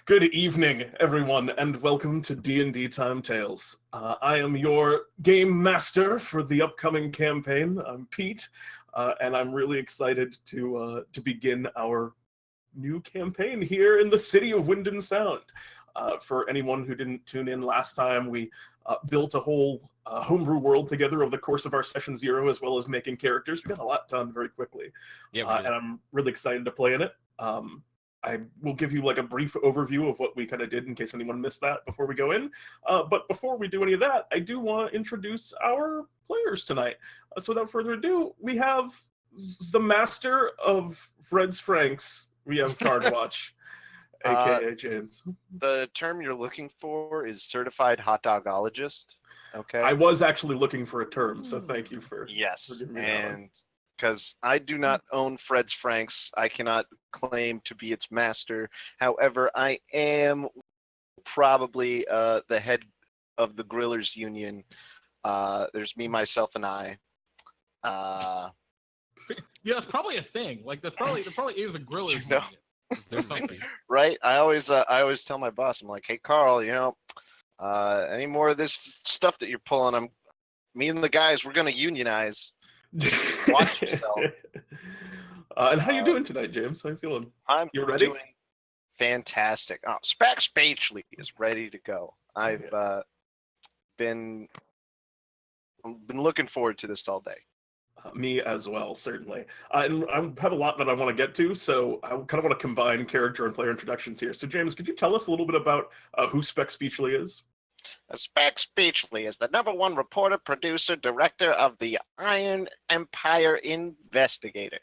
Good evening, everyone, and welcome to D&D Time Tales. I am your game master for the upcoming campaign. I'm Pete, and I'm really excited to begin our new campaign here in the city of Wind and Sound. For anyone who didn't tune in last time, we built a whole homebrew world together over the course of our session 0, as well as making characters. We got a lot done very quickly, and I'm really excited to play in it. I will give you like a brief overview of what we kind of did in case anyone missed that before we go in. But before we do any of that, I do want to introduce our players tonight. So without further ado, we have the master of Fred's Franks. We have Cardwatch, aka James. The term you're looking for is certified hot dogologist. Okay. I was actually looking for a term, so thank you for giving me that one. Because I do not own Fred's Franks, I cannot claim to be its master. However, I am probably the head of the Grillers Union. There's me, myself, and I. Yeah, that's probably a thing. Like there probably is a Grillers know? Union. There's something. Right? I always tell my boss, I'm like, hey Carl, any more of this stuff that you're pulling, me and the guys, we're gonna unionize. Watch yourself. And how you doing tonight, James? How you feeling? I'm you ready? Doing fantastic. Oh, Speck Spacely is ready to go. I've been looking forward to this all day. Me as well, certainly. And I have a lot that I want to get to, so I kind of want to combine character and player introductions here. So, James, could you tell us a little bit about who Speck Speechley is? Speck Speechley is the #1 reporter, producer, director of the Iron Empire Investigator.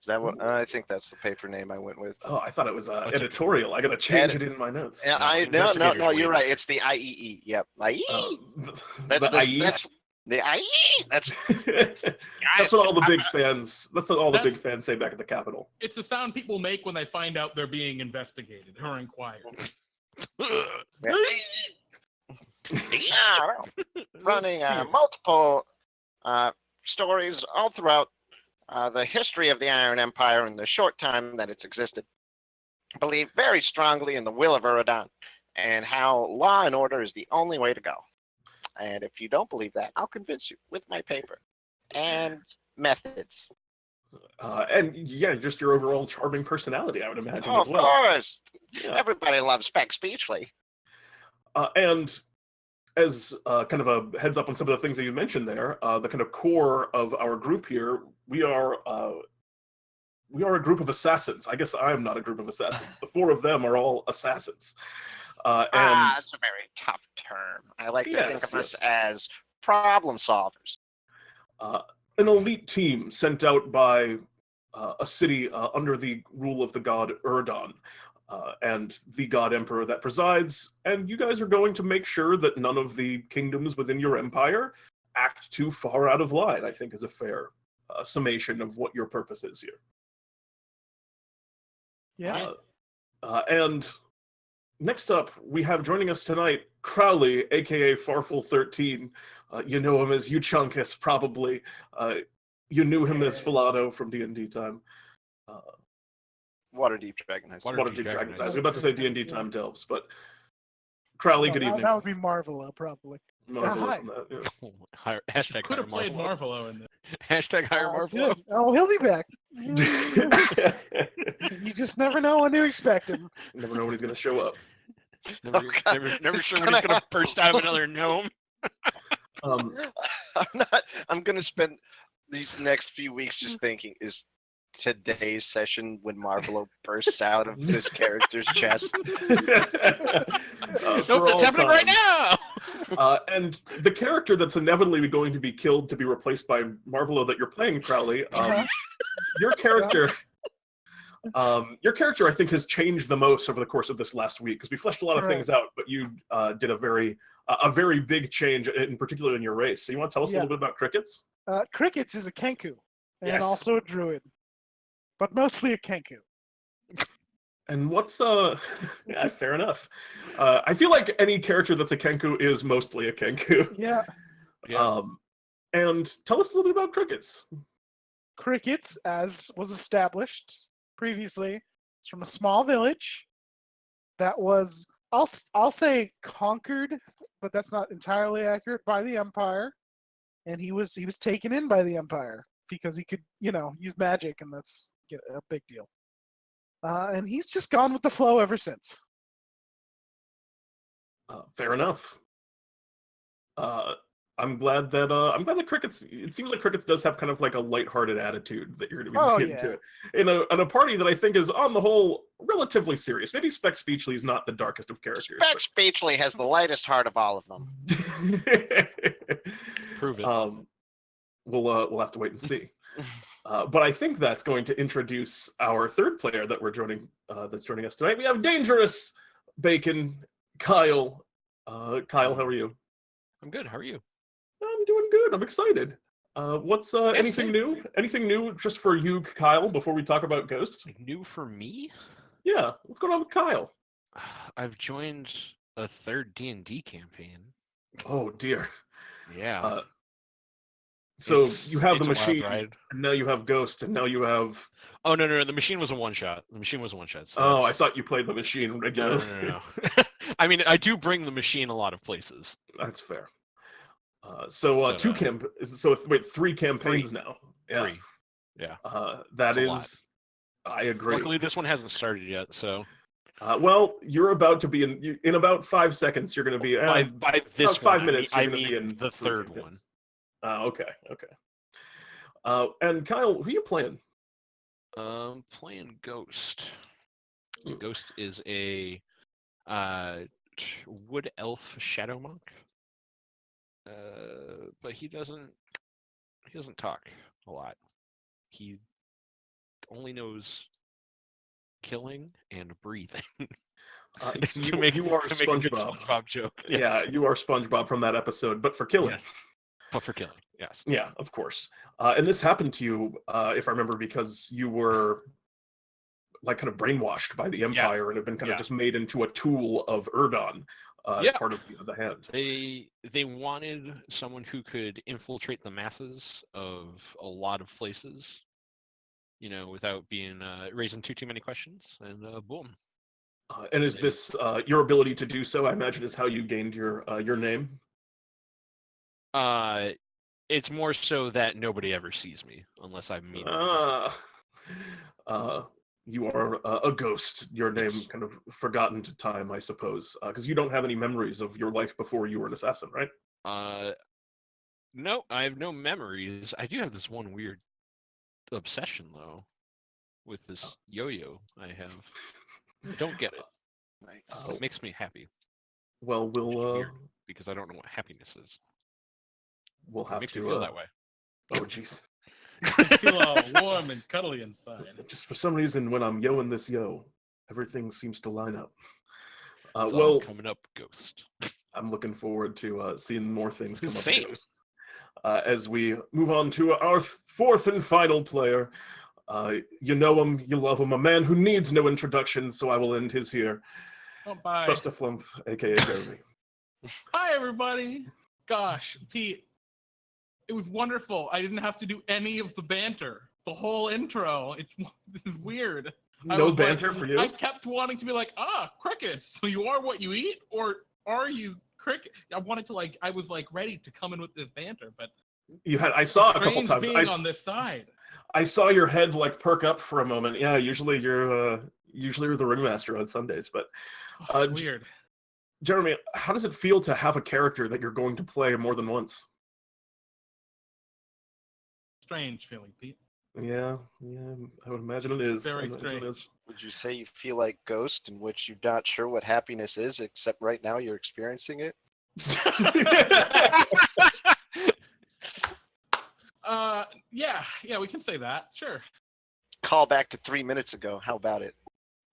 Is that what? I think that's the paper name I went with. Oh, I thought it was editorial. I got to change it in my notes. Yeah, no, you're right. It's the IEE. Yep, IEE. That's the IE. That's that's what all the big fans. That's what all the big fans say back at the Capitol. It's the sound people make when they find out they're being investigated or inquired. Running multiple stories all throughout the history of the Iron Empire in the short time that it's existed. I believe very strongly in the will of Uridon and how law and order is the only way to go. And if you don't believe that, I'll convince you with my paper and methods. And yeah, just your overall charming personality, I would imagine, as well. Of course. Yeah. Everybody loves Speck Speechley. And as kind of a heads up on some of the things that you mentioned there, the kind of core of our group here, we are a group of assassins. I guess I'm not a group of assassins. The 4 of them are all assassins. That's a very tough term. I like to think of us as problem solvers. An elite team sent out by a city under the rule of the god Uridon. And the God Emperor that presides, and you guys are going to make sure that none of the kingdoms within your empire act too far out of line, I think is a fair summation of what your purpose is here. Yeah. And next up, we have joining us tonight, Crowley, aka Farful13. You know him as Uchunkus, probably. You knew him as Filato from D&D time. Waterdeep Dragon Eyes. Waterdeep Dragon Eyes. I was about to say D&D Time Delves, but Crowley, good evening. That would be Marvelo, probably. Marvelo. Hi. Hashtag could have played Marvelo in there. Hashtag hire Marvelo. Oh, he'll be back. You just never know when to expect him. You never know when he's going to show up. Never sure when he's going to burst out of another gnome. I'm going to spend these next few weeks just thinking, is today's session when Marvelo bursts out of this character's chest? Nope, that's happening right now! And the character that's inevitably going to be killed to be replaced by Marvelo that you're playing, Crowley, your character... your character, I think, has changed the most over the course of this last week, because we fleshed a lot of things out, but you did a very big change, in particular in your race. So you want to tell us a little bit about Crickets? Crickets is a Kenku, and also a Druid, but mostly a Kenku. And what's yeah, fair enough. I feel like any character that's a Kenku is mostly a Kenku. Yeah. And tell us a little bit about Crickets. Crickets, as was established previously, is from a small village that was, I'll say conquered, but that's not entirely accurate, by the Empire, and he was taken in by the Empire because he could, use magic, and that's a big deal. And he's just gone with the flow ever since. Fair enough. I'm glad that Crickets. It seems like Crickets does have kind of like a lighthearted attitude that you're going to be getting to it in a party that I think is on the whole relatively serious. Maybe Speck Speechley is not the darkest of characters. Speck Speechley has the lightest heart of all of them. Prove it. We'll have to wait and see. But I think that's going to introduce our third player that we're joining. That's joining us tonight. We have Dangerous Bacon Kyle. Kyle, how are you? I'm good. How are you? I'm doing good. I'm excited. What's anything new? Anything new just for you, Kyle? Before we talk about Ghost. New for me? Yeah. What's going on with Kyle? I've joined a third D&D campaign. Oh dear. Yeah. So you have the machine, and now you have Ghost, and now you have. Oh no! The machine was a one shot. So I thought you played the machine regularly. No. I mean, I do bring the machine a lot of places. That's fair. Three campaigns now. Yeah. Three. Yeah. That is. I agree. Luckily, this one hasn't started yet, so. Well, you're about to be in about 5 seconds. You're going to be by this 5 minutes. I mean in the third one. Okay. And Kyle, who are you playing? Playing Ghost. Ghost is a wood elf shadow monk. But he doesn't talk a lot. He only knows killing and breathing. So you are SpongeBob joke. Yes. Yeah, you are SpongeBob from that episode, but for killing. Yes. But for killing, yes. Yeah, of course. And this happened to you, if I remember, because you were like kind of brainwashed by the Empire and have been kind of just made into a tool of Erdon as part of the hand. They wanted someone who could infiltrate the masses of a lot of places, without being raising too many questions, and boom. And is this your ability to do so? I imagine is how you gained your name. It's more so that nobody ever sees me unless I meet. You are a ghost. Your name kind of forgotten to time, I suppose, because you don't have any memories of your life before you were an assassin, right? No, I have no memories. I do have this one weird obsession though, with this yo-yo I have. I don't get it. Nice. It makes me happy. Well, we'll because I don't know what happiness is. We'll have makes to me feel that way. Oh, jeez. I feel all warm and cuddly inside. Just for some reason, when I'm yoing this yo, everything seems to line up. It's all coming up, Ghost. I'm looking forward to seeing more things come Same. up. Ghost. As we move on to our fourth and final player. You know him, you love him, a man who needs no introduction, so I will end his here. Oh, bye. TrustAFlumph, aka Jeremy. Hi, everybody. Gosh, Pete, it was wonderful. I didn't have to do any of the banter. The whole intro. This is weird. No banter for you? I kept wanting to be like, crickets. So you are what you eat, or are you cricket? I wanted to I was ready to come in with this banter, but I saw a couple times. Being on this side. I saw your head perk up for a moment. Yeah, usually you're the ringmaster on Sundays, but weird. Jeremy, how does it feel to have a character that you're going to play more than once? Strange feeling, Pete. Yeah, I would imagine it is. Very strange. Would you say you feel like Ghost, in which you're not sure what happiness is, except right now you're experiencing it? Yeah, we can say that. Sure. Call back to 3 minutes ago. How about it?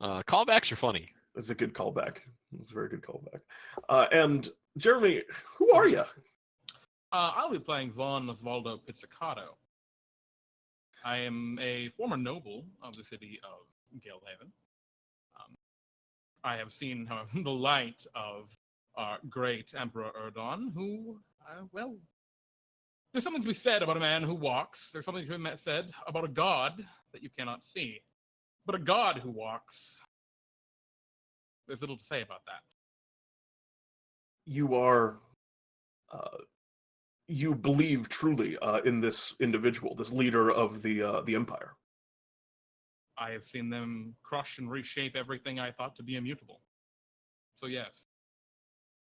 Callbacks are funny. It's a good callback. It's a very good callback. And Jeremy, who are you? I'll be playing Von Osvaldo Pizzicato. I am a former noble of the city of Galehaven. I have seen the light of our great Emperor Erdon, who, there's something to be said about a man who walks. There's something to be said about a god that you cannot see. But a god who walks there's little to say about that. You are, you believe truly in this individual, this leader of the Empire. I have seen them crush and reshape everything I thought to be immutable. So yes,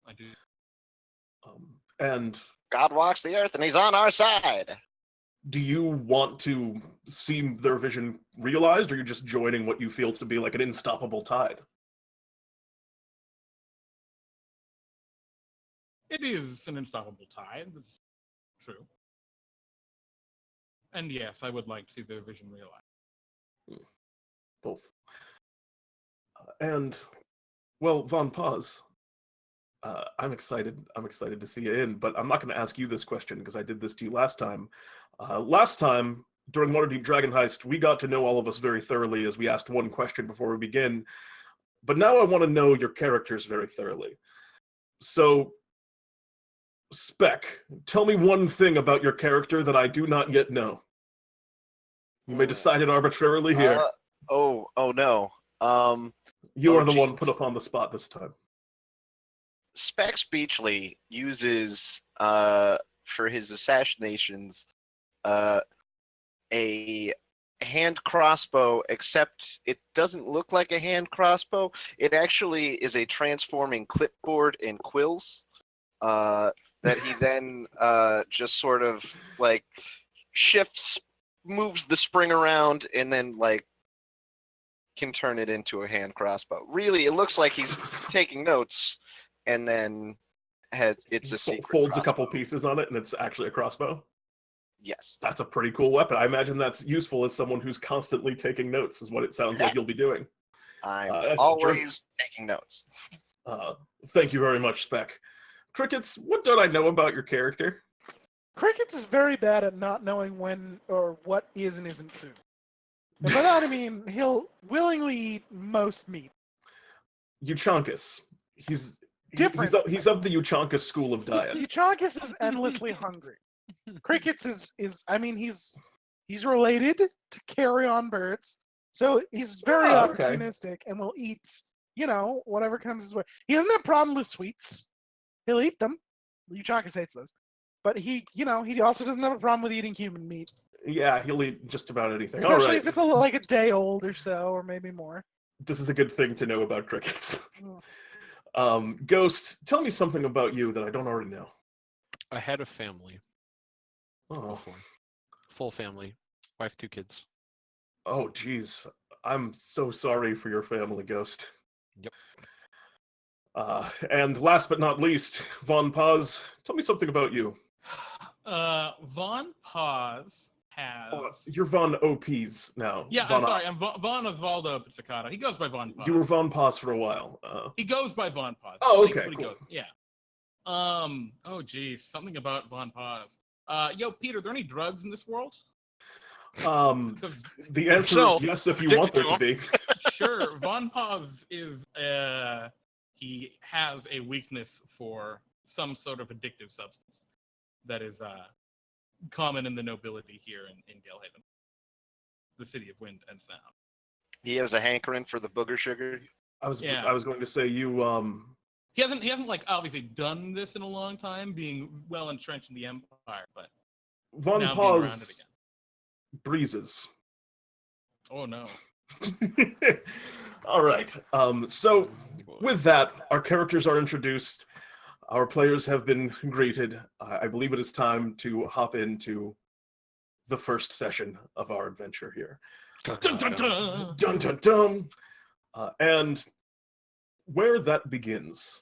I do. And God walks the earth and he's on our side. do you want to see their vision realized, or are you just joining what you feel to be like an unstoppable tide? It is an unstoppable tide. That's true. And yes, I would like to see their vision realized. Both. And, well, Von Paz, I'm excited. I'm excited to see you in, but I'm not going to ask you this question because I did this to you last time. Last time, during Waterdeep Dragon Heist, we got to know all of us very thoroughly as we asked one question before we begin. But now I want to know your characters very thoroughly. So, Speck, tell me one thing about your character that I do not yet know. You may decide it arbitrarily here. Oh no. You are the one put up on the spot this time. Speck Beachley uses for his assassinations a hand crossbow, except it doesn't look like a hand crossbow. It actually is a transforming clipboard and quills that he then just sort of like shifts, moves the spring around, and then like can turn it into a hand crossbow. Really, it looks like he's taking notes, and then it's a secret folds crossbow. a couple pieces on it, and it's actually a crossbow. Yes, That's a pretty cool weapon. I imagine that's useful as someone who's constantly taking notes, is what it sounds like you'll be doing. I'm That's always taking notes. Thank you very much, Speck. Crickets, what don't I know about your character? Crickets is very bad at not knowing when or what is and isn't food. And by that I mean he'll willingly eat most meat. Euchonkus. He's Different. He's of the Euchonkus school of diet. Euchonkus is endlessly hungry. Crickets is I mean he's related to carry-on birds, so he's very opportunistic and will eat, whatever comes his way. He doesn't have a problem with sweets. He'll eat them. Euchonkus hates those. But he also doesn't have a problem with eating human meat. Yeah, he'll eat just about anything. Especially if it's like a day old or so, or maybe more. This is a good thing to know about crickets. Ghost, tell me something about you that I don't already know. I had a family. Oh. Full family. Wife, 2 kids. Oh, geez. I'm so sorry for your family, Ghost. Yep. And last but not least, Von Paz, tell me something about you. Von Paz has... You're Von OPs now. Yeah, Von I'm sorry. Ops. I'm Von Osvaldo Pizzicato. He goes by Von Paz. You were Von Paz for a while. He goes by Von Paz. Oh, okay, cool. Yeah. Oh, geez. Something about Von Paz. Yo, Pete, are there any drugs in this world? The answer is yes if you want there to be. Sure. Von Paz is... he has a weakness for some sort of addictive substance that is common in the nobility here in Galehaven, the city of wind and sound. He has a hankering for the booger sugar. I was going to say you He hasn't like obviously done this in a long time, being well entrenched in the empire, but Von now being around it Paz again. breezes. Oh no. All right. So with that, our characters are introduced. Our players have been greeted. I believe it is time to hop into the first session of our adventure here. Dun, dun, dun. Dun, dun, dun. And where that begins,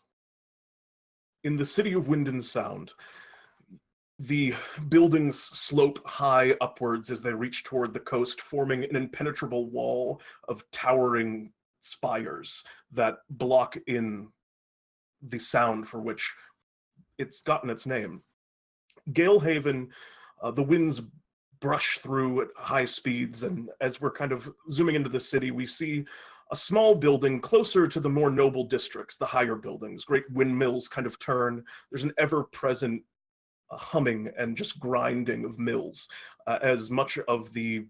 in the city of Wind and Sound, the buildings slope high upwards as they reach toward the coast, forming an impenetrable wall of towering spires that block in the sound for which it's gotten its name. Galehaven, the winds brush through at high speeds, and as we're kind of zooming into the city, we see a small building closer to the more noble districts, the higher buildings. Great windmills kind of turn. There's an ever-present humming and just grinding of mills as much of the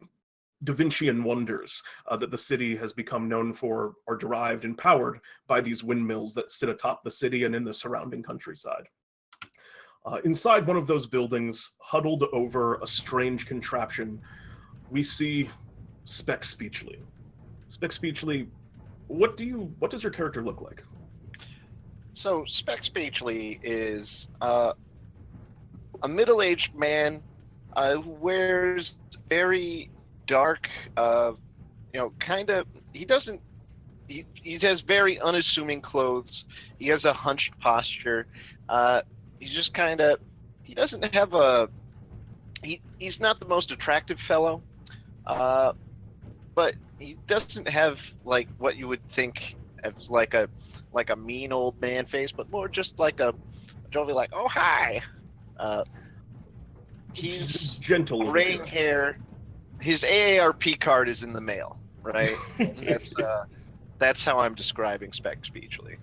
Da Vincian wonders that the city has become known for are derived and powered by these windmills that sit atop the city and in the surrounding countryside. Inside one of those buildings, huddled over a strange contraption, we see Speck Speechly. Speck Speechly, what does your character look like? So Speck Speechly is a middle-aged man who wears very dark, he has very unassuming clothes. He has a hunched posture. He's not the most attractive fellow, but he doesn't have like what you would think of like a mean old man face, but more just like a jovial, like, oh hi. He's gentle, graying hair. His AARP card is in the mail, right? That's how I'm describing Speck Speechly.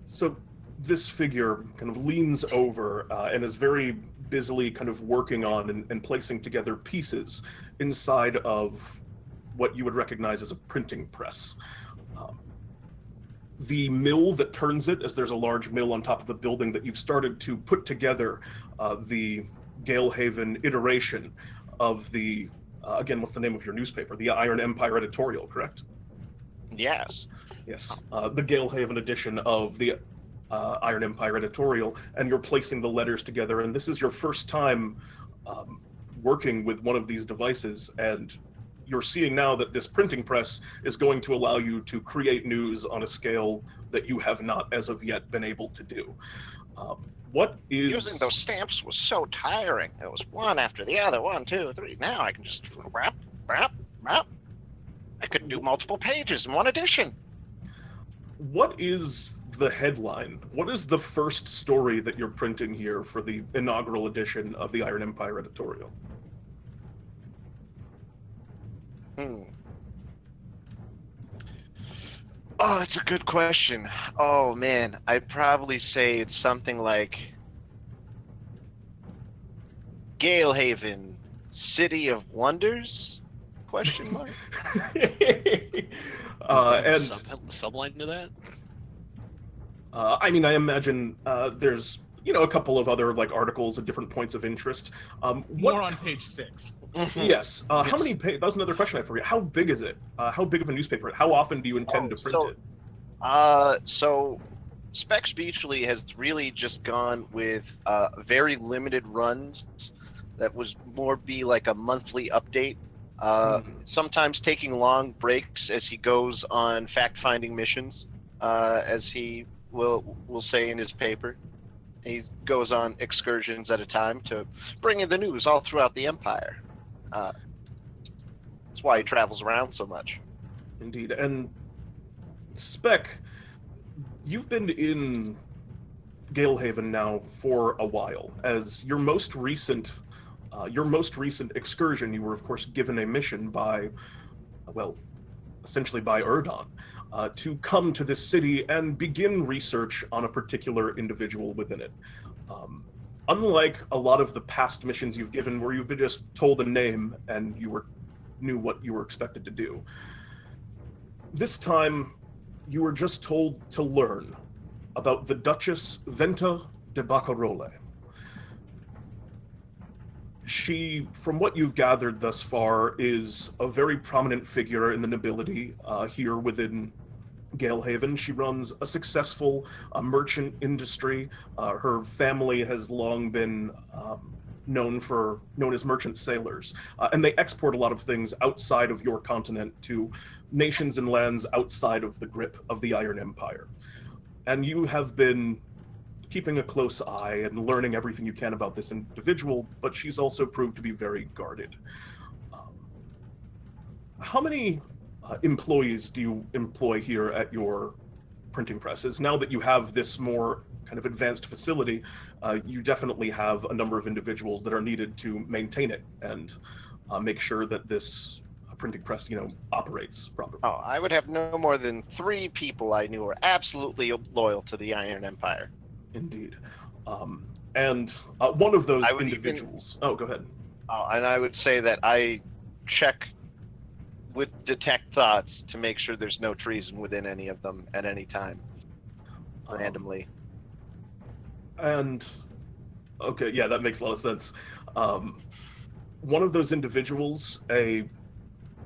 So this figure kind of leans over and is very busily kind of working on and placing together pieces inside of what you would recognize as a printing press. The mill that turns it, as there's a large mill on top of the building that you've started to put together the Galehaven iteration of the, again, what's the name of your newspaper? The Iron Empire Editorial, correct? Yes. Yes, the Galehaven edition of the Iron Empire Editorial, and you're placing the letters together, and this is your first time working with one of these devices, and you're seeing now that this printing press is going to allow you to create news on a scale that you have not as of yet been able to do. What is... Using those stamps was so tiring. It was one after the other, 1, 2, 3. Now I can just wrap. I could do multiple pages in one edition. What is the headline? What is the first story that you're printing here for the inaugural edition of the Iron Empire Editorial? Oh, that's a good question. Oh man, I'd probably say it's something like Galehaven, City of Wonders? Question mark. And subline to that. I mean, I imagine there's a couple of other like articles at different points of interest. More on page 6. Yes. How many pages? That was another question I forget. How big is it? How big of a newspaper? How often do you intend to print it? So Speck Speechly has really just gone with very limited runs that was more be like a monthly update. Sometimes taking long breaks as he goes on fact-finding missions, as he will say in his paper. He goes on excursions at a time to bring in the news all throughout the Empire. That's why he travels around so much. Indeed. And Speck, you've been in Galehaven now for a while. As your most recent excursion, you were of course given a mission by, essentially by Erdon, to come to this city and begin research on a particular individual within it. Unlike a lot of the past missions you've given where you've been just told a name and you knew what you were expected to do, this time you were just told to learn about the Duchess Venta de Barcarolle. She, from what you've gathered thus far, is a very prominent figure in the nobility here within Galehaven. She runs a successful merchant industry. Her family has long been known as merchant sailors, and they export a lot of things outside of your continent to nations and lands outside of the grip of the Iron Empire. And you have been keeping a close eye and learning everything you can about this individual, but she's also proved to be very guarded. How many employees do you employ here at your printing presses? Now that you have this more kind of advanced facility, you definitely have a number of individuals that are needed to maintain it and make sure that this printing press, operates properly. Oh, I would have no more than 3 people I knew were absolutely loyal to the Iron Empire. Indeed. And one of those individuals... Oh, go ahead. And I would say that I check with detect thoughts to make sure there's no treason within any of them at any time, randomly. And okay, yeah, that makes a lot of sense. One of those individuals, a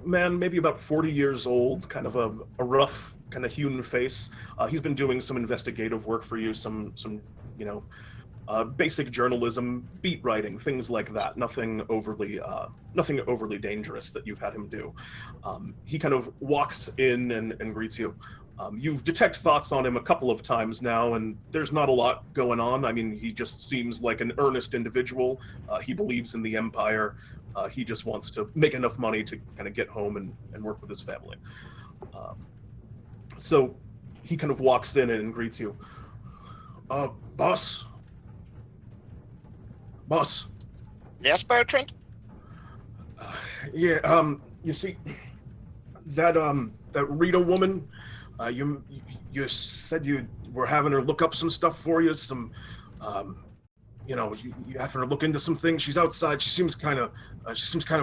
man maybe about 40 years old, kind of a rough, kind of hewn face. He's been doing some investigative work for you, some basic journalism, beat writing, things like that. Nothing overly dangerous that you've had him do. He kind of walks in and greets you. You've detect thoughts on him a couple of times now, and there's not a lot going on. I mean, he just seems like an earnest individual. He believes in the Empire. He just wants to make enough money to kind of get home and work with his family. So he kind of walks in and greets you. Boss? Boss? Yes, Bertrand? Yeah, you see, that Rita woman, you said you were having her look up some stuff for you, some, you having her look into some things. She's outside. She seems kind of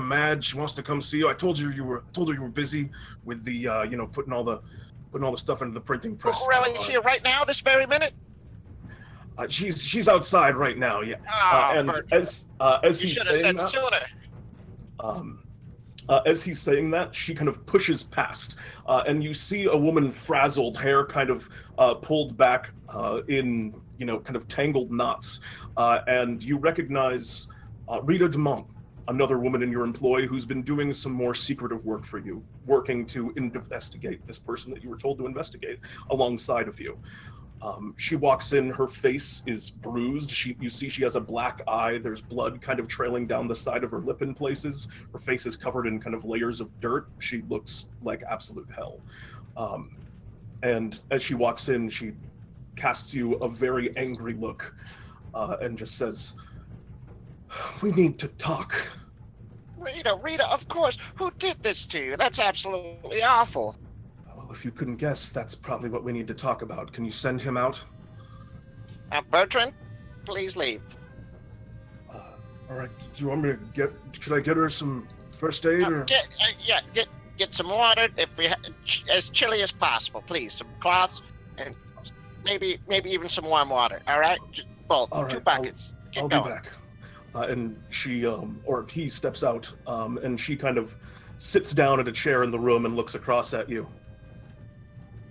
mad. She wants to come see you. I told her you were busy with the, putting all the stuff into the printing press. Oh, really? Is she right now, this very minute? She's outside right now. Yeah. And Bertrand. as You he's should have saying said that, sooner. as he's saying that, she kind of pushes past, and you see a woman frazzled, hair kind of pulled back in, kind of tangled knots, and you recognize Rita Demont, another woman in your employ who's been doing some more secretive work for you, working to investigate this person that you were told to investigate alongside of you. She walks in, her face is bruised. You see she has a black eye. There's blood kind of trailing down the side of her lip in places. Her face is covered in kind of layers of dirt. She looks like absolute hell. And as she walks in, she casts you a very angry look and just says, "We need to talk." Rita, of course. Who did this to you? That's absolutely awful. Well, if you couldn't guess, that's probably what we need to talk about. Can you send him out? Bertrand, please leave. All right. Do you want me to should I get her some first aid or? Get some water, as chilly as possible, please. Some cloths, and maybe even some warm water. All right, All right, 2 buckets. I'll be back. And she, or he steps out, and she kind of sits down at a chair in the room and looks across at you.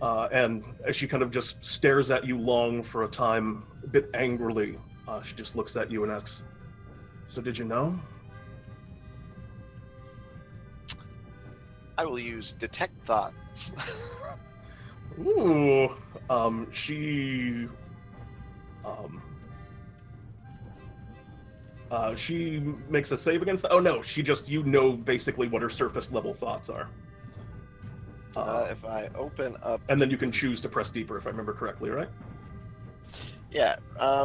And as she kind of just stares at you long for a time, a bit angrily, she just looks at you and asks, "So did you know?" I will use detect thoughts. Ooh, she makes a save against that. Oh no, she just, basically what her surface level thoughts are. If I open up... And then you can choose to press deeper, if I remember correctly, right? Yeah,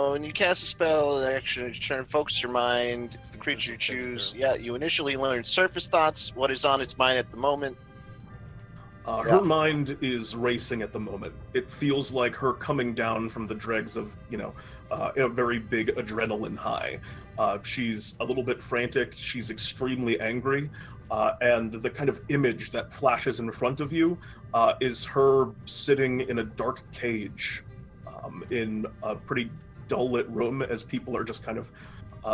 when you cast a spell, action, turn, focus your mind. If the creature you choose, you initially learn surface thoughts, what is on its mind at the moment. Her mind is racing at the moment. It feels like her coming down from the dregs of, a very big adrenaline high. She's a little bit frantic. She's extremely angry. And the kind of image that flashes in front of you is her sitting in a dark cage in a pretty dull-lit room as people are just kind of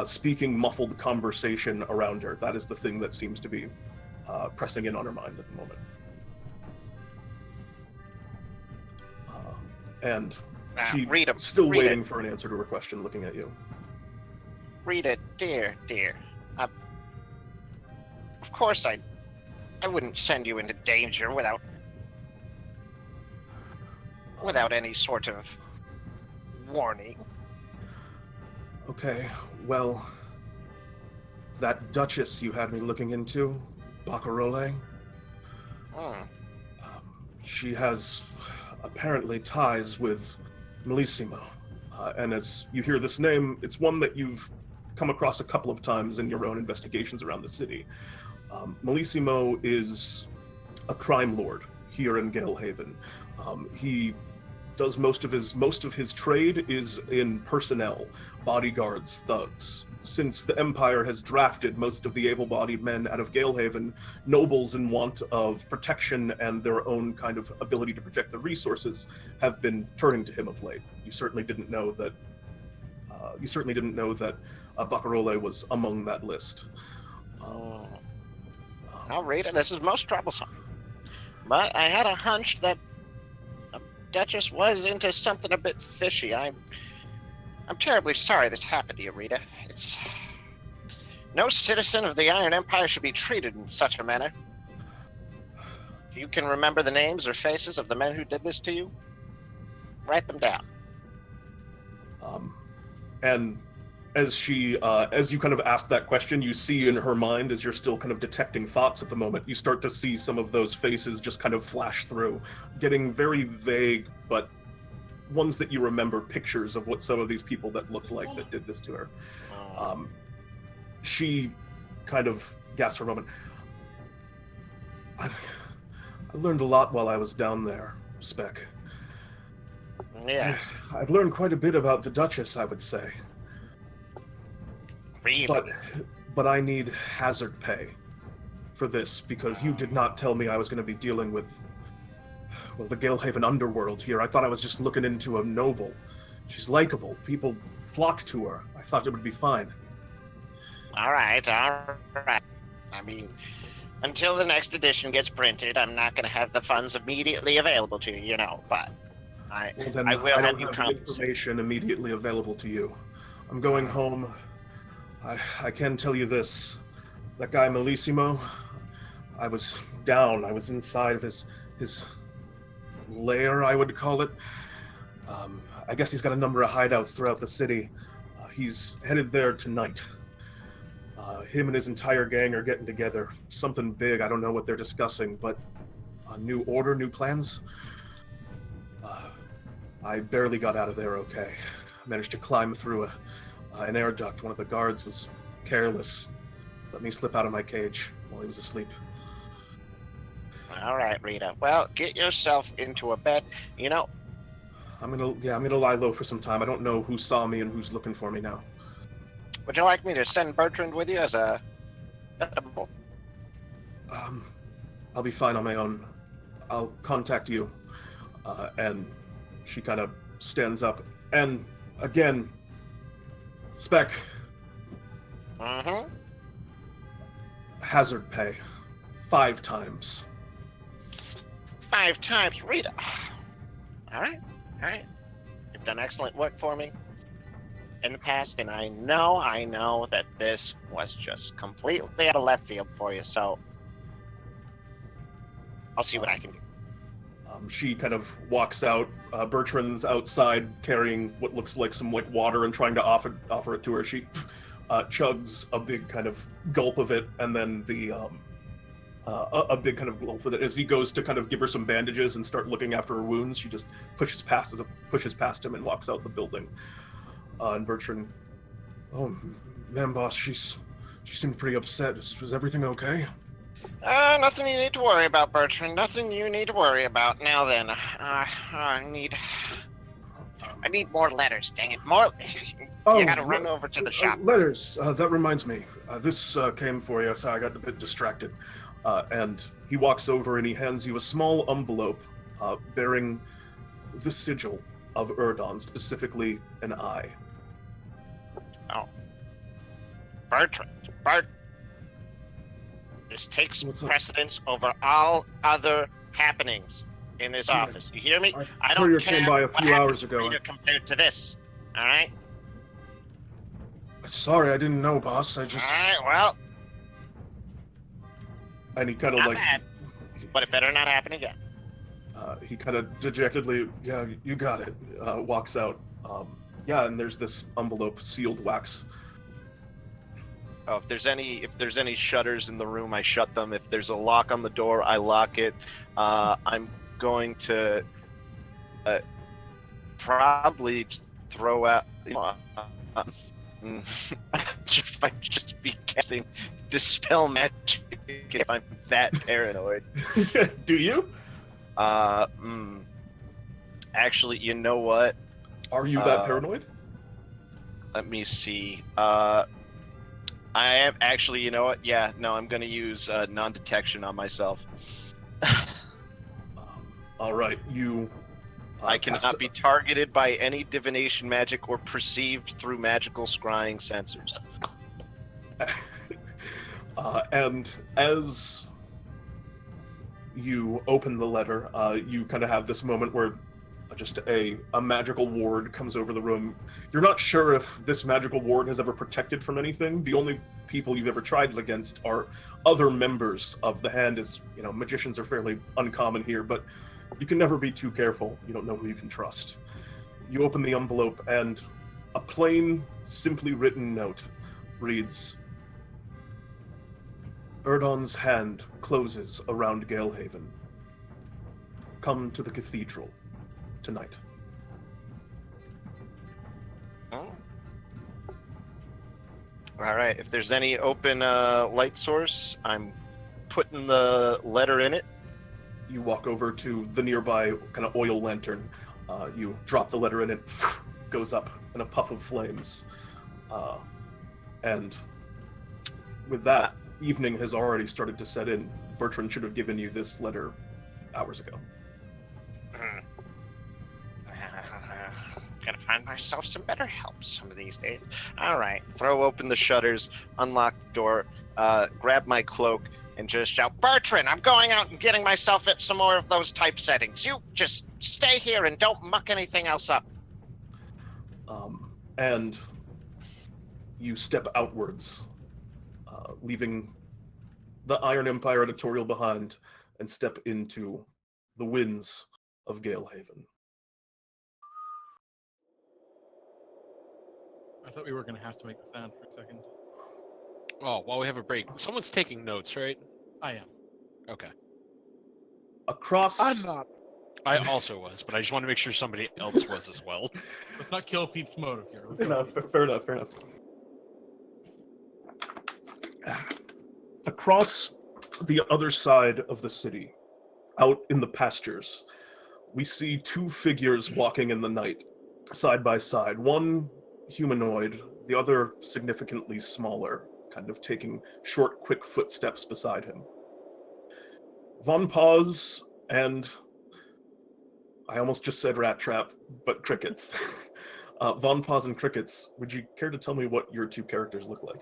speaking muffled conversation around her. That is the thing that seems to be pressing in on her mind at the moment. And she's still waiting for an answer to her question, looking at you. Rita, dear. Of course I wouldn't send you into danger without any sort of warning. Okay, well, that Duchess you had me looking into, Barcarolle, she has apparently ties with Malissimo. And as you hear this name, it's one that you've come across a couple of times in your own investigations around the city. Malissimo is a crime lord here in Galehaven. He does most of his trade is in personnel, bodyguards, thugs, since the Empire has drafted most of the able-bodied men out of Galehaven, nobles in want of protection and their own kind of ability to protect the resources have been turning to him of late. You certainly didn't know that. Barcarolle was among that list. I'll read it. This is most troublesome. But I had a hunch that the Duchess was into something a bit fishy. I'm terribly sorry this happened to you, Rita. It's... No citizen of the Iron Empire should be treated in such a manner. If you can remember the names or faces of the men who did this to you, write them down. And as you kind of ask that question, you see in her mind, as you're still kind of detecting thoughts at the moment, you start to see some of those faces just kind of flash through, getting very vague, but ones that you remember, pictures of what some of these people that looked like that did this to her. She kind of gasped for a moment. I learned a lot while I was down there, Speck. Yes. I've learned quite a bit about the Duchess, I would say. Really? But I need hazard pay for this, because you did not tell me I was going to be dealing with, well, the Galehaven underworld here. I thought I was just looking into a noble. She's likable. People flock to her. I thought it would be fine. All right. I mean, until the next edition gets printed, I'm not going to have the funds immediately available to you, but I will have you come. Information immediately available to you. I'm going home. I can tell you this. That guy Melissimo, I was down. I was inside of his lair, I would call it. I guess he's got a number of hideouts throughout the city. He's headed there tonight. Him and his entire gang are getting together. Something big. I don't know what they're discussing, but a new order, new plans. I barely got out of there okay. I managed to climb through an air duct. One of the guards was careless. Let me slip out of my cage while he was asleep. All right, Rita. Well, get yourself into a bed. I'm gonna lie low for some time. I don't know who saw me and who's looking for me now. Would you like me to send Bertrand with you as a... I'll be fine on my own. I'll contact you. And she kind of stands up. And again, Speck. Mm-hmm. Hazard pay. 5 times. 5 times, Rita. All right. You've done excellent work for me in the past, and I know that this was just completely out of left field for you, so I'll see what I can do. She kind of walks out. Bertrand's outside carrying what looks like some water and trying to offer it to her. She chugs a big kind of gulp of it, and then a big kind of gulp of it. As he goes to kind of give her some bandages and start looking after her wounds, she just pushes past him and walks out the building. And Bertrand, oh man, boss, she seemed pretty upset. Is everything okay? Nothing you need to worry about, Bertrand. Nothing you need to worry about. Now then, I need more letters. Dang it, more. You gotta run over to the shop. Letters. That reminds me. This came for you. So I got a bit distracted. And he walks over and he hands you a small envelope bearing the sigil of Erdon, specifically an eye. Oh, Bertrand. This takes precedence over all other happenings in this office. You hear me? I don't care came by a few hours ago. Compared to this, all right? Sorry, I didn't know, boss. I just... All right, well... And he kind of not bad, but it better not happen again. He kind of dejectedly, yeah, you got it, walks out. Yeah, and there's this envelope, sealed wax. Oh, if there's any shutters in the room, I shut them. If there's a lock on the door, I lock it. I'm going to probably throw out. If I just be casting dispel magic if I'm that paranoid. Do you? Actually, you know what? Are you that paranoid? Let me see. I am actually. You know what? Yeah. No, I'm gonna use non-detection on myself. All right, you. I cast- cannot be targeted by any divination magic or perceived through magical scrying sensors. And as you open the letter, you kind of have this moment where just a magical ward comes over the room. You're not sure if this magical ward has ever protected from anything. The only people you've ever tried it against are other members of the hand, as you know, magicians are fairly uncommon here, but you can never be too careful. You don't know who you can trust. You open the envelope, and a plain, simply written note reads, Erdon's hand closes around Galehaven. Come to the cathedral tonight. Oh. All right. If there's any open light source, I'm putting the letter in it. You walk over to the nearby kind of oil lantern. You drop the letter in, it goes up in a puff of flames. And with that, evening has already started to set in. Bertrand should have given you this letter hours ago. Gotta find myself some better help some of these days. All right, throw open the shutters, unlock the door, grab my cloak, and just shout, Bertrand, I'm going out and getting myself at some more of those typesettings. You just stay here and don't muck anything else up. And you step outwards, leaving the Iron Empire editorial behind, and step into the winds of Galehaven. I thought we were going to have to make the sound for a second. Oh, while we have a break, someone's taking notes, right? I am. Okay. Across... I'm not. I also was, but I just want to make sure somebody else was as well. Let's not kill Pete's motive here. Fair enough. Across the other side of the city, out in the pastures, we see two figures walking in the night, side by side. One humanoid, the other significantly smaller, kind of taking short, quick footsteps beside him. Von Paz and... I almost just said rat trap, but crickets. Von Paz and crickets, would you care to tell me what your two characters look like?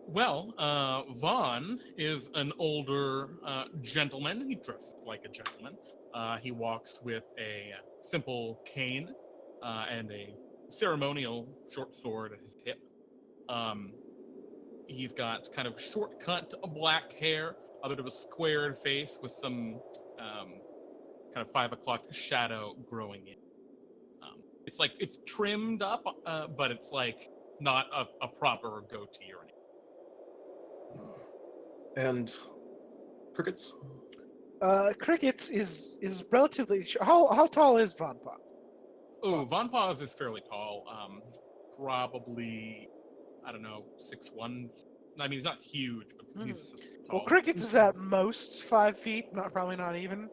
Well, Vaughn is an older gentleman. He dresses like a gentleman. He walks with a simple cane and a ceremonial short sword at his hip. He's got kind of short-cut black hair, a bit of a squared face with some kind of 5 o'clock shadow growing in. It's like it's trimmed up, but it's like not a proper goatee or anything. And crickets? Crickets is relatively. How tall is Von Paz? Oh, Von Paz is fairly tall. Probably, I don't know, 6'1". I mean, he's not huge, but he's tall. Well, Crickets is at most 5 feet, probably not even.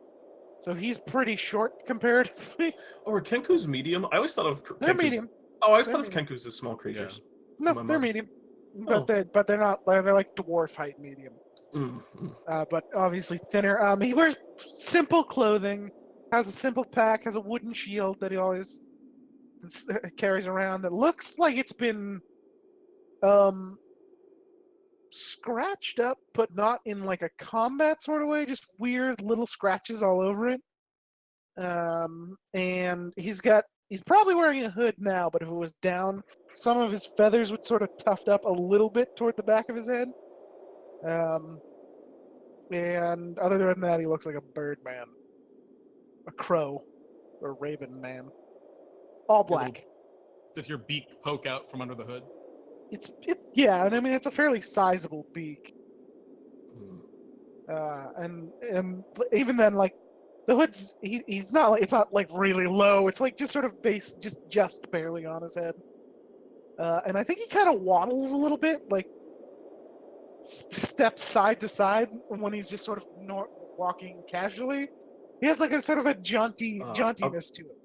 So he's pretty short comparatively. Or Kenku's medium? I always thought of They're Kenku's... medium. Oh, I always They're thought of medium. Kenku's as small creatures. No, My they're mind. medium. Oh. But they're not. They're like dwarf height medium. But obviously thinner. He wears simple clothing, has a simple pack, has a wooden shield that he always carries around that looks like it's been scratched up, but not in like a combat sort of way, just weird little scratches all over it. And he's probably wearing a hood now, but if it was down, some of his feathers would sort of tuft up a little bit toward the back of his head. And other than that, he looks like a bird man, a crow, or raven man. All black. Does your beak poke out from under the hood? Yeah, and I mean it's a fairly sizable beak. And even then, like the hood's he's not like, it's not like really low. It's like just sort of base, just barely on his head. And I think he kind of waddles a little bit, like steps side to side when he's just sort of walking casually. He has like a sort of a jauntiness to it.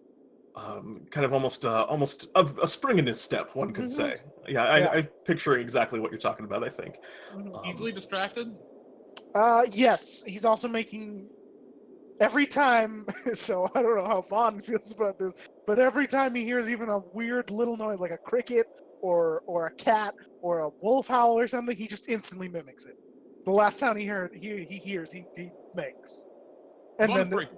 kind of almost a spring in his step, one could say. Yeah, Yeah. I'm picturing exactly what you're talking about, I think. Easily distracted? Yes, he's also making every time. So I don't know how Vaughn feels about this, but every time he hears even a weird little noise like a cricket or a cat or a wolf howl or something, he just instantly mimics it. The last sound he hears, he makes. And Vaughn's then very...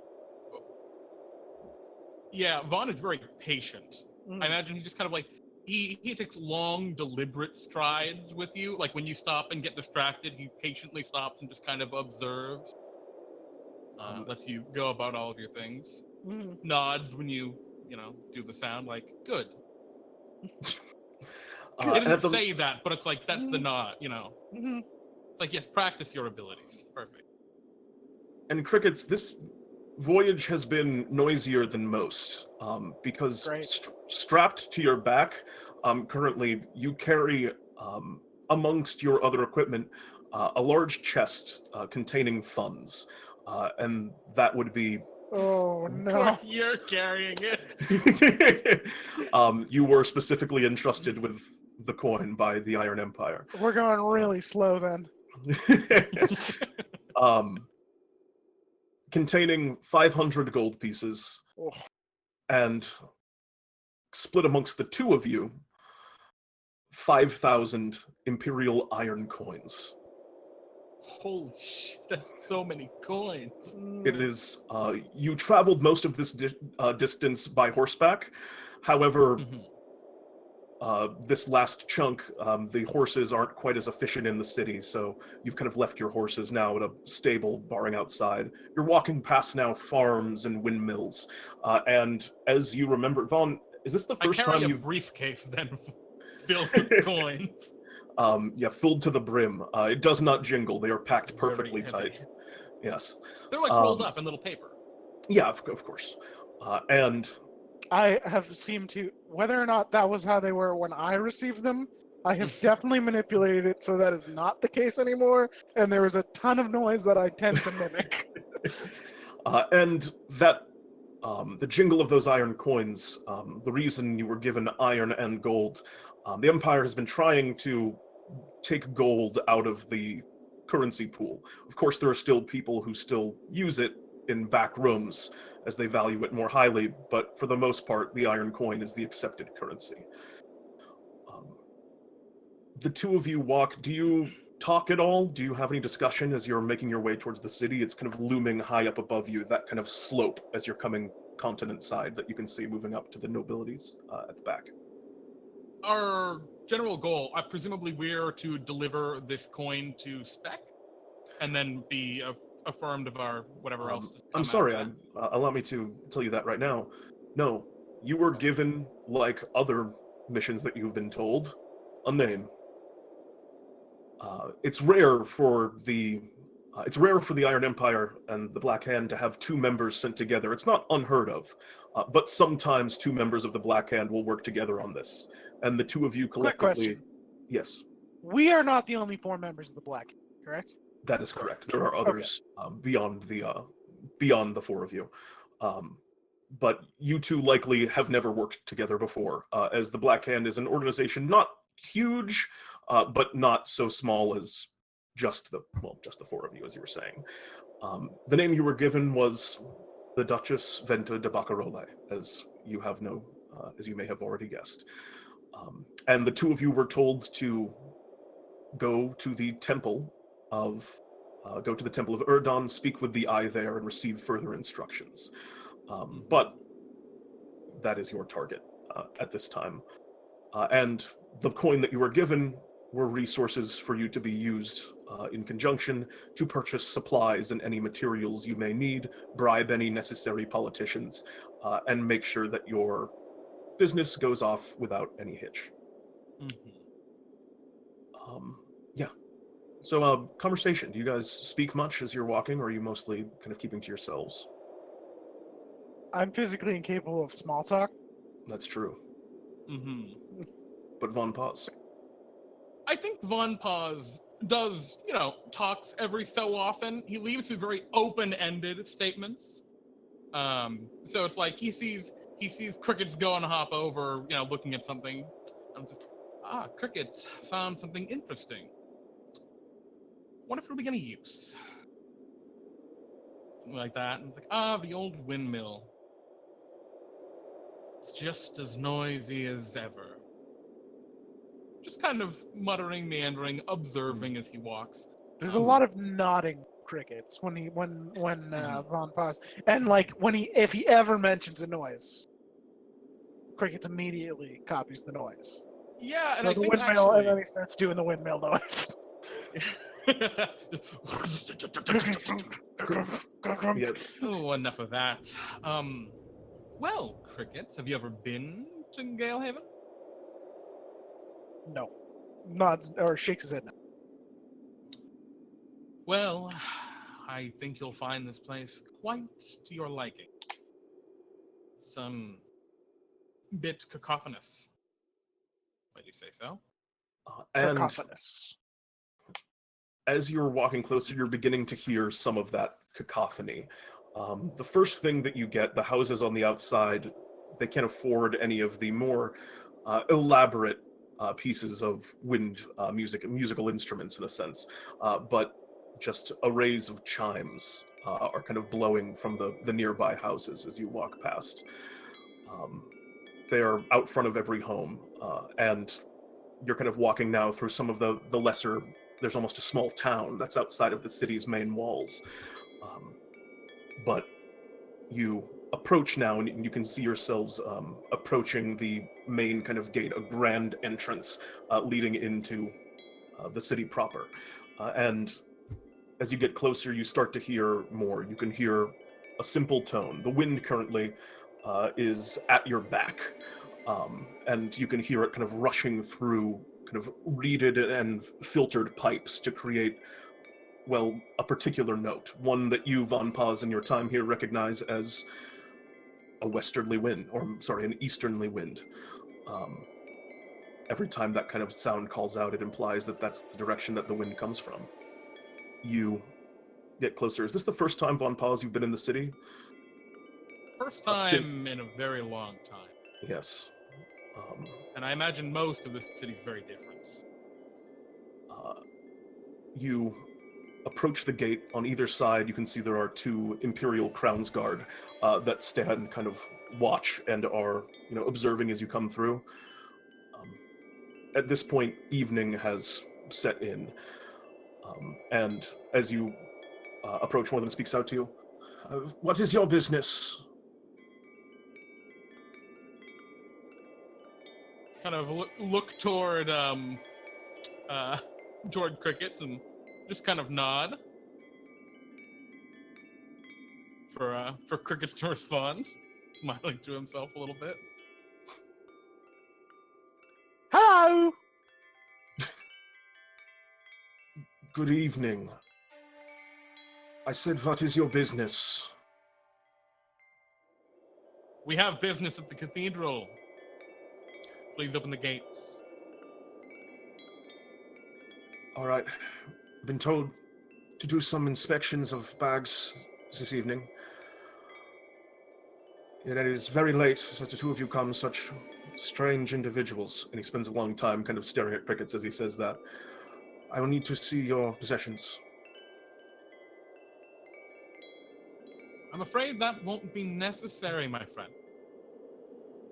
Yeah, Vaughn is very patient. I imagine he just kind of like, he takes long, deliberate strides with you. Like when you stop and get distracted, he patiently stops and just kind of observes. Lets you go about all of your things. Nods when you do the sound, like, good. He doesn't say that, but it's like, that's the nod, It's like, yes, practice your abilities. Perfect. And Crickets, this voyage has been noisier than most, because strapped to your back, currently you carry, amongst your other equipment, a large chest containing funds, and that would be... Oh Of no! course you're carrying it. You were specifically entrusted with the coin by the Iron Empire. We're going really slow then. Containing 500 gold pieces, and split amongst the two of you, 5,000 Imperial iron coins. Holy shit, that's so many coins. It is, you traveled most of this distance by horseback. However, this last chunk, the horses aren't quite as efficient in the city, so you've kind of left your horses now at a stable barring outside. You're walking past now farms and windmills, and as you remember, Vaughn, is this the first time you've... a briefcase then filled with coins? Yeah, filled to the brim. It does not jingle. They are packed perfectly Very tight. Yes. They're like rolled up in little paper. Yeah, of course. And I have seemed to, whether or not that was how they were when I received them, I have definitely manipulated it so that is not the case anymore, and there is a ton of noise that I tend to mimic. And that, the jingle of those iron coins, the reason you were given iron and gold, the Empire has been trying to take gold out of the currency pool. Of course, there are still people who still use it in back rooms as they value it more highly, but for the most part, the iron coin is the accepted currency. The two of you walk. Do you talk at all? Do you have any discussion as you're making your way towards the city? It's kind of looming high up above you, that kind of slope as you're coming continent side that you can see moving up to the nobilities at the back. Our general goal, presumably we're to deliver this coin to Speck and then be affirmed of our whatever else. I'm sorry, allow me to tell you that right now. No, you were given, like other missions that you've been told, a name. It's rare for the Iron Empire and the Black Hand to have two members sent together. It's not unheard of, but sometimes two members of the Black Hand will work together on this. And the two of you collectively... Quick question. Yes. We are not the only four members of the Black Hand, correct? That is correct. There are others beyond the four of you. But you two likely have never worked together before, as the Black Hand is an organization not huge, but not so small as just the four of you, as you were saying. The name you were given was the Duchess Venta de Barcarolle, as you may have already guessed. And the two of you were told to go to the temple of Erdon, speak with the Eye there, and receive further instructions. But that is your target at this time. And the coin that you were given were resources for you to be used in conjunction to purchase supplies and any materials you may need, bribe any necessary politicians, and make sure that your business goes off without any hitch. Yeah. So, conversation. Do you guys speak much as you're walking, or are you mostly kind of keeping to yourselves? I'm physically incapable of small talk. That's true. But Von Paz. I think Von Paz does, talks every so often. He leaves with very open-ended statements. So it's like he sees he sees Cricket's go and hop over, looking at something. I'm just, Cricket found something interesting. Wonder if it'll be any use. Something like that. And it's like, the old windmill. It's just as noisy as ever. Just kind of muttering, meandering, observing as he walks. There's a lot of nodding Crickets when Von Paz, and like if he ever mentions a noise, Crickets immediately copies the noise. Yeah, and So I the think windmill, actually, and then he starts doing the windmill noise. Yeah. Oh, enough of that. Well, Crickets, have you ever been to Galehaven? No, nods or shakes his head no. Well, I think you'll find this place quite to your liking. It's bit cacophonous. Why do you say so? And Cacophonous. as you're walking closer, you're beginning to hear some of that cacophony. The first thing that you get, the houses on the outside, they can't afford any of the more elaborate pieces of wind musical instruments in a sense, but just arrays of chimes are kind of blowing from the nearby houses as you walk past. They are out front of every home, and you're kind of walking now through some of the lesser. There's almost a small town that's outside of the city's main walls, but you approach now, and you can see yourselves approaching the main kind of gate, a grand entrance leading into the city proper. And as you get closer, you start to hear more. You can hear a simple tone. The wind currently is at your back, and you can hear it kind of rushing through kind of reeded and filtered pipes to create, well, a particular note, one that you, Von Paz, in your time here recognize as a westerly wind, or sorry, an easternly wind. Every time that kind of sound calls out, it implies that that's the direction that the wind comes from. You get closer. Is this the first time, Von Paz, you've been in the city? First time in a very long time. Yes. And I imagine most of the city's very different. You approach the gate. On either side, you can see there are two Imperial Crowns Guard that stand kind of watch and are, observing as you come through. At this point, evening has set in. And as you approach, one of them speaks out to you. What is your business? Kind of look toward toward Crickets and just kind of nod for Crickets to respond, smiling to himself a little bit. Hello. Good evening. I said, what is your business? We have business at the cathedral. Please open the gates. All right. I've been told to do some inspections of bags this evening. Yet it is very late, so the two of you come, such strange individuals. And he spends a long time kind of staring at Crickets as he says that. I will need to see your possessions. I'm afraid that won't be necessary, my friend.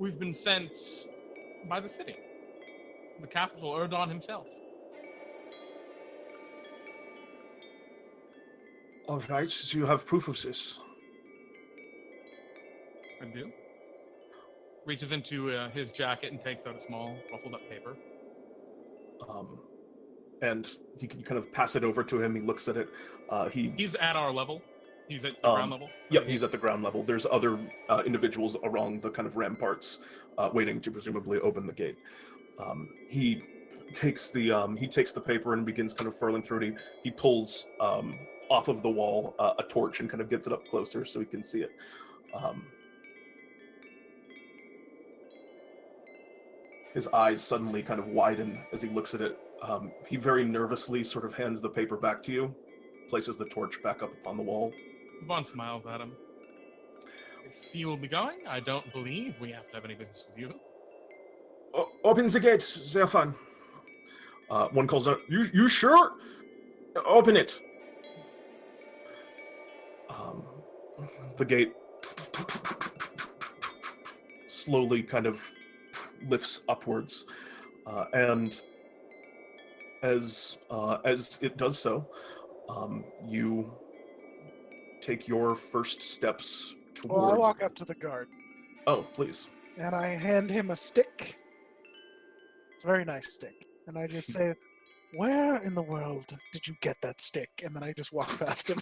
We've been sent by the city. The capital, Erdon himself. All right, so you have proof of this? I do. Reaches into his jacket and takes out a small, ruffled up paper. And you kind of pass it over to him. He looks at it. He's at our level. He's at the ground level. Yep, he's at the ground level. There's other individuals along the kind of ramparts waiting to presumably open the gate. He takes the paper and begins kind of furling through it. He pulls off of the wall a torch and kind of gets it up closer so he can see it. His eyes suddenly kind of widen as he looks at it. He very nervously sort of hands the paper back to you, places the torch back up upon the wall. Vaughn smiles at him. If you will be going, I don't believe we have to have any business with you. Open the gates, they're fine. One calls out, you sure? Open it. The gate slowly kind of lifts upwards, and as it does so, you take your first steps towards. Well, I walk up to the guard. Oh, please. And I hand him a stick. It's a very nice stick. And I just say, "Where in the world did you get that stick?" And then I just walk past him.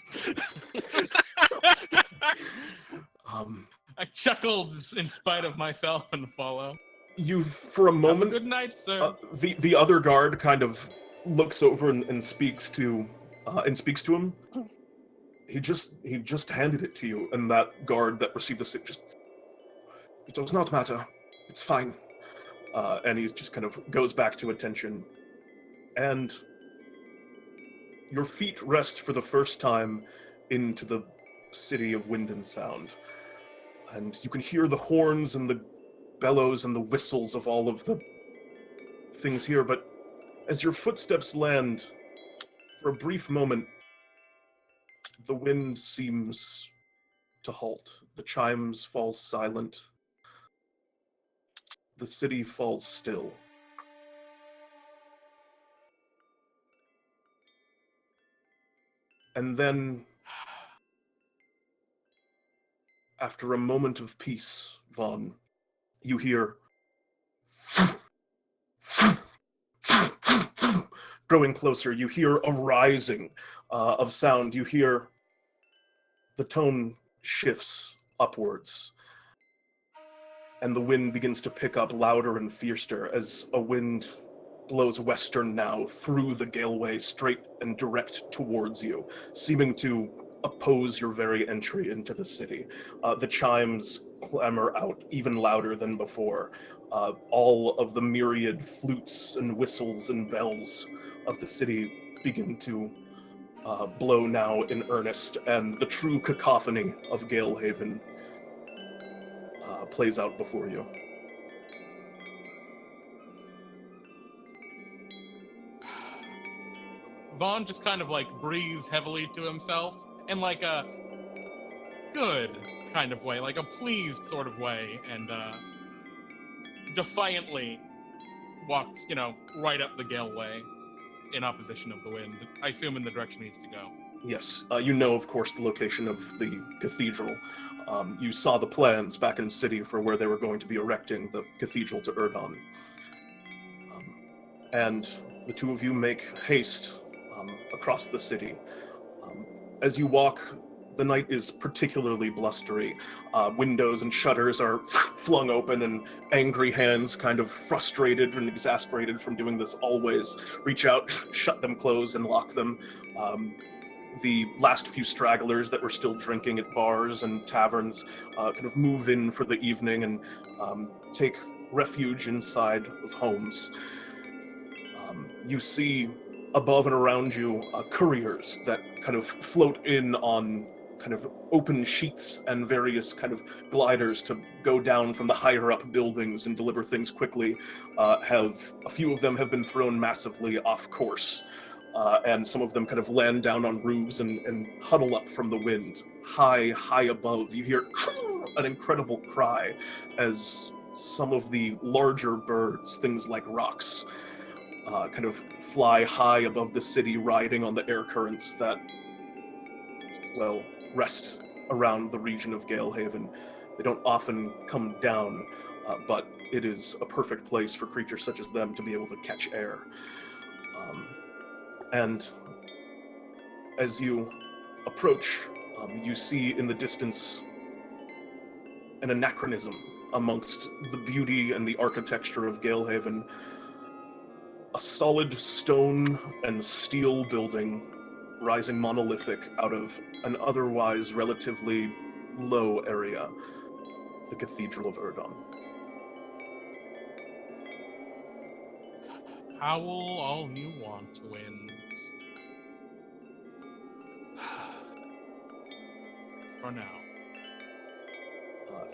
I chuckled in spite of myself and follow. You, for a moment, Have a good night, sir. the other guard kind of looks over and speaks to him. He just handed it to you, and that guard that received the stick just, it does not matter. It's fine. And he just kind of goes back to attention. And your feet rest for the first time into the city of Wind and Sound. And you can hear the horns and the bellows and the whistles of all of the things here, but as your footsteps land, for a brief moment, the wind seems to halt. The chimes fall silent. The city falls still. And then, after a moment of peace, Vaughn, you hear growing closer. You hear a rising of sound. You hear the tone shifts upwards, and the wind begins to pick up louder and fiercer as a wind blows western now through the galeway, straight and direct towards you, seeming to oppose your very entry into the city. The chimes clamor out even louder than before. All of the myriad flutes and whistles and bells of the city begin to blow now in earnest, and the true cacophony of Galehaven plays out before you. Vaughn just kind of like breathes heavily to himself in like a good kind of way, like a pleased sort of way, and defiantly walks, right up the galeway in opposition of the wind. I assume in the direction he needs to go. Yes, you know, of course, the location of the cathedral. You saw the plans back in the city for where they were going to be erecting the cathedral to Erdon. And the two of you make haste across the city. As you walk, the night is particularly blustery. Windows and shutters are flung open, and angry hands, kind of frustrated and exasperated from doing this always, reach out, shut them closed, and lock them. The last few stragglers that were still drinking at bars and taverns kind of move in for the evening and take refuge inside of homes. You see above and around you couriers that kind of float in on kind of open sheets and various kind of gliders to go down from the higher up buildings and deliver things quickly. A few of them have been thrown massively off course. And some of them kind of land down on roofs and huddle up from the wind. High above, you hear an incredible cry as some of the larger birds, things like rocks, kind of fly high above the city, riding on the air currents that, well, rest around the region of Galehaven. They don't often come down, but it is a perfect place for creatures such as them to be able to catch air. And as you approach, you see in the distance an anachronism amongst the beauty and the architecture of Galehaven. A solid stone and steel building rising monolithic out of an otherwise relatively low area, the Cathedral of Erdon. Howl all you want, wind. For now.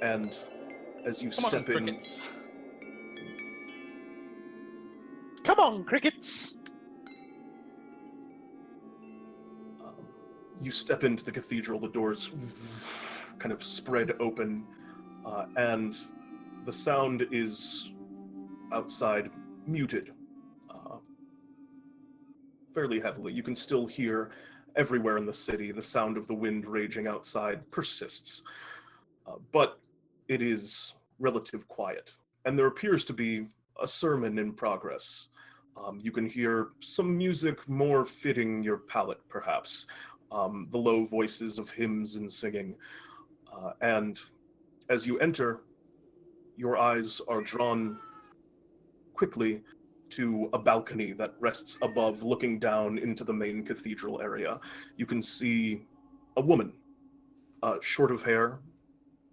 And as you Come on, step in, crickets. Come on, crickets! you step into the cathedral, the doors kind of spread open, and the sound is outside muted fairly heavily. You can still hear everywhere in the city the sound of the wind raging outside persists, but it is relative quiet, and there appears to be a sermon in progress. You can hear some music more fitting your palate, perhaps. The low voices of hymns and singing. And as you enter, your eyes are drawn quickly to a balcony that rests above, looking down into the main cathedral area. You can see a woman, short of hair,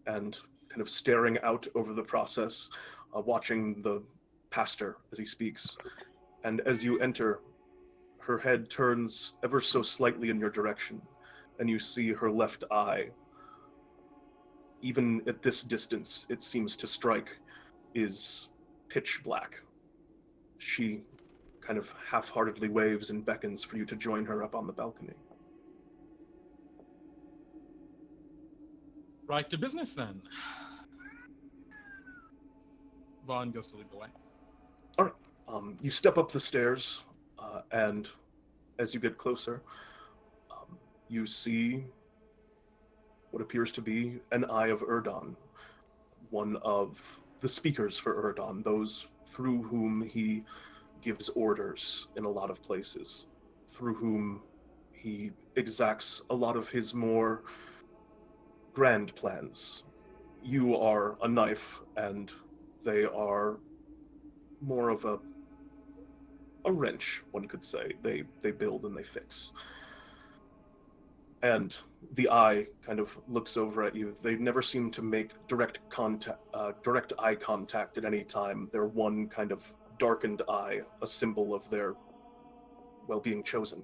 and kind of staring out over the process, watching the pastor as he speaks. And as you enter, her head turns ever so slightly in your direction, and you see her left eye. Even at this distance, it seems to strike, is pitch black. She kind of half-heartedly waves and beckons for you to join her up on the balcony. Right to business then. Vaughn goes to lead the way. All right. You step up the stairs, and as you get closer, you see what appears to be an Eye of Erdon, one of the speakers for Erdon, those through whom he gives orders in a lot of places, through whom he exacts a lot of his more grand plans. You are a knife, and they are more of a wrench, one could say. They build and they fix. And the eye kind of looks over at you. They never seem to make direct eye contact at any time. They're one kind of darkened eye, a symbol of their, well, being chosen.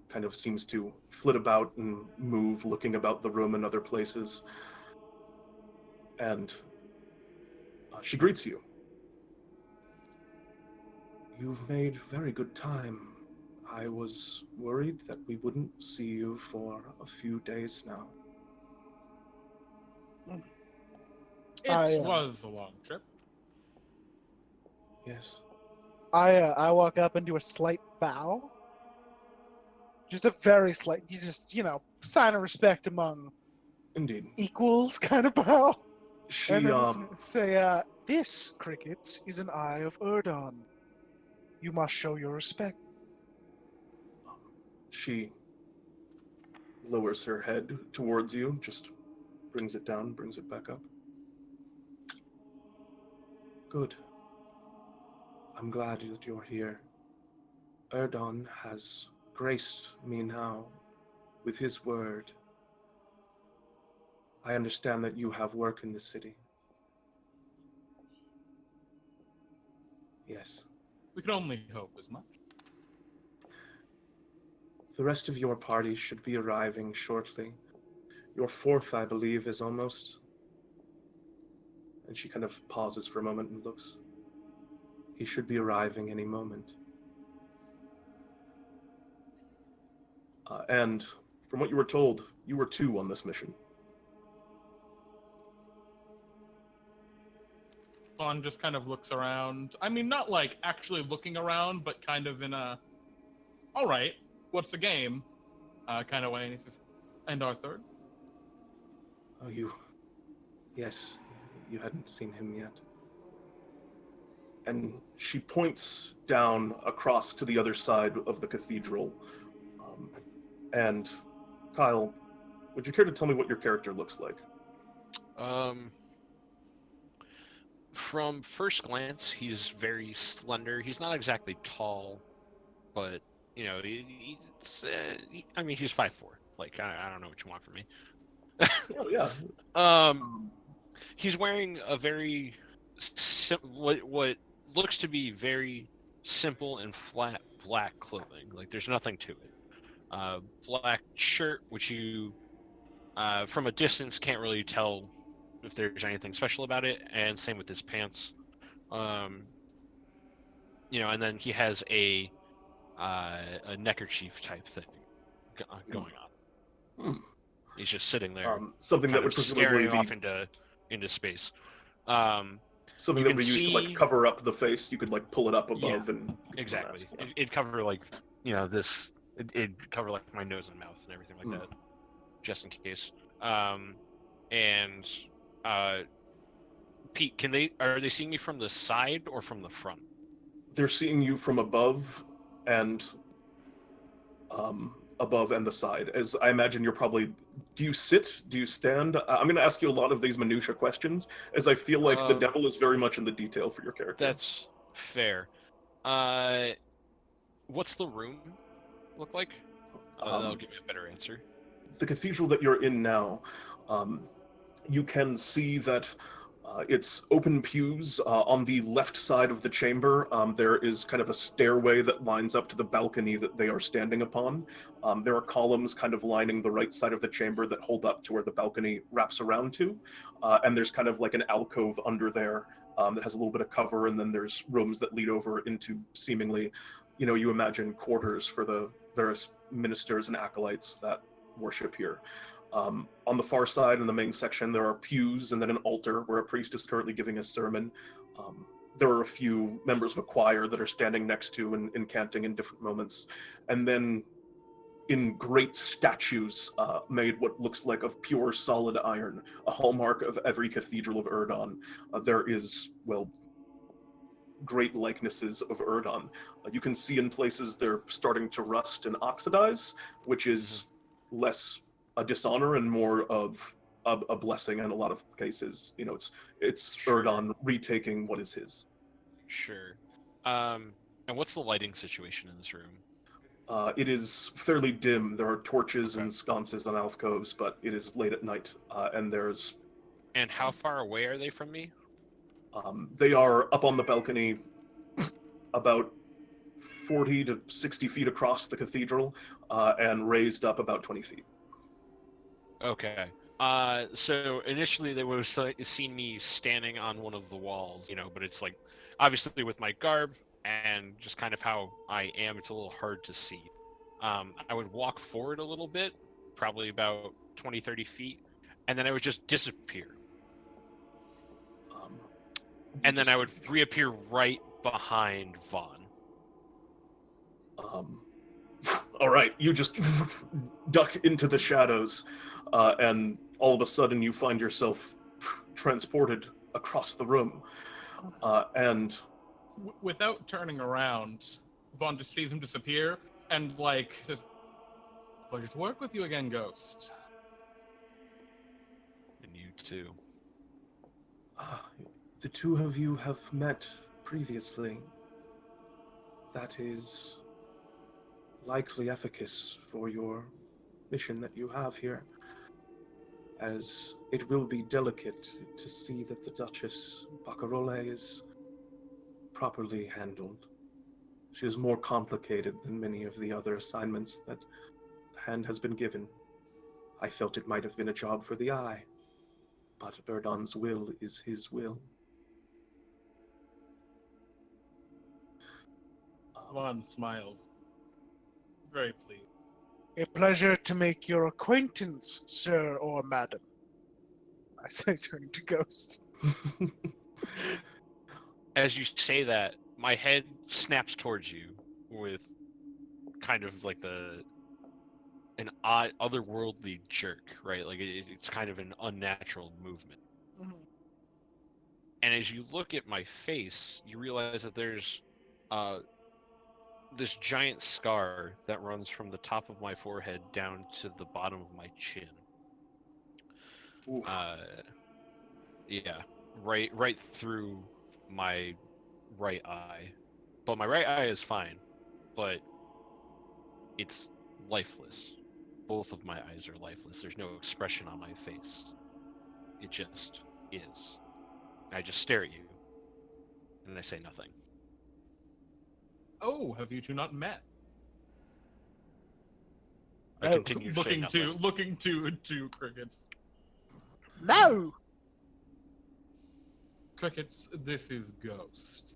Kind of seems to flit about and move, looking about the room and other places. And she greets you. You've made very good time. I was worried that we wouldn't see you for a few days now. It was a long trip. Yes. I walk up and do a slight bow. Just a very slight, sign of respect among Indeed. equals kind of bow. She, And then say, this, cricket, is an Eye of Erdon. You must show your respect. she lowers her head towards you, just brings it down, brings it back up. Good. I'm glad that you're here. Erdon has graced me now with his word. I understand that you have work in the city. Yes. We can only hope as much. The rest of your party should be arriving shortly. Your fourth, I believe, is almost... And she kind of pauses for a moment and looks. He should be arriving any moment. And from what you were told, you were 2 on this mission. Vaughn just kind of looks around. I mean, not like actually looking around, but kind of in a, all right, what's the game kind of way. And he says, and our third? Oh, yes, you hadn't seen him yet. And she points down across to the other side of the cathedral. And Kyle, would you care to tell me what your character looks like? From first glance, he's very slender. He's not exactly tall, but I mean, he's 5'4". Like, I don't know what you want from me. Oh yeah. He's wearing a very what looks to be very simple and flat black clothing. Like, there's nothing to it. Black shirt, which you From a distance, can't really tell if there's anything special about it, and same with his pants. And then he has a neckerchief type thing going on. Hmm. He's just sitting there, Something that kind would of presumably staring be off into space. Um, something you that can would be used to like see- cover up the face. You could like pull it up above Yeah, and exactly. Yeah. It'd cover like this. It'd cover like my nose and mouth and everything like that, just in case. And Pete, are they seeing me from the side or from the front? They're seeing you from above and the side. As I imagine, you're probably. Do you sit? Do you stand? I'm going to ask you a lot of these minutia questions, as I feel like the devil is very much in the detail for your character. That's fair. What's the room look like? That'll give me a better answer. The cathedral that you're in now, you can see that it's open pews. On the left side of the chamber, there is kind of a stairway that lines up to the balcony that they are standing upon. There are columns kind of lining the right side of the chamber that hold up to where the balcony wraps around to. And there's kind of like an alcove under there that has a little bit of cover, and then there's rooms that lead over into seemingly, you imagine quarters for the various ministers and acolytes that worship here. On the far side in the main section, there are pews and then an altar where a priest is currently giving a sermon. There are a few members of a choir that are standing next to and canting in different moments. And then in great statues made what looks like of pure solid iron, a hallmark of every cathedral of Erdon, there is, great likenesses of Erdon. You can see in places they're starting to rust and oxidize, which is less a dishonor and more of a blessing in a lot of cases. It's Sure. Erdon retaking what is his. Sure. And what's the lighting situation in this room? It is fairly dim. There are torches Okay. and sconces on alcoves, but it is late at night, and there's. And how far away are they from me? They are up on the balcony, about 40 to 60 feet across the cathedral, and raised up about 20 feet. Okay. So initially they would have seen me standing on one of the walls, but it's like, obviously with my garb and just kind of how I am, it's a little hard to see. I would walk forward a little bit, probably about 20, 30 feet, and then I would just disappear. And then I would reappear right behind Vaughn. All right, you just duck into the shadows, and all of a sudden you find yourself transported across the room. And without turning around, Vaughn just sees him disappear and says, "Pleasure to work with you again, Ghost." And you too. The two of you have met previously. That is likely efficacious for your mission that you have here, as it will be delicate to see that the Duchess Barcarolle is properly handled. She is more complicated than many of the other assignments that the hand has been given. I felt it might have been a job for the eye, but Erdon's will is his will. Vaughn smiles, very pleased. A pleasure to make your acquaintance, sir or madam. I say, turning to Ghost. As you say that, my head snaps towards you with kind of like an odd, otherworldly jerk, right? Like it's kind of an unnatural movement. Mhm. And as you look at my face, you realize that there's this giant scar that runs from the top of my forehead down to the bottom of my chin. Yeah, right through my right eye. But my right eye is fine, but it's lifeless. Both of my eyes are lifeless. There's no expression on my face. It just is. I just stare at you, and I say nothing. Oh, have you two not met? I continue looking saying to Crickets. No. Crickets, this is Ghost.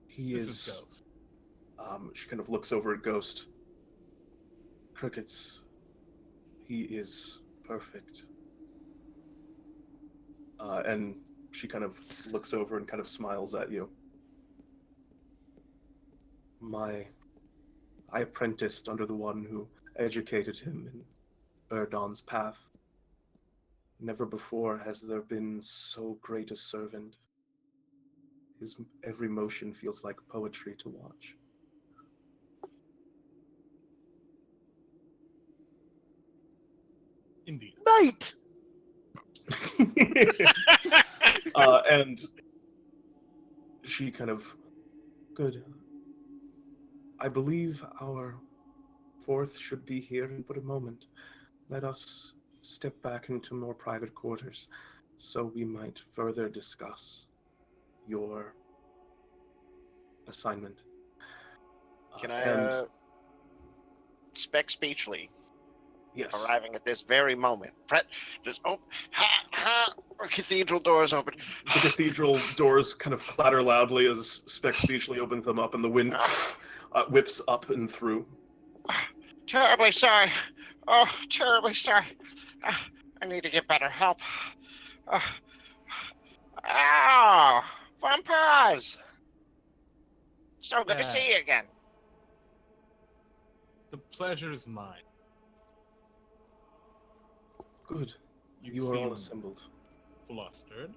He This is. Ghost. She kind of looks over at Ghost. Crickets. He is perfect. And she kind of looks over and kind of smiles at you. I apprenticed under the one who educated him in Erdon's path. Never before has there been so great a servant. His every motion feels like poetry to watch. Indeed. Night. And she kind of, good. I believe our fourth should be here in but a moment. Let us step back into more private quarters so we might further discuss your assignment. Can I, Speck Speechly, yes. arriving at this very moment. Just open, cathedral doors open. The cathedral doors kind of clatter loudly as Speck Speechly opens them up and the wind whips up and through. Terribly sorry. Oh, terribly sorry. I need to get better help. Oh, vampires! So good to see you again. The pleasure is mine. Good. You You are all seem assembled. flustered.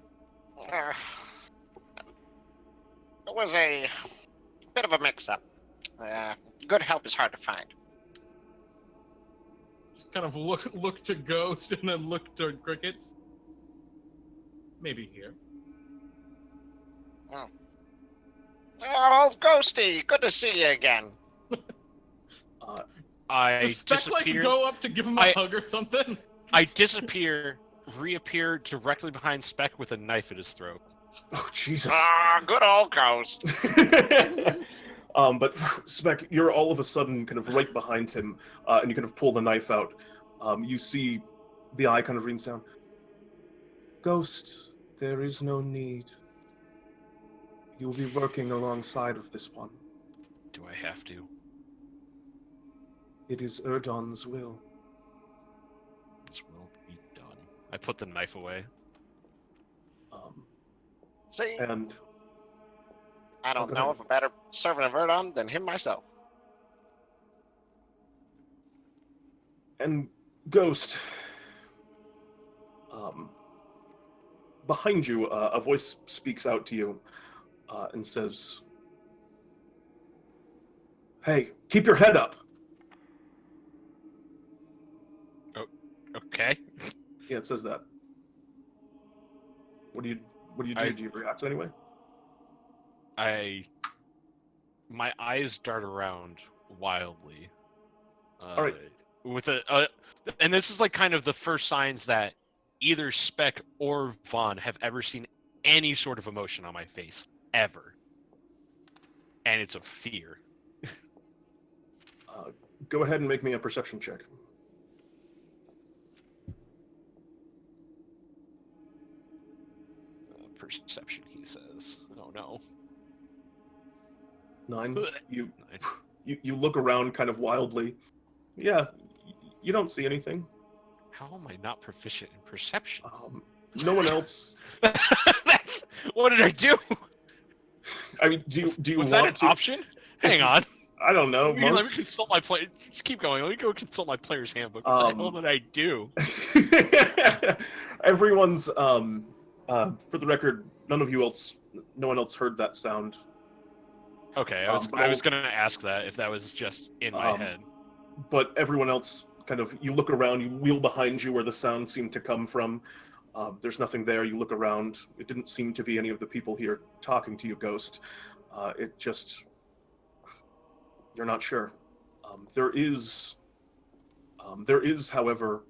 It was a bit of a mix-up. Good help is hard to find. Just kind of look to Ghost and then look to Crickets. Maybe here. Oh, Ghosty, good to see you again. I Does Speck like disappear. go up to give him a hug or something? I disappear, reappear directly behind Speck with a knife at his throat. Oh, Jesus. Ah, good old Ghost. But Speck, you're all of a sudden kind of right behind him, and you kind of pull the knife out. You see the eye kind of reads down. Ghost, there is no need. You'll be working alongside of this one. Do I have to? It is Erdon's will. This will be done. I put the knife away. See, And I don't go know ahead. of a better servant of Erdon than him myself. And Ghost, behind you, a voice speaks out to you and says, "Hey, keep your head up." Okay. Yeah, it says that. What do you do? Do you react anyway? My eyes dart around wildly. All right. With and this is like kind of the first signs that either Speck or Vaughn have ever seen any sort of emotion on my face ever, and it's of fear. Go ahead and make me a perception check. Perception, he says. Oh no. 9. You 9. you look around kind of wildly. Yeah, you don't see anything. How am I not proficient in perception? No one else. What did I do? I mean, do you Was want that an to? option? Hang on. I don't know. Let me Monks? consult my player. Just keep going. Let me go consult my player's handbook. What the hell did I do? Everyone's for the record, no one else heard that sound. Okay, I was gonna ask that if that was just in my head. But everyone else kind of, you look around, you wheel behind you where the sound seemed to come from. There's nothing there. You look around. It didn't seem to be any of the people here talking to you, Ghost. It just, you're not sure. There is, however,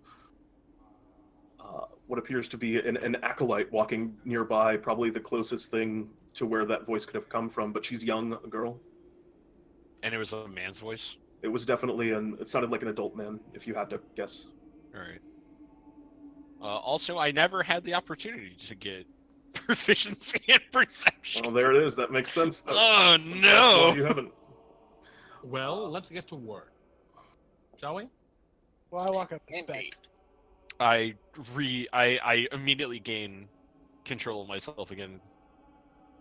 what appears to be an acolyte walking nearby, probably the closest thing to where that voice could have come from, but she's young, a girl. And it was a man's voice? It was definitely it sounded like an adult man, if you had to guess. Alright. Also, I never had the opportunity to get proficiency in perception. Well, there it is. That makes sense. Oh, That's no! why you haven't. Well, let's get to work, shall we? Well, I walk up to Speck. Indeed. I immediately gain control of myself again.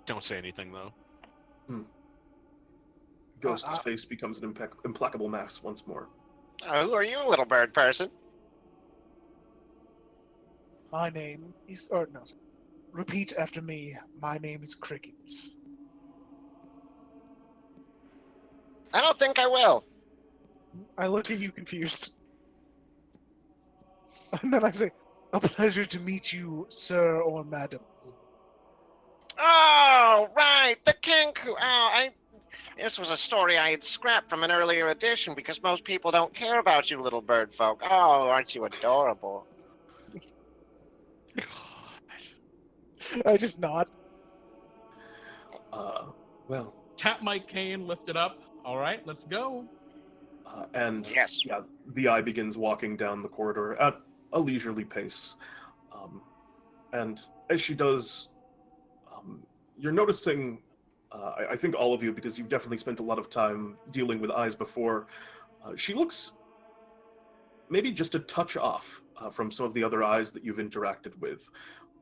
Don't say anything, though. Ghost's face becomes an implacable mask once more. Who are you, little bird person? My name is, or no, repeat after me. My name is Crickets. I don't think I will. I look at you confused. And then I say, a pleasure to meet you, sir or madam. Oh, right, the Kenku. This was a story I had scrapped from an earlier edition because most people don't care about you little bird folk. Oh, aren't you adorable? I just nod. Well, Tap my cane, lift it up. All right, let's go. and Yes. yeah, the eye begins walking down the corridor at a leisurely pace. And as she does, you're noticing, I think all of you, because you've definitely spent a lot of time dealing with eyes before, she looks maybe just a touch off from some of the other eyes that you've interacted with.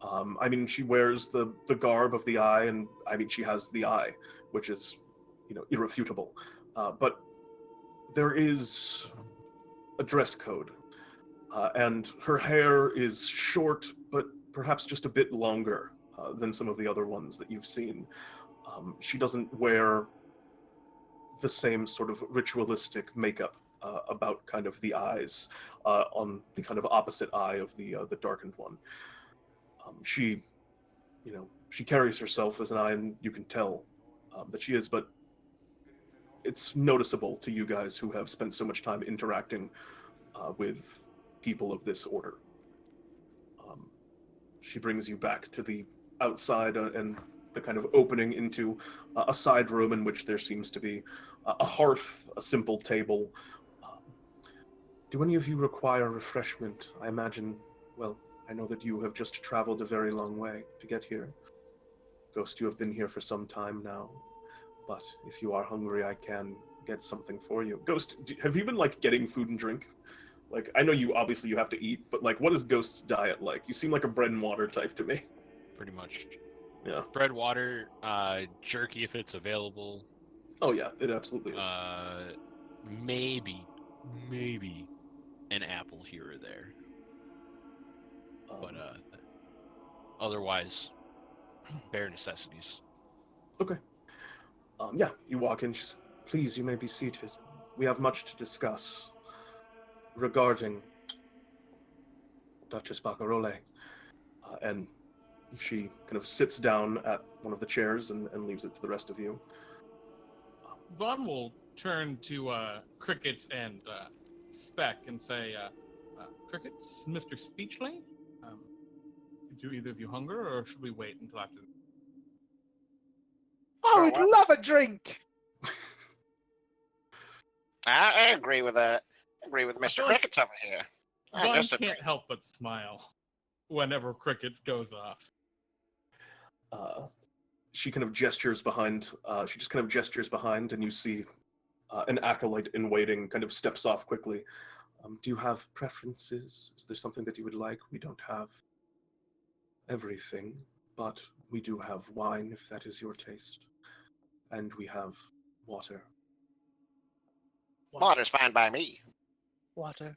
I mean, she wears the garb of the eye, and I mean, she has the eye, which is, irrefutable. But there is a dress code, and her hair is short, but perhaps just a bit longer than some of the other ones that you've seen. She doesn't wear the same sort of ritualistic makeup about kind of the eyes on the kind of opposite eye of the darkened one. She carries herself as an eye, and you can tell that she is, but it's noticeable to you guys who have spent so much time interacting with people of this order. She brings you back to the outside and the kind of opening into a side room in which there seems to be a hearth, a simple table. Do any of you require refreshment? I imagine, well, I know that you have just traveled a very long way to get here. Ghost, you have been here for some time now, but if you are hungry, I can get something for you. Ghost, have you been, getting food and drink? I know you have to eat, but, what is Ghost's diet like? You seem like a bread and water type to me. Pretty much. Yeah. Bread, water, jerky if it's available. Oh, yeah, it absolutely is. Maybe an apple here or there. But otherwise, bare necessities. Okay. Yeah, you walk in. She's, please, you may be seated. We have much to discuss regarding Duchess Barcarolle. And she kind of sits down at one of the chairs and leaves it to the rest of you. Vaughn will turn to Crickets and Speck and say, Crickets, Mr. Speechley, do either of you hunger, or should we wait until after? I would love a drink. I agree with that. I agree with Mr. Crickets over here. Vaughn can't help but smile whenever Crickets goes off. She kind of gestures behind. She just kind of gestures behind, and you see an acolyte in waiting kind of steps off quickly. Do you have preferences? Is there something that you would like? We don't have everything, but we do have wine, if that is your taste. And we have water. Water's fine by me. Water.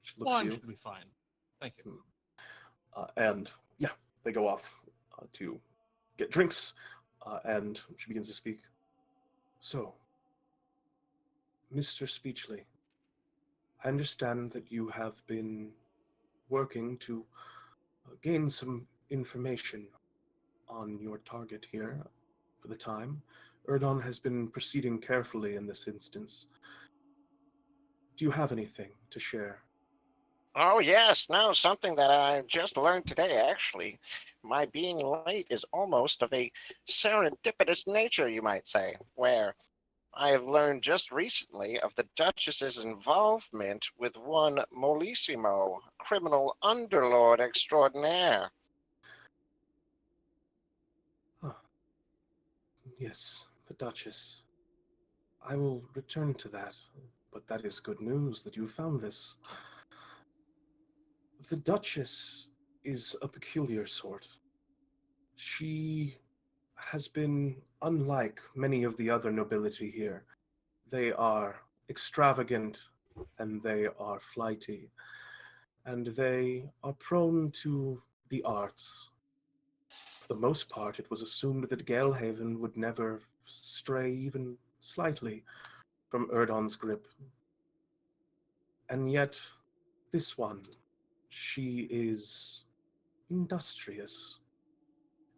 She looks Wine at you. should be fine. Thank you. And yeah, they go off to get drinks, and she begins to speak. So, Mr. Speechley, I understand that you have been working to gain some information on your target here for the time. Erdon has been proceeding carefully in this instance. Do you have anything to share? Oh, yes. No, something that I just learned today, actually. my being late is almost of a serendipitous nature, you might say, where I have learned just recently of the Duchess's involvement with one Molissimo, criminal underlord extraordinaire. Ah, yes, the Duchess. I will return to that, but that is good news that you found this. The Duchess is a peculiar sort. She has been unlike many of the other nobility here. They are extravagant and they are flighty, and they are prone to the arts. For the most part, it was assumed that Galehaven would never stray even slightly from Erdon's grip. And yet, this one, she is industrious.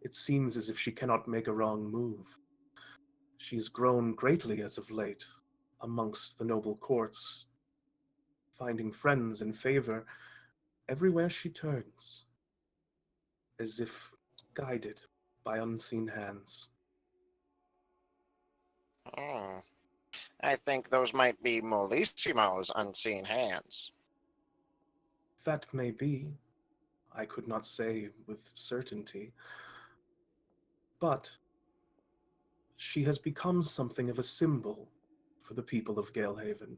It seems as if she cannot make a wrong move. She has grown greatly as of late amongst the noble courts, finding friends and favor everywhere she turns, as if guided by unseen hands. Hmm. I think those might be Molissimo's unseen hands. That may be. I could not say with certainty. But she has become something of a symbol for the people of Galehaven.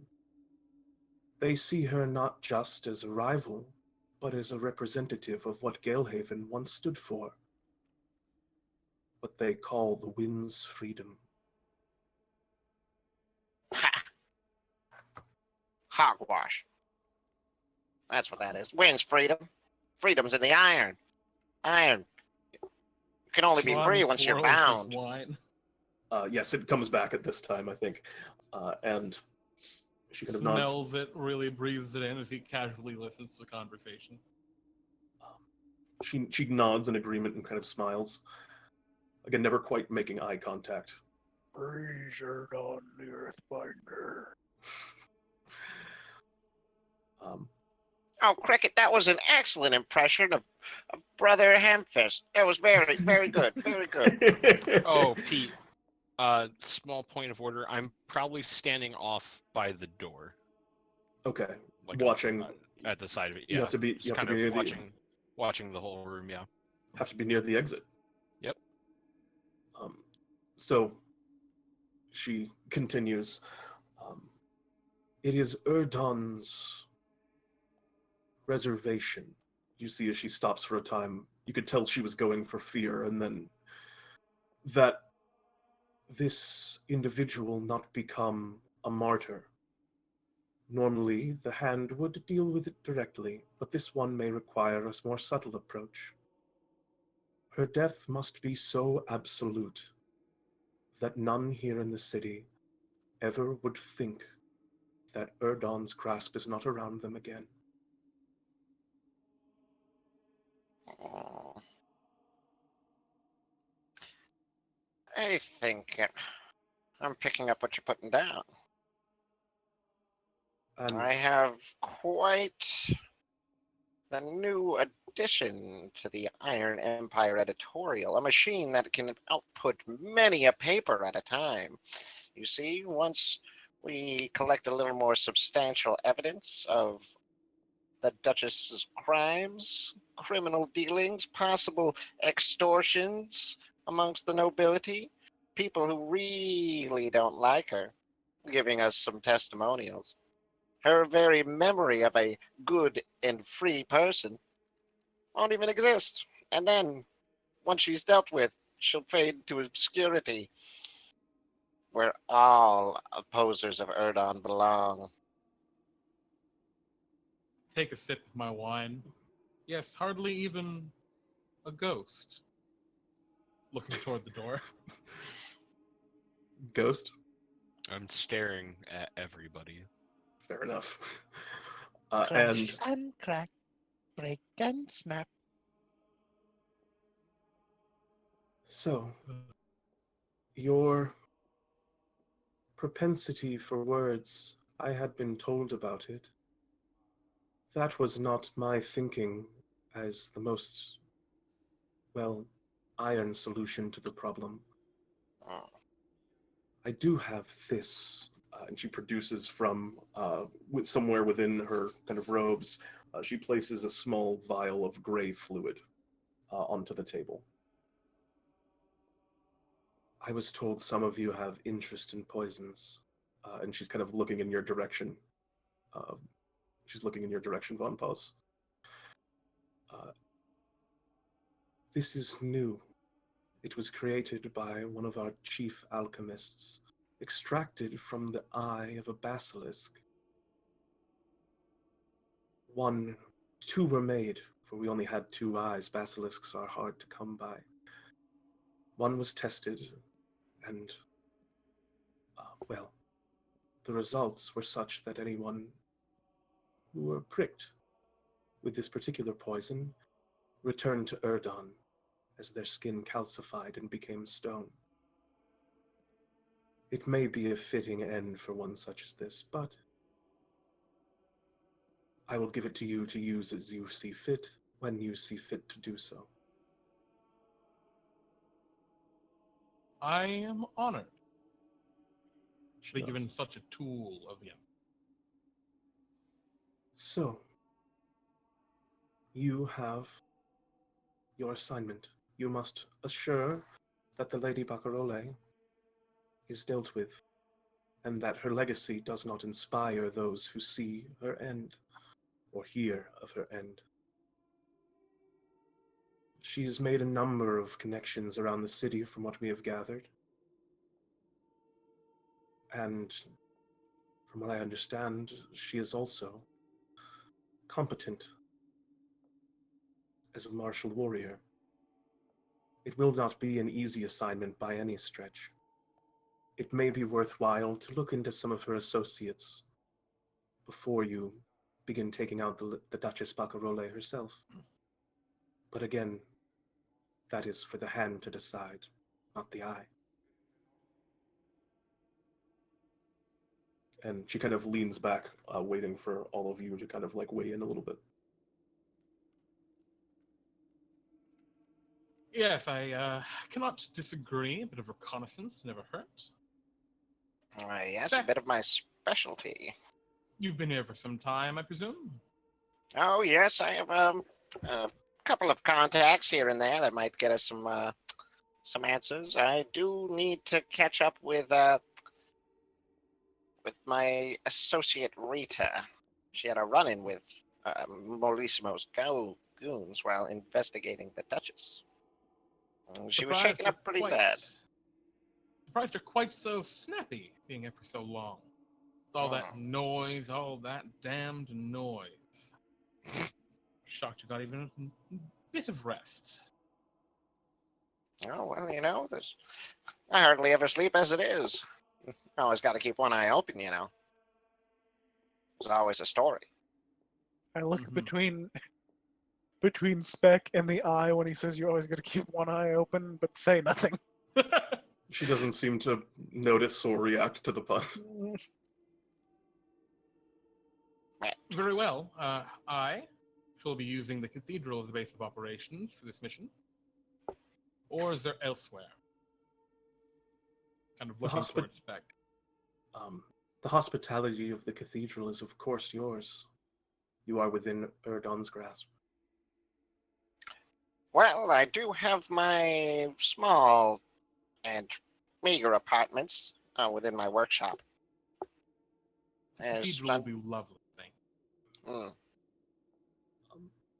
They see her not just as a rival, but as a representative of what Galehaven once stood for, what they call the wind's freedom. Ha! Hogwash. That's what that is. Wins freedom. Freedom's in the iron. Iron. You can only be Ron free once you're swirls his bound. wine. Yes, it comes back at this time, I think. And she kind of nods. Smells it, really breathes it in as he casually listens to the conversation. She nods in agreement and kind of smiles. Again, never quite making eye contact. Brazier on the Earthbinder. Oh, Cricket, that was an excellent impression of Brother Hemfist. It was very, very good. Very good. Oh, Pete. Small point of order. I'm probably standing off by the door, Okay. like Watching. at the side of it. You Yeah, have to be. just You have to kind be of near the. watching the whole room. Yeah. Have to be near the exit. Yep. So she continues. It is Erdon's reservation. You see, as she stops for a time, you could tell she was going for fear, and then that this individual not become a martyr. Normally, the hand would deal with it directly, but this one may require a more subtle approach. Her death must be so absolute that none here in the city ever would think that Erdon's grasp is not around them again. Oh. I think I'm picking up what you're putting down. And I have quite the new addition to the Iron Empire editorial, a machine that can output many a paper at a time. You see, once we collect a little more substantial evidence of the Duchess's crimes, criminal dealings, possible extortions amongst the nobility, people who really don't like her, giving us some testimonials. Her very memory of a good and free person won't even exist. And then, once she's dealt with, she'll fade into obscurity, where all opposers of Erdon belong. Take a sip of my wine. Yes, hardly even a ghost. Looking toward the door. Ghost? I'm staring at everybody. Fair enough. Crash and crack, break and snap. So, your propensity for words, I had been told about it. That was not my thinking as the most well, iron solution to the problem. Oh. I do have this, and she produces from somewhere within her kind of robes. She places a small vial of gray fluid onto the table. I was told some of you have interest in poisons, and she's kind of looking in your direction. She's looking in your direction, Von Paz. This is new. It was created by one of our chief alchemists, extracted from the eye of a basilisk. Two were made, for we only had 2 eyes. Basilisks are hard to come by. One was tested, and, well, the results were such that anyone who were pricked with this particular poison returned to Erdon as their skin calcified and became stone. It may be a fitting end for one such as this, but I will give it to you to use as you see fit, when you see fit to do so. I am honored to be She given nods. such a tool of the So, you have your assignment. You must assure that the Lady Barcarolle is dealt with, and that her legacy does not inspire those who see her end, or hear of her end. She has made a number of connections around the city from what we have gathered. And from what I understand, she is also competent as a martial warrior. It will not be an easy assignment by any stretch. It may be worthwhile to look into some of her associates before you begin taking out the Duchess Barcarolle herself. But again, that is for the hand to decide, not the eye. And she kind of leans back, waiting for all of you to kind of like weigh in a little bit. Yes, I cannot disagree. A bit of reconnaissance never hurt. Yes, a Speck. bit of my specialty. You've been here for some time, I presume? Oh, yes, I have a couple of contacts here and there that might get us some answers. I do need to catch up with my associate Rita. She had a run-in with Molissimo's goons while investigating the Duchess. She was shaken up pretty bad. Surprised you're quite so snappy, being here for so long. With all that noise, all that damned noise. Shocked you got even a bit of rest. Oh, well, I hardly ever sleep as it is. I always got to keep one eye open, There's always a story. I look Mhm. between Speck and the eye when he says you always got to keep one eye open, but say nothing. She doesn't seem to notice or react to the pun. Very well. I shall be using the cathedral as a base of operations for this mission. Or is there elsewhere? Kind of looking towards Speck. The hospitality of the cathedral is, of course, yours. You are within Erdon's grasp. Well, I do have my small and meager apartments within my workshop. The cathedral will be lovely, thank you.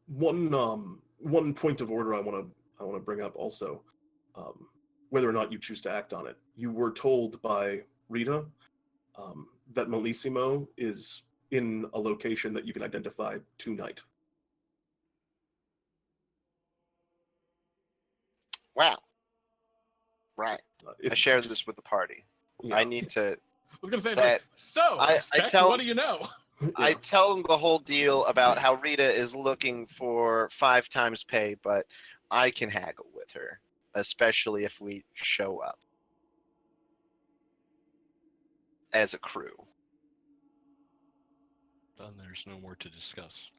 One point of order I want to bring up also, whether or not you choose to act on it. You were told by Rita that Molissimo is in a location that you can identify tonight. Wow. Right. I share this with the party. Yeah. I need to. I was gonna say that Speck, what do you know? Yeah. I tell them the whole deal about how Rita is looking for 5 times pay, but I can haggle with her, especially if we show up as a crew. Then there's no more to discuss.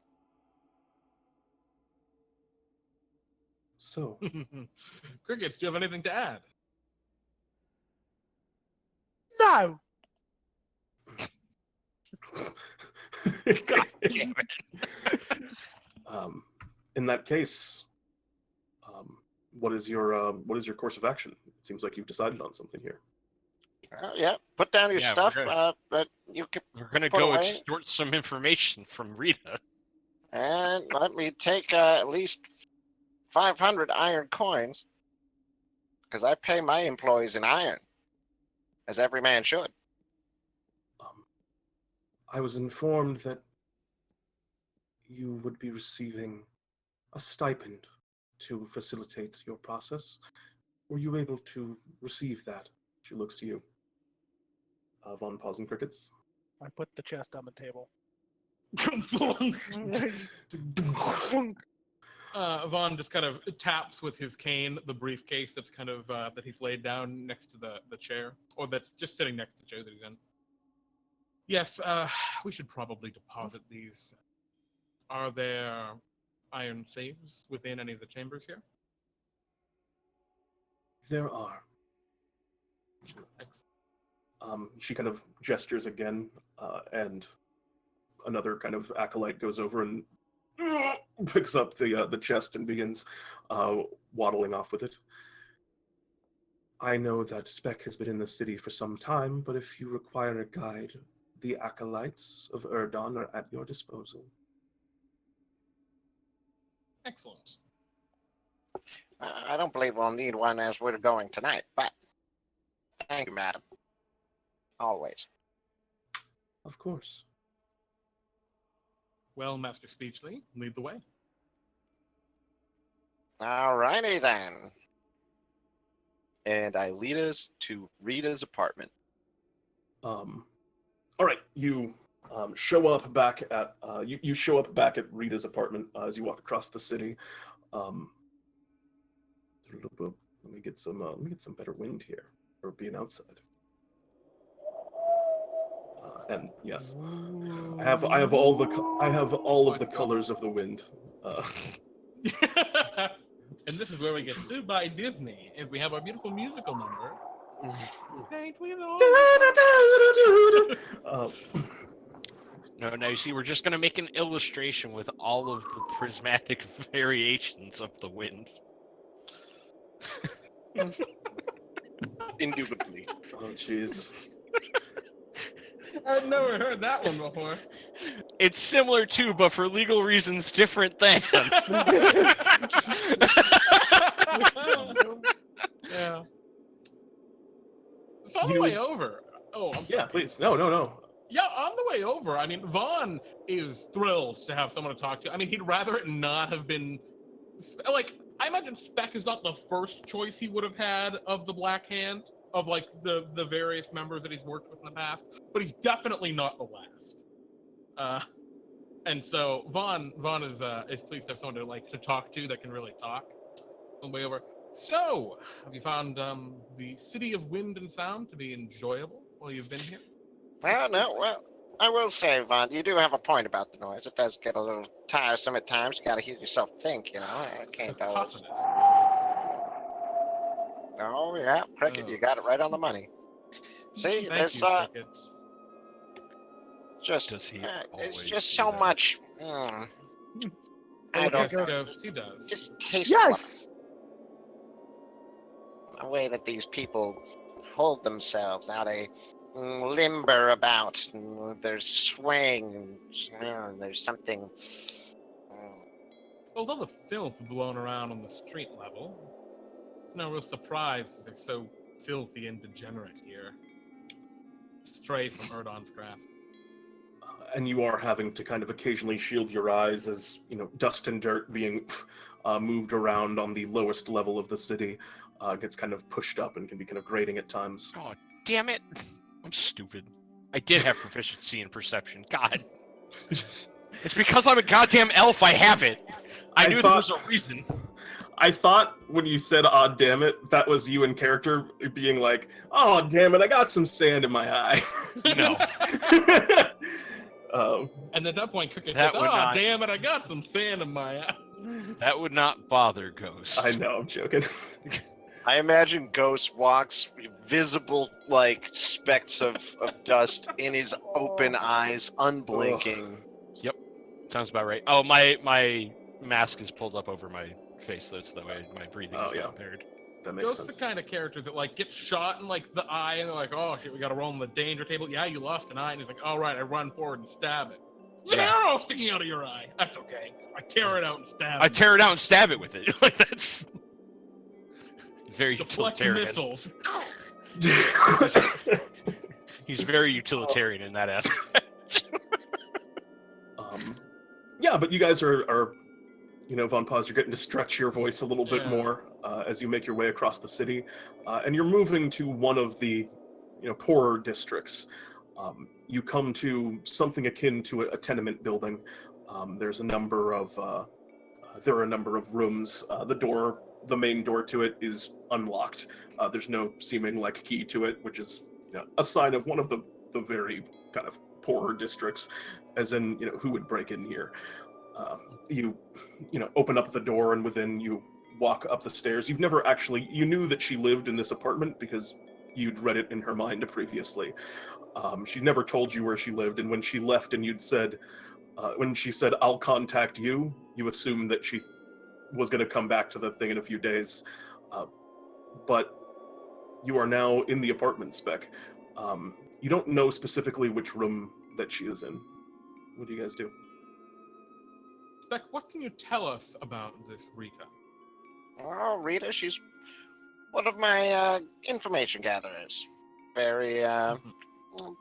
So, Crickets, do you have anything to add? No. God damn it. In that case, what is your course of action? It seems like you've decided on something here. Yeah, put down your Yeah, stuff. we're That you can We're gonna put go away. extort some information from Rita. And let me take at least 500 iron coins, because I pay my employees in iron, as every man should. I was informed that you would be receiving a stipend to facilitate your process. Were you able to receive that? She looks to you. Von Paws and Crickets. I put the chest on the table. Vaughn just kind of taps with his cane the briefcase that's kind of that he's laid down next to the chair, or that's just sitting next to the chair that he's in. Yes, we should probably deposit these. Are there iron safes within any of the chambers here? There are. Excellent. She kind of gestures again, and another kind of acolyte goes over and picks up the chest and begins waddling off with it. I know that Speck has been in the city for some time, but if you require a guide, the acolytes of Erdon are at your disposal. Excellent. I don't believe we'll need one as we're going tonight, but thank you, madam. Always. Of course. Well, Master Speechly, lead the way. Alrighty then. And I lead us to Rita's apartment. All right, you show up back at you show up back at Rita's apartment as you walk across the city. Let me get some better wind here, or being outside. And yes, I have all of the colors of the wind. And this is where we get sued by Disney, as we have our beautiful musical number. Ain't we No, you see, we're just gonna make an illustration with all of the prismatic variations of the wind. Indubitably. Oh, jeez. I've never heard that one before. It's similar too, but for legal reasons different than. Yeah. So on the way over. Oh, I'm sorry. Yeah, please. No. Yeah, on the way over, I mean, Vaughn is thrilled to have someone to talk to. I mean, he'd rather it not have been... Like, I imagine Speck is not the first choice he would have had of the Black Hand, of, like, the various members that he's worked with in the past, but he's definitely not the last. And so Vaughn is pleased to have someone to talk to that can really talk on the way over. So, have you found the City of Wind and Sound to be enjoyable while you've been here? Well, I will say, Vaughn, you do have a point about the noise. It does get a little tiresome at times. You gotta hear yourself think, you know? I can't always... Cacophonous. Oh, yeah, Cricket, you got it right on the money. See, Thank there's, you, Cricket. Does it's always just do so that? much... I don't Yes, Ghost, he does. just tasteful. Yes. The way that these people hold themselves, how they limber about, and there's swing, and there's something. Well, with all the filth blown around on the street level, it's no real surprise they're so filthy and degenerate here. Stray from Erdon's grasp. And you are having to kind of occasionally shield your eyes as, dust and dirt being moved around on the lowest level of the city gets kind of pushed up and can be kind of grating at times. Oh, damn it! I'm stupid. I did have proficiency in perception. God. It's because I'm a goddamn elf I have it. I knew there was a reason. I thought when you said, "Aw, damn it," that was you in character being like, "Oh, damn it, I got some sand in my eye." No. And at that point, Cricket That says, would "Oh, not- damn it, I got some sand in my eye." That would not bother Ghost. I know, I'm joking. I imagine Ghost walks, visible like specks of dust in his open eyes, unblinking. Yep, sounds about right. Oh, my mask is pulled up over my face, though, so that way my breathing is not impaired. That makes Ghost's sense. the kind of character that like gets shot in like the eye, and they're like, "Oh shit, we gotta roll on the danger table." Yeah, you lost an eye, and he's like, "All right, I run forward and stab it." There's an Yeah. arrow sticking out of your eye. That's okay. I tear it out and stab. I him. tear it out and stab it with it. Like that's very Deflect utilitarian. missiles. He's very utilitarian in that aspect. Yeah, but you guys are Von Paz, you're getting to stretch your voice a little bit Yeah. more as you make your way across the city, and you're moving to one of the, poorer districts. You come to something akin to a tenement building. There's a number of there are a number of rooms. The main door to it is unlocked. There's no seeming like key to it, which is a sign of one of the very kind of poorer districts, as in who would break in here. You open up the door, and within you walk up the stairs. You knew that she lived in this apartment because you'd read it in her mind previously. She never told you where she lived, and when she left and when she said, "I'll contact you," you assumed that she was going to come back to the thing in a few days. But you are now in the apartment, Speck. You don't know specifically which room that she is in. What do you guys do? Speck, what can you tell us about this Rita? Oh, Rita, she's one of my information gatherers. Very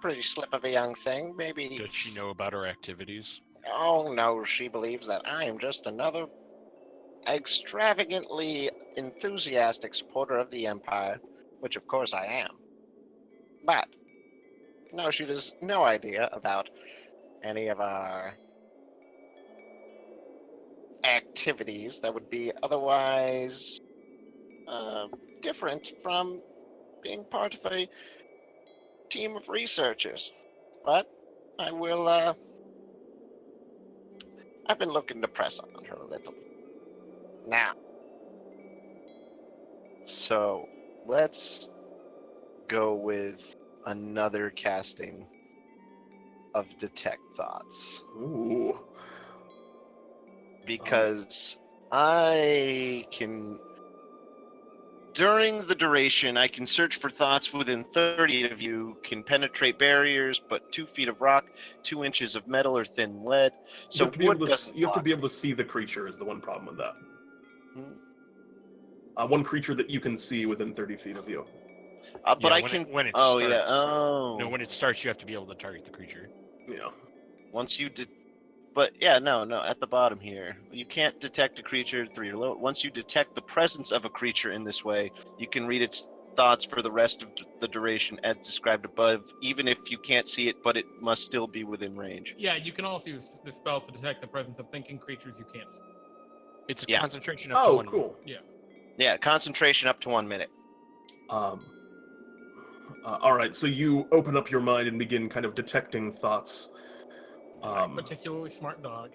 pretty slip of a young thing. Maybe. Does she know about our activities? Oh no, she believes that I am just another extravagantly enthusiastic supporter of the Empire, which of course I am. But no, she has no idea about any of our activities that would be otherwise different from being part of a team of researchers. But I will, I've been looking to press on her a little. Now, so let's go with another casting of Detect Thoughts. Ooh. Because I can, during the duration, I can search for thoughts within 30 of you, can penetrate barriers, but 2 feet of rock, 2 inches of metal or thin lead. So you have to be able to, you have to block. be able to see the creature is the one problem with that. Hmm. One creature that you can see within 30 feet of you. But Yeah, I when can. when it oh starts. yeah. Oh. No, when it starts, you have to be able to target the creature. Yeah. Once you did. But yeah, no. At the bottom here, you can't detect a creature 3 or lower. Once you detect the presence of a creature in this way, you can read its thoughts for the rest of the duration as described above, even if you can't see it, but it must still be within range. Yeah, you can also use the spell to detect the presence of thinking creatures you can't see. It's a Yeah. concentration up to 1 cool. Yeah, concentration up to 1 minute. All right, so you open up your mind and begin kind of detecting thoughts. Particularly smart dog.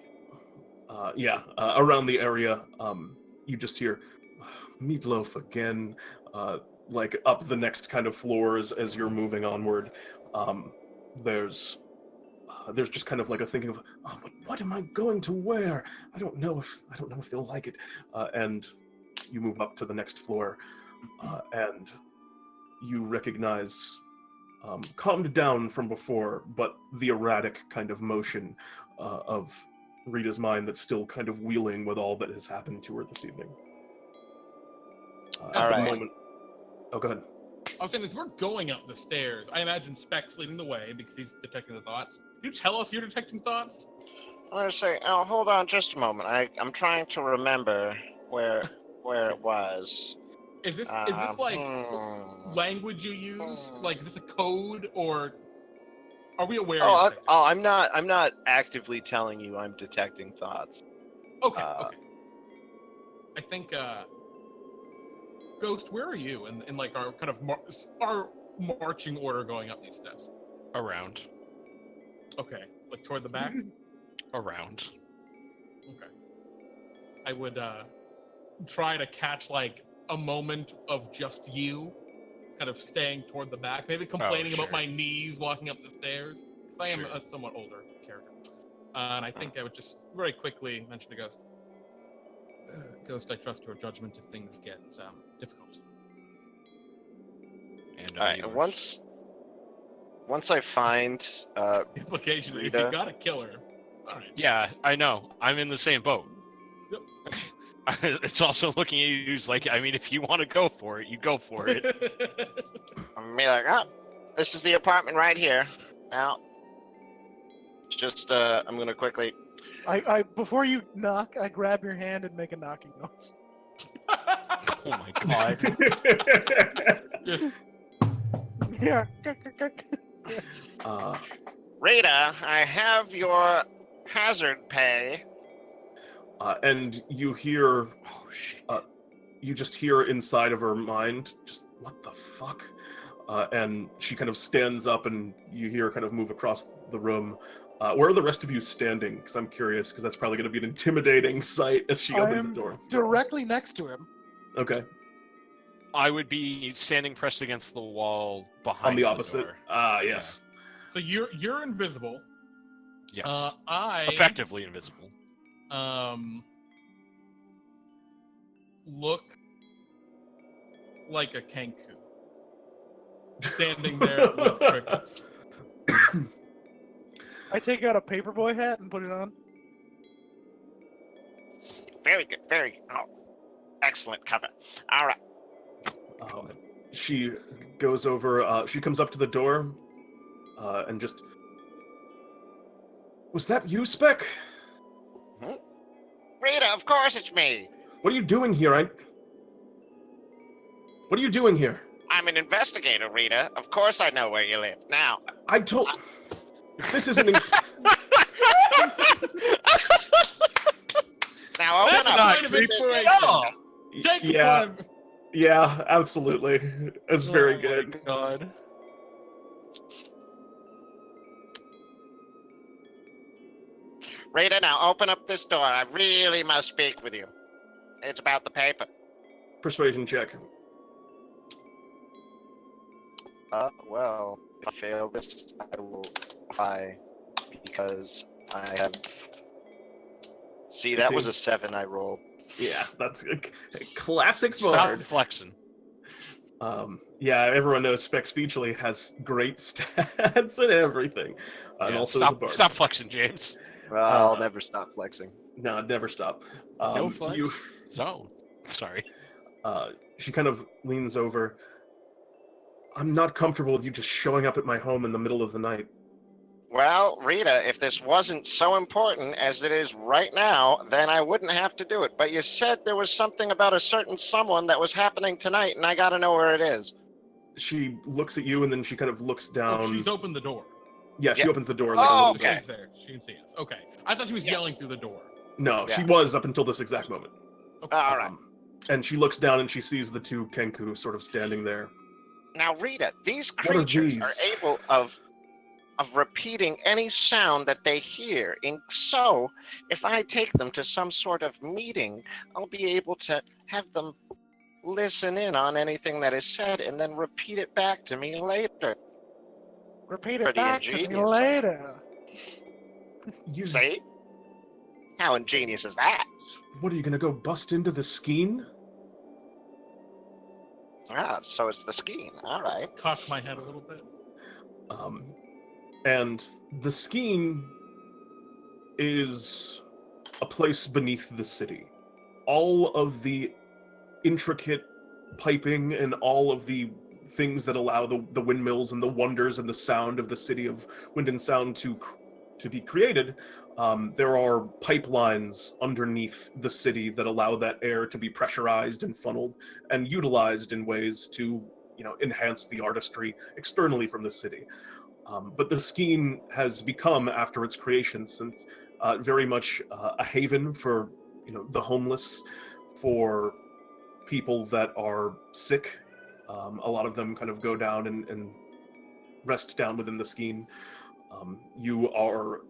Around the area, you just hear meatloaf again, like up the next kind of floors as you're moving onward. There's just kind of like a thinking of, oh, what am I going to wear? I don't know if they'll like it. And you move up to the next floor, and you recognize, calmed down from before, but the erratic kind of motion of Rita's mind that's still kind of wheeling with all that has happened to her this evening. At the moment. Oh, go ahead. I was saying, as we're going up the stairs, I imagine Speck's leading the way because he's detecting the thoughts. Can you tell us you're detecting thoughts? I'm gonna say, oh, hold on just a moment. I'm trying to remember where it was. Is this like language you use? Like, is this a code, or are we aware? I'm not actively telling you I'm detecting thoughts. Okay. I think, Ghost, where are you in like our kind of our marching order going up these steps? Around. Okay, like toward the back. Around. Okay. I would try to catch like a moment of just you, kind of staying toward the back, maybe complaining about sure. my knees walking up the stairs, because I am Sure. a somewhat older character. And I think I would just very quickly mention to Ghost, Ghost, I trust your judgment if things get difficult. And All right, and once I find The implication, if Rita. you gotta kill her, all right. Yeah, I know. I'm in the same boat. Yep. It's also looking at you like, I mean, if you want to go for it, you go for it. I'm gonna be like, oh, this is the apartment right here. Now, just I'm gonna quickly. I before you knock, I grab your hand and make a knocking noise. Oh my god. Just Yeah. Rita, I have your hazard pay. And you hear, Oh shit. you just hear inside of her mind, just what the fuck? And she kind of stands up, and you hear her kind of move across the room. Where are the rest of you standing? Because I'm curious, because that's probably going to be an intimidating sight as she opens the I'm door. directly next to him. Okay, I would be standing pressed against the wall behind on the opposite. door. Yes. so you're invisible. Yes. I Effectively invisible. Look like a Kenku standing there with crickets. I take out a paperboy hat and put it on. Very good. Excellent cover. All right. She goes over, she comes up to the door, and just... Was that you, Speck? Rita, of course it's me. What are you doing here? What are you doing here? I'm an investigator, Rita. Of course I know where you live. Now, I told... This isn't... now open That's up. not Point of creepy inspiration. at all. Take the Yeah. time. Yeah, absolutely. It's very Oh good. my god. Rita, now open up this door. I really must speak with you. It's about the paper. Persuasion check. Well, if I fail this, I will cry because I have. See, that was a 7 I rolled. Yeah, that's a classic Stop bard. flexing. Yeah, everyone knows Speck Speechly has great stats and everything. And Yeah, also is a stop, bard. stop flexing, James. Well, I'll never stop flexing. No, never stop. No flex zone. Sorry. She kind of leans over. I'm not comfortable with you just showing up at my home in the middle of the night. Well, Rita, if this wasn't so important as it is right now, then I wouldn't have to do it. But you said there was something about a certain someone that was happening tonight, and I gotta know where it is. She looks at you, and then she kind of looks down. Oh, she's opened the door. Yeah, she Yeah. opens the door. Like Oh, a little okay. She's there. She can see us. Okay. I thought she was yelling through the door. No, she Yeah. was up until this exact moment. Okay. All right. And she looks down and she sees the two Kenku sort of standing there. Now, Rita, these What are creatures these? are able of repeating any sound that they hear. And so, if I take them to some sort of meeting, I'll be able to have them listen in on anything that is said and then repeat it back to me later. Repeat it Pretty back to me ingenious. later. You, See? How ingenious is that? What, are you gonna go bust into the skein? Ah, so it's the skein. All right. Cock my head a little bit. And the skein is a place beneath the city. All of the intricate piping and all of the things that allow the windmills and the wonders and the sound of the city of Wind and Sound to be created, there are pipelines underneath the city that allow that air to be pressurized and funneled and utilized in ways to, enhance the artistry externally from the city. But the skein has become, after its creation, since very much a haven for, the homeless, for people that are sick. A lot of them kind of go down and rest down within the skein. You are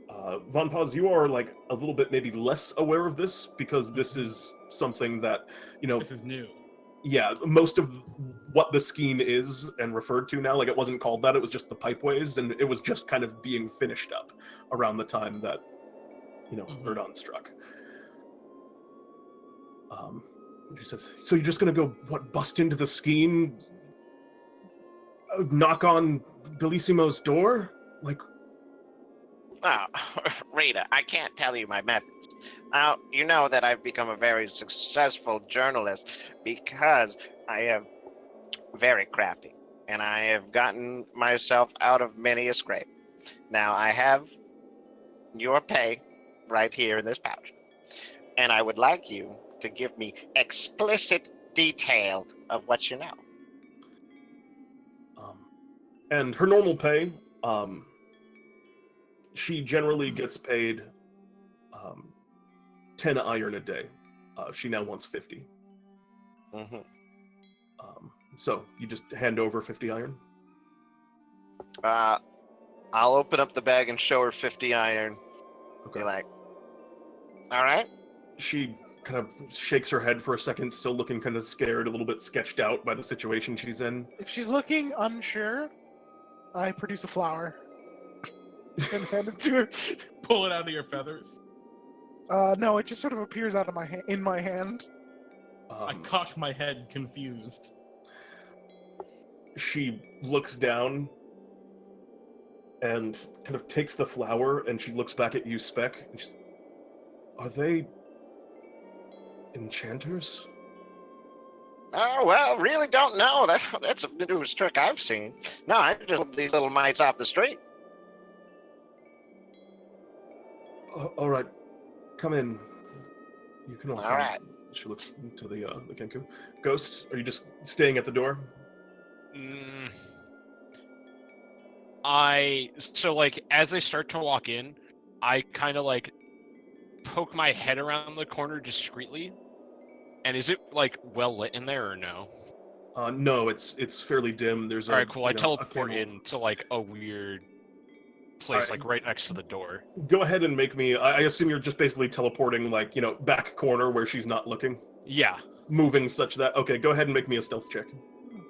Von Paz, you are like a little bit maybe less aware of this because this is something that, This is new. yeah, most of what the scheme is and referred to now, like it wasn't called that, it was just the pipeways, and it was just kind of being finished up around the time that, Erdon struck. She says, so you're just gonna go, bust into the scheme, knock on Bellissimo's door? Like, Oh, Rita, I can't tell you my methods. Now, you know that I've become a very successful journalist because I am very crafty, and I have gotten myself out of many a scrape. Now, I have your pay right here in this pouch, and I would like you to give me explicit detail of what you know. and her normal pay, she generally gets paid 10 iron a day. She now wants 50. Mm-hmm. So you just hand over 50 iron? I'll open up the bag and show her 50 iron. Okay. Be like, all right. She kind of shakes her head for a second, still looking kind of scared, a little bit sketched out by the situation she's in. If she's looking unsure, I produce a flower and hand it to her. Pull it out of your feathers. No, it just sort of appears out of in my hand. I cock my head, confused. She looks down and kind of takes the flower, and she looks back at you, Speck. And she's, are they enchanters? Oh, well, really don't know. That's the newest trick I've seen. No, I just pulled these little mites off the street. All right, come in. You can all All come. right. She looks to the Kenku. Ghost, are you just staying at the door? So like as I start to walk in, I kind of like poke my head around the corner discreetly. And is it like well lit in there or no? No, it's fairly dim. There's All right, cool. I a teleport candle. into like a weird place, Alright. like right next to the door. Go ahead and make me. I assume you're just basically teleporting, like back corner where she's not looking, Yeah. moving such that. Okay, go ahead and make me a stealth check.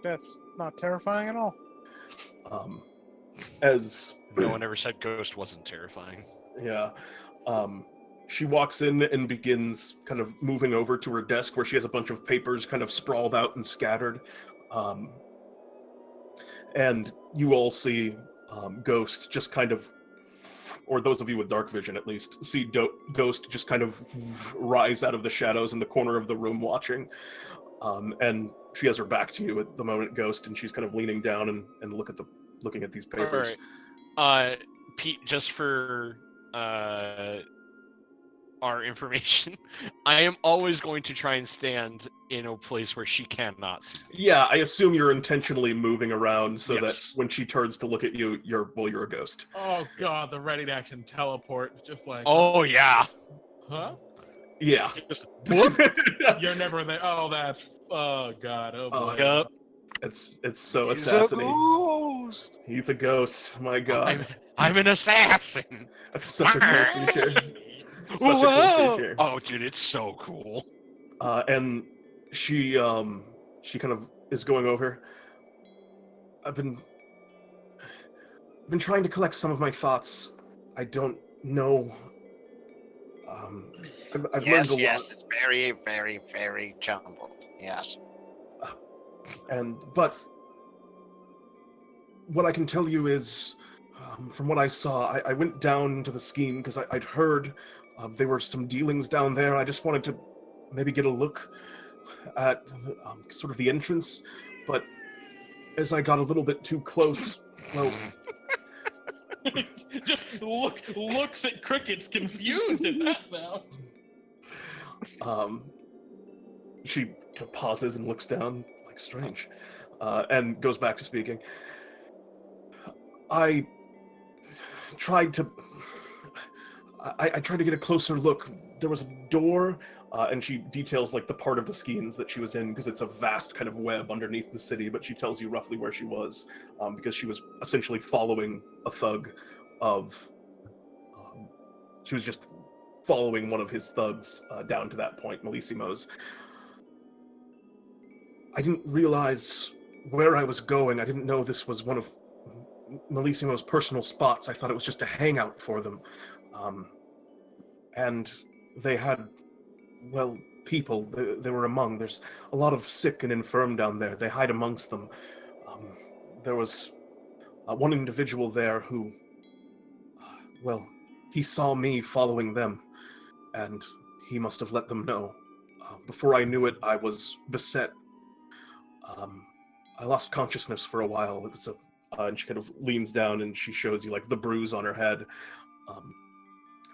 That's not terrifying at all. As No one ever said Ghost wasn't terrifying. yeah, she walks in and begins kind of moving over to her desk where she has a bunch of papers kind of sprawled out and scattered, and you all see Ghost just kind of, or those of you with dark vision at least, see Ghost just kind of rise out of the shadows in the corner of the room watching. And she has her back to you at the moment, Ghost, and she's kind of leaning down and looking at these papers. All right. Pete, just for our information, I am always going to try and stand in a place where she cannot see me. Yeah, I assume you're intentionally moving around so that Yes. when she turns to look at you, you're a ghost. Oh god, the ready to action teleport. Just like, Oh yeah. huh? Yeah. Just You're never there. Oh, that's. Oh god. Oh Oh, boy. Yep. It's so He's a assassinating. ghost. He's a ghost. My God, I'm an assassin. that's such a cool feature. Such a cool Whoa! feature. Oh, dude, it's so cool. And she kind of is going over. I've been trying to collect some of my thoughts. I don't know. I've learned a lot. Yes, it's very, very, very jumbled. Yes. But what I can tell you is, from what I saw, I went down to the scheme because I'd heard there were some dealings down there. I just wanted to maybe get a look at sort of the entrance, but as I got a little bit too close, well, Just looks at crickets, confused at that sound. she pauses and looks down, like strange, and goes back to speaking. I tried to get a closer look. There was a door, and she details like the part of the skeins that she was in because it's a vast kind of web underneath the city, but she tells you roughly where she was because she was essentially following a thug of she was just following one of his thugs down to that point, Melissimo's. I didn't realize where I was going. I didn't know this was one of Melissimo's personal spots. I thought it was just a hangout for them. And they had, well, people they were among. There's a lot of sick and infirm down there. They hide amongst them. There was one individual there who, well, he saw me following them, and he must have let them know. Before I knew it, I was beset. I lost consciousness for a while. It was and she kind of leans down and she shows you like the bruise on her head.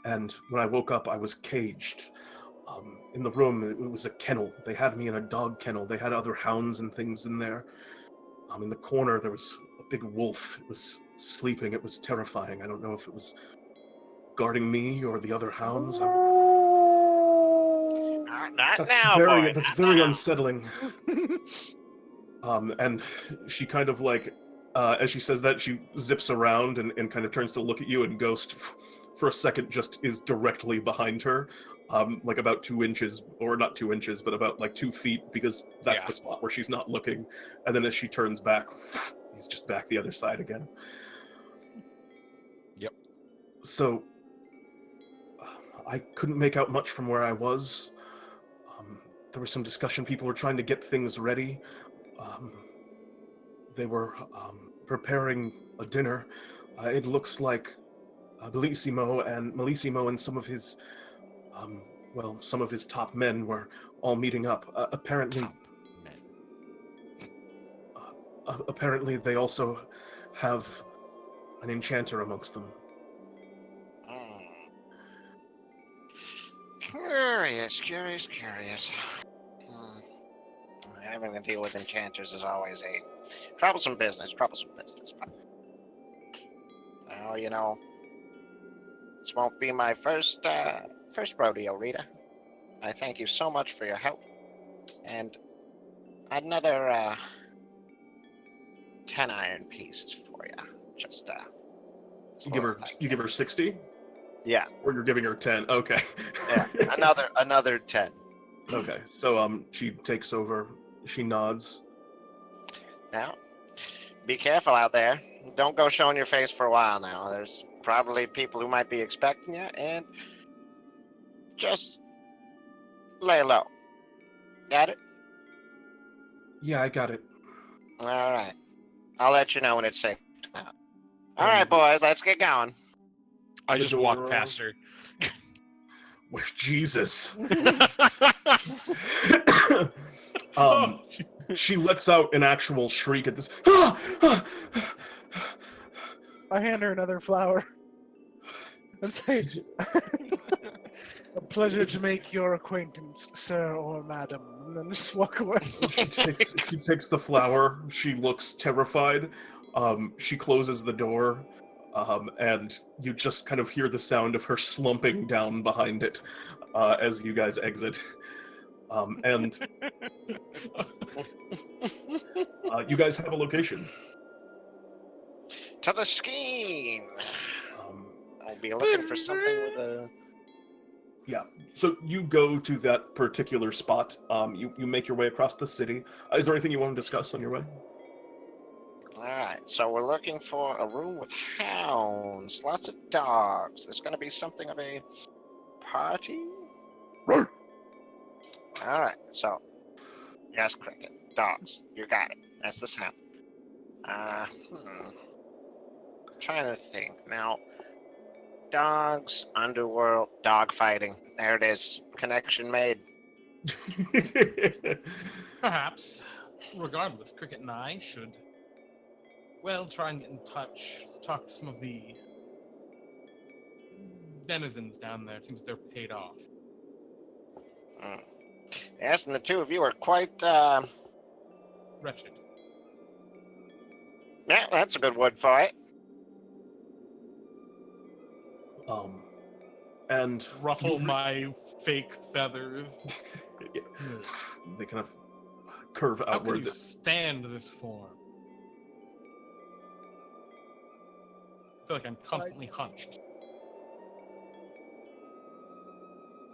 And when I woke up, I was caged. In the room, it was a kennel. They had me in a dog kennel. They had other hounds and things in there. In the corner, there was a big wolf. It was sleeping. It was terrifying. I don't know if it was guarding me or the other hounds. That's very unsettling. And she kind of like, as she says that, she zips around and kind of turns to look at you, and Ghost, for a second, just is directly behind her, like about 2 inches, or not 2 inches, but about like 2 feet, because that's the spot where she's not looking. And then as she turns back, he's just back the other side again. Yep. So, I couldn't make out much from where I was. There was some discussion. People were trying to get things ready. They were preparing a dinner. It looks like Melissimo and some of his, some of his top men were all meeting up. Apparently, Top men. Apparently they also have an enchanter amongst them. Curious. Having to deal with enchanters is always a troublesome business. But, well, you know, this won't be my first rodeo, Rita. I thank you so much for your help. And another 10 iron pieces for you. Just You give her 60? Yeah. Or you're giving her 10? Okay. Yeah. Another 10. Okay. So she takes over. She nods. Now, be careful out there. Don't go showing your face for a while now. There's probably people who might be expecting you, and just lay low. Got it? Yeah, I got it. All right. I'll let you know when it's safe. All right, boys, let's get going. I The just door- walked past her. Where's Jesus? She lets out an actual shriek at this. I hand her another flower and say, "A pleasure to make your acquaintance, sir or madam," and then just walk away. She takes the flower. She looks terrified. She closes the door, and you just kind of hear the sound of her slumping down behind it as you guys exit. And you guys have a location. To the scheme. I'll be looking for something with a... Yeah, so you go to that particular spot. You make your way across the city. Is there anything you want to discuss on your way? Alright, so we're looking for a room with hounds, lots of dogs. There's going to be something of a party? Alright, so, yes, Cricket. Dogs. You got it. That's the sound. Trying to think. Now, dogs, underworld, dog fighting. There it is. Connection made. Perhaps. Regardless, Cricket and I should, well, try and get in touch, talk to some of the denizens down there. It seems they're paid off. Yes, and the two of you are quite, Wretched. yeah, that's a good word for it. And Ruffle my fake feathers. they kind of curve How can outwards. you stand this form? I feel like I'm constantly hunched.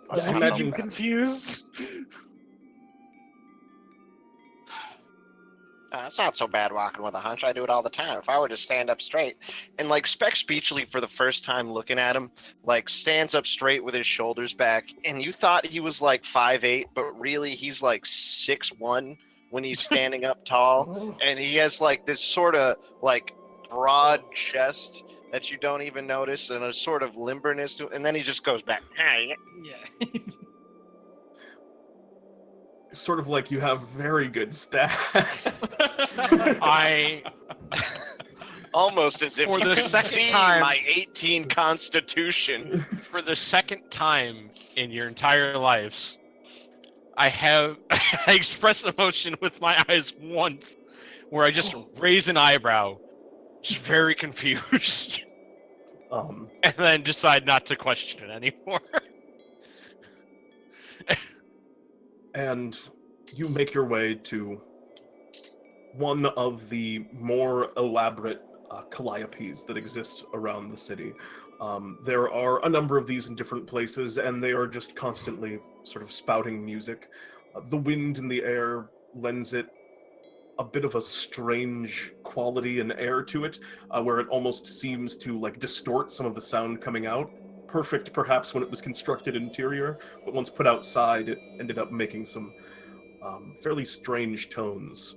Are Yeah, any of imagine- you confused? It's not so bad walking with a hunch. I do it all the time. If I were to stand up straight, and like Speck speechly for the first time looking at him, like stands up straight with his shoulders back, and you thought he was like 5'8", but really he's like 6'1" when he's standing up tall, and he has like this sort of like broad chest that you don't even notice, and a sort of limberness to it, and then he just goes back. Hey. Yeah. Sort of like you have very good stats. I Almost as if For you the could second see time- my 18 constitution. for the second time in your entire lives, I express emotion with my eyes once, where I just raise an eyebrow, just very confused, and then decide not to question it anymore. And you make your way to one of the more elaborate calliopes that exist around the city. There are a number of these in different places, and they are just constantly sort of spouting music. The wind in the air lends it a bit of a strange quality and air to it, where it almost seems to like distort some of the sound coming out. Perfect, perhaps, when it was constructed interior, but once put outside, it ended up making some fairly strange tones.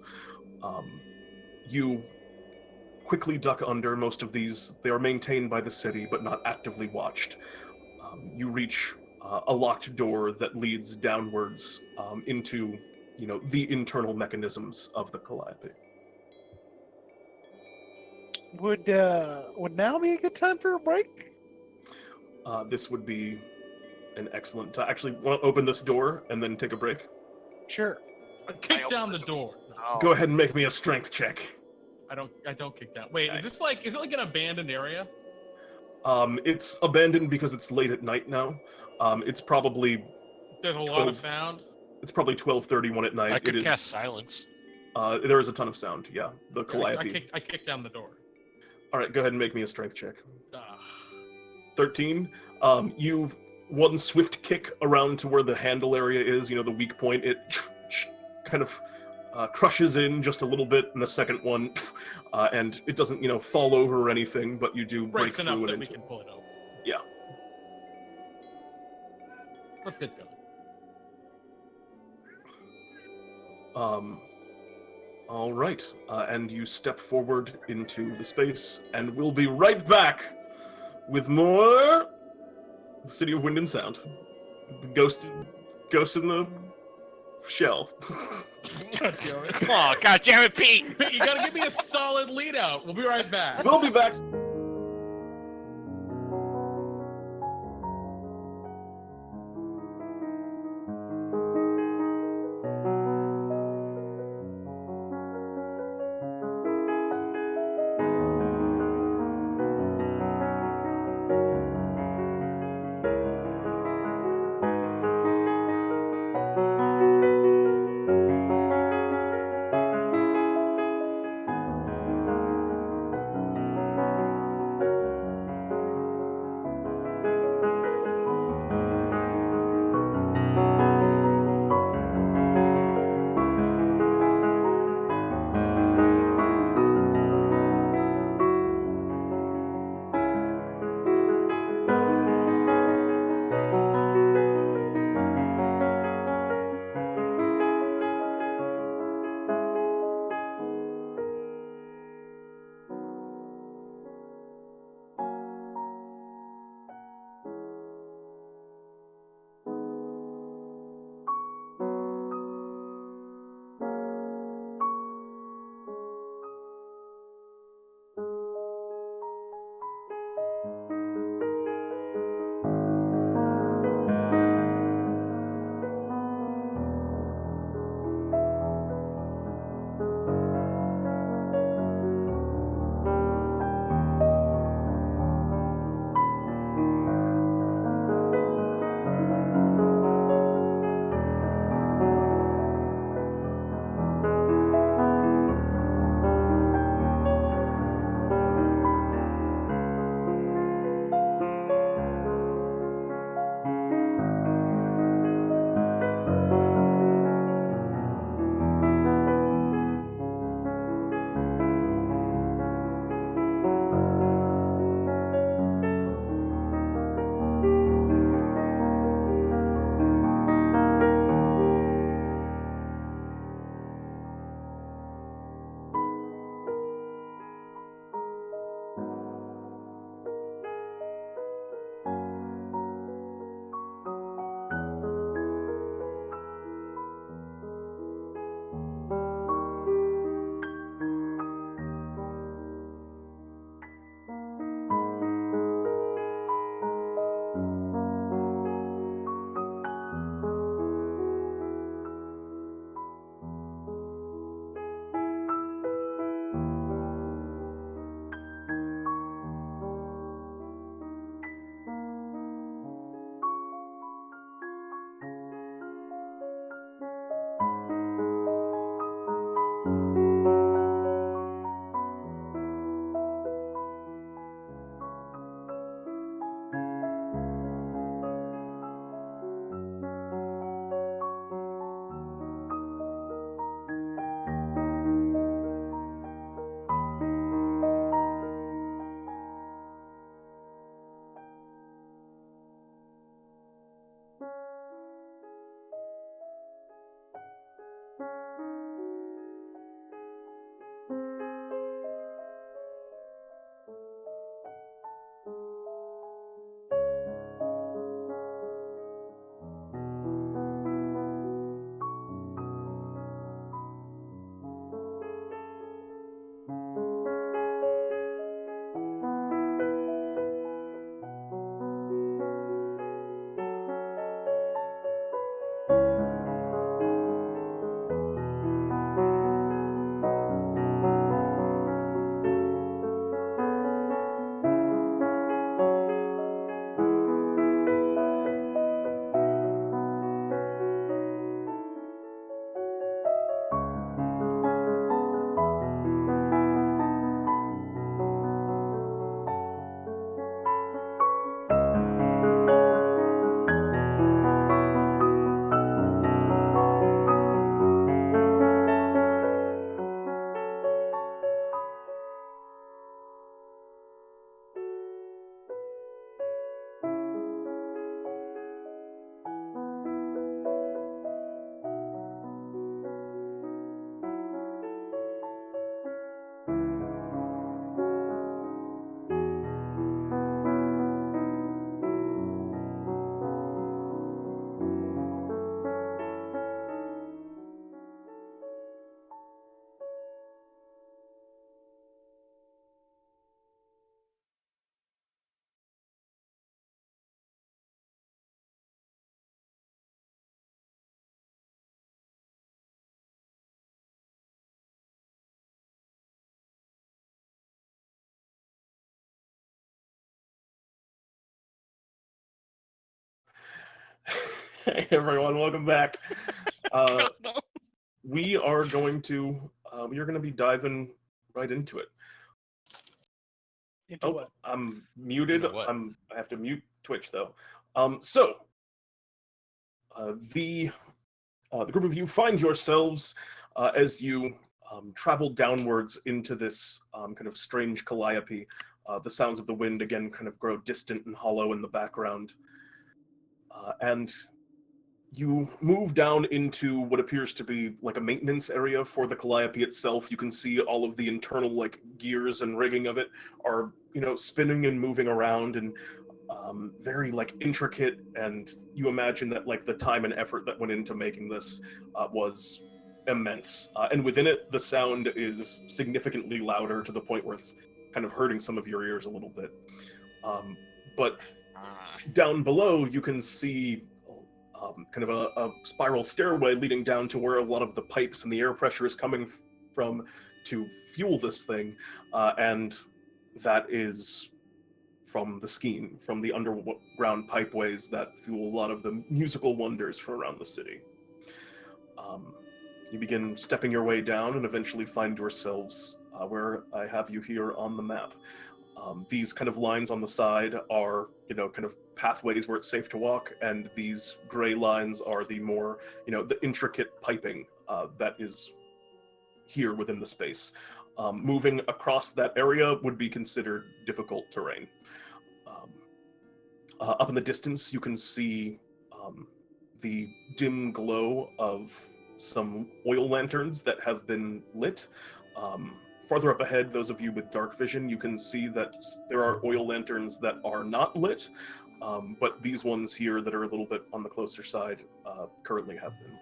You quickly duck under most of these. They are maintained by the city, but not actively watched. You reach a locked door that leads downwards into, the internal mechanisms of the calliope. Would now be a good time for a break? This would be an excellent time. Actually, want to open this door and then take a break? Sure. Kick down the door. No, Oh. Go ahead and make me a strength check. I don't kick down. Wait, is it like an abandoned area? It's abandoned because it's late at night now. It's probably There's a lot 12. of sound. It's probably 12:31 at night. I could It is. cast silence. There is a ton of sound. Yeah, the I calliope. kick down the door. All right, go ahead and make me a strength check. Ah. 13. You one swift kick around to where the handle area is. The weak point. It kind of crushes in just a little bit, and the second one, and it doesn't fall over or anything, but you do break Breaks enough through that it we into. can pull it open. Yeah. Let's get going. All right, and you step forward into the space, and we'll be right back with more City of Wind and Sound. The ghost in the shell. God damn it. Oh, God damn it, Pete! You gotta give me a solid lead out. We'll be right back. We'll be back. Hey everyone, welcome back. Uh, No. we are going to you're going to be diving right into it. Into Oh, what? I'm muted. Into what? I have to mute Twitch though. So the group of you find yourselves as you travel downwards into this kind of strange calliope. The sounds of the wind again kind of grow distant and hollow in the background, and you move down into what appears to be like a maintenance area for the calliope itself. You can see all of the internal like gears and rigging of it are, spinning and moving around and very like intricate. And you imagine that like the time and effort that went into making this was immense. And within it, the sound is significantly louder to the point where it's kind of hurting some of your ears a little bit. But down below, you can see kind of a spiral stairway leading down to where a lot of the pipes and the air pressure is coming from to fuel this thing, and that is from the scheme, from the underground pipeways that fuel a lot of the musical wonders from around the city. You begin stepping your way down and eventually find yourselves where I have you here on the map. These kind of lines on the side are, kind of pathways where it's safe to walk, and these gray lines are the more, the intricate piping that is here within the space. Moving across that area would be considered difficult terrain. Up in the distance, you can see the dim glow of some oil lanterns that have been lit. Farther up ahead, those of you with dark vision, you can see that there are oil lanterns that are not lit, but these ones here that are a little bit on the closer side currently have been.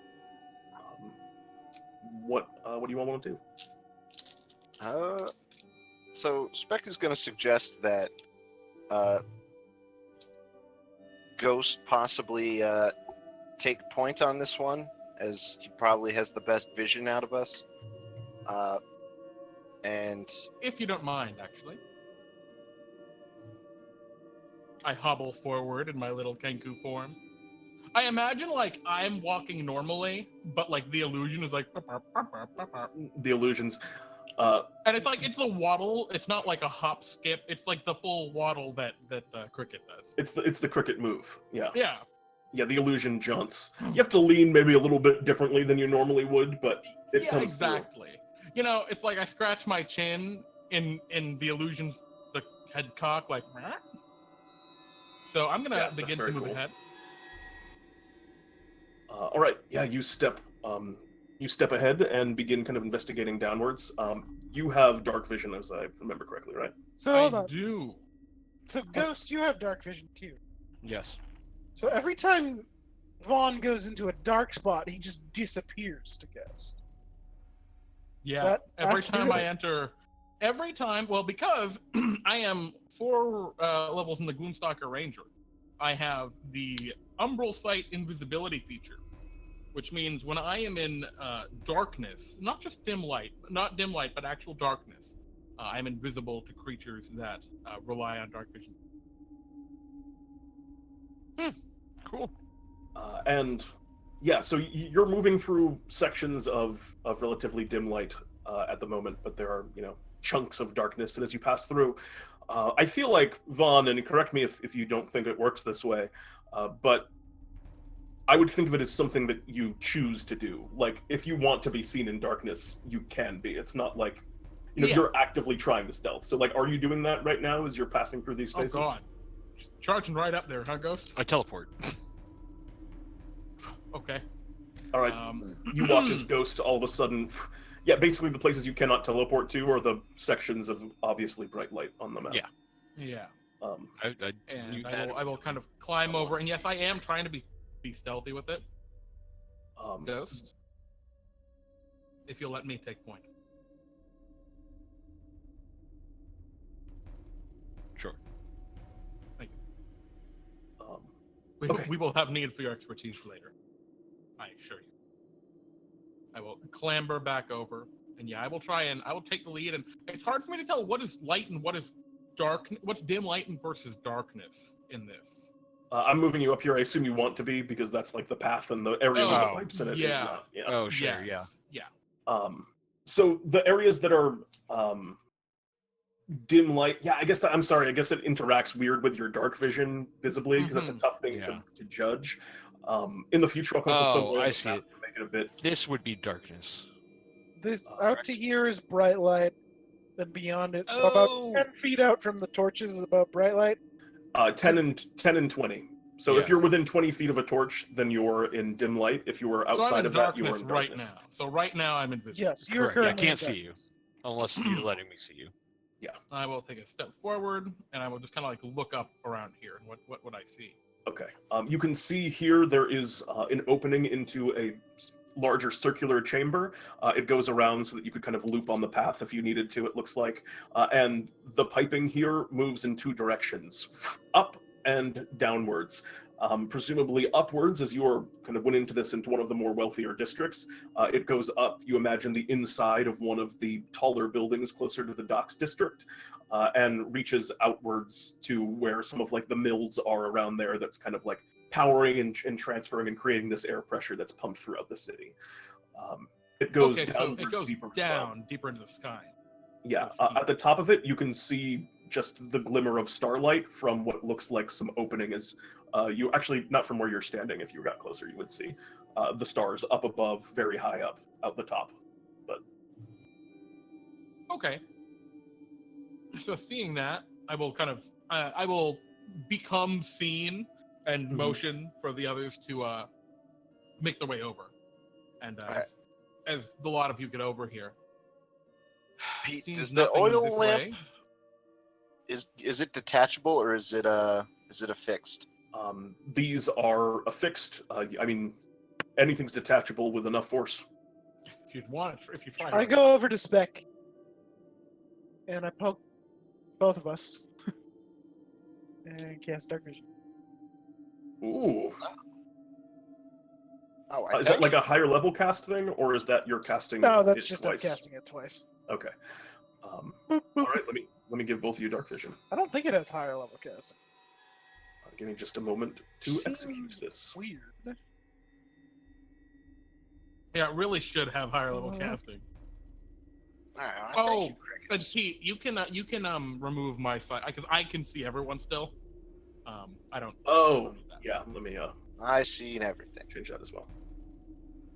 What do you all want to do? So Speck is going to suggest that Ghost possibly take point on this one, as he probably has the best vision out of us. And If you don't mind, actually. I hobble forward in my little Kenku form. I imagine, like, I'm walking normally, but, like, the illusion is like... The illusions. And it's like, it's the waddle. It's not like a hop skip. It's like the full waddle that Cricket does. It's the cricket move. Yeah. Yeah. Yeah, the illusion jaunts. You have to lean maybe a little bit differently than you normally would, but it comes exactly. Through. It's like I scratch my chin in the illusions, the head cock, like... So I'm going to begin to move ahead. All right. Yeah, you step ahead and begin kind of investigating downwards. You have dark vision, as I remember correctly, right? So hold on. I do. So Ghost, you have dark vision too. Yes. So every time Vaughn goes into a dark spot, he just disappears to Ghost. Yeah. Every time I enter, well, because I am 4 levels in the Gloomstalker Ranger, I have the Umbral Sight invisibility feature, which means when I am in darkness, not just dim light, but actual darkness, I'm invisible to creatures that rely on dark vision. Cool. And yeah, so you're moving through sections of relatively dim light at the moment, but there are, chunks of darkness, and as you pass through, I feel like, Vaughn, and correct me if you don't think it works this way, but I would think of it as something that you choose to do. Like, if you want to be seen in darkness, you can be. It's not like, you're actively trying to stealth. So, like, are you doing that right now as you're passing through these spaces? Oh, God. Just charging right up there, huh, Ghost? I teleport. Okay. All right. You watch as Ghost all of a sudden... Yeah, basically the places you cannot teleport to are the sections of obviously bright light on the map. Yeah. Yeah. I will kind of climb over, and yes, I am trying to be stealthy with it. Ghost, if you'll let me take point. Sure. Thank you. We will have need for your expertise later. I assure you. I will clamber back over, and I will take the lead. And it's hard for me to tell what is light and what is dark, what's dim light and versus darkness in this. I'm moving you up here. I assume you want to be because that's like the path and the area with the Oh, pipes in it is yeah. not. Yeah. Oh, sure, yeah. Yeah. So the areas that are dim light, yeah, I guess I'm sorry. I guess it interacts weird with your dark vision visibly because that's a tough thing Yeah. to judge. In the future, I'll come up with some Oh, way I on the see map it. to make it a bit. This would be darkness. This out Correct. to here is bright light, then beyond it. So about Oh. 10 feet out from the torches is about bright light. 10 and 20. So if Yeah. you're within 20 feet of a torch, then you're in dim light. If you are So I'm outside in of that, you are darkness in right darkness. now. So right now I'm invisible. Yes, you're Correct, I currently can't in see you. darkness. Unless you're letting me see you. I will take a step forward and I will just kind of like look up around here. And what would I see? Okay. You can see here there is an opening into a larger circular chamber. It goes around so that you could kind of loop on the path if you needed to, it looks like. And the piping here moves in two directions, up and downwards. Presumably upwards, as you are kind of went into this into one of the more wealthier districts. It goes up, you imagine, the inside of one of the taller buildings closer to the docks district, and reaches outwards to where some of like the mills are around there that's kind of like powering and transferring and creating this air pressure that's pumped throughout the city. It goes Okay, so downwards, it goes deeper down, deeper into the sky. Yeah, So it's at the top of it, you can see just the glimmer of starlight from what looks like some opening. Is you actually not from where you're standing. If you got closer, you would see the stars up above, very high up, out the top. But Okay. So seeing that, I will kind of I will become seen and Mhm. motion for the others to make their way over. And Alright. as the lot of you get over here, Pete, seems does the nothing oil this lamp way. is it detachable or is it affixed? these are affixed. I mean, anything's detachable with enough force. If you want, if you try. I hard go over to Speck and I poke both of us and cast dark vision. Ooh, Oh, is that like a higher level cast thing, or is that you're casting? No, that's it just twice? I'm casting it twice. Okay. Boop, All boop. right. Let me give both of you dark vision. I don't think it has higher level casting. Give me just a moment to execute Seems this. Weird. Yeah, it really should have higher level Mhm. casting. Alright, Oh, thank you, and Crickets. Pete, you can remove my side because I can see everyone still. I don't. Oh, need that. yeah. Let me I seen everything. change that as well,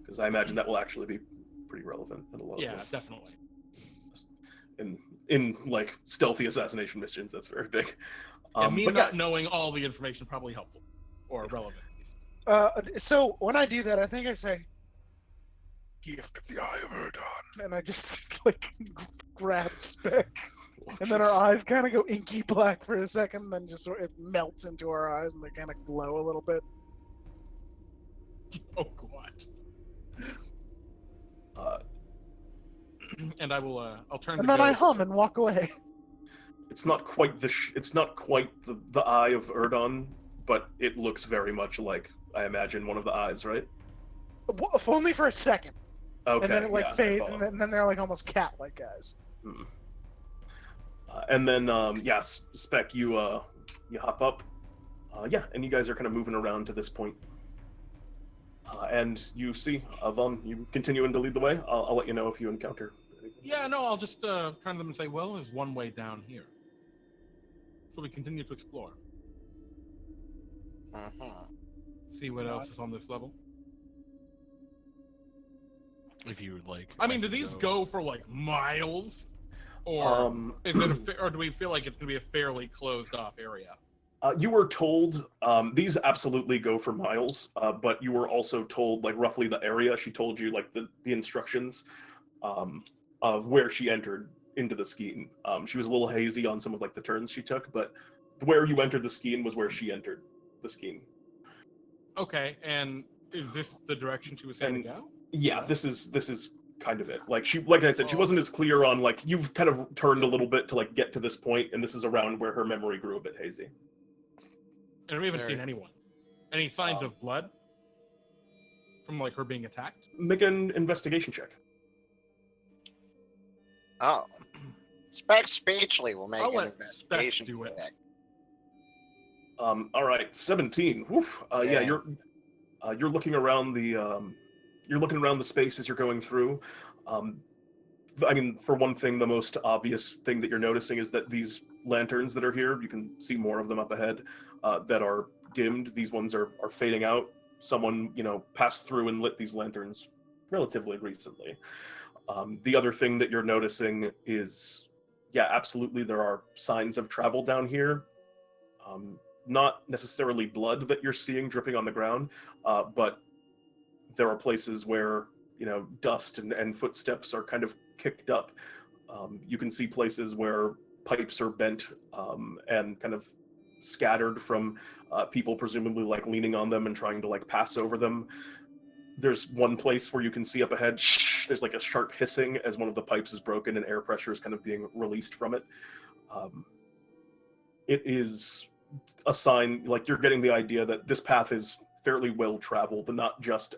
because I imagine that will actually be pretty relevant in a lot Yeah, of definitely. in like stealthy assassination missions. That's very big. Yeah, me But not knowing all the information probably helpful or relevant at least. So when I do that, I think I say, "Gift of the Eye of Erdon," and I just like grab Speck, and then our eyes kind of go inky black for a second, then just sort of, it melts into our eyes, and they kind of glow a little bit. Oh god. Uh, And I will. I'll turn. And to then I Ghost. hum and walk away. it's not quite it's not quite the eye of Erdon, but it looks very much like, I imagine, one of the eyes, right? If only for a second, Okay. and then it like yeah, I fades, follow. and then they're like almost cat-like guys. And then yeah, Speck, you hop up. Yeah, and you guys are kind of moving around to this point. And you see Avon, you continuing to lead the way. I'll let you know if you encounter anything. Yeah, no, I'll just turn to them and say, "Well, there's one way down here." So we continue to explore, see what else is on this level. If you would like. I mean, do can these go for like miles, or is it or do we feel like it's gonna be a fairly closed off area? You were told these absolutely go for miles, but you were also told like roughly the area. She told you like the instructions of where she entered into the scheme. She was a little hazy on some of like the turns she took, but where you entered the scheme was where she entered the scheme. Okay, and is this the direction she was saying to go? Yeah, this is kind of it. Like I said, she wasn't as clear on like you've kind of turned a little bit to like get to this point, and this is around where her memory grew a bit hazy. And we haven't Very- seen anyone. Any signs of blood from like her being attacked? Make an investigation check. Oh. Speck Speechly will make I'll an let Speck investigation do it. check. All right, 17. Woof. Yeah, Damn. you're looking around the space as you're going through. I mean, for one thing, the most obvious thing that you're noticing is that these lanterns that are here, you can see more of them up ahead, that are dimmed. These ones are fading out. Someone, passed through and lit these lanterns relatively recently. The other thing that you're noticing is, yeah, absolutely, there are signs of travel down here. Not necessarily blood that you're seeing dripping on the ground, but there are places where dust and footsteps are kind of kicked up. You can see places where pipes are bent and kind of scattered from people presumably like leaning on them and trying to like pass over them. There's one place where you can see up ahead, there's like a sharp hissing as one of the pipes is broken and air pressure is kind of being released from it. It is a sign, like you're getting the idea that this path is fairly well traveled, and not just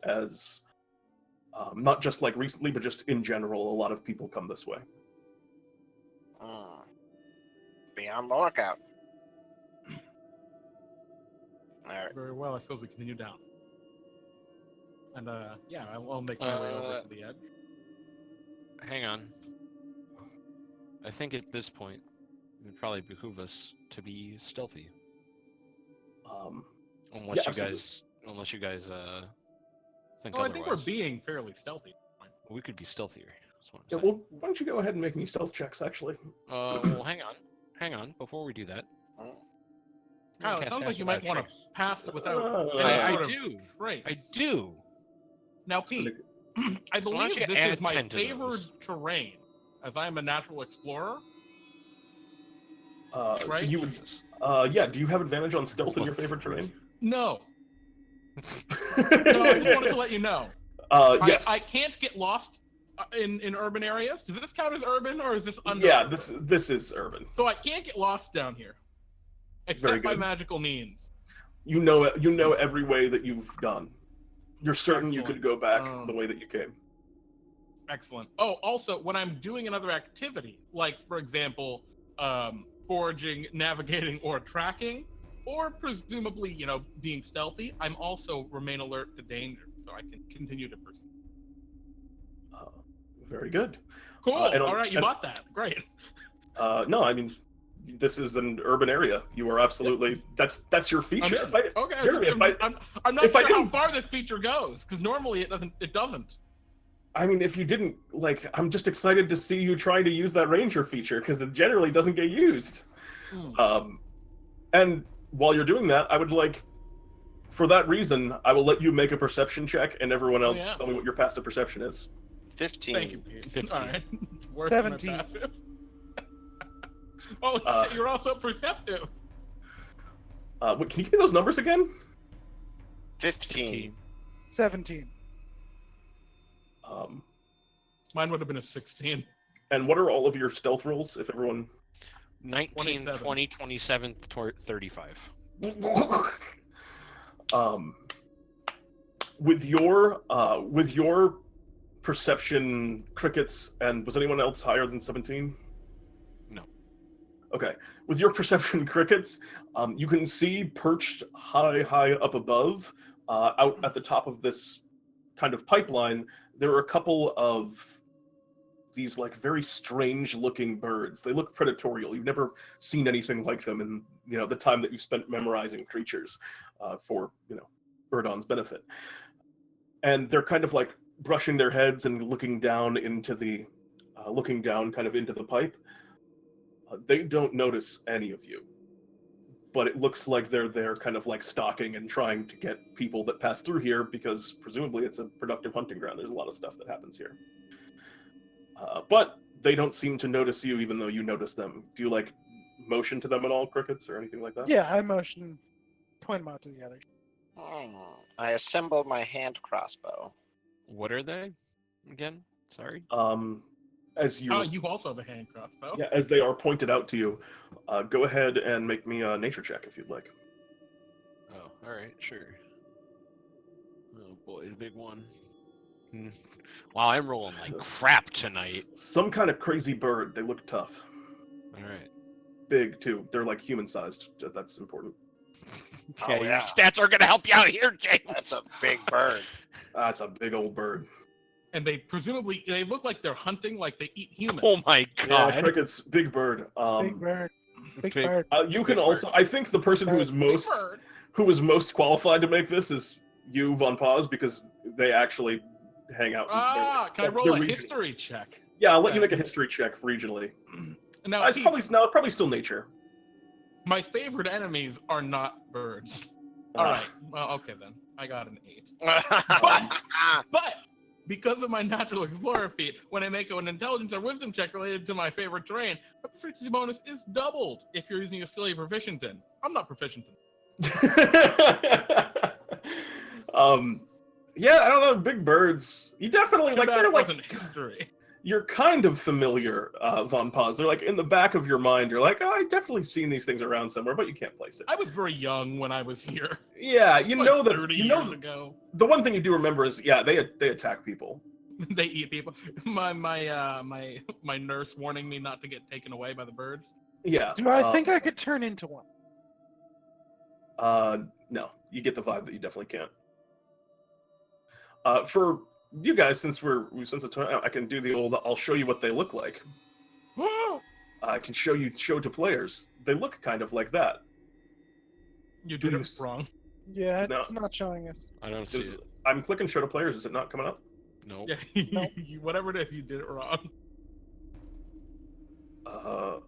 like recently, but just in general, a lot of people come this way. Be on the lookout. All right. Very well. I suppose we continue down. And yeah, I'll make my way over to the edge. Hang on. I think at this point, it would probably behoove us to be stealthy. Unless you guys think Oh, otherwise. I think we're being fairly stealthy. We could be stealthier. That's what I'm Yeah, saying. well, why don't you go ahead and make me stealth checks, actually? Well, hang on. Before we do that, Kyle, it cast sounds pass like you without might want trace. to pass without I any I sort of do. trace. I do. Now, Pete, I why don't believe you this add is my 10 to favored those? terrain, as I am a natural explorer. So Right? you would, Jesus. yeah. Do you have advantage on stealth in your favorite terrain? No. No, I just wanted to let you know. Yes. I can't get lost in urban areas. Does this count as urban, or is this under? Yeah, urban? this is urban. So I can't get lost down here, Very except by good. magical means. You know every way that you've gone. You're certain you Excellent. could go back the way that you came. Excellent. Oh, also, when I'm doing another activity, like for example, foraging, navigating, or tracking, or presumably, being stealthy, I'm also remain alert to danger, so I can continue to pursue. Very good. Cool. All right, you bought that. Great. No, I mean, this is an urban area. You are absolutely that's your feature. Okay. Jeremy, I'm not if I sure how didn't- far this feature goes, because normally it doesn't. I mean, if you didn't I'm just excited to see you trying to use that ranger feature because it generally doesn't get used. And while you're doing that, I would for that reason, I will let you make a perception check, and everyone else tell me what your passive perception is. 15. Thank you, Pete. 15. All right. It's worse 17. than my passive. Oh shit! You're also perceptive. Can you give me those numbers again? 15. 17. Mine would have been a 16. And what are all of your stealth rolls? If everyone 19, 27. 20, 27, 35. With your perception crickets, and was anyone else higher than 17? No. Okay. With your perception crickets, you can see perched high up above, out at the top of this kind of pipeline, there are a couple of these very strange looking birds. They look predatorial. You've never seen anything like them in the time that you've spent memorizing creatures for Erdon's benefit. And they're kind of brushing their heads and looking down into the pipe. They don't notice any of you, but it looks like they're there kind of stalking and trying to get people that pass through here, because presumably it's a productive hunting ground. There's a lot of stuff that happens here. But they don't seem to notice you, even though you notice them. Do you motion to them at all, crickets, or anything like that? Yeah, I motion, point them out to the other. I assembled my hand crossbow. What are they again? Sorry. As you You also have a hand crossbow. Yeah, as they are pointed out to you, go ahead and make me a nature check if you'd like. Oh, all right, sure. Oh boy, the big one. Wow, I'm rolling like crap tonight. Some kind of crazy bird. They look tough. All right. Big too. They're human-sized. That's important. Yeah, Oh, your yeah. stats are gonna help you out here, James. That's a big bird. That's a big old bird. And they look like they're hunting, like they eat humans. Oh my Yeah, god. crickets, big bird. Big bird. Big Big- bird. You Big can also. bird. I think the person who is Big most bird. qualified to make this is you, Von Paz, because they actually hang out. Can I roll they're a regional. history check? Yeah, I'll let you Okay. make a history check regionally. Now, It's Pete, probably still nature. my favorite enemies are not birds. Uh, All right. Well, okay then. I got an 8. Ah, But because of my natural explorer feat, when I make an intelligence or wisdom check related to my favorite terrain, my proficiency bonus is doubled if you're using a skill you're proficient in. I'm not proficient in. Yeah, I don't know. Big birds. You definitely Too like. bad They're it like. wasn't history. You're kind of familiar, Von Paz. They're like in the back of your mind. You're like, oh, I've definitely seen these things around somewhere, but you can't place it. I was very young when I was here. Yeah, you Like know that. 30 You know years ago. the one thing you do remember is, yeah, they attack people. They eat people. My nurse warning me not to get taken away by the birds. Yeah. Do I think I could turn into one? No, you get the vibe that you definitely can't. For you guys, since I can do the old. I'll show you what they look like. I can show to players. They look kind of like that. You did it wrong. Yeah, No. it's not showing us. I don't see Is- it. I'm clicking show to players. Is it not coming up? Nope. Yeah, whatever it is, you did it wrong. Uh,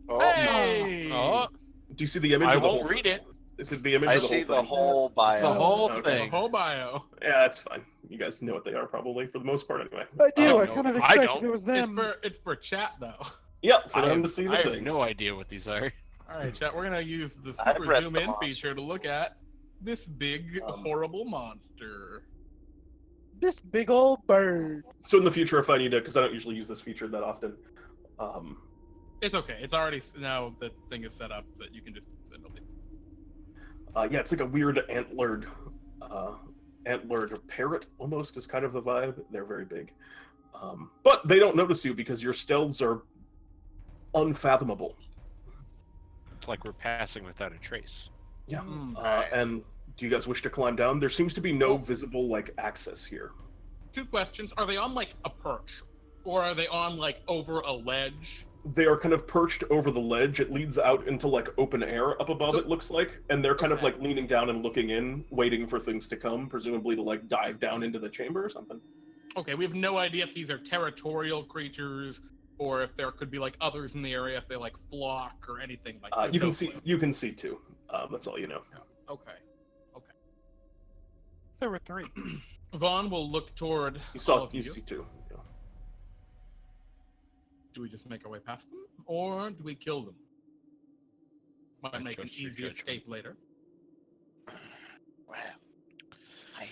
Oh, Hey! Oh, do you see the image? I of the won't whole read it. Is it the image I of the see whole the thing? whole bio. The whole Okay. The thing. whole bio. Yeah, that's fine. You guys know what they are probably for the most part, anyway. I do. Oh, I no, kind of I expected don't. it was them. It's for chat though. Yep, for I them have, to see the I have thing. no idea what these are. All right, chat. We're gonna use the I've super read zoom the in monster. feature to look at this big horrible monster. This big old bird. So in the future, if I need to, because I don't usually use this feature that often. It's okay. It's already now the thing is set up that you can just use it. It'll be- Yeah, it's like a weird antlered parrot almost is kind of the vibe. They're very big, but they don't notice you because your stealths are unfathomable. It's like we're passing without a trace. Yeah. Mm. And do you guys wish to climb down? There seems to be no Well- visible like access here. 2 questions: are they on like a perch, or are they on like over a ledge? They are kind of perched over the ledge. It leads out into like open air up above. So- It looks like, and they're kind of Okay. like leaning down and looking in, waiting for things to come, presumably to like dive down into the chamber or something. Okay, we have no idea if these are territorial creatures or if there could be like others in the area, if they like flock or anything like that. You can No see. clue. You can see too. That's all you know. Okay. There were 3. Vaughn will look toward You all saw. of You you. see too. Yeah. Do we just make our way past them, or do we kill them? Might I make an trust your easy judgment. escape later. Well, I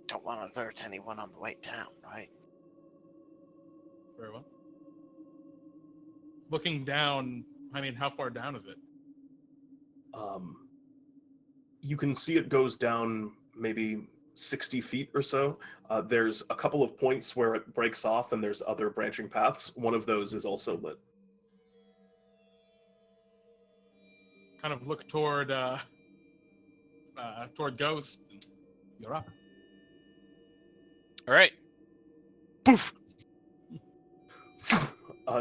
don't want to alert anyone on the way down, right? Very well. Looking down, I mean, how far down is it? You can see it goes down maybe 60 feet or so. There's a couple of points where it breaks off, and there's other branching paths. One of those is also lit. Kind of look toward Ghost. You're up. All right. Poof.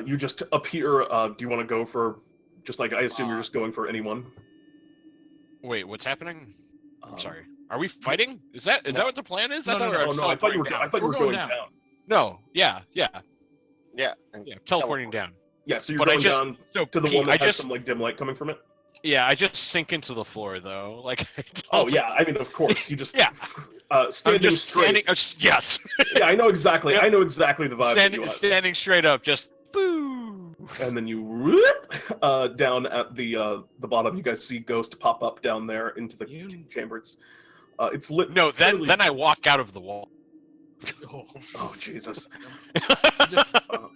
You just appear. Do you want to go for? Just like I assume you're just going for anyone. Wait, what's happening? I'm Um, sorry. Are we fighting? Is that no. what the plan is? No, I thought no, we were Oh no! I thought you were. teleporting I thought you We're were going going down. down. No, yeah. Yeah. And Teleporting down. Yeah, so you're But I going just- down So to the Pete, one that I has just some like dim light coming from it. I just sink into the floor though. Like I Oh don't- yeah, I mean of course you just Yeah. standing I'm just straight. standing. Yes, Yeah, I know exactly. Yep. I know exactly the vibe that you standing straight up. Just boo. And then you whoop, down at the bottom. You guys see Ghost pop up down there into the chamber. It's lit. No, fairly- then I walk out of the wall. Oh, Oh Jesus! just Uh,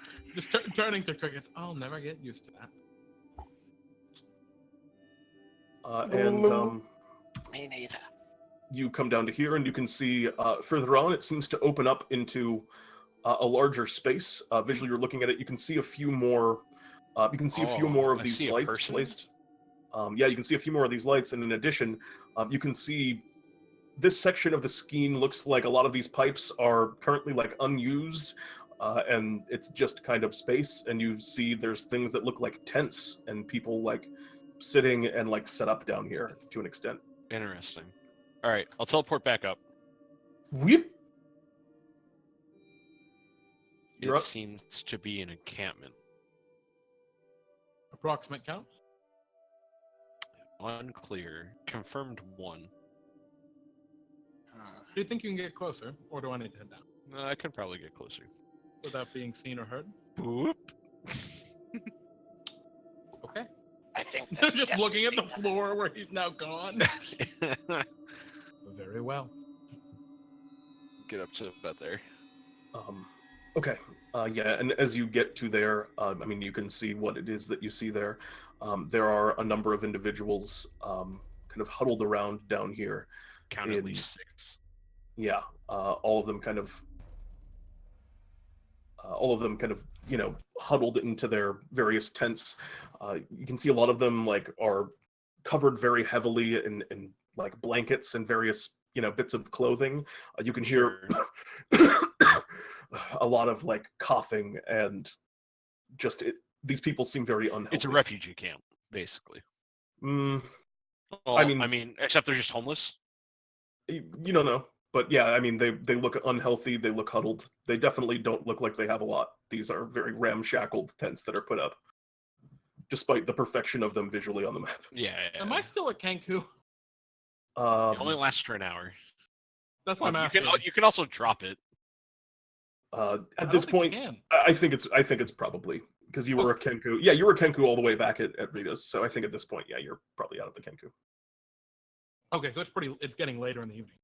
turning to crickets. I'll never get used to that. and me neither. you come down to here, and you can see further on. It seems to open up into a larger space. Visually, you're looking at it. You can see a few more. You can see a few Oh, more of I these see a lights person? placed. Yeah, you can see a few more of these lights, and in addition, you can see this section of the scheme looks like a lot of these pipes are currently like unused, and it's just kind of space. And you see there's things that look like tents and people like sitting and like set up down here to an extent. Interesting. All right, I'll teleport back up. Whip. You're It up. seems to be an encampment. Approximate counts? Unclear. Confirmed 1. Do you think you can get closer, or do I need to head down I could probably get closer. without being seen or heard? Boop. Okay. I think that's Just looking at the definitely- floor where he's now gone. Very well. Get up to about there. Okay. Yeah, and as you get to there, I mean, you can see what it is that you see there. There are a number of individuals kind of huddled around down here. Count at least 6. Yeah, all of them kind of, you know, huddled into their various tents. You can see a lot of them like are covered very heavily in like blankets and various, you know, bits of clothing. You can hear a lot of like coughing and just these people seem very unhealthy. It's a refugee camp, basically. Well, I mean, except they're just homeless. you don't know, but yeah, I mean, they look unhealthy. They look huddled. They definitely don't look like they have a lot. These are very ramshackled tents that are put up, despite the perfection of them visually on the map. Yeah. Am I still at Kenku? It only lasts for an hour. That's why I'm asking. You can also drop it. At this point, I think it's probably because you were a Kenku. Yeah, you were a Kenku all the way back at Rita's. So I think at this point, yeah, you're probably out of the Kenku. Okay, so it's getting later in the evening.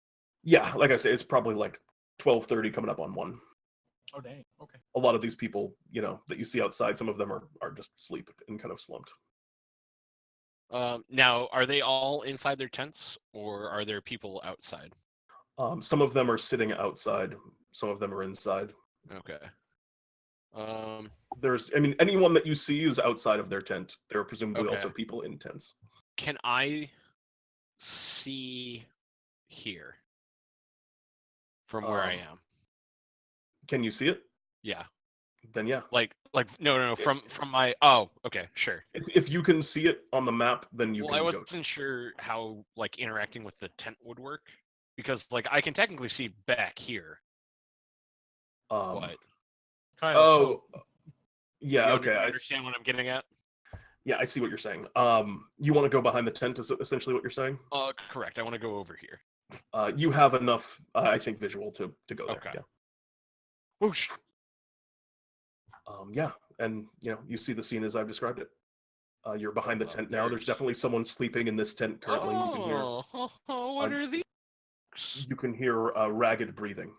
Yeah, like I say, it's probably like 12:30 coming up on 1. Oh dang. Okay. A lot of these people, you know, that you see outside, some of them are just asleep and kind of slumped. Now, are they all inside their tents, or are there people outside? Some of them are sitting outside. Some of them are inside. Okay. I mean, anyone that you see is outside of their tent. There are presumably Okay. also people in tents. Can I see here from where I am? Can you see it? Yeah. Then yeah. Like no. From my. Oh, okay, sure. If you can see it on the map, then you Well, can I go. wasn't sure how like interacting with the tent would work, because like I can technically see back here, but Kind of. oh, yeah. you Okay. I understand what I'm getting at? Yeah, I see what you're saying. You want to go behind the tent is essentially what you're saying? Correct. I want to go over here. You have enough, I think, visual to go there. Okay. Yeah. Whoosh. Yeah, and you know, you see the scene as I've described it. You're behind the tent now. There's definitely someone sleeping in this tent currently. You can hear. What are these? You can hear ragged breathing.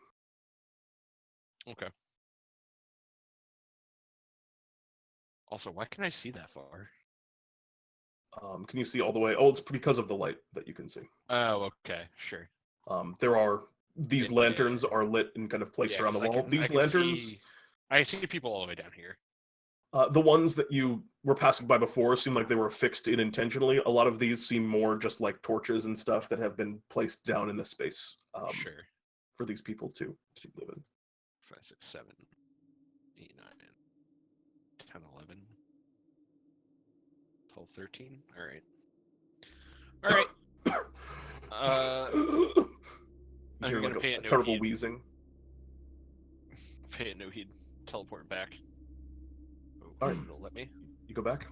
Okay. Also, why can I see that far? Can you see all the way? Oh, it's because of the light that you can see. Oh, okay, sure. There are these lanterns are lit and kind of placed around the wall. These lanterns. I see people all the way down here. The ones that you were passing by before seem like they were fixed in intentionally. A lot of these seem more just like torches and stuff that have been placed down in this space. Sure. For these people to live in. 5, 6, 7, 8, 9, 10, 11, 12, 13. All right. I'm You're gonna like pay a it no terrible heed. wheezing. Pay it no heed. Teleport back. All right. It'll let me. You go back.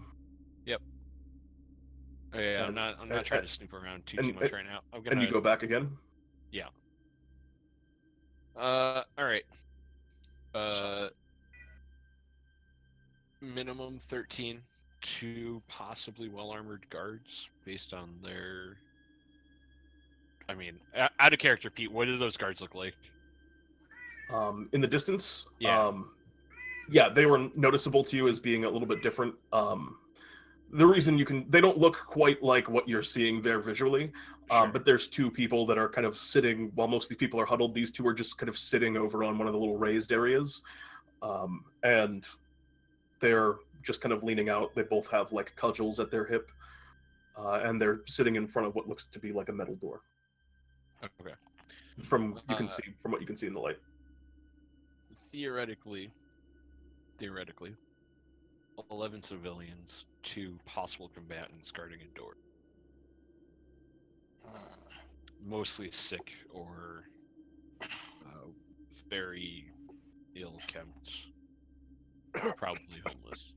Yep. Oh, yeah, I'm not trying to snoop around too much right now. I'm gonna. And you go back again. Yeah. All right. Minimum 13, 2 possibly well-armored guards based on their. I mean, out of character, Pete. What do those guards look like? In the distance. Yeah. Yeah, they were noticeable to you as being a little bit different. The reason they don't look quite like what you're seeing there visually, Sure. but there's 2 people that are kind of sitting while most of the people are huddled. These 2 are just kind of sitting over on one of the little raised areas, and they're just kind of leaning out. They both have like cudgels at their hip. and they're sitting in front of what looks to be like a metal door. Okay. From what you can see in the light. Theoretically, 11 civilians, 2 possible combatants guarding a door. Mostly sick or very ill-kept, probably homeless.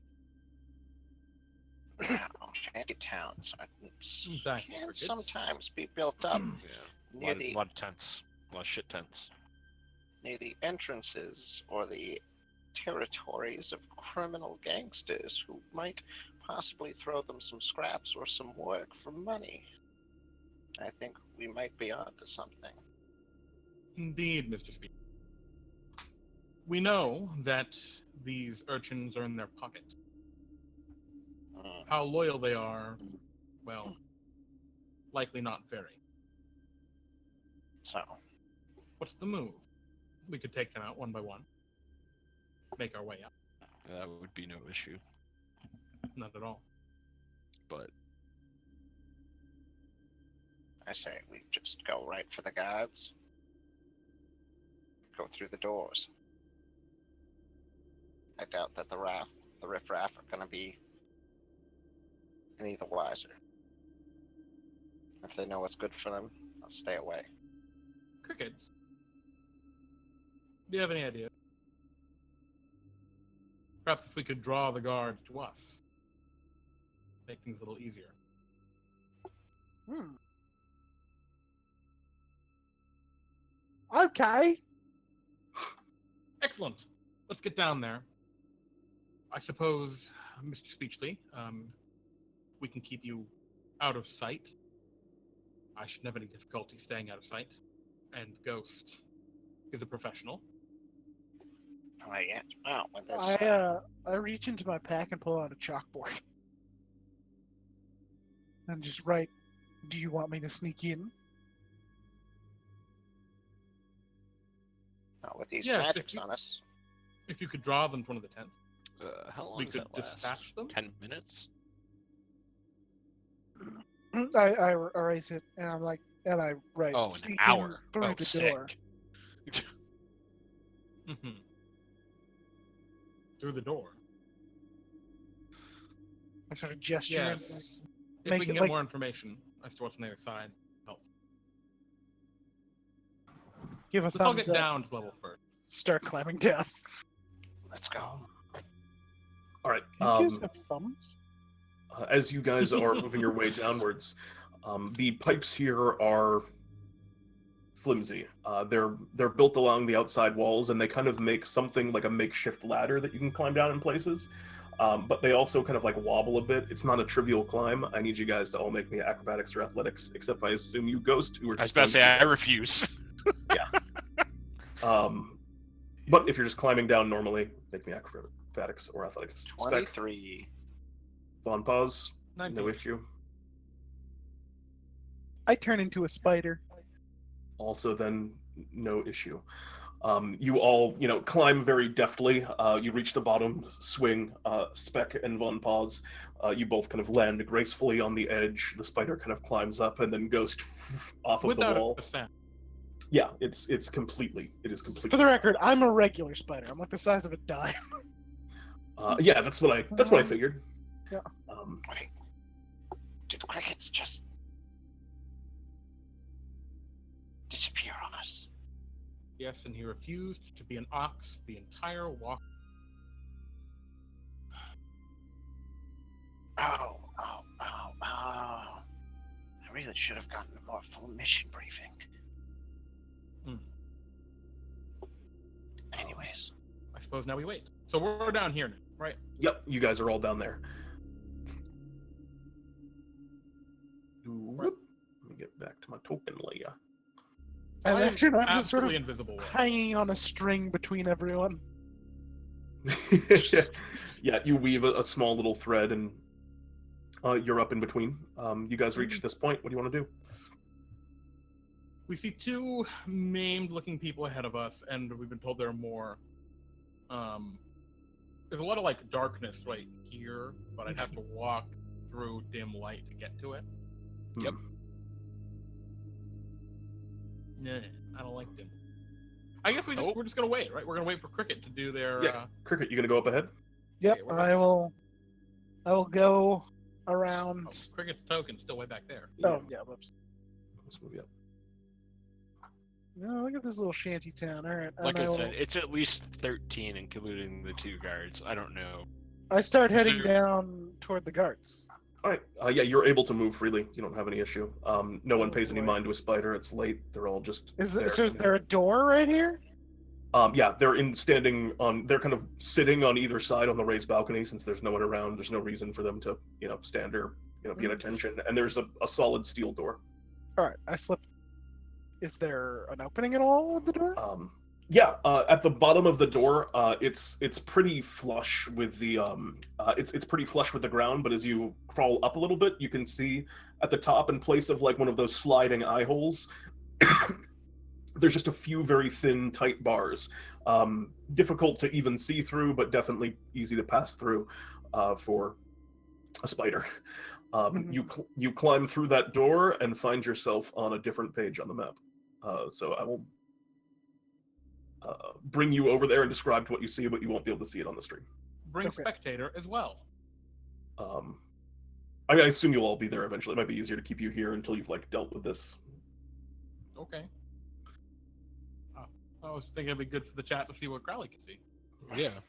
Shanty towns Exactly. can sometimes be built up Yeah, a lot of tents, a lot of shit tents. near the entrances or the territories of criminal gangsters who might possibly throw them some scraps or some work for money. I think we might be onto something. Indeed, Mr. Speaker. We know that these urchins are in their pocket. How loyal they are, well, likely not very. So, What's the move? We could take them out one by one. Make our way up. That would be no issue, Not at all. but I say we just go right for the guards. Go through the doors. I doubt that the riffraff are going to be any the wiser. If they know what's good for them, they'll stay away. Crickets. Do you have any idea? Perhaps if we could draw the guards to us, make things a little easier. Okay. Excellent. Let's get down there. I suppose, Mr. Speechley, if we can keep you out of sight, I shouldn't have any difficulty staying out of sight. And Ghost is a professional. Oh, yeah. Oh, with this. I reach into my pack and pull out a chalkboard. And just write, "Do you want me to sneak in?" With these Yes, magics on us. If you could draw them to one of the tents, how long we does could that last? dispatch them. 10 minutes? I erase it and I write, Oh, an "Sneak hour. in through Oh, the sick. door." Mm-hmm. Through the door. I sort of gesture Yes. If make we can it get like- more information as to what's on the other side, help. and give a Let's all thumbs get up. down to level first. Start climbing down. Let's go. All right. Do you guys have thumbs? As you guys are moving your way downwards, the pipes here are flimsy. They're built along the outside walls, and they kind of make something like a makeshift ladder that you can climb down in places. But they also kind of like wobble a bit. It's not a trivial climb. I need you guys to all make me acrobatics or athletics, except I assume you Ghost, who are I was just about to say, going I refuse. But if you're just climbing down normally, make me acrobatics or athletics. Speck, 23. Von Pause, 19. no issue. I turn into a spider. Also then no issue. You all, climb very deftly. You reach the bottom, swing. Speck and Von Pause, you both kind of land gracefully on the edge. The spider kind of climbs up and then Ghost off of Without the wall. a sound. Yeah, it is completely. For the record, I'm a regular spider. I'm like the size of a dime. Yeah, that's what I figured. Yeah. Wait. Did the crickets just disappear on us? Yes, and he refused to be an ox the entire walk. Oh. I really should have gotten a more full mission briefing. Anyways. I suppose now we wait. So we're down here now, right? Yep, you guys are all down there. Let me get back to my token layer. I am I'm just sort absolutely of invisible. hanging on a string between everyone. Yeah, you weave a small little thread and you're up in between. You guys reach this point. What do you want to do? We see two maimed-looking people ahead of us, and we've been told there are more. There's a lot of darkness right here, but I'd have to walk through dim light to get to it. Yep. Nah, I don't like dim. I guess we're just gonna wait, right? We're gonna wait for Cricket to do their. Yeah. Cricket, you gonna go up ahead? Yep, Okay, what about- I will go around. Oh, Cricket's token's still way back there. Oh, yeah, whoops. Let's move you up. No, look at this little shanty town. All right. Like and I will- said, it's at least 13, including the 2 guards. I don't know. I start heading there- down toward the guards. All right. Yeah, you're able to move freely. You don't have any issue. No one Oh, pays any boy. mind to a spider. It's late. They're all just. Is there. there a door right here? Yeah, they're standing on. They're kind of sitting on either side on the raised balcony since there's no one around. There's no reason for them to, stand or, be at attention. And there's a solid steel door. All right, I slipped. Is there an opening at all with the door? Yeah, at the bottom of the door, it's pretty flush with the it's pretty flush with the ground. But as you crawl up a little bit, you can see at the top, in place of like one of those sliding eye holes, there's just a few very thin, tight bars. Difficult to even see through, but definitely easy to pass through for a spider. You climb through that door and find yourself on a different page on the map. So I will bring you over there and describe what you see, but you won't be able to see it on the stream. Bring Okay. spectator as well. I assume you'll all be there eventually. It might be easier to keep you here until you've dealt with this. Okay. Oh, I was thinking it'd be good for the chat to see what Crowley can see. Yeah,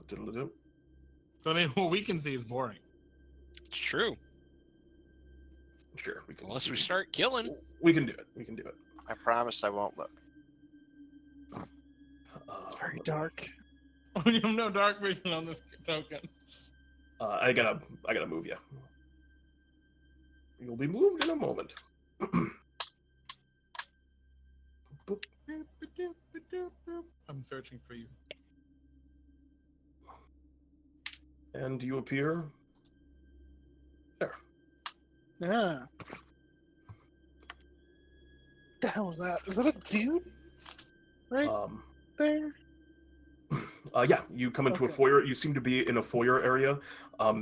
Diddle-a-doo. So I mean, what we can see is boring. it's true. Sure, we can. Unless we start killing. We can do it. We can do it. I promise I won't look. It's very dark. You have no dark vision on this token. I gotta move you. You'll be moved in a moment. I'm searching for you. And you appear there. Yeah. The hell is that? Is that a dude? Right there? Yeah, you come into a Okay. foyer. You seem to be in a foyer area.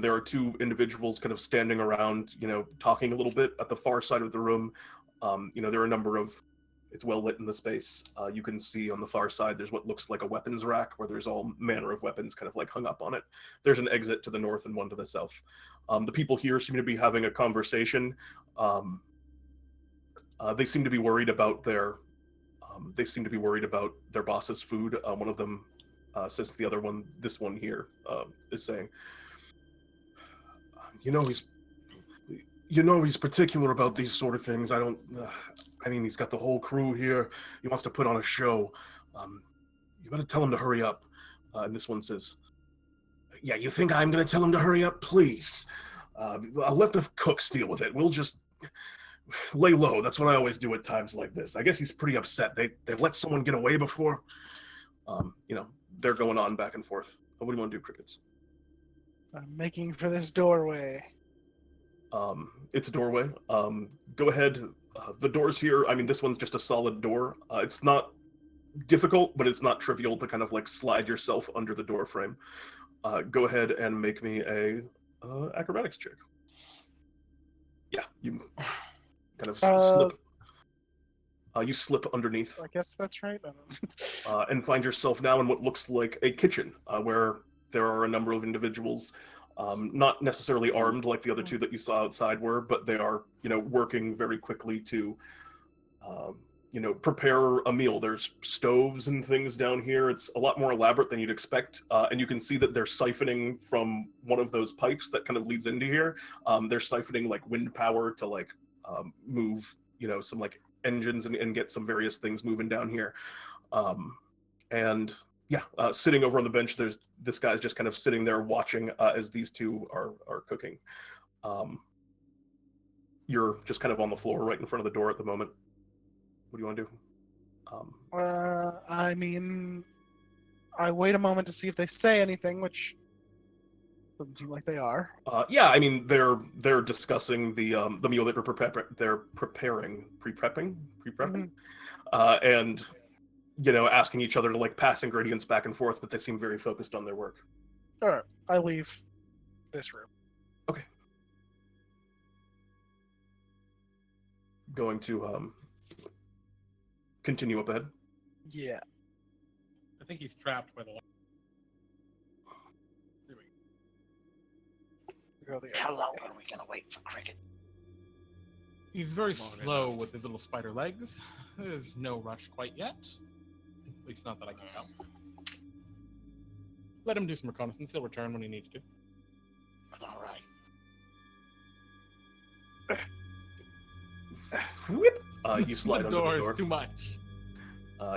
There are 2 individuals kind of standing around, talking a little bit at the far side of the room. There are a number of. It's well lit in the space. You can see on the far side there's what looks like a weapons rack where there's all manner of weapons kind of hung up on it. There's an exit to the north and one to the south. The people here seem to be having a conversation. They seem to be worried about their. They seem to be worried about their boss's food. One of them says to the other one, this one here is saying, he's particular about these sort of things. He's got the whole crew here. He wants to put on a show. You better tell him to hurry up. And this one says, yeah, you think I'm going to tell him to hurry up? Please. I'll let the cooks deal with it. We'll just lay low. That's what I always do at times like this. I guess he's pretty upset. They've let someone get away before. They're going on back and forth. What do you want to do, Crickets? I'm making for this doorway. It's a doorway. Go ahead. The doors here, this one's just a solid door. It's not difficult, but it's not trivial to kind of slide yourself under the door frame. Go ahead and make me a acrobatics check. Yeah, you kind of slip. You slip underneath. I guess that's right. I don't know. And find yourself now in what looks like a kitchen, where there are a number of individuals, not necessarily armed like the other 2 that you saw outside were, but they are, working very quickly to, prepare a meal. There's stoves and things down here. It's a lot more elaborate than you'd expect, and you can see that they're siphoning from one of those pipes that kind of leads into here. They're siphoning wind power to move, some engines and get some various things moving down here. And yeah, sitting over on the bench, there's this guy's just kind of sitting there watching as these 2 are cooking. You're just kind of on the floor right in front of the door at the moment. What do you want to do? I wait a moment to see if they say anything, which doesn't seem like they are. Yeah, they're discussing the meal that they're preparing, pre-prepping, and asking each other to pass ingredients back and forth, but they seem very focused on their work. All right, I leave this room. Okay. going to continue up ahead. Yeah. I think he's trapped by the light. Go the How other long way. are we gonna wait for Cricket? He's very Long slow enough. with his little spider legs. There's no rush quite yet. At least not that I can tell. Let him do some reconnaissance. He'll return when he needs to. All right. Whip. You slide The under door the is door. too much.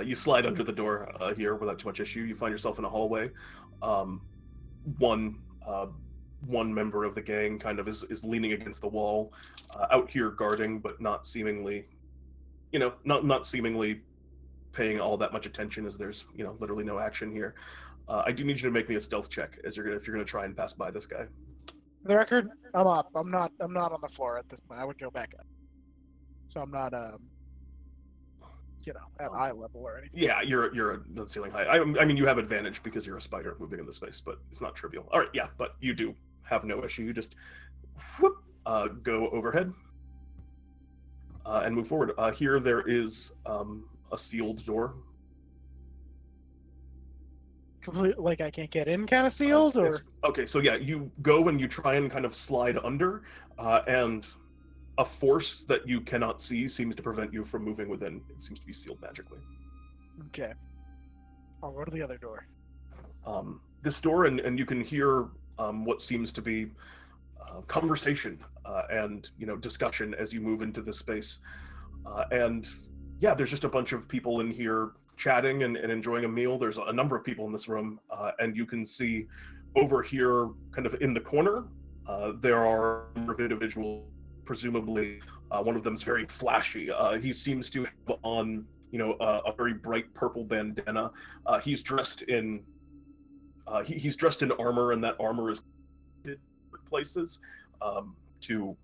You slide under the door here without too much issue. You find yourself in a hallway. One member of the gang kind of is leaning against the wall, out here guarding, but not seemingly, not seemingly paying all that much attention, as there's literally no action here. I do need you to make me a stealth check if you're gonna try and pass by this guy. For the record, I'm up. I'm not on the floor at this point. I would go back up. So I'm not at eye level or anything. Yeah, you're at ceiling height. I mean, you have advantage because you're a spider moving in the space, but it's not trivial. All right, yeah, but you do have no issue. You just whoop, go overhead and move forward. Here there is a sealed door. Complete, like I can't get in, kind of sealed, or Okay, so yeah, you go and you try and kind of slide under, and a force that you cannot see seems to prevent you from moving within. It seems to be sealed magically. okay. I'll go to the other door. This door, and you can hear what seems to be conversation and discussion as you move into this space. And yeah, there's just a bunch of people in here chatting and enjoying a meal. There's a number of people in this room, and you can see over here, kind of in the corner, there are a number of individuals. Presumably, one of them's very flashy. He seems to have on, a very bright purple bandana. He's dressed in he's dressed in armor, and that armor is places to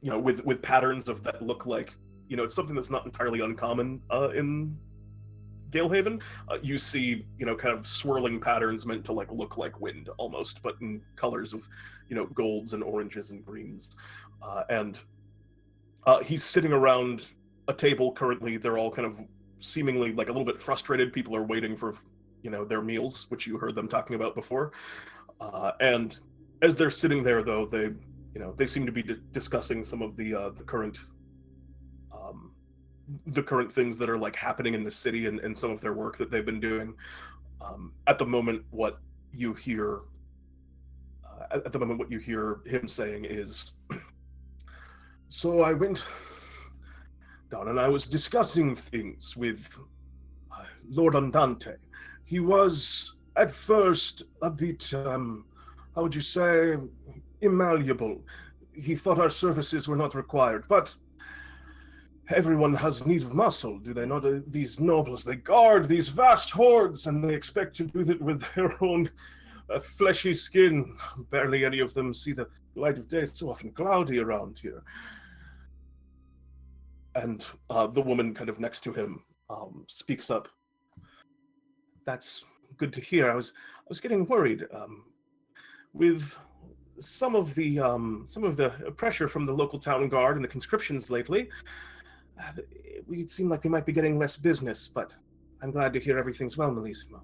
with patterns of that look like it's something that's not entirely uncommon in Galehaven. You see kind of swirling patterns meant to look like wind almost, but in colors of golds and oranges and greens, and he's sitting around a table currently. They're all kind of seemingly a little bit frustrated. People are waiting for their meals, which you heard them talking about before, and as they're sitting there, though, they seem to be discussing some of the current things that are happening in the city and some of their work that they've been doing. At the moment, what you hear him saying is, so I went down and I was discussing things with Lord Andante. He was at first a bit, how would you say, immalleable. He thought our services were not required, but everyone has need of muscle, do they not? These nobles, they guard these vast hordes, and they expect to do it with their own fleshy skin. Barely any of them see the light of day. It's so often cloudy around here. And the woman kind of next to him speaks up. That's good to hear. I was getting worried with some of the pressure from the local town guard and the conscriptions lately. It seemed like we might be getting less business, but I'm glad to hear everything's well, Melissimo.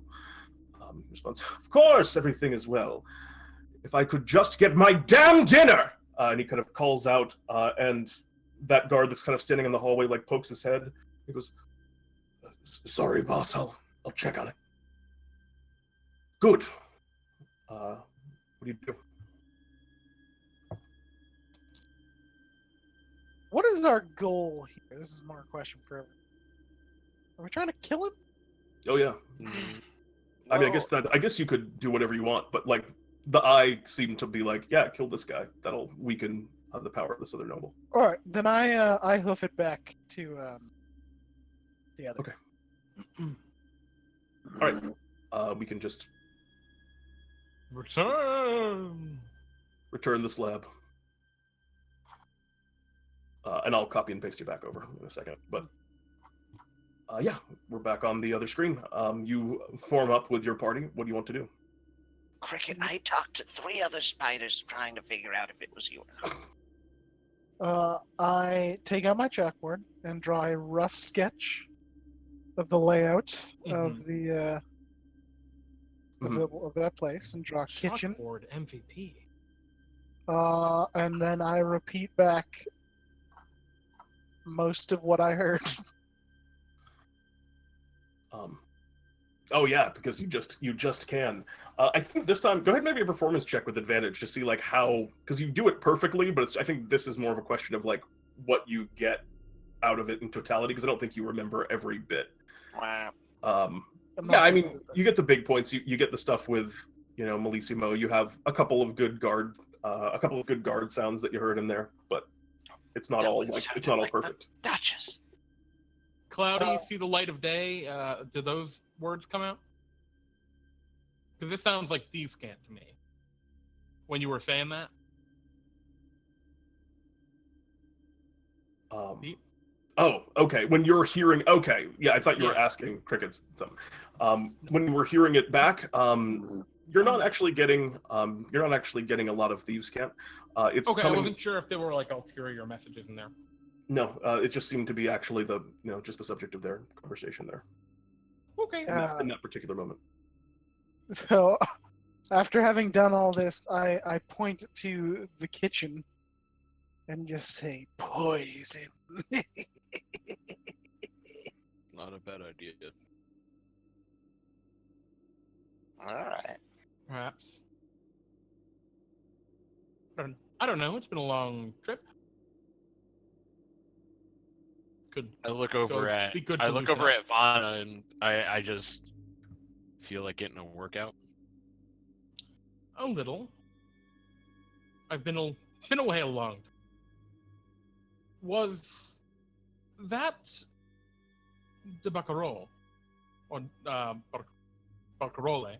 Response, of course everything is well. If I could just get my damn dinner! And he kind of calls out, and that guard that's kind of standing in the hallway pokes his head. He goes, sorry, boss, I'll check on it. Good. What do you do? What is our goal here? This is more a question for everyone. Are we trying to kill him? Oh yeah. I mean, I guess you could do whatever you want, but the eye seemed to be yeah, kill this guy. That'll weaken the power of this other noble. All right, then I hoof it back to the other. Okay. All right. We can just Return the slab, and I'll copy and paste you back over in a second. But yeah, we're back on the other screen. You form up with your party. What do you want to do? Cricket, I talked to 3 other spiders trying to figure out if it was you or not. I take out my chalkboard and draw a rough sketch of the layout of the of that place, and draw a kitchen. Chalkboard MVP. And then I repeat back most of what I heard. Oh yeah, because you just can. I think this time, go ahead and maybe a performance check with advantage to see like how, because you do it perfectly, but I think this is more of a question of like what you get out of it in totality, because I don't think you remember every bit. Wow. Yeah, I mean, you get the big points. You get the stuff with, Malissimo. You have a couple of good guard sounds that you heard in there, but it's not all perfect. Duchess. Cloudy, see the light of day. Do those words come out? Because this sounds like thieves' cant to me. When you were saying that. Oh, okay. When you're hearing, okay, yeah, I thought you were asking crickets something. When you were hearing it back, you're not actually getting a lot of thieves' cant. It's okay. coming... I wasn't sure if there were like ulterior messages in there. No, it just seemed to be actually just the subject of their conversation there. Okay. In that particular moment. So, after having done all this, I point to the kitchen and just say, poison. Not a bad idea. All right. Perhaps. I don't know. It's been a long trip. I look over at Vana and I just feel like getting a workout. A little. I've been away a long time. Was that the Barcarolle or Barcarolle?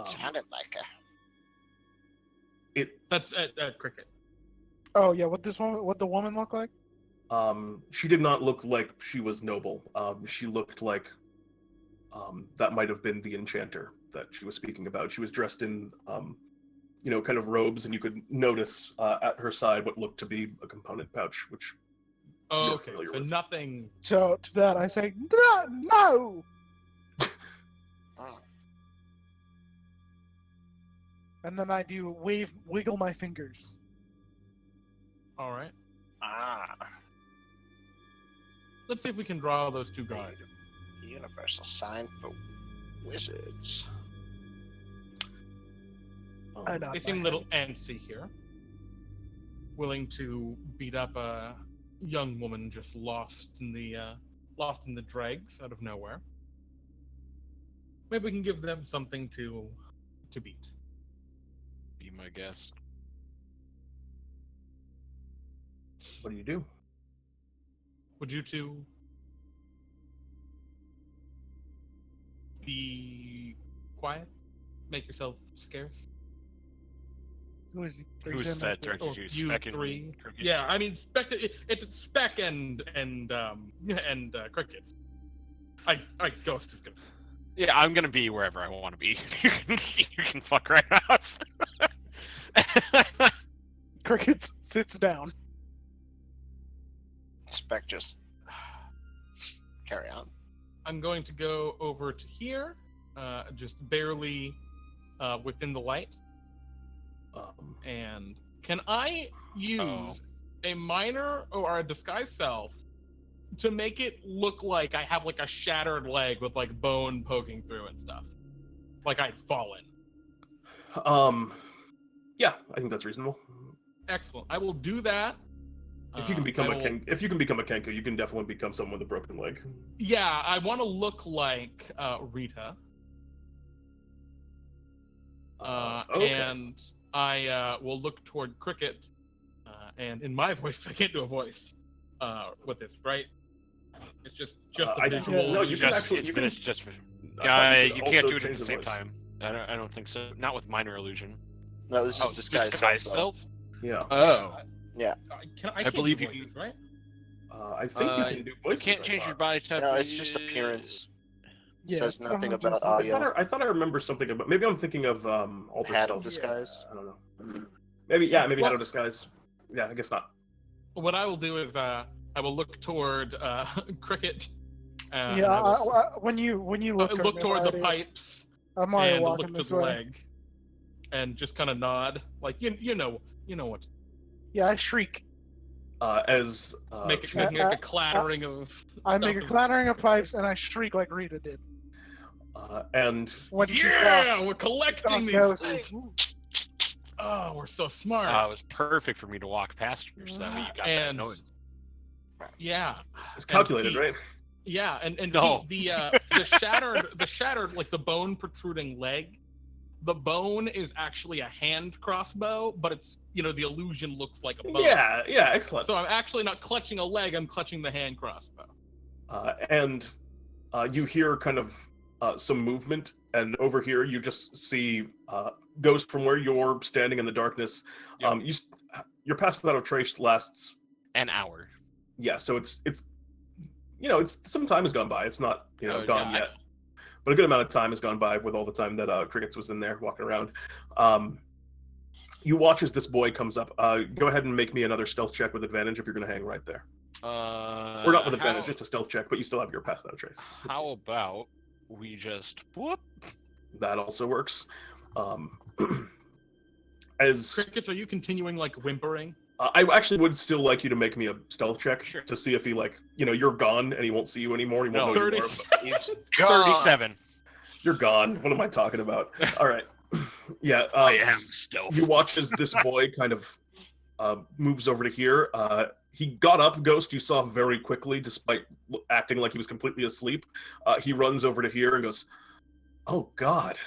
Sounded like That's cricket. Oh yeah, what the woman look like? She did not look like she was noble. She looked like that might have been the enchanter that she was speaking about. She was dressed in kind of robes, and you could notice at her side what looked to be a component pouch, which Oh, okay, so with. Nothing. So to that I say, no! And then I do wiggle my fingers. All right. Ah. Let's see if we can draw those two guys. Universal sign for wizards. They seem a little antsy here. Willing to beat up a young woman just lost in the dregs out of nowhere. Maybe we can give them something to beat. Be my guest. What do you do? Would you two be quiet? Make yourself scarce? Who is he? Who's that directed to? You Speck and three? Cricket? Yeah, I mean, Speck. It's Speck and Crickets. I Ghost is gonna. Yeah, I'm gonna be wherever I want to be. You can fuck right off. Crickets sits down. Speck just carry on. I'm going to go over to here, just barely within the light. And can I use a minor or a disguise self to make it look like I have like a shattered leg with like bone poking through and stuff, like I'd fallen? Yeah, I think that's reasonable. Excellent. I will do that. If you can become a Kenku, you can definitely become someone with a broken leg. Yeah, I want to look like Rita. Okay. And I will look toward Cricket, and in my voice, I can't do a voice with this, right? It's just a visual. No, you can just, actually. you can't do it at the same time. I don't think so. Not with minor illusion. No, this is disguise self. Yeah. Oh. Yeah. I believe you voices, right? I think you can do voices. You can't change your body type. No, it's just appearance. It Yeah, says nothing about just- audio. I thought I remember something about. Maybe I'm thinking of alter Shadow self. disguise. I don't know. Maybe Shadow disguise. Yeah, I guess not. What I will do is I will look toward Cricket. And Yeah, I will when you look, look toward the already, pipes I'm already and walking look to this the way. leg, and just kind of nod, like you know what. Yeah, I shriek. Making Schmidt, like a clattering of. I stuff make a as- clattering of pipes and I shriek like Rita did. and When she Yeah, we're saw collecting these ghosts. things. Oh, we're so smart. It was perfect for me to walk past her, so that way you got that And- noise. Yeah. it's And calculated, Pete- right? Yeah, and No. Pete, the shattered like the bone protruding leg. The bone is actually a hand crossbow, but it's the illusion looks like a bow. Yeah, excellent. So I'm actually not clutching a leg; I'm clutching the hand crossbow. And you hear kind of some movement, and over here you just see Ghost from where you're standing in the darkness. Yep. Your pass without a trace lasts. An hour. Yeah, so it's some time has gone by. It's not Oh, gone yeah, I yet, but a good amount of time has gone by with all the time that Crickets was in there walking around. You watch as this boy comes up. Go ahead and make me another stealth check with advantage if you're going to hang right there. Or not with advantage, just a stealth check, but you still have your pass without a trace. How about we just whoop? That also works. As Crickets, are you continuing like whimpering? I actually would still like you to make me a stealth check Sure. to see if he you're gone and he won't see you anymore. He won't know who 30. you are. But He's gone. 37. you're gone. What am I talking about? All right. Yeah. I am stealth. You watch as this boy kind of moves over to here. He got up, Ghost, you saw very quickly, despite acting like he was completely asleep. He runs over to here and goes, "Oh God!"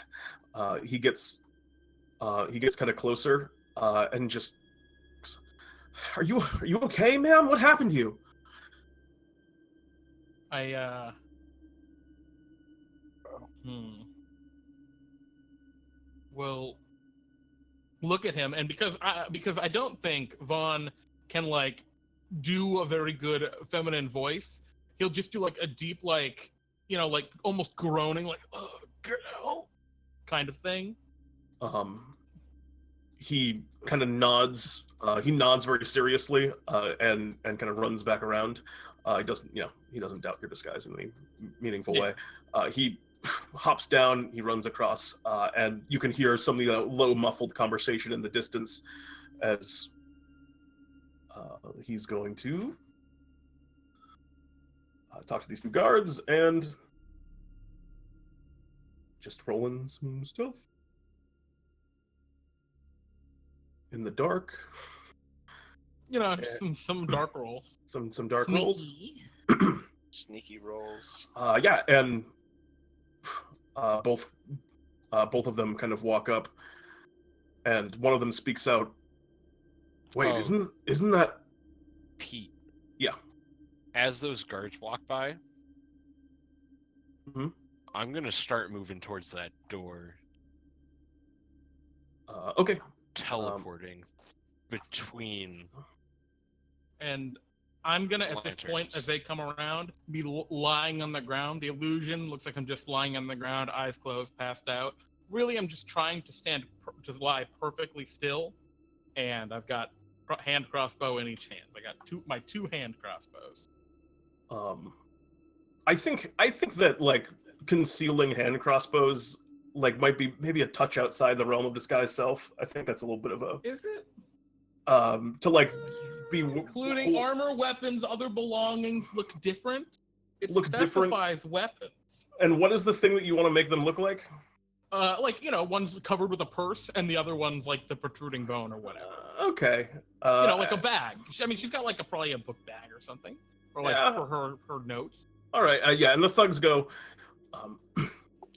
He gets kind of closer and just, "Are you okay, ma'am? What happened to you?" Well, look at him, and because I don't think Vaughn can like do a very good feminine voice, he'll just do like a deep like almost groaning like "Oh, girl," kind of thing. He kind of nods. He nods very seriously and kind of runs back around. He doesn't doubt your disguise in any meaningful way. He hops down. He runs across, and you can hear some of the low, muffled conversation in the distance as he's going to talk to these two guards and just rolling some stuff in the dark. Just some dark rolls. Some dark rolls. Sneaky rolls. Yeah, and both of them kind of walk up, and one of them speaks out. Wait, Oh. isn't that Pete? Yeah. As those guards walk by, Mhm. I'm gonna start moving towards that door, okay? teleporting between. And I'm gonna at this point, Lanterns. as they come around, be lying on the ground. The illusion looks like I'm just lying on the ground, eyes closed, passed out. Really, I'm just trying to just lie perfectly still, and I've got hand crossbow in each hand. I got my two hand crossbows. I think that like concealing hand crossbows might be maybe a touch outside the realm of disguise self. I think that's a little bit of a Is it? to be Including armor, weapons, other belongings look different. It Look different? specifies weapons. And what is the thing that you want to make them look like? One's covered with a purse, and the other one's like the protruding bone or whatever. Okay. Like a bag. I mean, she's got like probably a book bag or something, or like Yeah. for her notes. All right. Yeah, and the thugs go,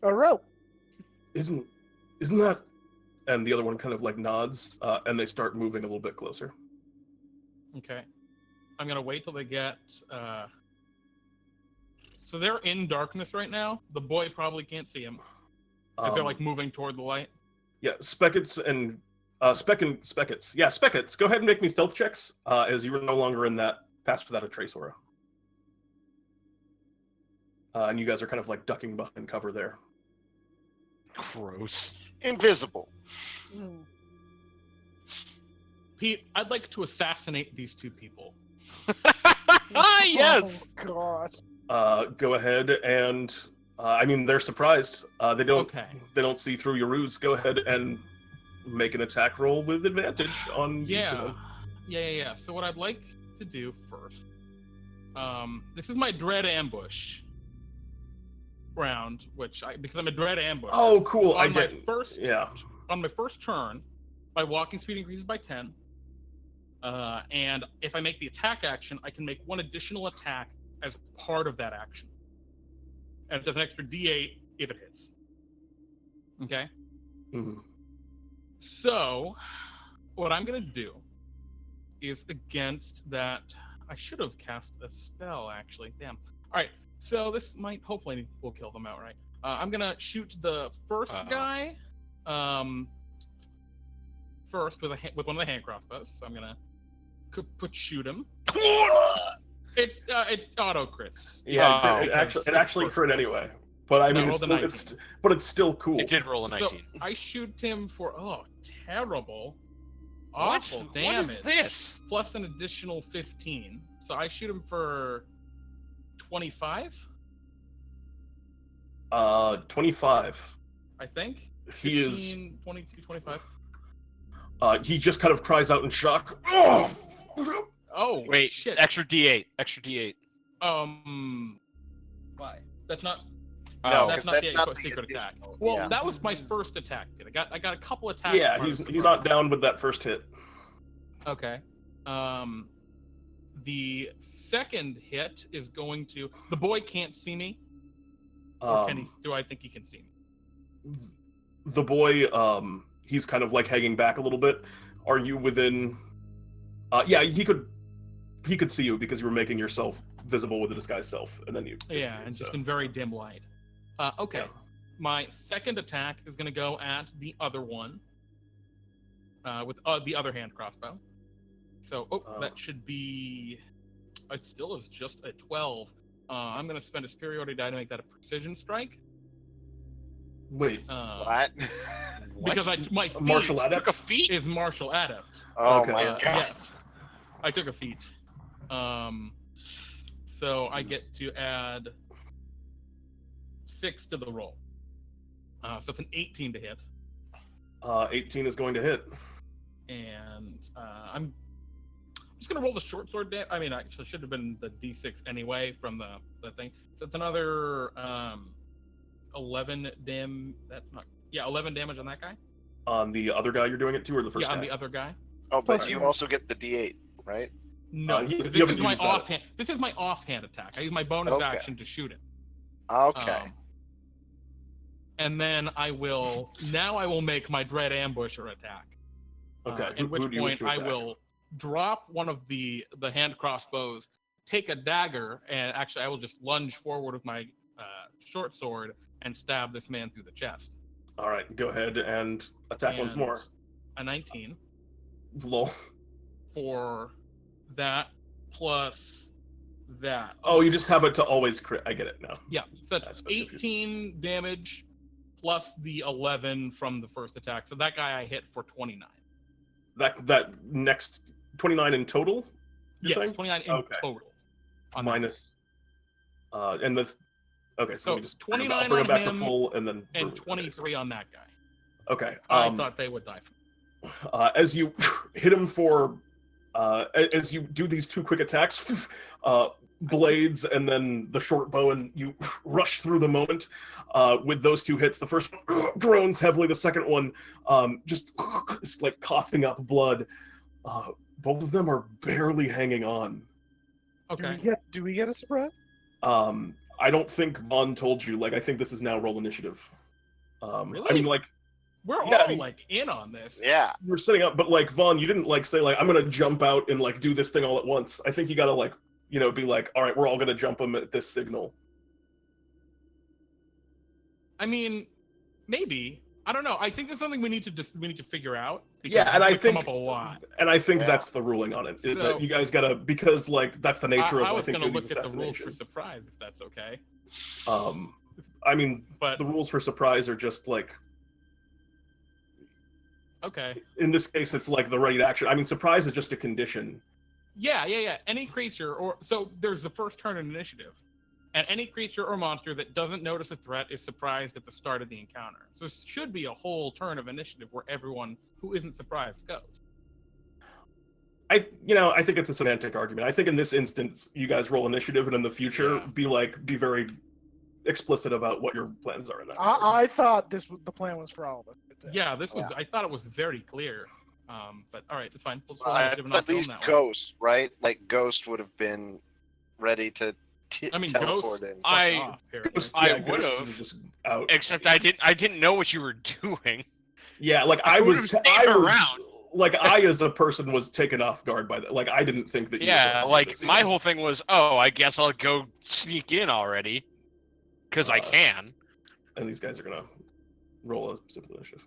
A rope. isn't that? And the other one kind of like nods, and they start moving a little bit closer. Okay, I'm gonna wait till they get. So they're in darkness right now. The boy probably can't see him as they're like moving toward the light. Yeah, Speckets and Speckets. Yeah, Speckets. Go ahead and make me stealth checks, as you are no longer in that pass without a trace aura. And you guys are kind of like ducking behind cover there. Gross. Invisible. Pete, I'd like to assassinate these two people. Yes. Oh God. Go ahead and I mean they're surprised. They don't see through your ruse. Go ahead and make an attack roll with advantage on each of them. Yeah. So what I'd like to do first, this is my dread ambush round, because I'm a dread ambush. Oh, cool! On my first turn, my walking speed increases by 10. And if I make the attack action, I can make one additional attack as part of that action. And it does an extra D8 if it hits. Okay? Mm-hmm. So, what I'm going to do is against that... I should have cast a spell, actually. Damn. All right. So this hopefully will kill them outright. I'm going to shoot the first guy first with one of the hand crossbows. So I'm going to shoot him. It auto crits. Yeah, it actually crit anyway. But I mean, it's still cool. It did roll a 19. So I shoot him for terrible, awful damage. What is this? Plus an additional 15. So I shoot him for 25. 25. I think. He 15, is 22, 25. He just kind of cries out in shock. Oh wait! Shit! Extra D8. Why? That's not. No, that's not the secret attack. Well, that was my first attack. I got a couple attacks. Yeah, he's not down with that first hit. Okay. The second hit is going to. The boy can't see me. Or can he? Do I think he can see me? The boy, he's kind of like hanging back a little bit. Are you within? Yeah, he could see you because you were making yourself visible with the disguised self, and then you. Yeah, and just in very dim light. Okay. Yeah. My second attack is going to go at the other one with the other hand crossbow. So, that should be. It still is just a 12. I'm going to spend a superiority die to make that a precision strike. Wait. What? Because my feat martial adept? took a feat is martial adept. Oh okay. my god. Yes. I took a feat. So I get to add 6 to the roll. So it's an 18 to hit. 18 is going to hit. And I'm just going to roll the short sword damage. I mean, actually, should have been the d6 anyway from the thing. So it's another 11 That's not... Yeah, 11 damage on that guy. On the other guy you're doing it to, or the first guy? Yeah, on the other guy. Oh, but you also get the D8, right? No, this is my offhand. This is my offhand attack. I use my bonus action to shoot it. Okay. And then I will make my dread ambusher attack. Okay. At which point I will drop one of the hand crossbows, take a dagger, and actually I will just lunge forward with my short sword and stab this man through the chest. All right, go ahead and attack once more. A 19. Lol. For that plus that. Oh, you just have it to always crit. I get it now. Yeah, so that's 18 damage plus the 11 from the first attack. So that guy I hit for 29. That next 29 in total? Yes, saying? 29 in total. Minus. And that's okay. So let me just 29 bring on it back him to full, and then 23 on that guy. Okay. I thought they would die. As you hit him for, as you do these two quick attacks, blades and then the short bow, and you rush through the moment with those two hits. The first one groans heavily. The second one just like coughing up blood. Both of them are barely hanging on. Okay. Do we get a surprise? I don't think Vaughn told you. Like, I think this is now roll initiative. Really? I mean, like, we're all like in on this. Yeah. We're setting up, but like Vaughn, you didn't like say like I'm gonna jump out and like do this thing all at once. I think you gotta like, you know, be like, all right, we're all gonna jump him at this signal. I mean, maybe. I don't know. I think that's something we need to figure out. Yeah, and I think come up a lot. And I think that's the ruling on it. Is that you guys gotta, because like that's the nature of. I was gonna look at the rules for surprise, if that's okay. I mean, but the rules for surprise are just like. Okay. In this case, it's like the right action. I mean, surprise is just a condition. Yeah. Any creature, or so there's the first turn in initiative, and any creature or monster that doesn't notice a threat is surprised at the start of the encounter. So this should be a whole turn of initiative where everyone who isn't surprised goes. I think it's a semantic argument. I think in this instance, you guys roll initiative, and in the future, be very explicit about what your plans are in that. I thought the plan was for all of us. Yeah, this was. I thought it was very clear. But all right, it's fine. We'll just roll At initiative and I'll at film least that one. Ghost, right? Like Ghost would have been ready to teleport Ghost. in. I would Ghost have is just out. Except I didn't know what you were doing. Yeah, like I I would've stayed around. Like I as a person was taken off guard by that. Like I didn't think that. Yeah, you like my whole thing was, oh, I guess I'll go sneak in already, because I can. And these guys are gonna roll a simple initiative.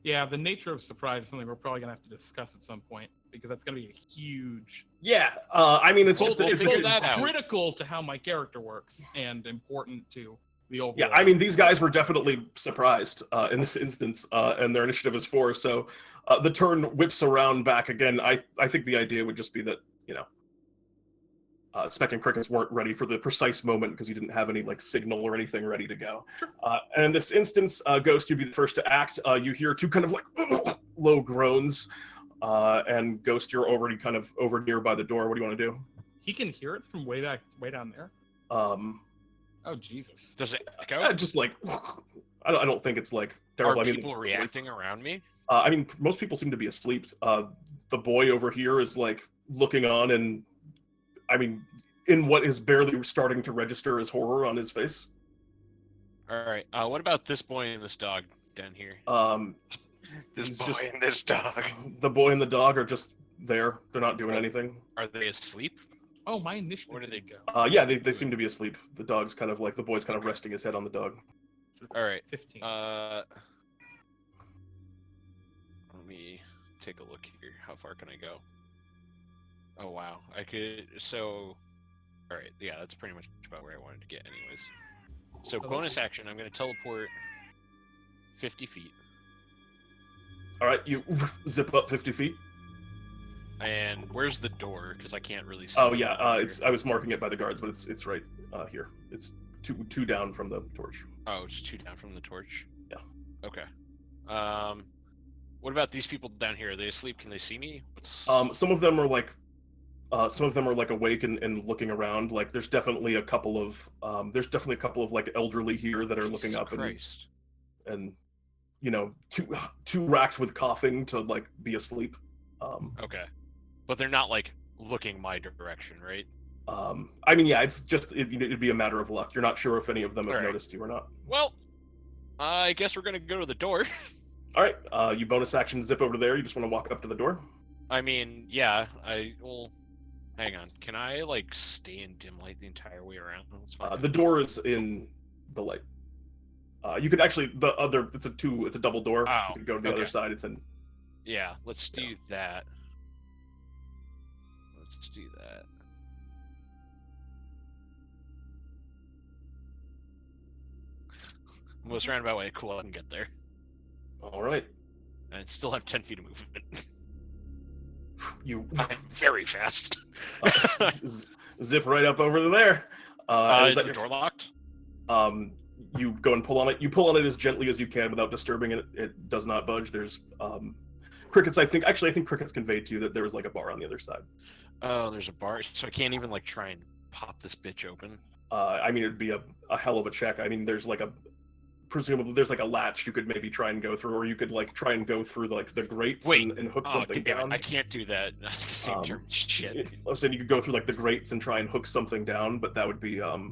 Yeah, the nature of surprise is something we're probably gonna have to discuss at some point because that's gonna be a huge. Yeah, I mean it's We'll just it's figure that out. Critical to how my character works and important to the overall. Yeah, I mean these guys were definitely surprised in this instance, and their initiative is 4. So the turn whips around back again. I think the idea would just be that Speck and Crickets weren't ready for the precise moment because you didn't have any like signal or anything ready to go. Sure. And in this instance, Ghost, you'd be the first to act. You hear 2 kind of like low groans, and Ghost, you're already kind of over nearby the door. What do you want to do? He can hear it from way down there. Oh Jesus! Does it echo? Just like I don't think it's like terrible. Are people reacting around me? I mean, most people seem to be asleep. The boy over here is like looking on, and I mean, in what is barely starting to register as horror on his face. All right. What about this boy and this dog down here? This boy and this dog. The boy and the dog are just there. They're not doing anything. Are they asleep? Oh, my initiative. Where do they go? Yeah, they seem to be asleep. The dog's kind of like the boy's kind of resting his head on the dog. All right. 15. Let me take a look here. How far can I go? Oh wow, I could. So, all right, yeah, that's pretty much about where I wanted to get, anyways. So bonus action, I'm gonna teleport 50 feet. All right, you zip up 50 feet. And where's the door? Because I can't really see. Oh yeah, I was marking it by the guards, but it's right here. It's two down from the torch. Oh, it's 2 down from the torch. Yeah. Okay. What about these people down here? Are they asleep? Can they see me? Some of them are like awake and looking around. Like there's definitely a couple of like elderly here that are looking up and too racked with coughing to like be asleep. Okay, but they're not like looking my direction, right? I mean, yeah, it's just it'd be a matter of luck. You're not sure if any of them have noticed you or not. Well, I guess we're gonna go to the door. All right, you bonus action zip over there. You just want to walk up to the door. I mean, yeah, hang on. Can I like stay in dim light the entire way around? The door is in the light. You could actually it's a double door. Oh, you can go to the other side. It's in. Yeah, let's do that. Let's do that. Most roundabout way, cool. I can get there. All right. And still have 10 feet of movement. I'm very fast. Zip right up over there. Is the door locked? You go and pull on it. You pull on it as gently as you can without disturbing it. It does not budge. There's Crickets. I think Crickets conveyed to you that there was like a bar on the other side. Oh, there's a bar, so I can't even like try and pop this bitch open. I mean, it'd be a hell of a check. I mean, presumably there's like a latch you could maybe try and go through, or you could like try and go through like the grates and hook something down. I can't do that. Same term. Shit. I was saying you could go through like the grates and try and hook something down, but that would be that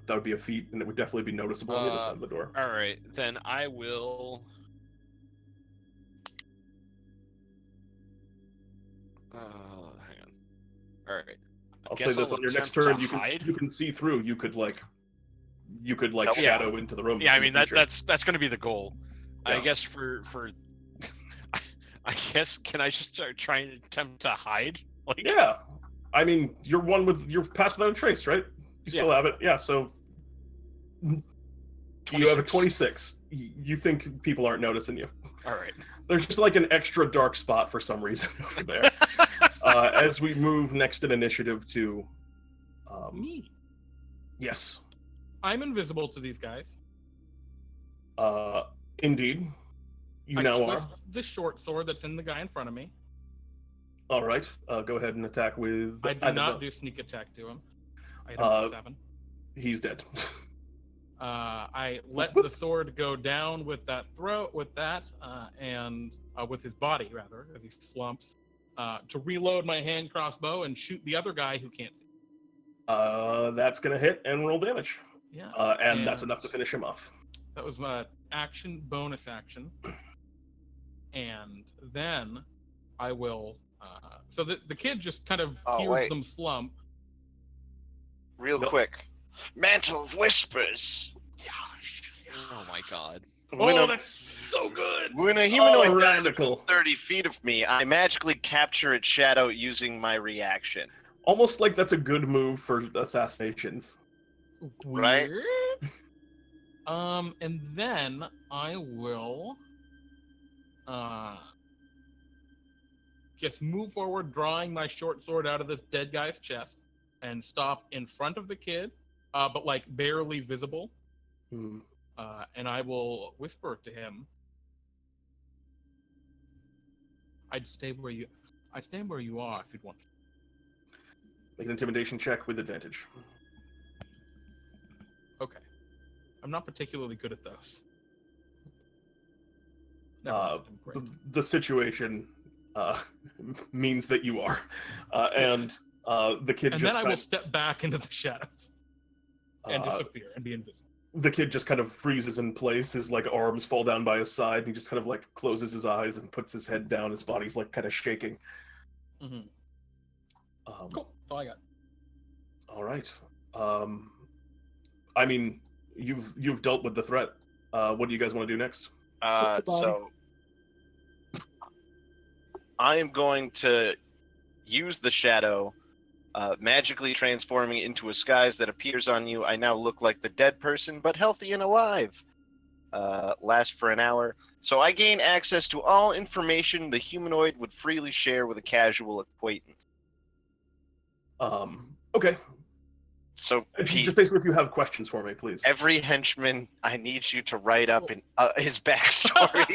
would be a feat, and it would definitely be noticeable on the other side of the door. All right, then I will. Hang on. All right. I'll say this: on your next turn, you can see through. You could shadow into the room. Yeah, I mean that's going to be the goal. Yeah. I guess for I guess can I just start trying to attempt to hide? Like yeah, I mean you're pass without a trace, right? You still have it, yeah. So You have a 26. You think people aren't noticing you. All right. There's just like an extra dark spot for some reason over there. As we move next in initiative to... Me. Yes. I'm invisible to these guys. Indeed. You I now twist are. the short sword that's in the guy in front of me. All right. Go ahead and attack with... I do not do sneak attack to him. Item 7. He's dead. I let the sword go down with that and with his body, rather, as he slumps, to reload my hand crossbow and shoot the other guy who can't see. That's going to hit and roll damage. Yeah. And that's enough to finish him off. That was my bonus action. And then I will... so the kid just kind of hears them slump. Real quick. Mantle of Whispers. Oh my god. That's so good! When a humanoid dies radical. 30 feet of me, I magically capture its shadow using my reaction. Almost like that's a good move for assassinations. Right? Weird. And then I will just move forward, drawing my short sword out of this dead guy's chest, and stop in front of the kid, but like barely visible. And I will whisper to him. I'd stay where you are if you'd want to. Make an intimidation check with advantage. Okay. I'm not particularly good at those. Never mind, I'm great. The situation means that you are. And the kid And just... then I will step back into the shadows and disappear and be invisible. The kid just kind of freezes in place. His like arms fall down by his side. And he just kind of like closes his eyes and puts his head down. His body's like kind of shaking. Mm-hmm. Cool. That's all I got. All right. I mean, you've dealt with the threat. What do you guys want to do next? So I am going to use the shadow, magically transforming into a disguise that appears on you. I now look like the dead person, but healthy and alive. Lasts for an hour. So I gain access to all information the humanoid would freely share with a casual acquaintance. Okay. So Pete, just basically, if you have questions for me, please. every henchman, I need you to write up in his backstory.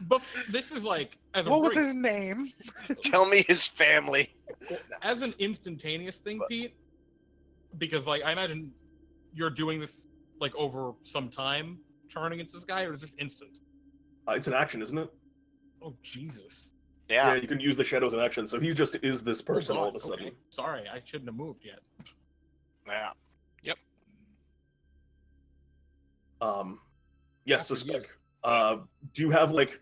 But this is like as a What was his name? Tell me his family. as an instantaneous thing, Pete. Because like I imagine you're doing this like over some time, turning into this guy, or is this instant? It's an action, isn't it? Oh Jesus! Yeah. You can use the shadows in action. So he just is this person all of a sudden. Okay. Sorry, I shouldn't have moved yet. Yeah. Yep. Yes. So Speck, do you have like?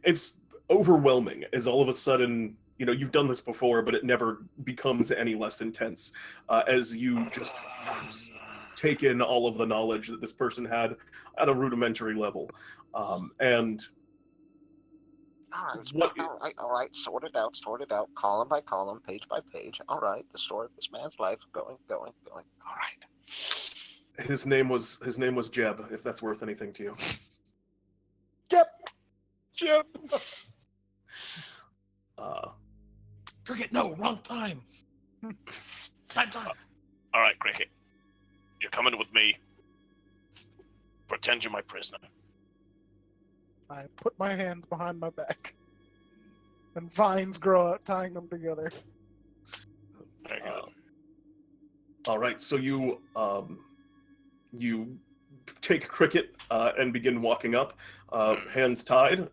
It's overwhelming. As all of a sudden, you've done this before, but it never becomes any less intense. As you just take in all of the knowledge that this person had at a rudimentary level, and. All right, sort it out, column by column, page by page. All right, the story of this man's life, going. All right. His name was Jeb, if that's worth anything to you. Jeb. Cricket, no, wrong time. Bad time. All right, Cricket. You're coming with me. Pretend you're my prisoner. I put my hands behind my back. And vines grow out, tying them together. Very good. All right, so you take Cricket and begin walking up, hands tied.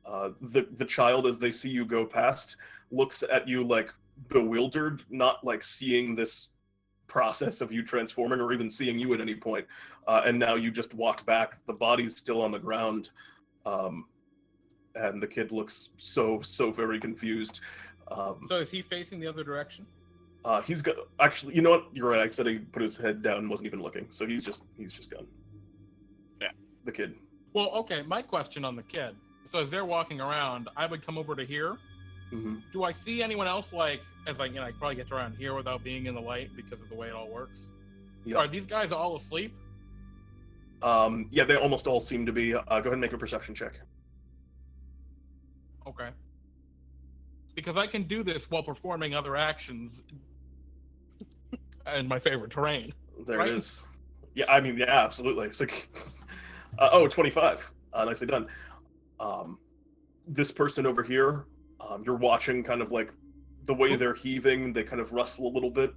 The child, as they see you go past, looks at you like bewildered, not like seeing this process of you transforming or even seeing you at any point. And now you just walk back. The body's still on the ground. And the kid looks so very confused. So is he facing the other direction? He's got actually. You know what? You're right. I said he put his head down and wasn't even looking. So he's just gone. Yeah, the kid. Well, okay. My question on the kid. So as they're walking around, I would come over to here. Mm-hmm. Do I see anyone else like as I probably get around here without being in the light because of the way it all works? Yep. Are these guys all asleep? Yeah, they almost all seem to be. Go ahead and make a perception check. Okay. Because I can do this while performing other actions in my favorite terrain. There Right? it is. Yeah, I mean, yeah, absolutely. It's like, oh, 25. Nicely done. This person over here, you're watching kind of like the way they're heaving, they kind of rustle a little bit.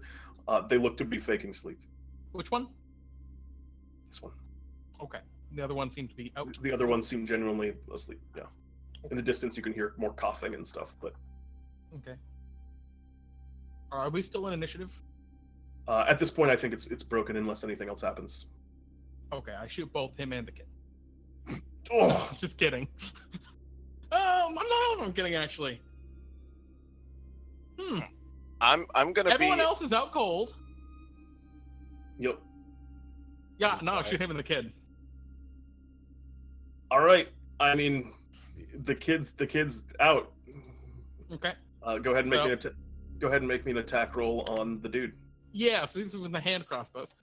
They look to be faking sleep. Which one? This one. Okay. The other one seemed to be out. The other ones seem genuinely asleep, yeah. In the distance, you can hear more coughing and stuff, but... Okay. Are we still in initiative? At this point, I think it's broken unless anything else happens. Okay, I shoot both him and the kid. Oh, Just kidding. I'm kidding, actually. I'm gonna Everyone be. else is out cold. yep. Yeah, no, shoot him and the kid. All right. I mean, the kid's out. Okay. Go ahead and make me an attack roll on the dude. Yeah, so these are with the hand crossbows.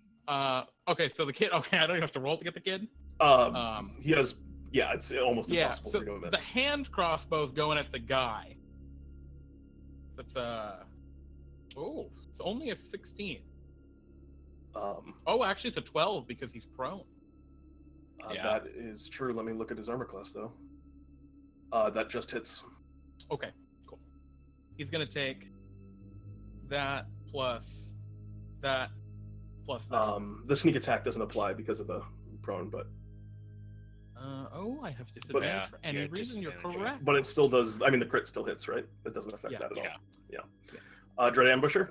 Okay, so the kid. Okay, I don't even have to roll to get the kid. He has. Yeah, it's almost Yeah, impossible so for you to miss. the hand crossbow's going at the guy. That's oh, it's only a 16. Oh, actually, it's a 12 because he's prone. That is true. Let me look at his armor class though. That just hits. Okay, cool. He's gonna take that plus that plus that. The sneak attack doesn't apply because of the prone, but Oh, I have disadvantage for any reason. You're correct. but it still does. I mean, the crit still hits, right? It doesn't affect that at all. Yeah. Dread Ambusher.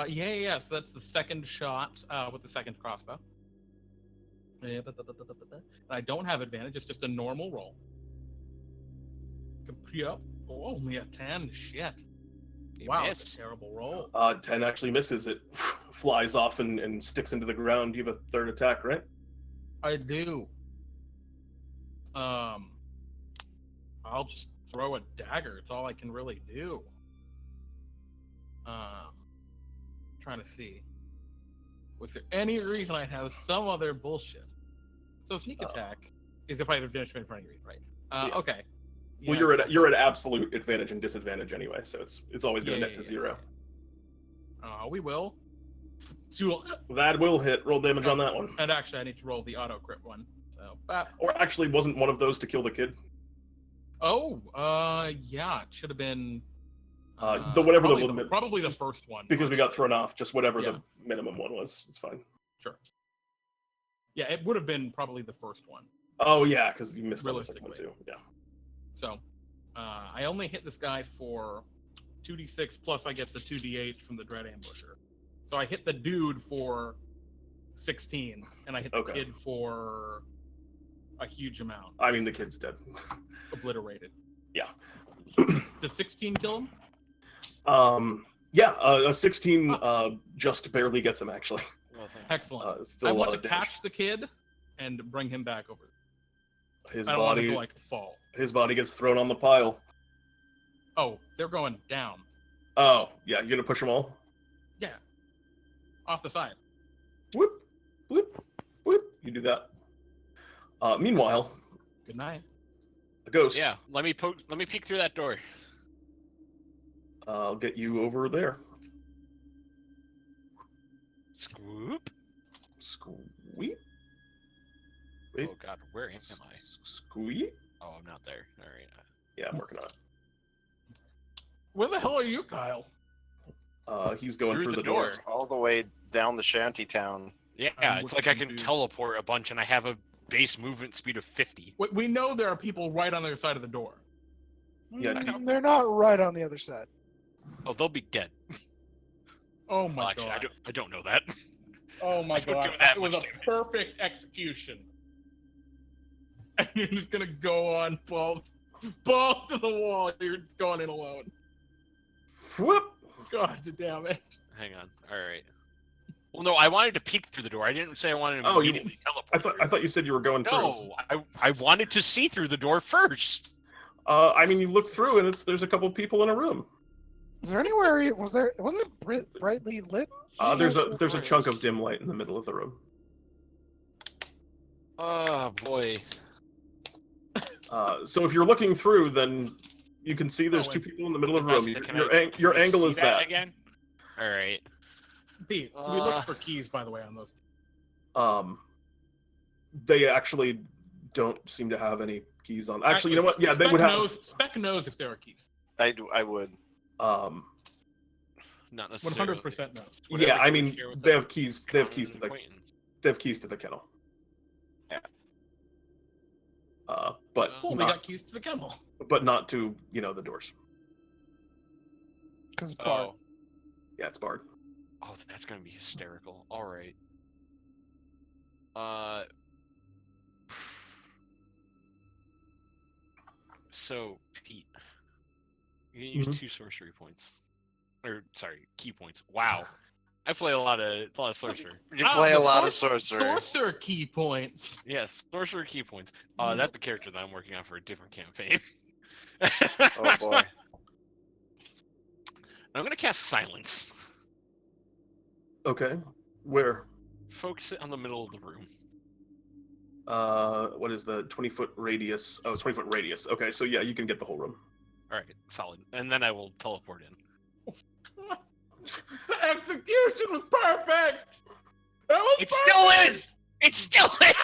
Yeah. So that's the second shot with the second crossbow. And I don't have advantage. It's just a normal roll. Yep. Oh, only a 10. Shit. Wow, that's a terrible roll. 10 actually misses. It flies off and sticks into the ground. You have a third attack, right? I do. I'll just throw a dagger. It's all I can really do. Trying to see. Was there any reason I'd have some other bullshit? So sneak attack is if I have advantage for any reason, right? Yeah. Okay. Well, you're at absolute advantage and disadvantage anyway, so it's always going to net to 0. We will. That will hit. Roll damage on that one. And actually, I need to roll the auto crit one. So, Or actually, wasn't one of those to kill the kid? Yeah, it should have been. Probably the first one. Because we got thrown off. Just whatever the minimum one was. It's fine. Sure. Yeah, it would have been probably the first one. Oh yeah, because you missed the second one too. Yeah. So, I only hit this guy for 2d6 plus I get the 2d8 from the Dread Ambusher. So I hit the dude for 16, and I hit the kid for a huge amount. I mean, the kid's dead. Obliterated. Yeah. Does 16 kill him? A 16 just barely gets him, actually. Excellent. I want to catch the kid and bring him back over. His I don't body, want him to, fall. His body gets thrown on the pile. Oh, they're going down. Oh, yeah. You gonna push them all? Yeah. Off the side. Whoop, whoop, whoop. You do that. Meanwhile. Good night. A ghost. Yeah, let me peek through that door. I'll get you over there. Scoop. Squeak. Wait. Oh god, where am I? Squeak. Oh, I'm not there. All right. Yeah, I'm working on it. Where the hell are you, Kyle? He's going through the door. doors. All the way down the shanty town. Yeah, it's like I can teleport a bunch and I have a base movement speed of 50. We know there are people right on the other side of the door. Yeah, They're not right on the other side. Oh, they'll be dead. Oh my Actually, god. I don't know that. Oh my don't god. do that It was a much damage. perfect execution. And you're just gonna go on balls to the wall. You're just going in alone. Whoop. God damn it. Hang on. All right. Well, no, I wanted to peek through the door. I didn't say I wanted to immediately teleport. I thought you said you were going through. No, I wanted to see through the door first. I mean, you look through and there's a couple people in a room. Was there anywhere? Wasn't it brightly lit? There's a chunk of dim light in the middle of the room. Oh boy. So if you're looking through, then you can see there's two people in the middle of the room. Your angle is that. Again? All right. Pete, we looked for keys, by the way, on those. They actually don't seem to have any keys on. Actually, you know what? Yeah, they would have. Speck knows if there are keys. I would. Not necessarily. 100% knows. Yeah, I mean, they have keys. They have keys to the. They have keys to the kennel. Yeah. But Cool, we got keys to the kennel. But not to the doors. Because it's barred. Oh. Yeah, it's barred. Oh, that's gonna be hysterical. All right. So Pete, you can use 2 sorcery points, or sorry, key points. Wow, I play a lot of sorcerer. You play a lot of sorcerer. Sorcerer key points. Yes, sorcerer key points. That's the character that I'm working on for a different campaign. Oh boy. I'm gonna cast silence. Okay. Where? Focus it on the middle of the room. What is the 20-foot radius? Oh, it's 20-foot radius. Okay, so yeah, you can get the whole room. All right, solid. And then I will teleport in. The execution was perfect. It still is. It still is.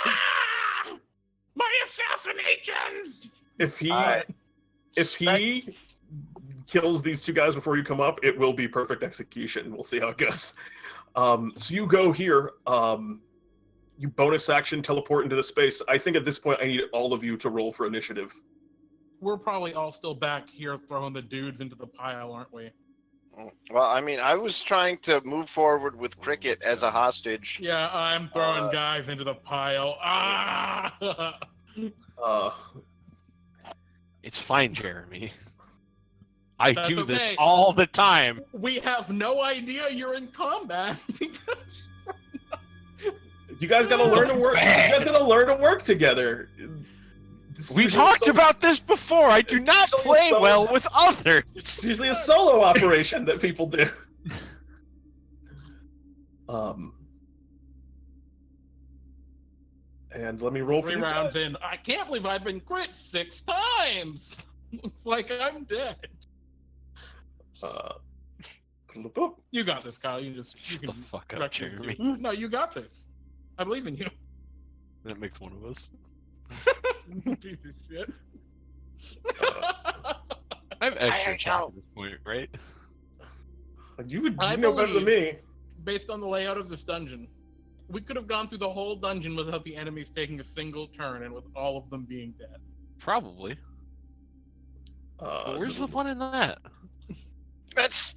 My assassinations. If he kills these 2 guys before you come up, it will be perfect execution. We'll see how it goes. So you go here. You bonus action teleport into the space. I think at this point I need all of you to roll for initiative. We're probably all still back here throwing the dudes into the pile, aren't we? Well, I mean, I was trying to move forward with Cricket as a hostage. Yeah, I'm throwing guys into the pile. Ah! It's fine, Jeremy. I That's do this okay. all the time. We have no idea you're in combat because You guys gotta learn to work. You guys gotta learn to work together. We talked about this before. I do not play well with others. It's usually a solo operation that people do. And let me roll for 3 these rounds guys. in. I can't believe I've been crit 6 times. Looks like I'm dead. You got this, Kyle. You can the fuck up, wreck these Jeremy. dudes. No, you got this. I believe in you. That makes one of us. Piece of shit. I have extra chat at this point, right? You know better than me. Based on the layout of this dungeon, we could have gone through the whole dungeon without the enemies taking a single turn and with all of them being dead. Probably. Where's the fun in that? That's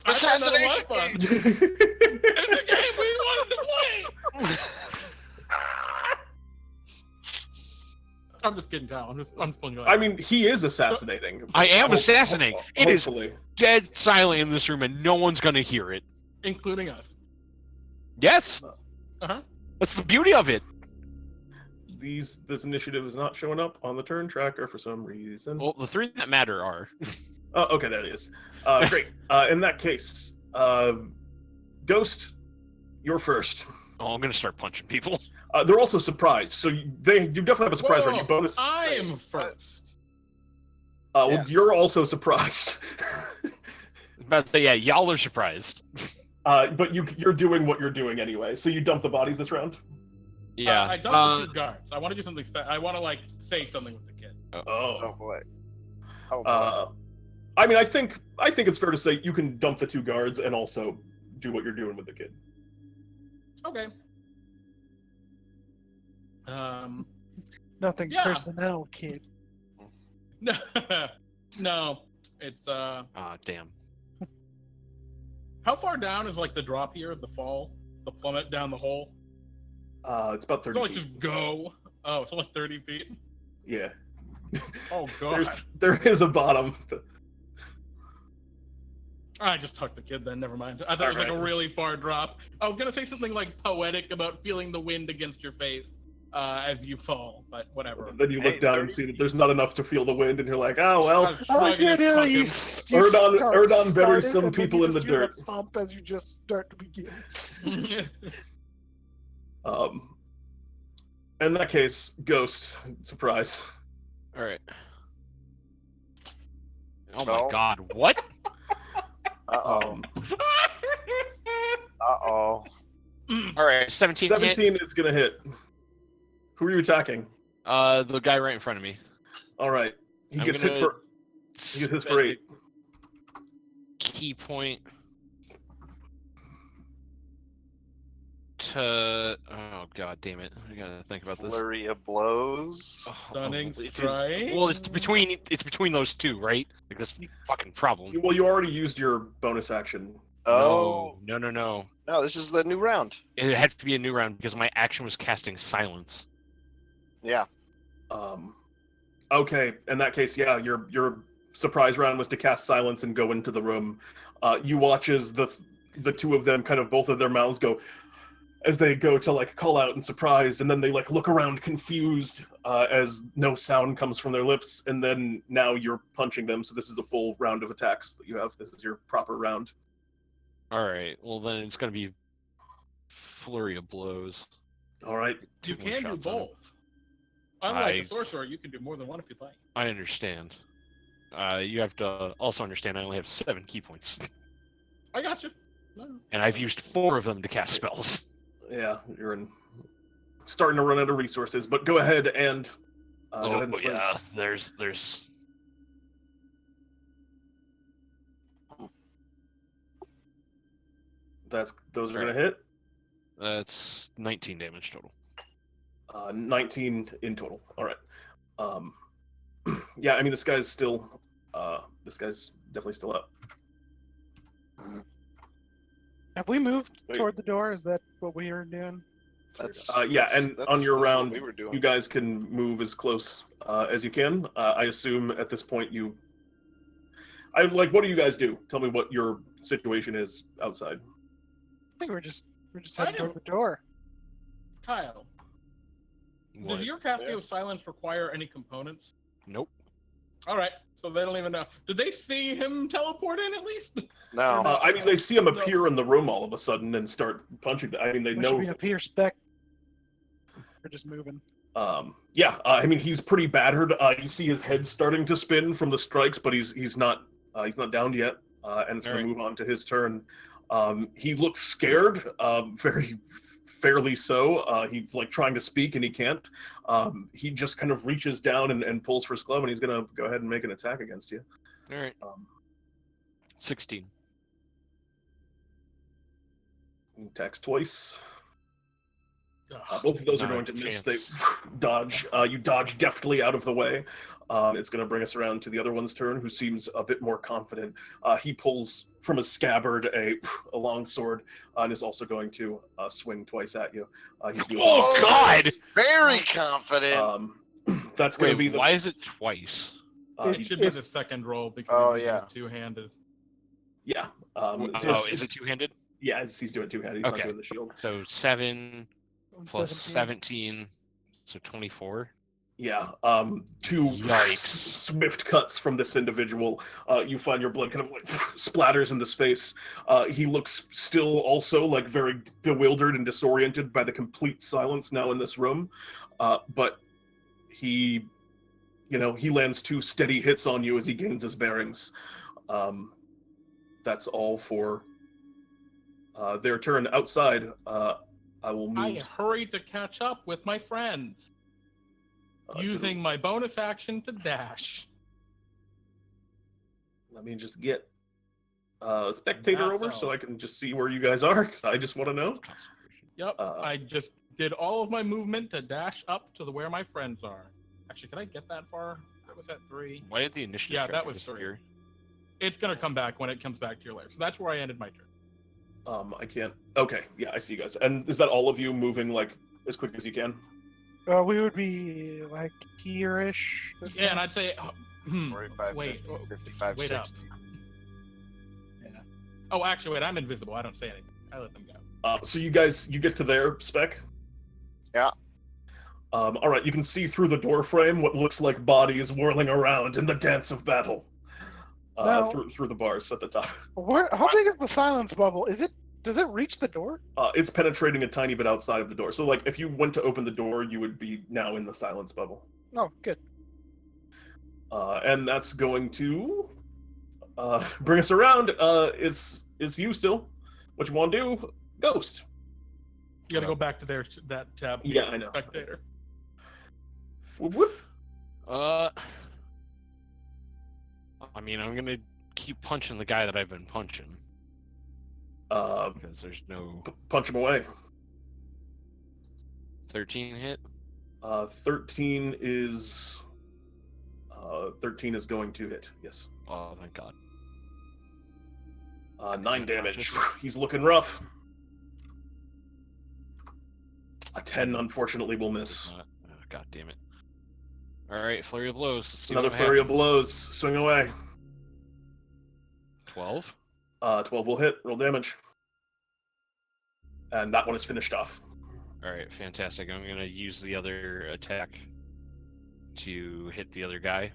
I thought that was assassination. fun. It's the game we wanted to play. I'm just kidding, Kyle. I'm just pulling you out. I mean, he is assassinating. I am assassinating. It is Hopefully. dead silent in this room, and no one's gonna hear it. Including us. Yes. Uh-huh. That's the beauty of it. This initiative is not showing up on the turn tracker for some reason. Well, the 3 that matter are. Oh, okay, there it is. Great. In that case, Ghost, you're first. Oh, I'm gonna start punching people. They're also surprised, so you definitely have a surprise round. You bonus. I am first. Well, you're also surprised. But yeah, y'all are surprised. But you're doing what you're doing anyway. So you dump the bodies this round. Yeah. I dumped the 2 guards. I want to do something special. I want to say something with the kid. Oh boy. Oh boy. I mean, I think it's fair to say you can dump the 2 guards and also do what you're doing with the kid. Okay. Nothing Yeah. personnel, kid. No, it's Damn. How far down is like the drop here, the fall, the plummet down the hole? It's about 30 It's like feet. just go. Oh, it's only 30 feet. Yeah. Oh god. There is a bottom. I just tucked the kid then. Never mind. I thought it was like a really far drop. I was gonna say something like poetic about feeling the wind against your face. as you fall, but whatever. Then you look down and see that there's not enough to feel the wind, and you're like, oh well. I like the idea that you Erdon buries started, some and then people you in the just hear dirt. that thump as you just start to begin. In that case, Ghost, surprise. All right. Oh No. my God! What? Uh-oh. Uh-oh. All right, 17. 17 is gonna hit. Who are you attacking? The guy right in front of me. All right, he I'm gets gonna hit for 8. Key point to. Oh God, damn it! I gotta think about this. Flurry of blows. Oh, Stunning it's- strike. Well, it's between those two, right? Like this fucking problem. Well, you already used your bonus action. Oh. No. No, this is the new round. It had to be a new round because my action was casting silence. Yeah. Okay, in that case, yeah, your surprise round was to cast silence and go into the room. You watch as the two of them, kind of both of their mouths go as they go to like call out in surprise, and then they like look around confused as no sound comes from their lips, and then now you're punching them. So this is a full round of attacks that you have. This is your proper round. All right. Well, then it's gonna be flurry of blows. All right. You Two more can do shots on him. both. Unlike I- a sorcerer, you can do more than one if you'd like. I understand. You have to also understand I only have 7 key points, I got you. No. and I've used 4 of them to cast spells. Yeah, you're starting to run out of resources, but go ahead and go ahead and swing. yeah, there's. Those are Right. gonna hit. That's 19 damage total. 19 in total. All right. Yeah, I mean this guy's still. This guy's definitely still up. Have we moved Wait. toward the door? Is that what we are doing? Yeah, and on your that's what round, we were doing. you guys can move as close as you can. I assume at this point you. What do you guys do? Tell me what your situation is outside. I think we're just I heading toward don't- the door. Kyle, What? does your casting of silence require any components? Nope. All right, so they don't even know. Did they see him teleport in at least? No. I mean, they see him appear in the room all of a sudden and start punching. I mean, they We should know. be up here, Speck. We're just moving. Yeah, I mean, he's pretty battered. You see his head starting to spin from the strikes, but he's not down yet, and it's going Alright. to move on to his turn. He looks scared, very fairly so. He's like trying to speak and he can't. He just kind of reaches down and pulls for his glove, and he's going to go ahead and make an attack against you. All right. Um, 16. he attacks twice. Ugh. Both of those are Not a going to miss. chance. They dodge. You dodge deftly out of the way. It's going to bring us around to the other one's turn, who seems a bit more confident. He pulls from his scabbard a long sword and is also going to swing twice at you. He's doing Oh, God! Very confident. That's going to be Wait, the. why is it twice? It he- should be the second roll because Oh, he's yeah. two-handed. yeah. Oh, is it two-handed? Yeah, he's doing two-handed. He's not Okay. doing the shield. So 7 plus 17. 17, so 24. Yeah, two Yikes. swift cuts from this individual. You find your blood kind of like splatters into space. He looks still also like very bewildered and disoriented by the complete silence now in this room. But he lands 2 steady hits on you as he gains his bearings. That's all for their turn. Outside, I will move. I hurried to catch up with my friends, using my bonus action to dash. Let me just get a spectator That's over all. so I can just see where you guys are, because I just want to know. Yep, I just did all of my movement to dash up to where my friends are. Actually, can I get that far? That was at 3. Why did the initiative Yeah, tracker that was 3. disappear? It's gonna come back when it comes back to your lair. So that's where I ended my turn. I can't. Okay, yeah, I see you guys. And is that all of you moving like as quick as you can? We would be like here-ish. This Yeah, and time. I'd say, 45, wait, 50, 55, wait up. 60. oh, actually, wait, I'm invisible. I don't say anything. I let them go. So you get to there, Speck? Yeah. All right, you can see through the door frame what looks like bodies whirling around in the dance of battle. Now- Through the bars at the top. How big is the silence bubble? Does it reach the door? It's penetrating a tiny bit outside of the door. So, like, if you went to open the door, you would be now in the silence bubble. Oh, good. And that's going to bring us around. It's you still. What you want to do? Ghost. You gotta go back to that tab. Yeah, I know. Spectator. Whoop, whoop. I mean, I'm gonna keep punching the guy that I've been punching because there's no Punch him away. 13 hit. 13 is going to hit. Yes. Oh, thank God. 9 damage. He's looking rough. A 10, unfortunately, will miss. God damn it. All right, flurry of blows. Let's see Another what flurry of happens. blows. Swing away. 12. 12 will hit. Roll damage. And that one is finished off. All right, fantastic. I'm gonna use the other attack to hit the other guy.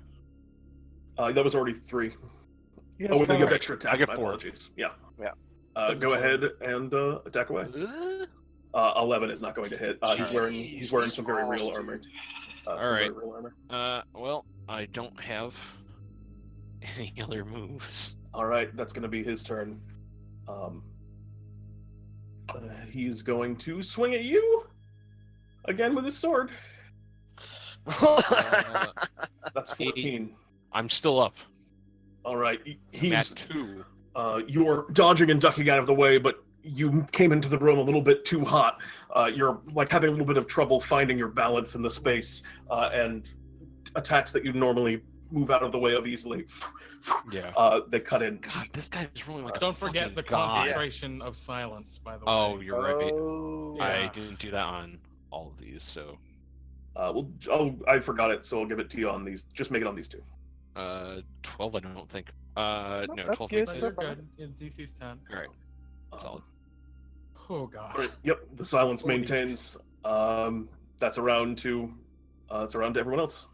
That was already 3. He has Oh, and then you have four. extra attack. I get My 4. apologies. Yeah. Yeah. Go ahead and attack away. 11 is not going to hit. He's wearing some very real armor. All some right. very real armor. Well, I don't have any other moves. All right, that's going to be his turn. He's going to swing at you again with his sword. That's 14. I'm still up. All right, I'm he's at 2. you're dodging and ducking out of the way, but you came into the room a little bit too hot. You're like having a little bit of trouble finding your balance in the space, and attacks that you normally move out of the way of easily, Yeah. they cut in. God, this guy is rolling like a Don't forget fucking the god. concentration of silence, by the way. Oh, you're right. Oh. I Yeah. didn't do that on all of these, so I forgot it, so I'll give it to you on these. Just make it on these 2. 12. I don't think. Nope, No, that's 12. good. makes But it. So you're far. good. Yeah, DC's 10. All right, solid. Oh god. All right, yep, the silence 40. maintains. That's around to everyone else.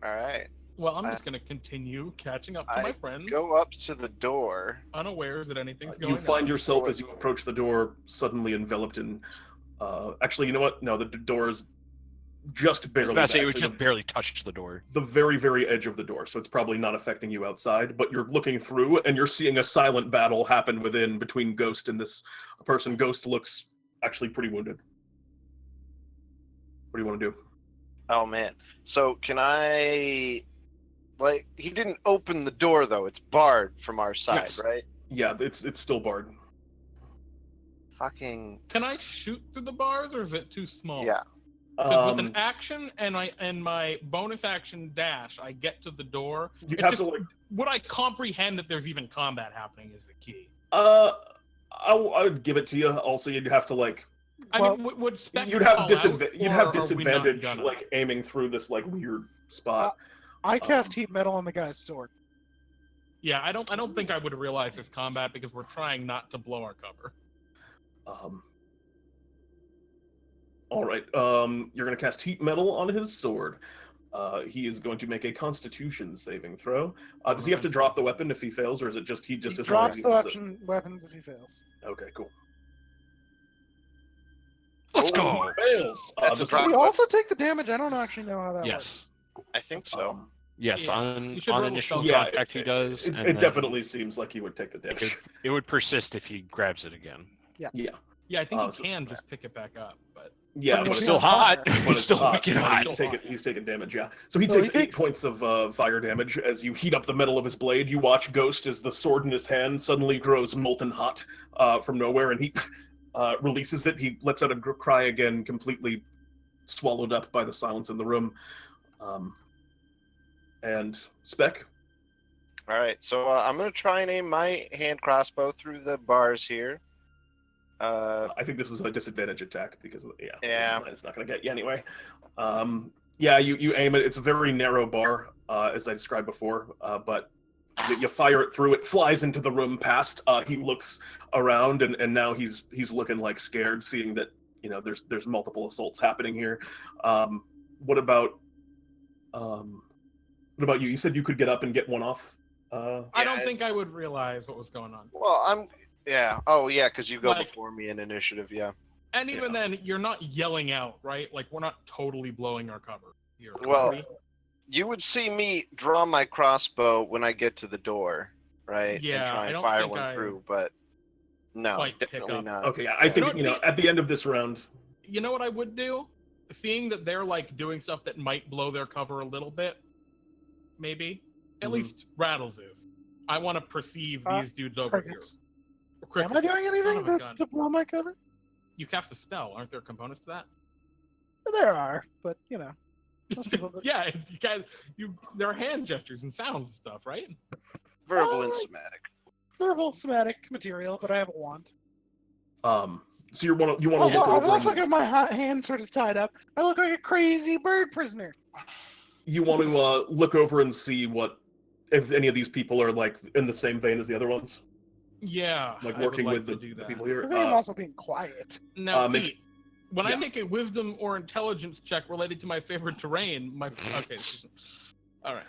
All right. Well, I'm just gonna continue catching up to I my friends, Go up to the door. unawares that anything's going You find on. yourself as you approach the door suddenly enveloped in. Actually, you know what? No, the door is just I was barely. about to say it would actually just barely touch the door. the very, very edge of the door, so it's probably not affecting you outside. But you're looking through, and you're seeing a silent battle happen within between Ghost and this person. Ghost looks actually pretty wounded. What do you want to do? Oh man. So can I? Like he didn't open the door though. It's barred from our side, Yes. right? Yeah, it's still barred. Fucking Can I shoot through the bars, or is it too small? yeah. Because with an action and my bonus action dash, I get to the door. you It's have just, to like. would I comprehend that there's even combat happening is the key. I would give it to you. Also, you'd have to like. I Well, mean, would Speck You'd have call out, disadvantage. You'd or have are we not disadvantage, gonna? like aiming through this like weird spot. I cast heat metal on the guy's sword. Yeah, I don't think I would realize there's combat because we're trying not to blow our cover. All right. You're gonna cast heat metal on his sword. He is going to make a Constitution saving throw. Does he have to drop the weapon if he fails, or is it just he just He as long as drops he the holds it? weapons if he fails. Okay, cool. Let's Oh, go. he fails. That's The a Does drop. he also take the damage? I don't actually know how that Yes. works. I think so. Yes, Yeah, on you should on roll initial stealth. contact he does. It and then definitely seems like he would take the damage. it would persist if he grabs it again. Yeah. Yeah, I think he so- can just pick it back up, but Yeah, But but It's he's still on fire. hot. but It's it's still hot. wicked Yeah, hot. He's taking damage, yeah. So he Well, he takes takes- 8 points of fire damage as you heat up the metal of his blade. You watch Ghost as the sword in his hand suddenly grows molten hot from nowhere, and he releases it. He lets out a cry again, completely swallowed up by the silence in the room. And Speck, All right. So I'm gonna try and aim my hand crossbow through the bars here. I think this is a disadvantage attack because Yeah. it's not going to get you anyway. You aim it. It's a very narrow bar, as I described before, but you fire it through. It flies into the room past. He looks around, and now he's looking like scared, seeing that there's multiple assaults happening here. What about you? You said you could get up and get one off. I don't think I would realize what was going on. Well, Oh, yeah, because you go Like- before me in initiative, yeah. And even then, you're not yelling out, right? Like, we're not totally blowing our cover here. Well, are we? You would see me draw my crossbow when I get to the door, right? Yeah, and try I and don't fire think one I through, but no, quite pick definitely up. not. Okay, I think You know what, at the end of this round. You know what I would do? Seeing that they're like doing stuff that might blow their cover a little bit, maybe. At Mhm. least Rattles is. I want to perceive these dudes over Crickets. here. Am I doing Son of anything a gun. to blow my cover? You cast a spell. Aren't there components to that? There are, but most people. Yeah, you guys. There are hand gestures and sounds and stuff, right? Verbal and somatic. Verbal somatic material, but I have a wand. So you want to Also, look over. let's look at my hand sort of tied up. I look like a crazy bird prisoner. You want to look over and see if any of these people are like in the same vein as the other ones, Yeah. like I would working like with to the do that. people I here. think I'm also being quiet. Now, make- Pete, when I yeah. make a wisdom or intelligence check related to my favorite terrain, okay. All right.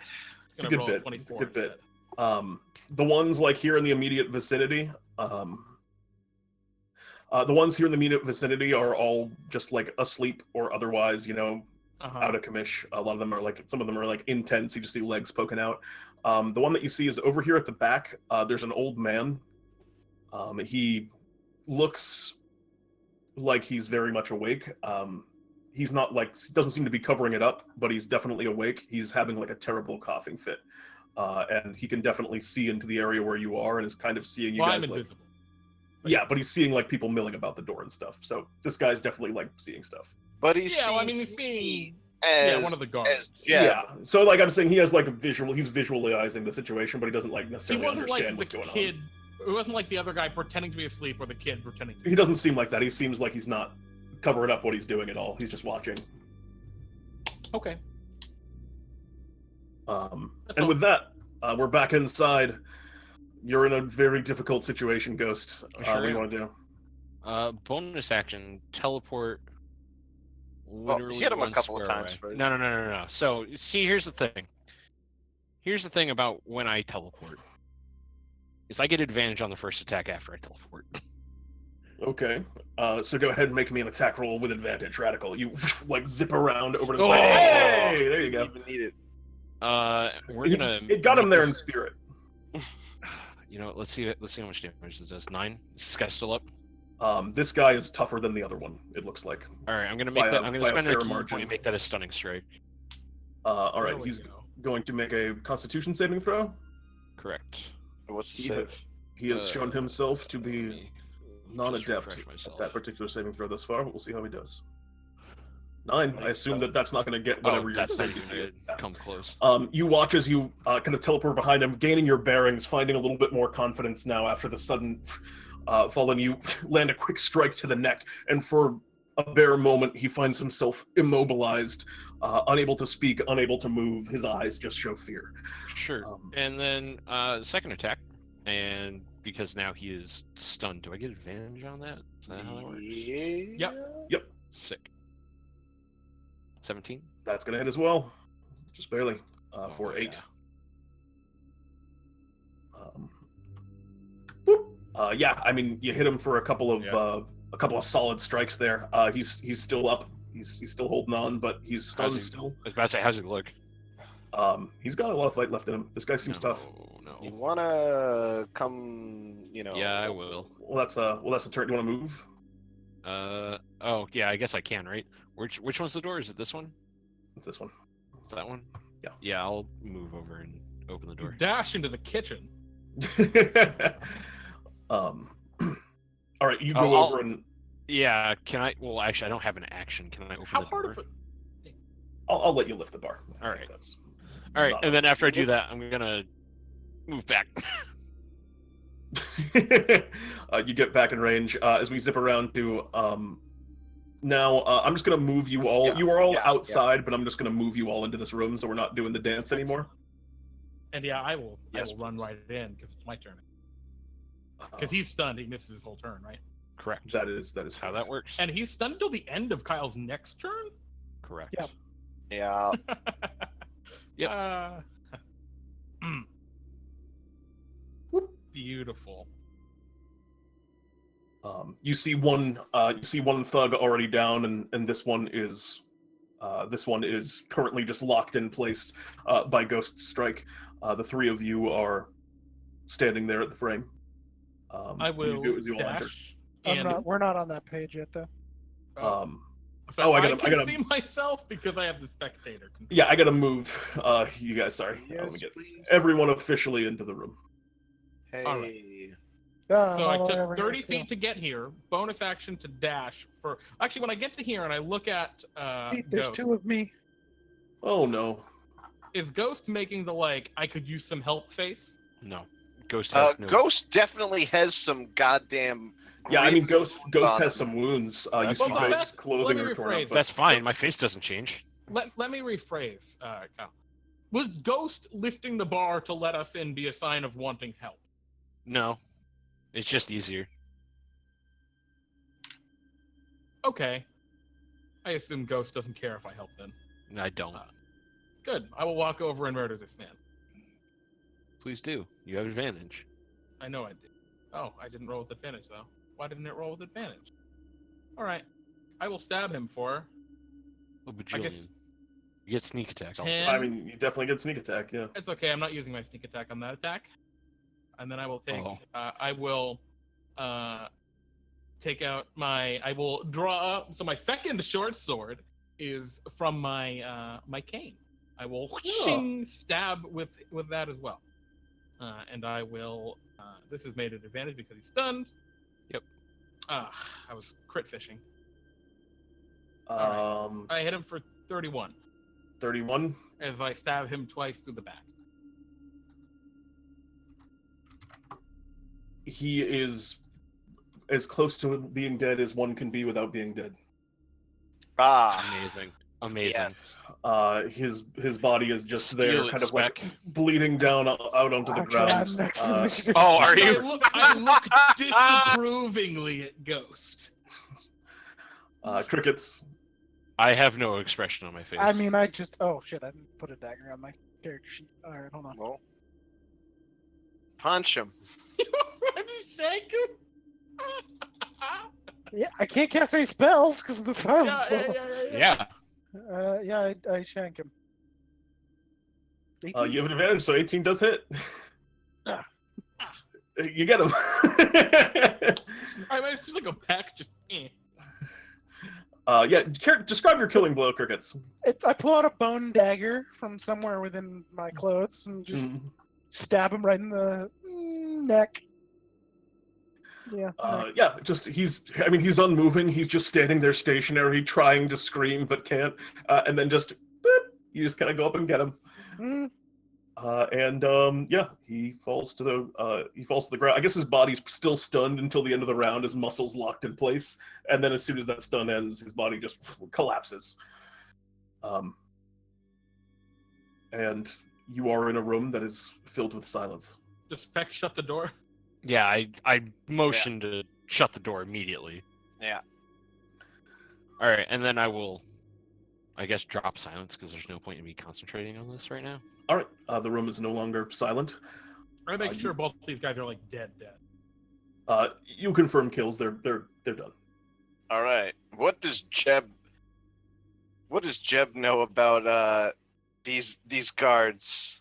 It's a good roll bit. 24 It's a good bit. instead. The ones like here in the immediate vicinity, the ones here in the immediate vicinity are all just like asleep or otherwise, Uh-huh. out of commish. A lot of them are like, some of them are like intense. You just see legs poking out. The one that you see is over here at the back. There's an old man. He looks like he's very much awake. He's not like, doesn't seem to be covering it up, but he's definitely awake. He's having like a terrible coughing fit. And he can definitely see into the area where you are and is kind of seeing you Well, guys I'm like, invisible. yeah, but he's seeing like people milling about the door and stuff. So this guy's definitely like seeing stuff. But he Yeah, sees well, I mean, he's me seeing as one of the guards. yeah. So like I'm saying, he has like he's visualizing the situation, but he doesn't like He necessarily wasn't like understand the what's going kid. on. It wasn't like the other guy pretending to be asleep or the kid pretending to be He doesn't seem like that. He seems like he's not covering up what he's doing at all. He's just watching. Okay. That's And all. with that, we're back inside. You're in a very difficult situation, Ghost. I sure What do you am. want to do? Bonus action, teleport. Well, Literally hit him a one couple of square times away. first. No. So, see, here's the thing. Here's the thing about when I teleport. Is I get advantage on the first attack after I teleport. Okay. So go ahead and make me an attack roll with advantage, Radical. You like zip around over to the Oh! side. Hey, there you go. Didn't even need it. We're gonna. It got him make there in this- spirit. You know, let's see how much damage this does. 9. Is this guy still up? This guy is tougher than the other one. It looks like. All right, I'm gonna By make a- that. I'm gonna by a spend a fair key margin. point and make that a stunning strike. All There right, we he's go. going to make a Constitution saving throw. Correct. What's the He save? He has shown himself to Let be me just non-adept refresh at myself. that particular saving throw thus far, but we'll see how he does. 9. I assume so. that's not going to get whatever you're That's not saying. even gonna come close. You watch as you kind of teleport behind him, gaining your bearings, finding a little bit more confidence now after the sudden fall, and you land a quick strike to the neck, and for a bare moment, he finds himself immobilized, unable to speak, unable to move. His eyes just show fear. Sure. And then second attack, and because now he is stunned, do I get advantage on that? Is that how that works? Yep. Sick. 17. That's going to hit as well, just barely, for yeah. 8. Boop. Yeah, I mean, you hit him for a couple of solid strikes there. He's still up. He's still holding on, but he's stunned he- still. I was about to say, how's it look? He's got a lot of fight left in him. This guy seems tough. No. You wanna come? Yeah, I will. Well, that's a turn. Do you want to move? Oh yeah, I guess I can, right? Which one's the door? Is it this one? It's this one. Is that one? Yeah. Yeah, I'll move over and open the door. Dash into the kitchen. All right, you Oh, go I'll- over and Yeah, can I? Well, actually, I don't have an action. Can I open How the hard door? of a... I'll let you lift the bar. I All think right. that's All right, not and then a- after I do that, I'm gonna move back. You get back in range as we zip around to now I'm just gonna move you all. Yeah, You are all yeah, outside, but I'm just gonna move you all into this room so we're not doing the dance anymore. And yeah, I will Yes, run please. right in because it's my turn. Because he's stunned, he misses his whole turn, right? Correct. That is That's how that works. And he's stunned till the end of Kyle's next turn? Correct. Yep. Yeah. Yep. Beautiful. You see one thug already down, and this one is currently just locked in place by Ghost Strike. The three of you are standing there at the frame. I will you all enter. dash. And We're not on that page yet, though. so I I gotta- can see myself because I have the spectator control. Yeah, I gotta move. You guys, sorry. Let Yes, me get please. everyone officially into the room. Hey. All right. Yeah, So I I'm all took over here 30 still. feet to get here. Bonus action to dash for. Actually, when I get to here and I look at Pete, there's Ghost, two of me. Oh no. is Ghost making the I could use some help face? No. Ghost has no. Ghost definitely has some goddamn. Yeah, I mean, grievous Ghost wounds on has him. some wounds. You That's see fine. Ghost's Let clothing me are torn rephrase. up. but- That's fine. My face doesn't change. Let me rephrase, Kyle. Was Ghost lifting the bar to let us in be a sign of wanting help? No. It's just easier. Okay. I assume Ghost doesn't care if I help then. I don't. Good. I will walk over and murder this man. Please do. You have advantage. I know I did. Oh, I didn't roll with advantage, though. Why didn't it roll with advantage? All right. I will stab him for... A I guess bajillion. You get sneak attack also. 10. I mean, you definitely get sneak attack. Yeah. It's okay. I'm not using my sneak attack on that attack. And then I will take... Oh. I will take out my... I will draw up... So my second short sword is from my my cane. I will stab with that as well. And I will... this is made an advantage because he's stunned. Yep. I was crit fishing. Um, I hit him for 31 31. as I stab him twice through the back. He is as close to being dead as one can be without being dead. Amazing. Amazing. Yes. His body is just Steal there, it, kind of like Speck. bleeding down out onto the Actually, ground. I'm next in initiative. Oh, are you? I look disapprovingly at Ghost. Crickets. I have no expression on my face. I mean, I just... Oh, shit, I didn't put a dagger on my character sheet. All right, hold on. Well, punch him. You want to shake him? Yeah, I can't cast any spells because of the silence. Yeah. Yeah, I shank him. 18? You have an advantage, so 18 does hit. Ah. You get him. I mean, it's just like a peck, just Yeah, describe your killing blow, Crickets. I pull out a bone dagger from somewhere within my clothes and just stab him right in the neck. Yeah. neck. Yeah, he's unmoving. He's just standing there stationary, trying to scream but can't. And then just boop, you just kind of go up and get him. Mm. Yeah, he falls to the ground. I guess his body's still stunned until the end of the round. His muscles locked in place, and then as soon as that stun ends, his body just collapses. And you are in a room that is filled with silence. Just Speck shut the door. Yeah, I motioned to shut the door immediately. Yeah. All right, and then I will, I guess, drop silence because there's no point in me concentrating on this right now. All right, the room is no longer silent. I make sure both these guys are like dead. You confirm kills. They're done. All right. What does Jeb know about these guards?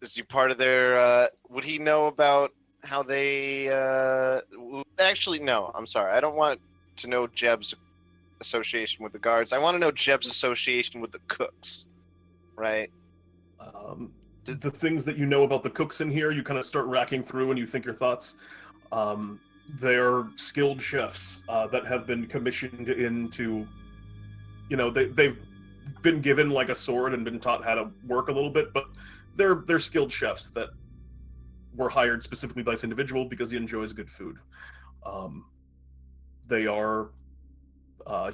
Is he part of their? Would he know about how they? Actually, no. I'm sorry. I don't want to know Jeb's association with the guards. I want to know Jeb's association with the cooks. Right. The things that you know about the cooks in here, you kind of start racking through and you think your thoughts. They're skilled chefs that have been commissioned into, they've been given like a sword and been taught how to work a little bit, but they're skilled chefs that were hired specifically by this individual because he enjoys good food. He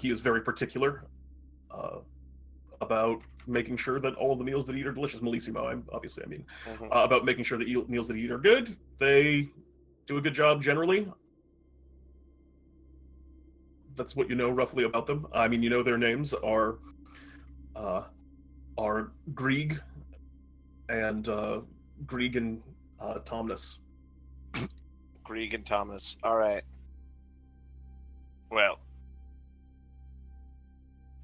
is very particular about making sure that all the meals that he eat are delicious. Malissimo, about making sure that meals that he eat are good. They do a good job generally. that's what you know roughly about them. I mean, you know their names are Grieg and Tomness. Grieg and Thomas. All right. Well,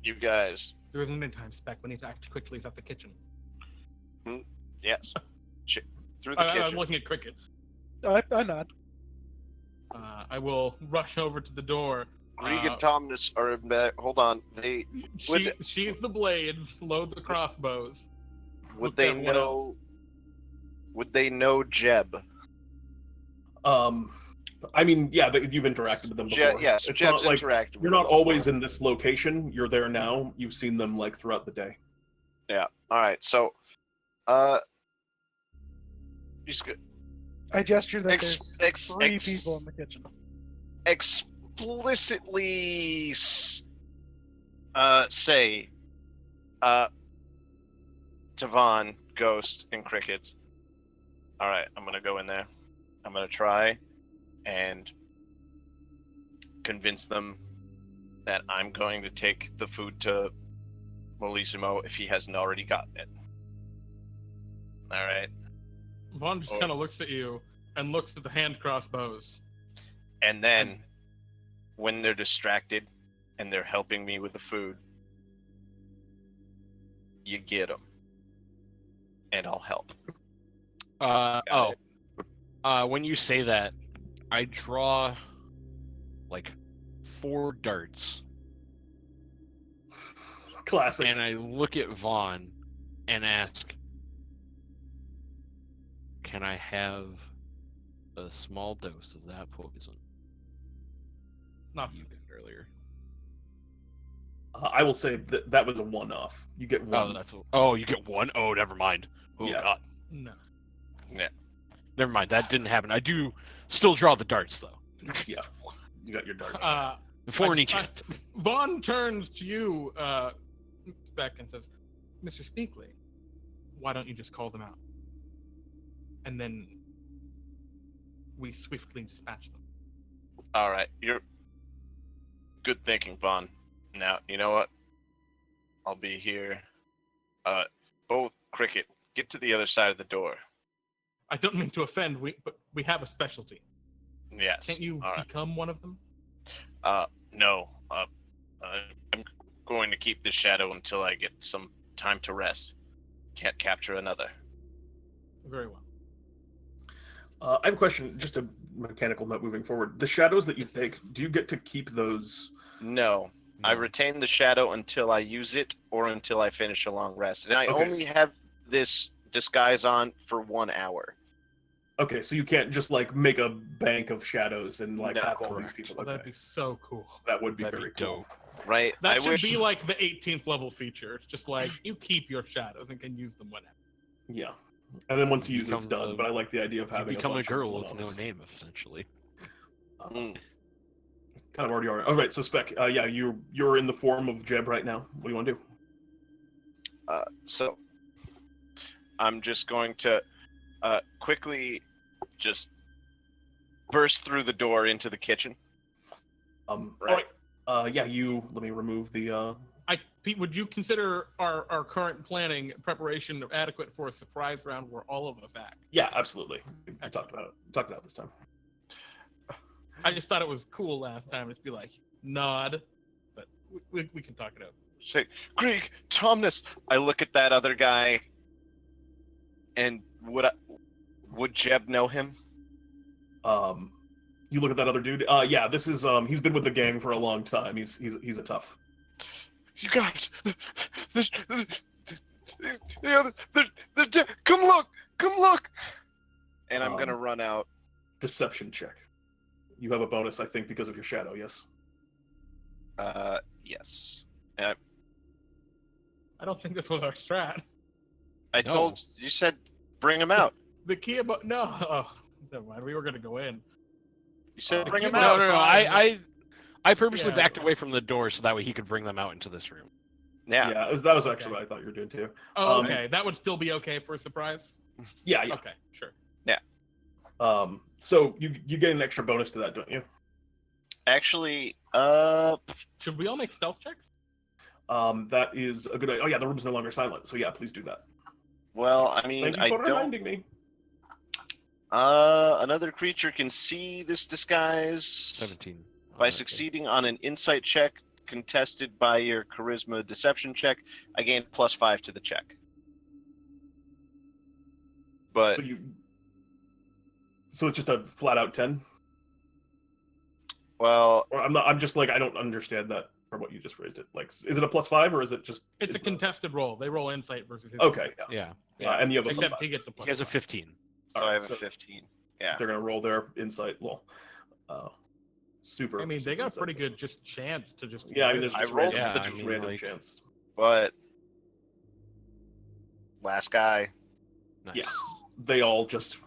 you guys. There isn't any time, Speck. We need to act quickly. He's at the kitchen. Yes. Through the I'm kitchen. looking at crickets. I nod. I will rush over to the door. Grieg and Thomas are in bed. Hold on. Sheath the blades, load the crossbows. Would they know? Would they know Jeb? I mean, yeah, you've interacted with them before. Yes, it's Jeb's not like interacted with you're them not always before. in this location. You're there now. You've seen them like throughout the day. Yeah. All right. So, I gesture that there's three ex- people in the kitchen. explicitly say Tavon, Ghost, and Crickets. All right, I'm gonna go in there. I'm gonna try and convince them that I'm going to take the food to Molissimo if he hasn't already gotten it. All right. Vaughn just kind of looks at you and looks at the hand crossbows. And then, when they're distracted and they're helping me with the food, you get them. And I'll help. When you say that, I draw like 4 darts. Classic. And I look at Vaughn and ask, can I have a small dose of that poison? Not You did earlier. I will say that was a one-off. You get one. You get one? Oh, never mind. Oh, Yeah. God. no. Never mind. That didn't happen. I do still draw the darts, though. Yeah, you got your darts. 4 in each hand. Vaughn turns to you, Speck, and says, Mr. Speakley, why don't you just call them out? And then we swiftly dispatch them. All right, you're good thinking, Vaughn. Now, you know what? I'll be here. Both Cricket, get to the other side of the door. I don't mean to offend, but we have a specialty. Yes. Can't you All right. become one of them? No. I'm going to keep this shadow until I get some time to rest. Can't capture another. Very well. I have a question, just a mechanical note moving forward. The shadows that you Yes. take, do you get to keep those? No. I retain the shadow until I use it or until I finish a long rest. And I Okay. only have this disguise on for 1 hour. Okay, so you can't just like make a bank of shadows and like No, have all correct. these people. Well, Okay. that'd be so cool. That would be That'd very be cool. dope. Right? That I should wish... be like the 18th level feature. It's just like you keep your shadows and can use them whenever. Yeah, and then once you use it, it's become done. a- But I like the idea of You having become a bunch of girl with no one-offs. name, essentially. Mm. Kind of already are. All right, so Speck, yeah, you're in the form of Jeb right now. What do you want to do? So, I'm just going to quickly just burst through the door into the kitchen. Right. All right. Yeah, let me remove the. Pete, would you consider our current planning preparation adequate for a surprise round where all of us act? Yeah, absolutely. We Excellent. talked about it this time. I just thought it was cool last time. Just be like nod, but we can talk it out. Say, Grieg, Tomness. I look at that other guy, and would Jeb know him? You look at that other dude. Yeah, this is he's been with the gang for a long time. He's a tough. You guys, come look! And I'm gonna run out. Deception check. You have a bonus, I think, because of your shadow. Yes. Yes. I don't think this was our strat. I No. told you said bring him out. The key about no. Oh, never mind. We were gonna go in. You said bring him keep out. No. I purposely Yeah. backed away from the door so that way he could bring them out into this room. Yeah. Yeah, that was actually Okay. what I thought you were doing too. Oh, okay. That would still be okay for a surprise. Yeah. Okay, sure. So you get an extra bonus to that, don't you? Actually, Should we all make stealth checks? That is a good idea. Oh yeah, the room's no longer silent, so yeah, please do that. well, I mean, Thank you I for don't. reminding me. Another creature can see this disguise 17. by succeeding on an insight check contested by your charisma deception check. I gain +5 to the check. But So it's just a flat out 10? well, Or I'm just like, I don't understand that from what you just phrased it. Like, is it a +5 or is it just? It's a contested roll. They roll insight versus his. Okay. deception. Yeah. And you have a Except +5. he gets a plus. He has a 5. 15. so Alright, I have so a 15. Yeah. They're gonna roll their insight. Well, super. I mean, they super got a insight. pretty good just chance to just. Yeah, I mean, there's I just rolled- random, yeah, there's I just mean, random like- chance. But last guy. Nice. Yeah. They all just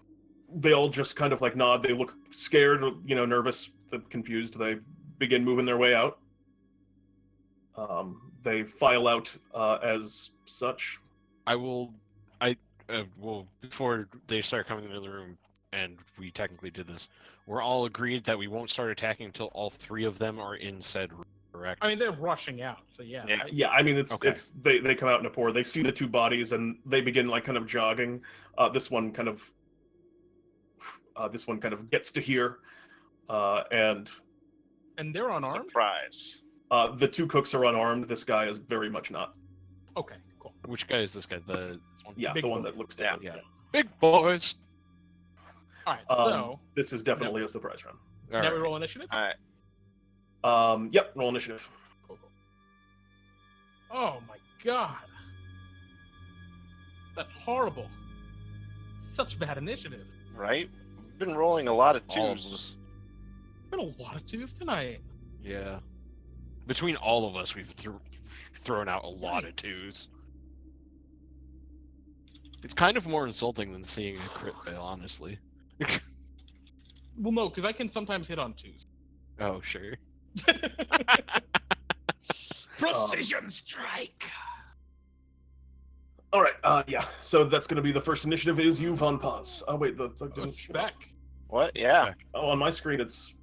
kind of like nod. They look scared, nervous, confused. They begin moving their way out. They file out as such. Well, before they start coming into the room, and we technically did this, we're all agreed that we won't start attacking until all 3 of them are in said room, correct? I mean, they're rushing out, so yeah. Yeah. Yeah, I mean, Okay. they come out in a pour. They see the 2 bodies and they begin like kind of jogging. This one kind of gets to here, and And they're unarmed. Surprise. the 2 cooks are unarmed. This guy is very much not. Okay, cool. Which guy is this guy? This one? Yeah, Big the one boy. that looks Yeah. different. Yeah. Big boys. All right, Um, so this is definitely a surprise round. All now right. we roll initiative. All right. Yep, roll initiative. Cool. Oh my god, that's horrible. Such bad initiative. Right. We've been rolling a lot of All of twos. us. Been a lot of 2s tonight. Yeah. Between all of us, we've thrown out a lot of Yikes. 2s. It's kind of more insulting than seeing a crit fail, honestly. Well, no, because I can sometimes hit on 2s. Oh, sure. Precision strike. All right. Yeah. So that's going to be the first initiative. Is you Von Paz? Oh wait, the Oh, Speck. What? Yeah. Oh, on my screen it's.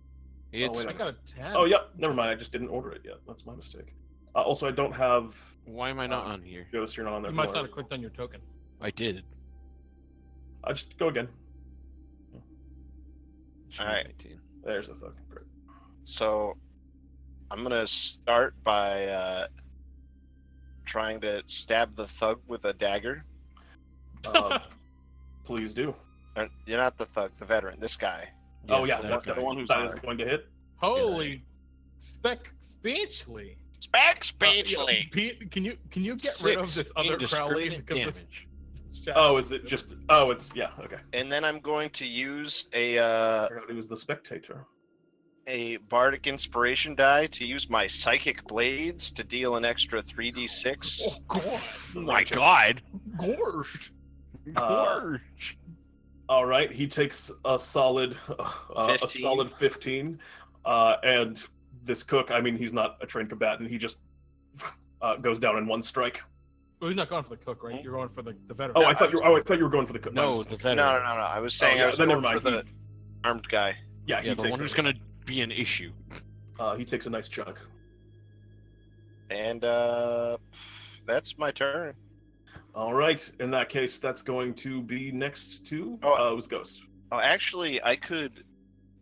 It's wait a I got a 10. Oh, yep. Never mind. I just didn't order it yet. That's my mistake. Also, I don't have Why am I not on here? Ghost. You're not on there. You Don't must not worry. have clicked on your token. I did. Just go again. Should be Alright. 19. There's the thug. Great. So I'm gonna start by trying to stab the thug with a dagger. Please do. You're not the thug, the veteran. This guy. Oh Yes, yeah, that that's the guy. one who's that is armed. going to hit. Holy Speck Speechly. Speck Speechly. Pete, can you get rid of this 6 other Crowley? indiscriminate Because damage. this Oh, is it just? Oh, it's yeah. Okay. And then I'm going to use a I forgot it was the spectator. bardic inspiration die to use my psychic blades to deal an extra 3d6. Oh, gosh. Oh my god! Gosh. Gorge! All right, he takes a solid 15, and this cook. I mean, he's not a trained combatant. He just goes down in one strike. Well, he's not going for the cook, right? You're going for the veteran. Oh, I thought you were going for the cook. My No, mistake. the No, veteran. no, no, no. I was saying yeah, I was then going never for mind. the armed guy. Yeah, Yeah, he the takes one who's gonna be an issue. He takes a nice chunk. And that's my turn. All right, in that case, that's going to be next to Oh. it was Ghost. Oh, actually,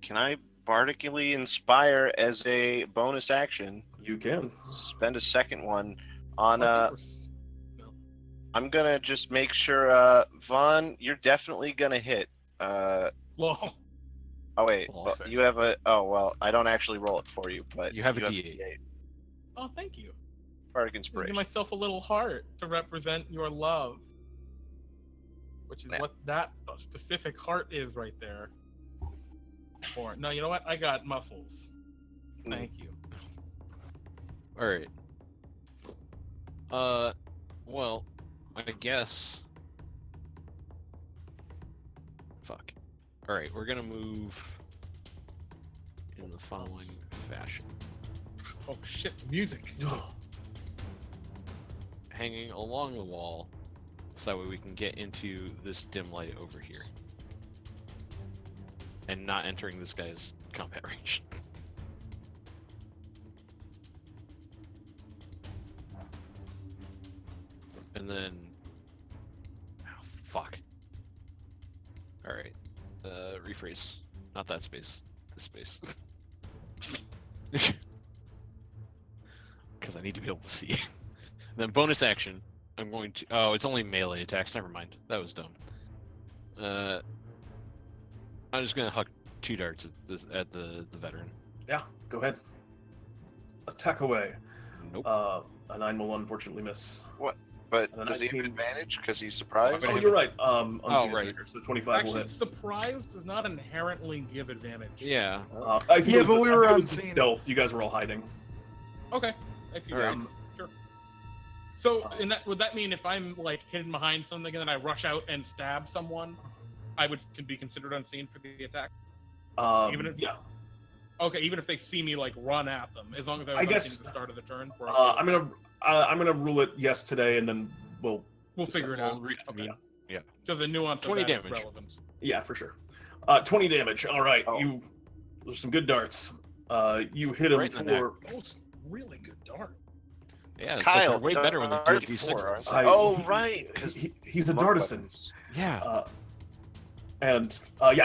can I bardically inspire as a bonus action? You can. Spend a second one on No. I'm gonna just make sure Vaughn, you're definitely gonna hit. Well, Oh wait, Well, well, fair. you have a. Oh well, I don't actually roll it for you, but You have a D8. oh, thank you. Bardic Give inspiration. myself a little heart to represent your love, which is Man. what that specific heart is right there. Or no, you know what? I got muscles. Thank you. Alright. Well, I guess. Fuck. Alright, we're gonna move in the following fashion. Oh shit! Music. Hanging along the wall, so that way we can get into this dim light over here. And not entering this guy's combat range. And then... Oh, fuck. Alright. Rephrase. Not that space. This space. Because I need to be able to see. Then bonus action, I'm going to... Oh, it's only melee attacks. Never mind. That was dumb. I'm just going to huck 2 darts at the veteran. Yeah, go ahead. Attack away. Nope. A 9 will unfortunately miss. But And a does he have 19. advantage because he's surprised? Oh, you're right. Unseen right. attacker, so 25 will Actually, hit. surprise does not inherently give advantage. Yeah. I think Yeah, it was but the- we I were think it was the unseen. stealth. You guys were all hiding. Okay. If you Alright. guys, sure. So, would that mean if I'm like hidden behind something and then I rush out and stab someone, I could be considered unseen for the attack? Even if- Yeah. Okay, even if they see me like run at them, as long as I was I unseen guess- at the start of the turn. we're I'm okay. gonna rule it yes today, and then we'll We'll figure it out. Reconvene. So the nuance 20 of that is damage. relevant. yeah for sure. 20 damage. All right, Oh. There's some good darts. You hit him Right in the neck. for. Oh, really good dart. Yeah, it's Kyle, like they're way better when they're dart D6. before, aren't they? I- Oh, he- right. 'cause He's a monk dartisan. weapons. Yeah. And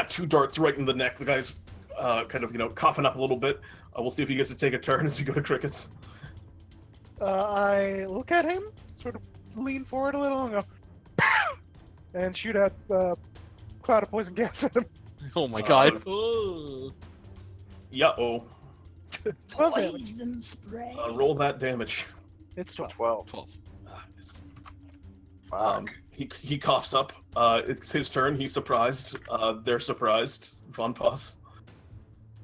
2 darts right in the neck. The guy's kind of coughing up a little bit. We'll see if he gets to take a turn as we go to crickets. I look at him, sort of lean forward a little, and go, and shoot out cloud of poison gas at him. Oh my god. Yeah. Oh. 12 damage. Roll that damage. It's 12. 12. 12. Fuck. He coughs up. It's his turn. He's surprised. They're surprised. Von Pause.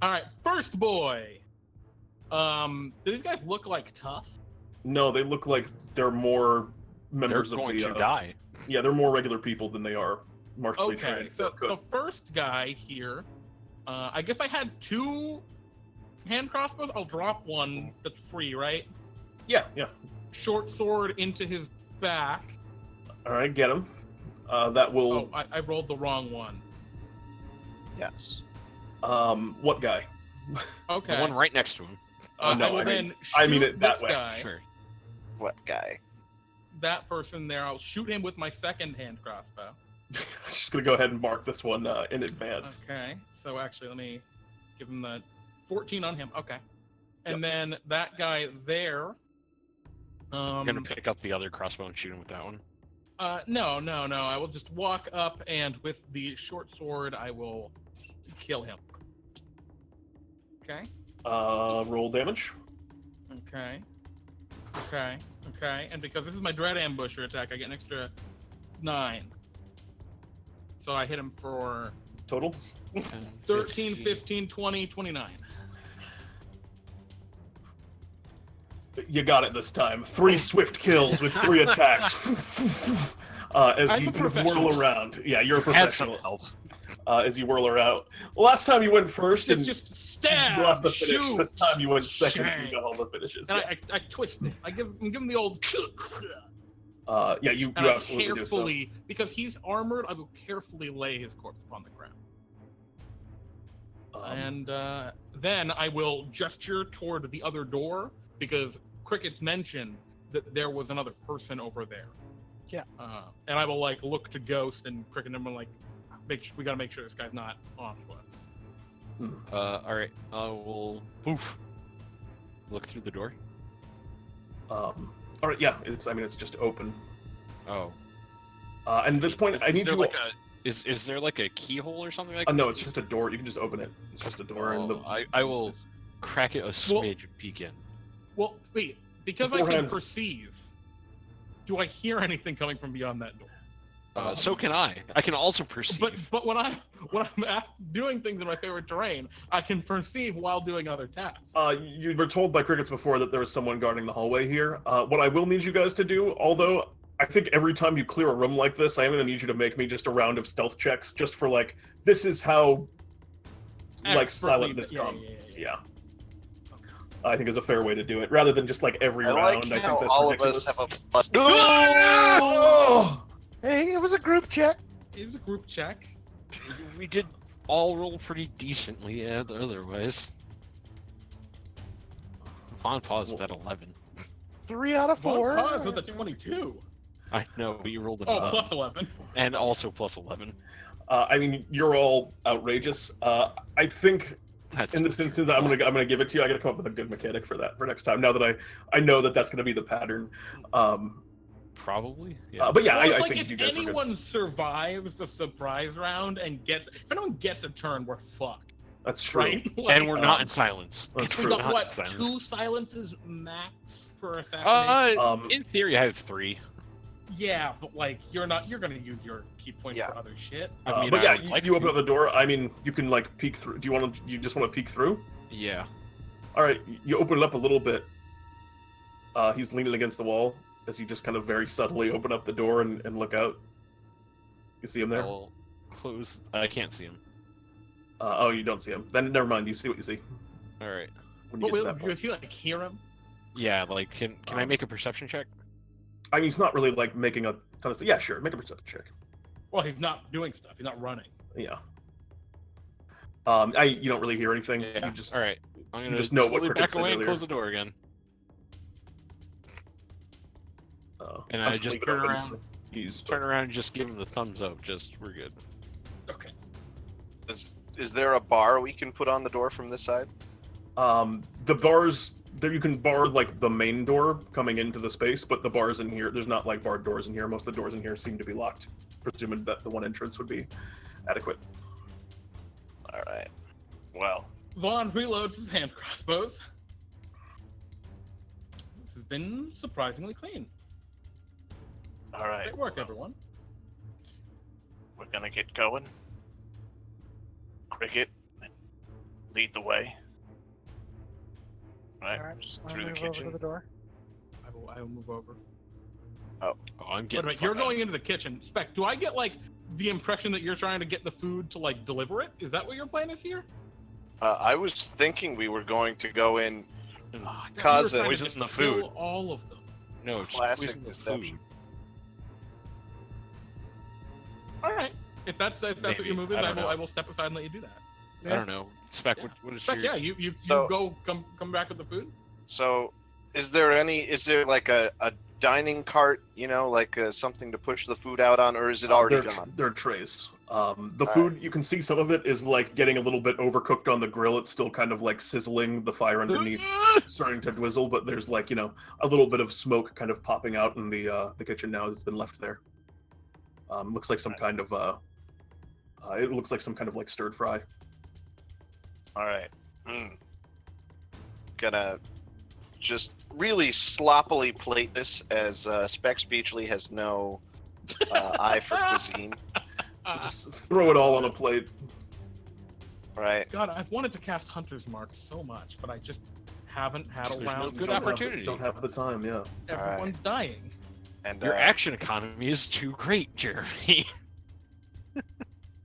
All right, first boy. Do these guys look like tough? No, they look like they're more They're members of going the. to die. Yeah, they're more regular people than they are martially Okay, trained. so Good. the first guy here, I guess I had 2 hand crossbows. I'll drop one that's free, right? Yeah. Short sword into his back. All right, get him. That will. Oh, I rolled the wrong one. Yes. What guy? Okay. The one right next to him. No, I will I then mean- shoot I mean it that this way, guy, Sure. What guy? that person there. I'll shoot him with my second hand crossbow. Just gonna go ahead and mark this one in advance. Okay. So actually, let me give him the 14 on him. Okay. And then that guy there. I'm gonna pick up the other crossbow and shoot him with that one. No. I will just walk up and with the short sword, I will kill him. Okay. Roll damage. Okay. And because this is my Dread Ambusher attack, I get an extra 9. So I hit him for Total. 13, 15, 20, 29. You got it this time. 3 swift kills with 3 attacks. As I'm you a kind of professional. whirl around. Yeah, you're a Had some professional. health. As you whirl around. Last time you went first, and It's just you stab, lost the finish. shoot, This time you went second, and shank. you got all the finishes. And Yeah, I twist it. I give him the old, you and I absolutely do so. carefully, because he's armored, I will carefully lay his corpse upon the ground. And then I will gesture toward the other door because Cricket's mentioned that there was another person over there. Yeah. And I will like look to Ghost and Cricket and I'm like, we gotta make sure this guy's not on to us. All right. We'll poof. Look through the door. All right, yeah, it's just open. Oh. And at this point, I Is need there you. like is there like a keyhole or something like that? No, it's just a door. You can just open it. It's just a door. in the I will crack it a smidge and peek in. Well, wait, because I can Beforehand- perceive, do I hear anything coming from beyond that door? So can I. I can also perceive. But when I'm doing things in my favorite terrain, I can perceive while doing other tasks. You were told by Crickets before that there was someone guarding the hallway here. What I will need you guys to do, although I think every time you clear a room like this, I am going to need you to make me just a round of stealth checks, just for like, this is how silent this comes. Yeah. I think is a fair way to do it, rather than just like every I round. like I think how that's all ridiculous. of us have a plus. Oh! Hey, it was a group check. It was a group check. We did all roll pretty decently, yeah, otherwise. Von Pause with that 11. 3 out of 4. Pause with a 22. I know, but you rolled a Oh, 9. plus 11. And also plus 11. I mean, you're all outrageous. I think That's in this instance, I'm gonna give it to you. I gotta come up with a good mechanic for that for next time. Now that I know that that's gonna be the pattern. Probably. Yeah. But yeah, Well, it's I like think if you guys were good. anyone survives the surprise round and if anyone gets a turn, we're fucked. That's true. Right? And we're not um, in silence. that's We true. got Not what? in silence. 2 silences max per assassination. In theory, I have 3. Yeah, but like you're gonna use your key points for other shit. I mean, but yeah, I would like you open to. up the door. I mean, you can like peek through. Do you just want to peek through? Yeah. All right, you open it up a little bit. He's leaning against the wall as you just kind of very subtly open up the door and look out. You see him there? I'll close. I can't see him. Oh, you don't see him. Then never mind. You see what you see. All right. When But you get to that will point. you like hear him? Yeah, like can I make a perception check? I mean, he's not really like making a ton of. Yeah, sure. Make a perception check. Well, he's not doing stuff. He's not running. Yeah. You don't really hear anything. Yeah. You just All right. I'm gonna just know what slowly Cricket back said away and earlier. close the door again. And I'm I just leave it turn open around. for ease, but- Turn around and just give him the thumbs up. Just we're good. Okay. Is there a bar we can put on the door from this side? The bars there, you can bar like the main door coming into the space, but the bars in here, there's not like barred doors in here. Most of the doors in here seem to be locked, presuming that the one entrance would be adequate. All right. Well, Vaughn reloads his hand crossbows. This has been surprisingly clean. all right. Great work, everyone. We're gonna get going. Cricket, lead the way. Right, Alright, just I'm through the gonna move over kitchen. to the door. I will move over. Oh, I'm Wait getting. a minute, you're going into the kitchen. Speck, do I get like the impression that you're trying to get the food to like deliver it? Is that what your plan is here? I was thinking we were going to go in Oh, I thought you were Cause trying to poison just the kill food. all of them. No, just classic poison the deception. food. All right. If that's what Maybe. your move is, I don't know. I will step aside and let you do that. I don't know. Spec, Yeah. what is Speck, your... yeah, you So- go come back with the food. So, is there like a dining cart, like something to push the food out on, or is it already gone? They're trays. The food, you can see some of it is like getting a little bit overcooked on the grill. It's still kind of like sizzling, the fire underneath starting to dwizzle, but there's like, a little bit of smoke kind of popping out in the kitchen now that's been left there. Looks like some kind of it looks like some kind of like stirred fry. All right. Gonna just really sloppily plate this, as Speck Speechly has no eye for cuisine. Just throw it all on a plate. Right. God, I've wanted to cast Hunter's Mark so much, but I just haven't had a There's no round. good Don't have the- opportunity. Don't have the time, yeah. Everyone's dying. And Your action economy is too great, Jeremy.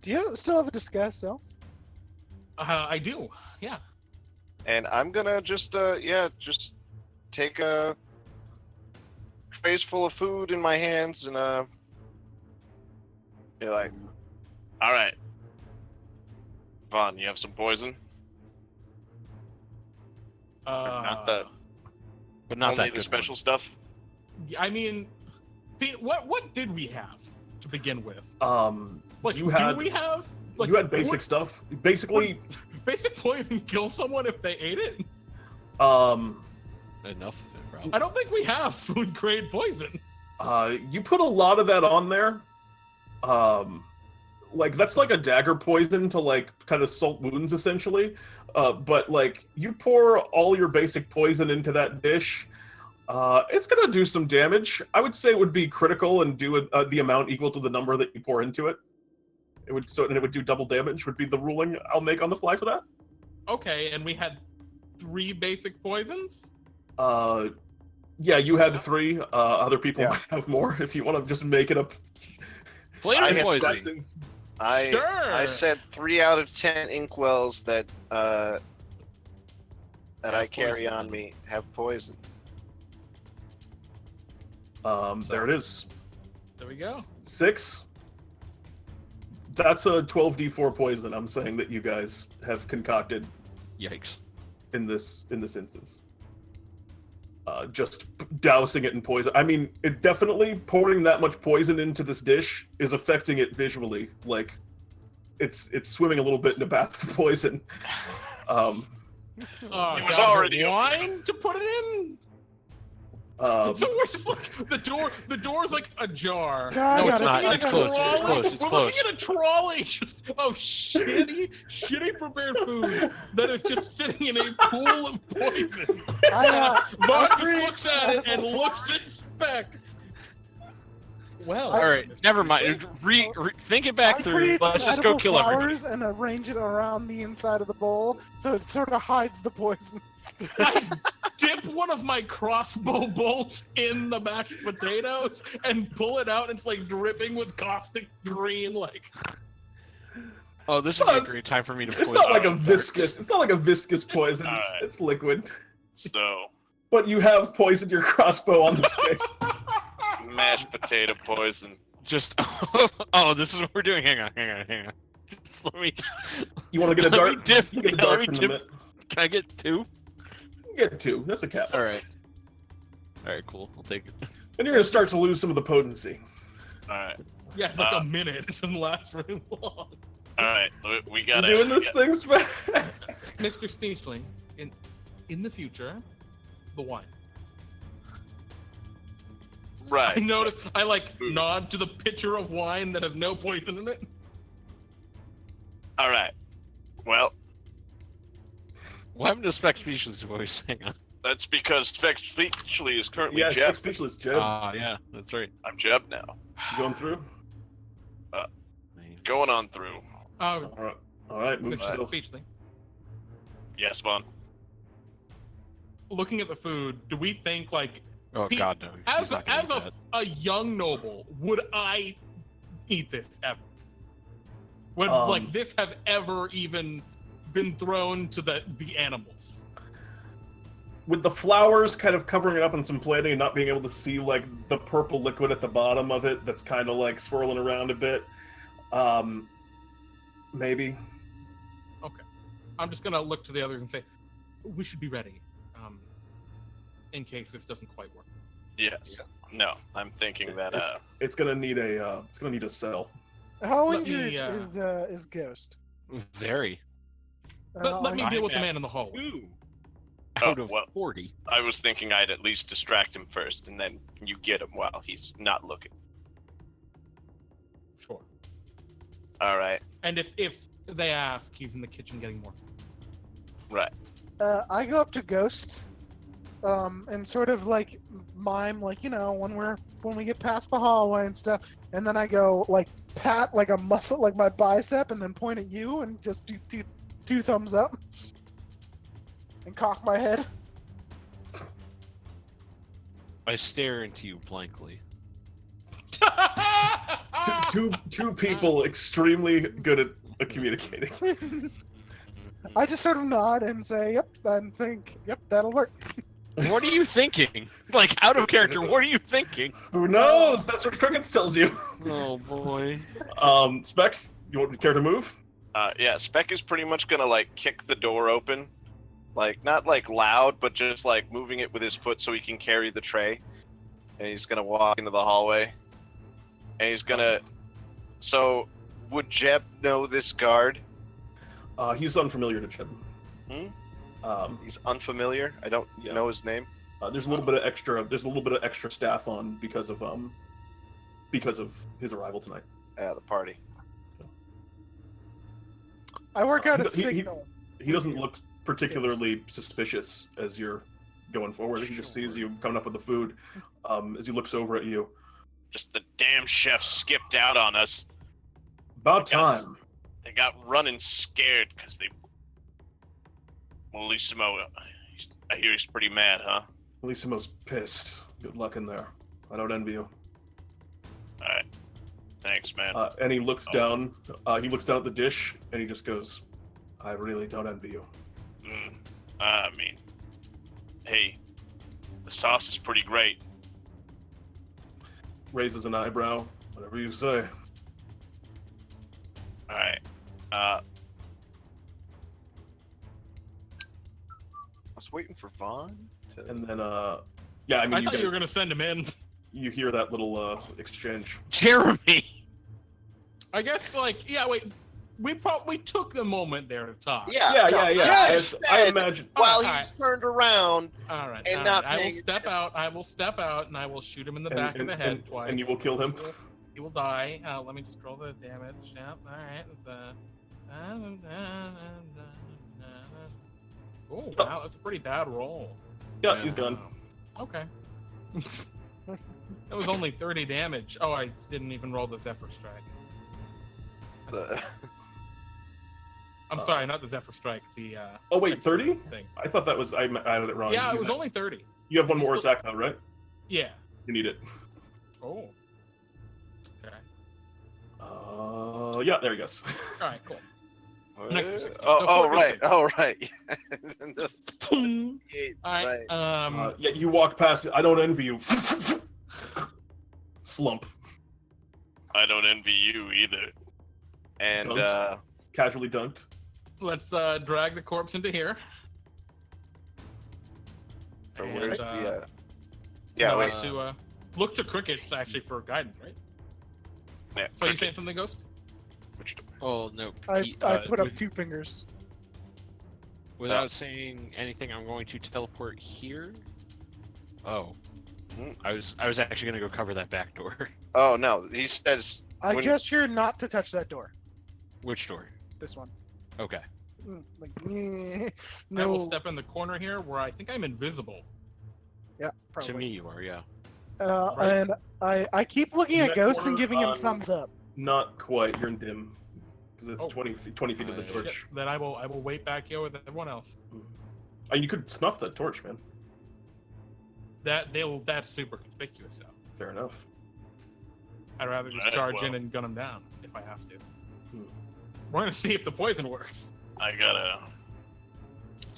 Do you still have a disguise self? I do. Yeah. And I'm gonna just take a trays full of food in my hands and be like, all right, Vaughn, you have some poison? Not the But not only that the good special one. stuff. I mean, Pete, what did we have to begin with? Like, You had- do we have? Like, you had basic would stuff. Basically, basic poison kill someone if they ate it? um, Enough of it, probably. I don't think we have food grade poison. you put a lot of that on there. Like that's like a dagger poison to like kind of salt wounds essentially. But like you pour all your basic poison into that dish, it's gonna do some damage. I would say it would be critical and do the amount equal to the number that you pour into it. It would do double damage. Would be the ruling I'll make on the fly for that. Okay, and we had 3 basic poisons. Yeah, you had 3. Other people Yeah. might have more if you want to just make it up. Flavor I had poisoning. I Sure. said 3 out of 10 inkwells that I Have carry poison on in me have poison. There it is. There we go. 6. That's a 12d4 poison. I'm saying that you guys have concocted Yikes. in this instance. just dousing it in poison. I mean, it definitely pouring that much poison into this dish is affecting it visually. Like, it's swimming a little bit in a bath of poison. Oh, It was God, already wine to put it in. So we're just like the door's like ajar. God, No, I it's gotta- not. I It's gotta- closed. It's Trolley? closed. It's We're closed. looking at a trolley just of shitty prepared food that is just sitting in a pool of poison. Vaughn just agree. looks at it and looks at Speck. Well, All right, Mr. never mind. Think it back I through. create Let's some just go edible kill everybody. flowers and arrange it around the inside of the bowl, so it sort of hides the poison. I dip one of my crossbow bolts in the mashed potatoes and pull it out, and it's like dripping with caustic green. Like, Oh, this would be a great time for me to. It's poison not like a Speck. viscous. It's not like a viscous poison. It's, Alright. it's liquid. So, But you have poisoned your crossbow on the stick. mashed potato poison. Just. Oh, this is what we're doing. Hang on. Just let me. You want to get a Let me dart? dip- You get a let dart me from the dip- mitt. Can I get 2? You get 2. That's a cap. All right. All right, cool. I'll take it. And you're gonna start to lose some of the potency. Alright. yeah, like a minute. It doesn't last very long. Alright. We You're gotta. doing this thing, Speck. Mr. Speechling, in the future, the wine. I Right. notice. I like nod to the pitcher of wine that has no poison in it. Alright. Well, What happened to Speck Speechless voice? Hang on. that's because Speck Speechly is currently Yeah, Jeb. Speck Speechless, Jeb. Yeah, that's right. I'm Jeb now. You going through? Going on through. Oh, All right. Move Mr. yourself. Speechling. Yes, Vaughn. Looking at the food, do we think like Oh Pete, God, no. He's as not gonna eat that. a young noble, would I eat this ever? Would Um, like this have ever even been thrown to the animals? With the flowers kind of covering it up in some plating and not being able to see like the purple liquid at the bottom of it that's kind of like swirling around a bit. Maybe. Okay, I'm just gonna look to the others and say we should be ready, in case this doesn't quite work. Yes. No, I'm thinking that It's gonna need a cell. How Let injured me, is Ghost? Very. Let me I- deal with the I- man in the hallway. 2 out Oh, of well. 40. I was thinking I'd at least distract him first, and then you get him while he's not looking. Sure. All right. And if they ask, he's in the kitchen getting more. Right. I go up to Ghost, and sort of like mime, like when we get past the hallway and stuff, and then I go like pat like a muscle, like my bicep, and then point at you and just do two thumbs up, and cock my head. I stare into you blankly. Two people extremely good at communicating. I just sort of nod and say, "Yep," and think, "Yep, that'll work." What are you thinking? Like, out of character, what are you thinking? Who knows? That's what Crickets tells you. Oh, boy. Speck, you want to care to move? Yeah, Speck is pretty much gonna like kick the door open, like not like loud, but just like moving it with his foot so he can carry the tray. And he's gonna walk into the hallway. And he's gonna. So, would Jeb know this guard? He's unfamiliar to Jeb. He's unfamiliar. I don't Yeah. know his name. There's a little bit of extra. There's a little bit of extra staff on because of his arrival tonight. The party. I work out a He- he- signal. He doesn't look particularly suspicious as you're going forward. He just sees you coming up with the food. As he looks over at you, Just the damn chef skipped out on us. about time. They got running scared because they. Well, Lissimo, I hear he's pretty mad, huh? Lissimo's pissed. Good luck in there. I don't envy you. All right. Thanks, man. And he looks down. He looks down at the dish, and he just goes, "I really don't envy you." I mean, hey, the sauce is pretty great. Raises an eyebrow. Whatever you say. All right. Let's wait waiting for Vaughn. And then, yeah, I mean, I you thought guys, you were gonna send him in. you hear that little exchange. Jeremy. I guess, like, yeah. Wait, we took the moment there to talk. Yeah. I imagine. While Alright, he's turned around, All right. And all not right. I will paying step out. I will step out, and I will shoot him in the back of the head twice. And you will kill him. He will die. Let me just roll the damage. Yep. All right. It's oh wow, that's a pretty bad roll. Yeah, he's done. Okay. That was only 30 damage. Oh, I didn't even roll the Zephyr Strike. I'm sorry, not the Zephyr Strike. The Oh wait, 30? thing. I thought that was I had it wrong. Yeah, it He's was not- only 30. You have one he's more still- attack though, right? Yeah. You need it. Oh. Okay. Yeah, there he goes. All right. Cool. Next to 16. Oh, So oh right, 46. oh right. All right. Right. Yeah, you walk past it. I don't envy you. Slump. I don't envy you either. And Dunked. Casually dunked. Let's drag the corpse into here. so And, where's uh, the? Yeah, no, wait. look to crickets actually for guidance, right? Yeah, So you saying something, Ghost? which door? Oh no. I Pete, put up with- 2 fingers. Without saying anything, I'm going to teleport here. Oh. Hmm. I was actually gonna go cover that back door. Oh no, he says. I When- gesture not to touch that door. Which door? This one. Okay. Like, I will no. step in the corner here where I think I'm invisible. Yeah, probably. To me, you are, yeah. Right. And I keep looking In at that Ghost and corner, giving him um, thumbs up. Not quite. You're in dim. Because it's Oh. 20 feet of the Shit. torch. Shit, then I will wait back here with everyone else. You could snuff that torch, man. That's super conspicuous though. Fair enough. I'd rather just Right, charge well. in and gun him down if I have to. Hmm. We're gonna see if the poison works. I gotta.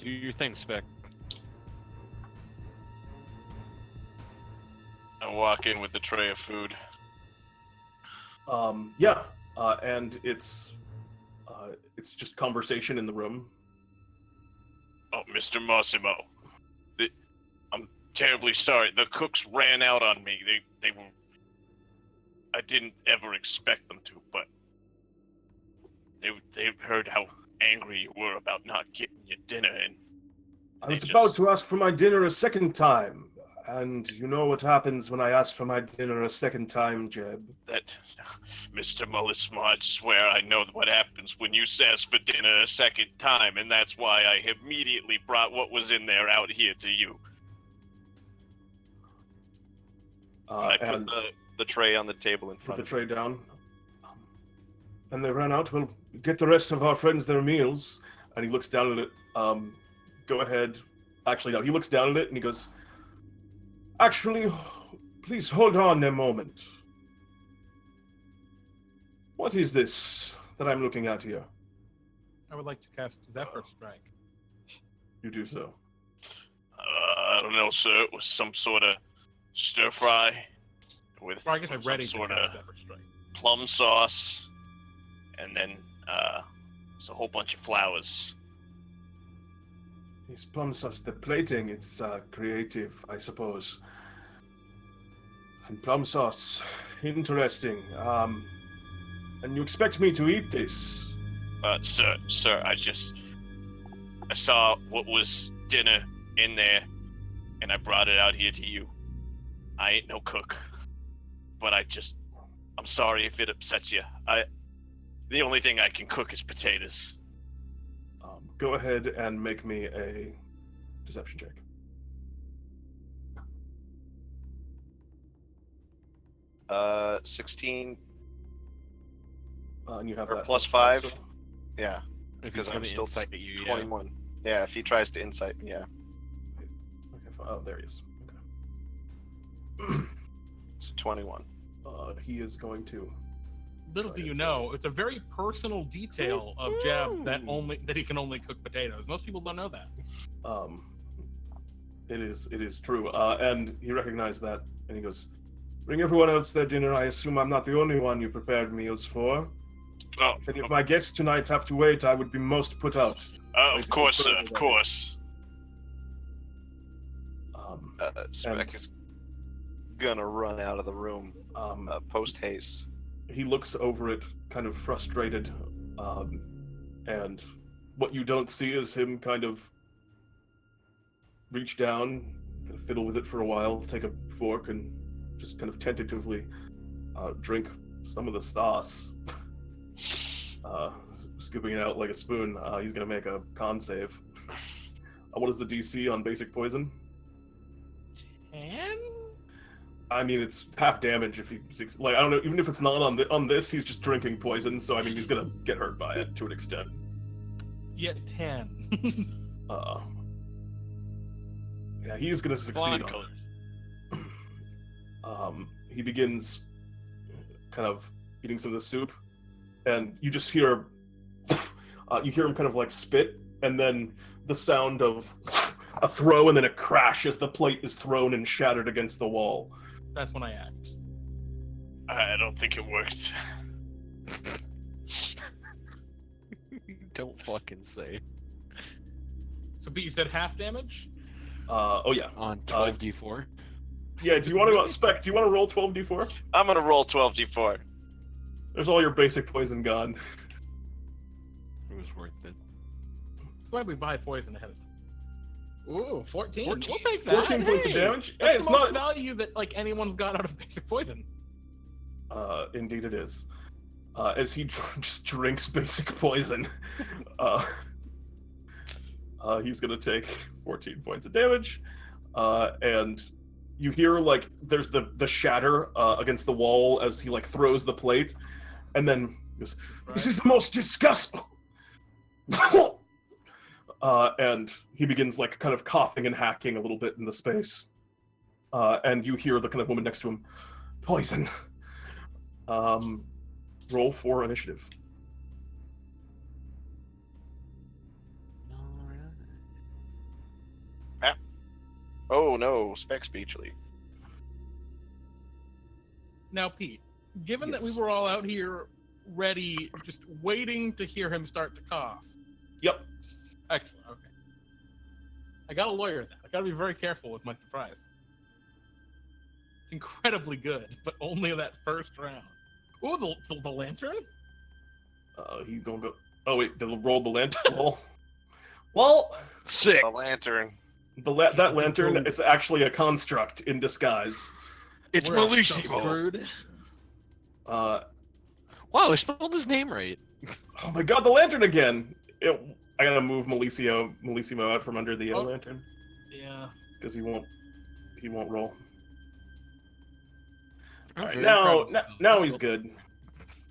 Do your thing, Speck. I walk in with the tray of food. Yeah. And it's just conversation in the room. Oh, Mr. Massimo. I'm terribly sorry. The cooks ran out on me. They were. I didn't ever expect them to, but they heard how angry you were about not getting your dinner, and I was They about just- to ask for my dinner a second time. And you know what happens when I ask for my dinner a second time, Jeb. that, Mr. Mullisma, I swear I know what happens when you ask for dinner a second time, and that's why I immediately brought what was in there out here to you. I put And the tray on the table in put front the of tray down. And they ran out. Well, get the rest of our friends their meals. And he looks down at it. Go ahead. Actually, no. He looks down at it and he goes, actually, please hold on a moment. What is this that I'm looking at here? I would like to cast Zephyr Strike. You do so. I don't know, sir. It was some sort of stir fry with Well, I guess I'm some ready to sort cast of Zephyr Strike. plum sauce, and then it's a whole bunch of flowers. It's plum sauce. The plating, it's creative, I suppose. And plum sauce, interesting. And you expect me to eat this? Sir, I saw what was dinner in there, and I brought it out here to you. I ain't no cook, but I'm sorry if it upsets you. The only thing I can cook is potatoes. Go ahead and make me a deception check. Uh, 16 And you have or that plus 5. so- Yeah, If because he's I'm gonna still insight at you, yeah. 21. Yeah, if he tries to insight me, yeah. Okay, oh, there he is. Okay. It's a 21. He is going to. Little do you know, it's a very personal detail of Jeb that he can only cook potatoes. Most people don't know that. It is true. And he recognized that, and he goes, "Bring everyone else their dinner. I assume I'm not the only one you prepared meals for. Oh, If any of my guests tonight have to wait, I would be most put out." of course, sir, of course. Speck is gonna run out of the room post haste. He looks over it, kind of frustrated, and what you don't see is him kind of reach down, kind of fiddle with it for a while, take a fork, and just kind of tentatively drink some of the sauce. Scooping it out like a spoon. He's gonna make a con save. What is the DC on basic poison? 10? I mean, it's half damage if he like. I don't know. Even if it's not on this, he's just drinking poison. So I mean, he's gonna get hurt by it to an extent. Yeah, 10. Yeah, he's gonna succeed on it. He begins kind of eating some of the soup, and you just hear him kind of like spit, and then the sound of a throw, and then a crash as the plate is thrown and shattered against the wall. That's when I act. I don't think it worked. Don't fucking say. So, Pete, you said half damage? Oh yeah. On 12d4. Yeah, do you want to Speck? Do you want to roll 12d4? I'm gonna roll 12d4. There's all your basic poison gone. It was worth it. That's why we buy poison ahead of time. Ooh, 14. 14. We'll take that. 14 points of damage. That's Hey, it's the most not. value that like anyone's got out of basic poison. Indeed it is. As he just drinks basic poison, he's gonna take 14 points of damage, and you hear like there's the shatter against the wall as he like throws the plate, and then goes, "This is the most disgusting." And he begins like kind of coughing and hacking a little bit in the space, and you hear the kind of woman next to him, "Poison." Roll for initiative. Oh no, Speck Speechly. Now, Pete, given that we Yes. were all out here ready, just waiting to hear him start to cough. Yep. Excellent. Okay. I got to lawyer that. I got to be very careful with my surprise. It's incredibly good, but only that first round. Ooh, the lantern? He's gonna go. Oh wait, they'll roll the lantern. Well, Sick. The lantern. that lantern is actually a construct in disguise. It's We're so Malissimo. screwed. Wow, Wow, I spelled his name right. oh my god, the lantern again! I gotta move Malissimo out from under the Oh. lantern Yeah. because he won't roll. I'm All right, very now proud of myself. now he's good.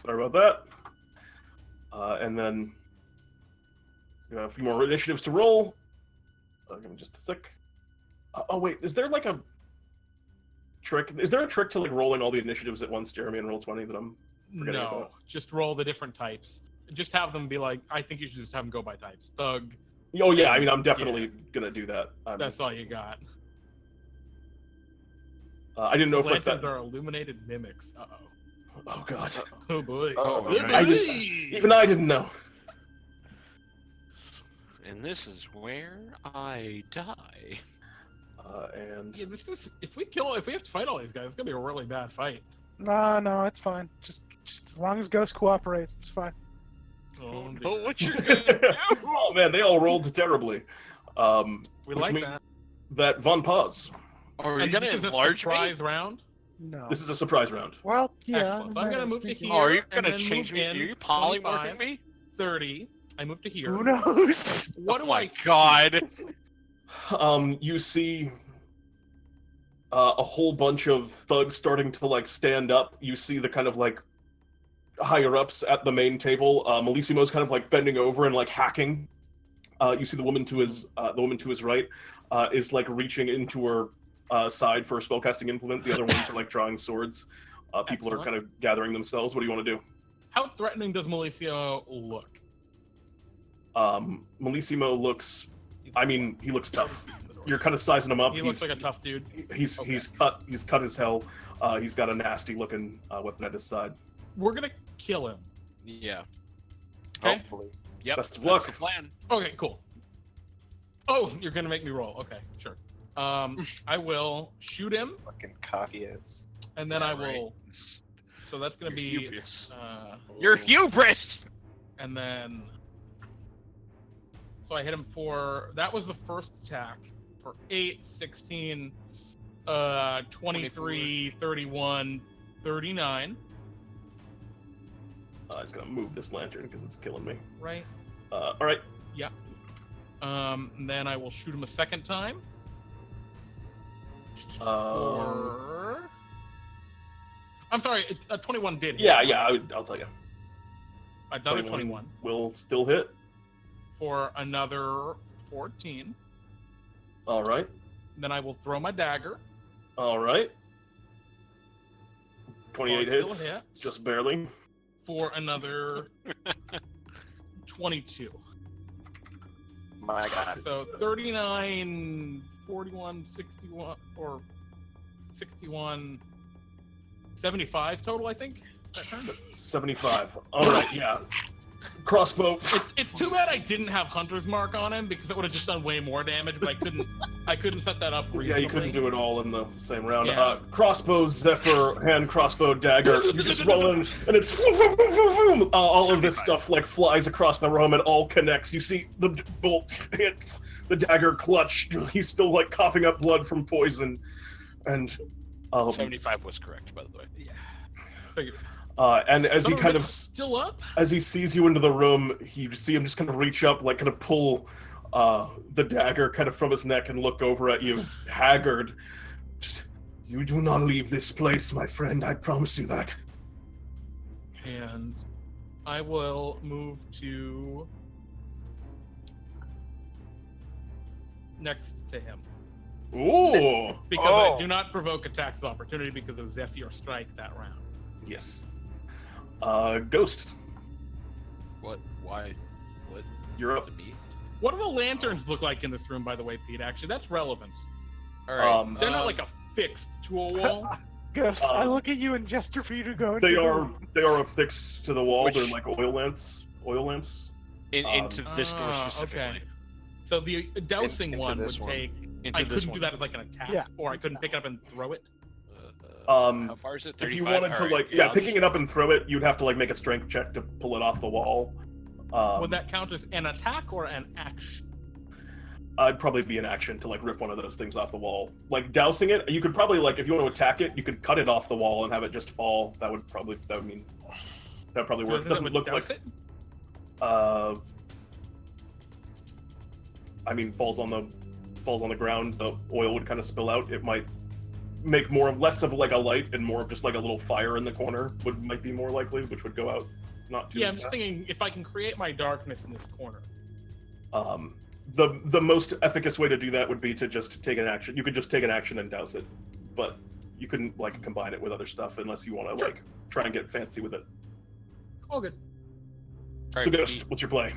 Sorry about that. And then we have a few more initiatives to roll. Give me just a sec. Oh wait, is there like a trick? Is there a trick to like rolling all the initiatives at once, Jeremy, and roll 20 that I'm forgetting No, about? just roll the different types. Just have them be like, I think you should just have them go by types. Thug, Oh yeah, I mean I'm definitely gonna do that. that's all you got. I didn't know if like Lanterns that. are illuminated mimics. Uh-oh. Oh god, Oh boy. Oh, Oh, nice. boy. even I didn't know. And this is where I die. And Yeah, this is if we have to fight all these guys, it's gonna be a really bad fight. No, it's fine. Just as long as Ghost cooperates, it's fine. Oh, But dear. what you're gonna do? oh man, they all rolled terribly. We which like means that. that Von Paz. Are you And gonna this is a enlarge me? surprise round. No. This is a surprise round. Well, yeah. Excellent. So I'm gonna move to here. Oh, are you and gonna then change move me? Are in you polymorphing 25, me? 30. I move to here. Who knows? What Oh do my I see? god. You see a whole bunch of thugs starting to like stand up. You see the kind of like higher ups at the main table. Malissimo's kind of like bending over and like hacking. You see the woman to his right is like reaching into her side for a spellcasting implement. The other ones are like drawing swords. People are Excellent. kind of gathering themselves. What do you want to do? How threatening does Malissimo look? Malissimo looks. I mean, he looks tough. You're kind of sizing him up. He looks like a tough dude. He's Okay. he's cut as hell. He's got a nasty looking weapon at his side. We're gonna kill him. Yeah. Okay. Hopefully. Yep. Best of That's luck. the plan. Okay, cool. Oh, you're gonna make me roll. Okay, sure. I will shoot him, Fucking cocky ass. and then Yeah, I right. will. So that's gonna Your be. hubris. Your Your hubris! And then. So I hit him for. That was the first attack. For 8, 16, 23, 31, 39. He's gonna move this lantern because it's killing me. Right? All right. Yeah. And then I will shoot him a second time. For. I'm sorry, 21 did hit. Yeah, I'll tell you. Another 21. Will still hit. For another 14. All right. Then I will throw my dagger. All right. 28 Still hits. hit. Just barely. For another 22. My God. So 39, 41, 61, or 61, 75 total, I think, that turn. 75. All right, yeah. Crossbow. It's too bad I didn't have Hunter's Mark on him because it would have just done way more damage, but I couldn't set that up reasonably. Yeah, you couldn't do it all in the same round. Yeah. Crossbow, Zephyr, hand crossbow, dagger. You're just rolling, and it's all of this stuff like flies across the room and all connects. You see the bolt hit, the dagger clutch. He's still like coughing up blood from poison, and 75 was correct, by the way. Yeah. Figured. And as he Some of kind it's of still up. as he sees you into the room, you see him just kind of reach up, like kind of pull the dagger kind of from his neck and look over at you, haggard. Just, you do not leave this place, my friend. I promise you that. And I will move to next to him. Ooh. Because I do not provoke attacks of opportunity because of Zephyr Strike that round. Yes. Ghost. What? Why? What? You're up. To me? What do the lanterns look like in this room, by the way, Pete? Actually, that's relevant. All right. They're not like affixed to a wall. Ghost, I look at you and gesture for you to go into They the are room. affixed to the wall. Which- They're like oil lamps. Into this door Ah, specifically. okay. So the dousing into one would this one. take. Into I this couldn't one. do that as like an attack, Yeah. or I couldn't pick it up and throw it. How far is it? 35? If you wanted to All right, like, I'll picking just- it up and throw it, you'd have to like make a strength check to pull it off the wall. Would that count as an attack or an action? I'd probably be an action to like rip one of those things off the wall. Like dousing it, you could probably like if you want to attack it, you could cut it off the wall and have it just fall. That would probably work. It doesn't look like it. I mean, falls on the ground. The oil would kind of spill out. It might make less of like a light and more of just like a little fire in the corner might be more likely, which would go out not too. Yeah, I'm just fast. thinking if I can create my darkness in this corner. The most efficacious way to do that would be to just take an action. You could just take an action and douse it, but you couldn't like combine it with other stuff unless you want to Sure. like try and get fancy with it. All good. All So right, Ghost, what's your play?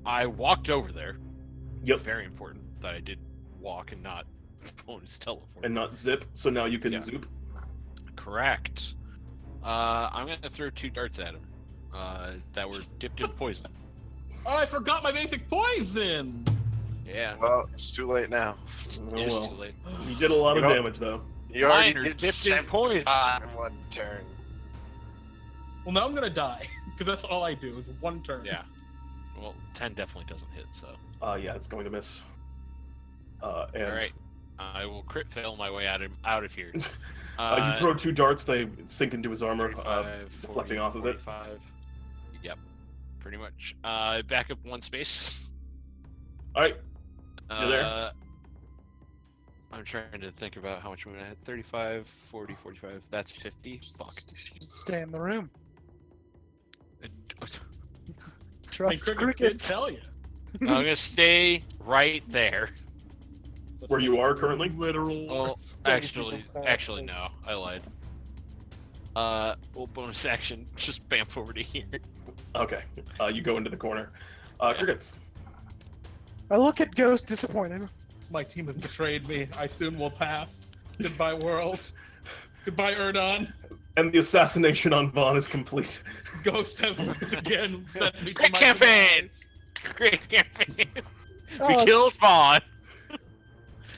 I walked over there. Yep. Very important that I did walk and not bonus teleport. And not zip. So now you can Yeah. zoop. Correct. I'm gonna throw 2 darts at him. That were dipped in poison. Oh, I forgot my basic poison. Yeah. Well, it's too late now. Oh, It is well. too late. You did a lot of You know- damage though. You already Mine are did dipped in poison. 75 in one turn. Well, now I'm gonna die because that's all I do is one turn. Yeah. Well, 10 definitely doesn't hit, so. Yeah, it's going to miss. And Alright. I will crit fail my way out of here. you throw 2 darts, they sink into his armor, 35, deflecting 40, off of it. 45. Yep. Pretty much. Back up 1 space. Alright, you're there. I'm trying to think about how much movement I had. 35, 40, 45. That's 50. Fuck. Stay in the room. Hey, Trust Cricket did crickets. tell you. I'm gonna stay right there. Where you are currently? Literal. Well, actually, no. I lied. Well, bonus action. Just bamf over to here. Okay, you go into the corner. Crickets. I look at Ghost disappointed. My team has betrayed me. I soon will pass. Goodbye, world. Goodbye, Erdon. And the assassination on Vaughn is complete. Ghost has once again sent me to Great my campaign! demise. Great campaign. Oh, We it's- killed Vaughn.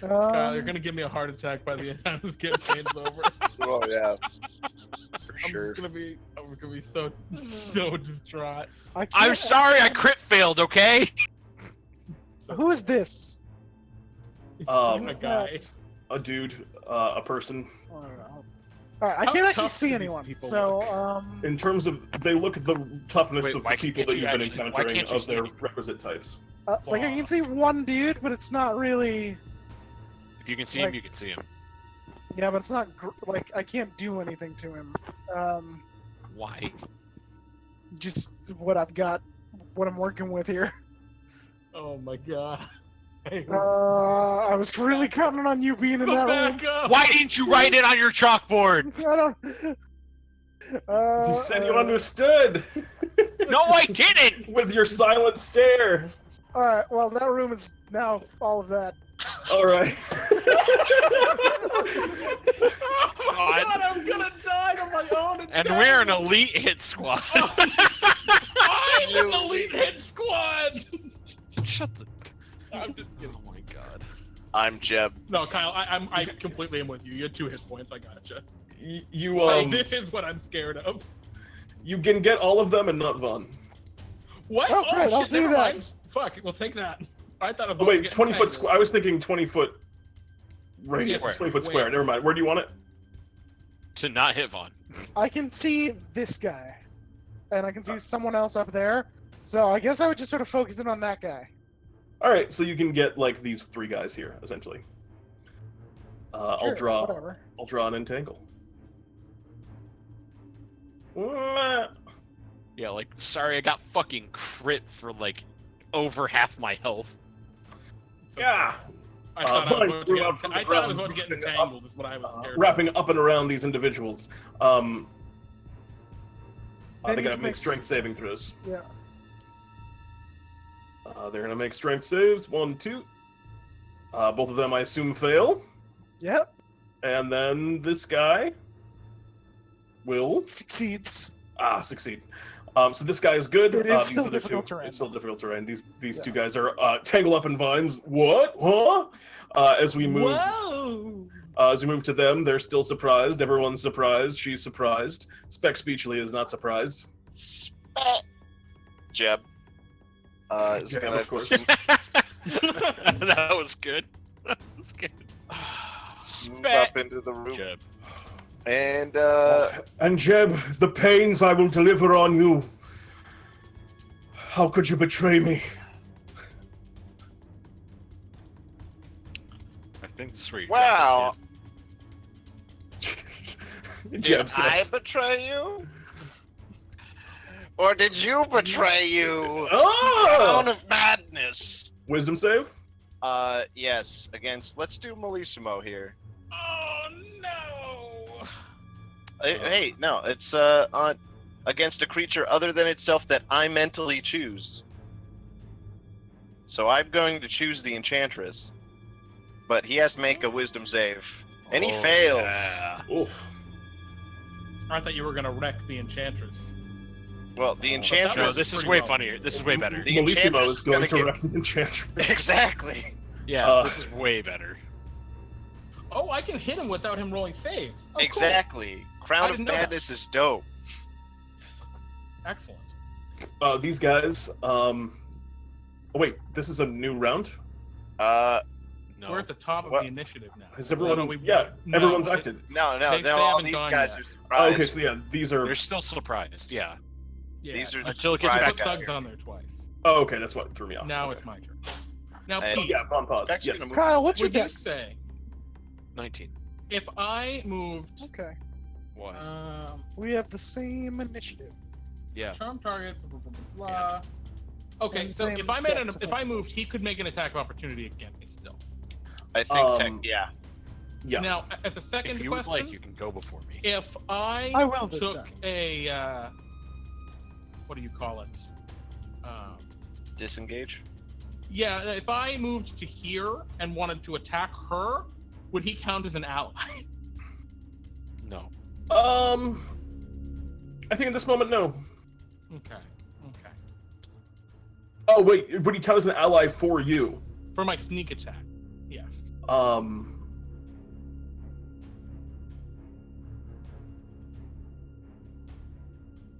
Kyle, you're gonna give me a heart attack by the time this campaign's over. Oh yeah. For I'm sure. just gonna be so distraught. I I'm can't- sorry I crit failed, okay? Who is this? A Who's guy. that? A dude, a person. I don't know. All right, I How can't actually tough see do these anyone. people So, look? In terms of, they look at the toughness Wait, of why the people can't that you you've been actually- why encountering can't you of see their anyone? requisite types. like I can see one dude, but it's not really. If you can see him, Like- you can see him. Yeah, but it's not like I can't do anything to him. Why? Just what I've got, what I'm working with here. Oh my god. I was really counting on you being in The that room. backup! Why didn't you write it on your chalkboard? I don't. You said you understood! No, I didn't! With your silent stare! All right. Well, that room is now all of that. Alright. Oh god, I'm gonna die on my own. And we're an elite hit squad. I'm an elite hit squad! Shut the... I'm just kidding. Oh my god. I'm Jeb. No, Kyle, I completely am with you. You had 2 hit points. I gotcha. You Like, this is what I'm scared of. you can get all of them and not Vaughn. What? Oh, great, I'll shit, do never that. mind. Fuck, we'll take that. I thought Oh wait, 20 foot square. I was thinking 20 foot radius. Square. 20 foot Where? square. Never mind. Where do you want it? To not hit Vaughn. I can see this guy, and I can see someone else up there. So I guess I would just sort of focus in on that guy. Alright, so you can get like these 3 guys here, essentially. Sure, whatever. I'll draw an entangle. Yeah, like, sorry, I got fucking crit for like over half my health. Yeah. I thought fine, I was screw up from the I thought I was ground. about to get entangled. Is what I was scared. Wrapping up and around these individuals. Then They you gotta can make strength saving throws. Yeah. They're gonna make strength saves. 1, 2. Both of them, I assume, fail. Yep. And then this guy will Succeeds. succeed. So this guy is good. It is These still other difficult two, terrain. It's still difficult terrain. These Yeah. 2 guys are tangled up in vines. What? Huh? As we move. Whoa! As we move to them, they're still surprised. Everyone's surprised. She's surprised. Speck Speechly is not surprised. Jeb. Is Yeah, gonna of course. That was good. That was good. move up into the room Jeb. and And Jeb, the pains I will deliver on you. How could you betray me? I think this is where you wow. Jeb Did I says. betray you? Or did you betray you? Oh! Crown of madness. Wisdom save? Yes. Against. Let's do Malissimo here. Oh no! Hey, no, it's on against a creature other than itself that I mentally choose. So I'm going to choose the Enchantress, but he has to make a Wisdom save, and he fails. Yeah. Oof. I thought you were gonna wreck the Enchantress. Well, the that Enchantress. No, was this is pretty way well. funnier. This is way better. The Malissimo Enchantress is going is to gonna wreck the Enchantress. Exactly. Yeah, Uh, this is way better. Oh, I can hit him without him rolling saves. Oh, cool. Exactly. I Crown of didn't know that. Madness is dope. Excellent. These guys, oh wait, this is a new round? No. We're at the top of What? the initiative now. Has everyone, No, everyone's it- acted. No, They all haven't these gone guys yet. are Oh, surprised. okay, so yeah, these are, They're still surprised, yeah. Yeah. These are Until it gets surprised back Put up. thugs on there twice. oh, okay, that's what threw me off. Now Okay. it's my turn. Now, And- Pete, Yeah, on pause, Actually, yes. gonna move- Kyle, what's your would you dex? say 19. if I moved Okay. What? We have the same initiative. Yeah. charm target, blah, blah, blah, blah. Okay, And so same if I made dex, if I moved, he could make an attack of opportunity against me still. I think, Yeah. Now, as a second If you would question, like, you can go before me. if I will this took time. a what do you call it? disengage. Yeah, if I moved to here and wanted to attack her, would he count as an ally? No. I think at this moment, no. Okay. Oh, wait, would he count as an ally for you? For my sneak attack, yes.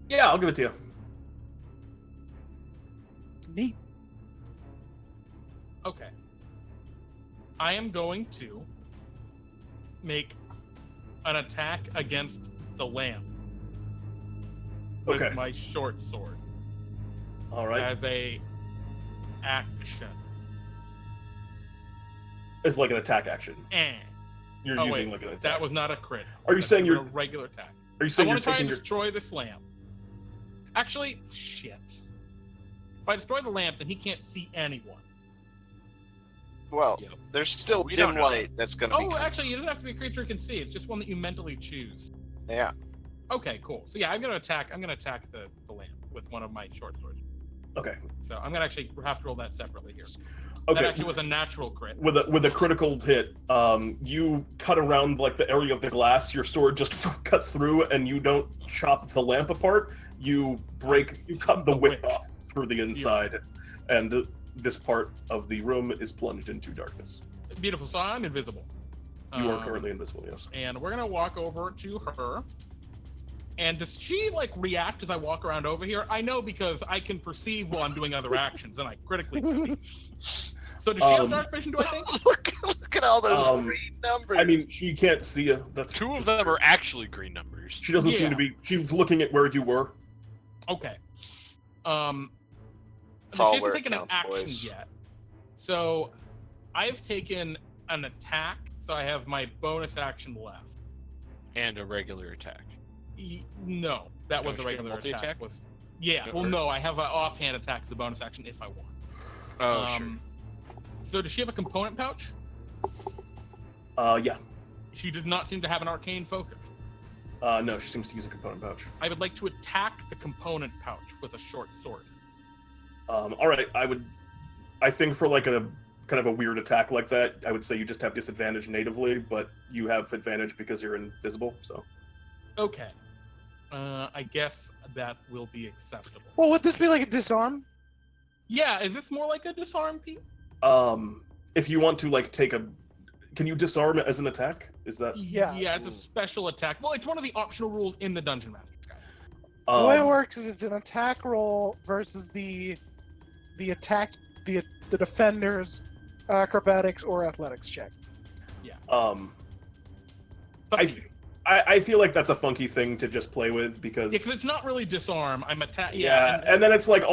Yeah, I'll give it to you. Neat. Okay. I am going to make an attack against the lamp with Okay. my short sword All right. as a action. It's like an attack action. You're Oh, using wait, like an attack. that was not a crit. Are you That's saying a you're? regular attack? Are you I saying want you're to try and taking your? destroy this lamp. Actually, shit. If I destroy the lamp, then he can't see anyone. Well, Yep. there's still We don't dim know. light that's going to be. Oh, actually, it doesn't have to be a creature you can see. It's just one that you mentally choose. Yeah. Okay, cool. So yeah, I'm gonna attack the lamp with one of my short swords. Okay. So I'm gonna actually have to roll that separately here. Okay. That actually was a natural crit. With a critical hit, you cut around like the area of the glass. Your sword just cuts through, and you don't chop the lamp apart. You cut the wick off through the inside, and this part of the room is plunged into darkness. Beautiful. So I'm invisible. You are currently invisible, yes. And we're gonna walk over to her. And does she like react as I walk around over here? I know because I can perceive while I'm doing other actions, and I critically perceive. So does she have dark vision? Do I think? look at all those green numbers. I mean, she can't see you. That's Two of them are actually green numbers. She doesn't seem Yeah. to be. She's looking at where you were. Okay. It's So all she where hasn't it taken an counts, action boys. yet. So I've taken an attack, so I have my bonus action left. And a regular attack. No, that was Don't a you get a regular multi-attack? attack. Yeah, well, Or- no, I have an offhand attack as a bonus action if I want. Oh, sure. So does she have a component pouch? Yeah. She did not seem to have an arcane focus. No, she seems to use a component pouch. I would like to attack the component pouch with a short sword. All right, I think for like a kind of a weird attack like that, I would say you just have disadvantage natively, but you have advantage because you're invisible. So. Okay. I guess that will be acceptable. Well, would this be like a disarm? Yeah, is this more like a disarm, Pete? If you want to like can you disarm it as an attack? Is that? Yeah. Yeah, it's a special attack. Well, it's one of the optional rules in the Dungeon Master's Guide. The way it works is it's an attack roll versus the attack the defender's acrobatics or athletics check. I feel like that's a funky thing to just play with because. Yeah, because it's not really disarm. I'm attacking. Yeah, and then it's like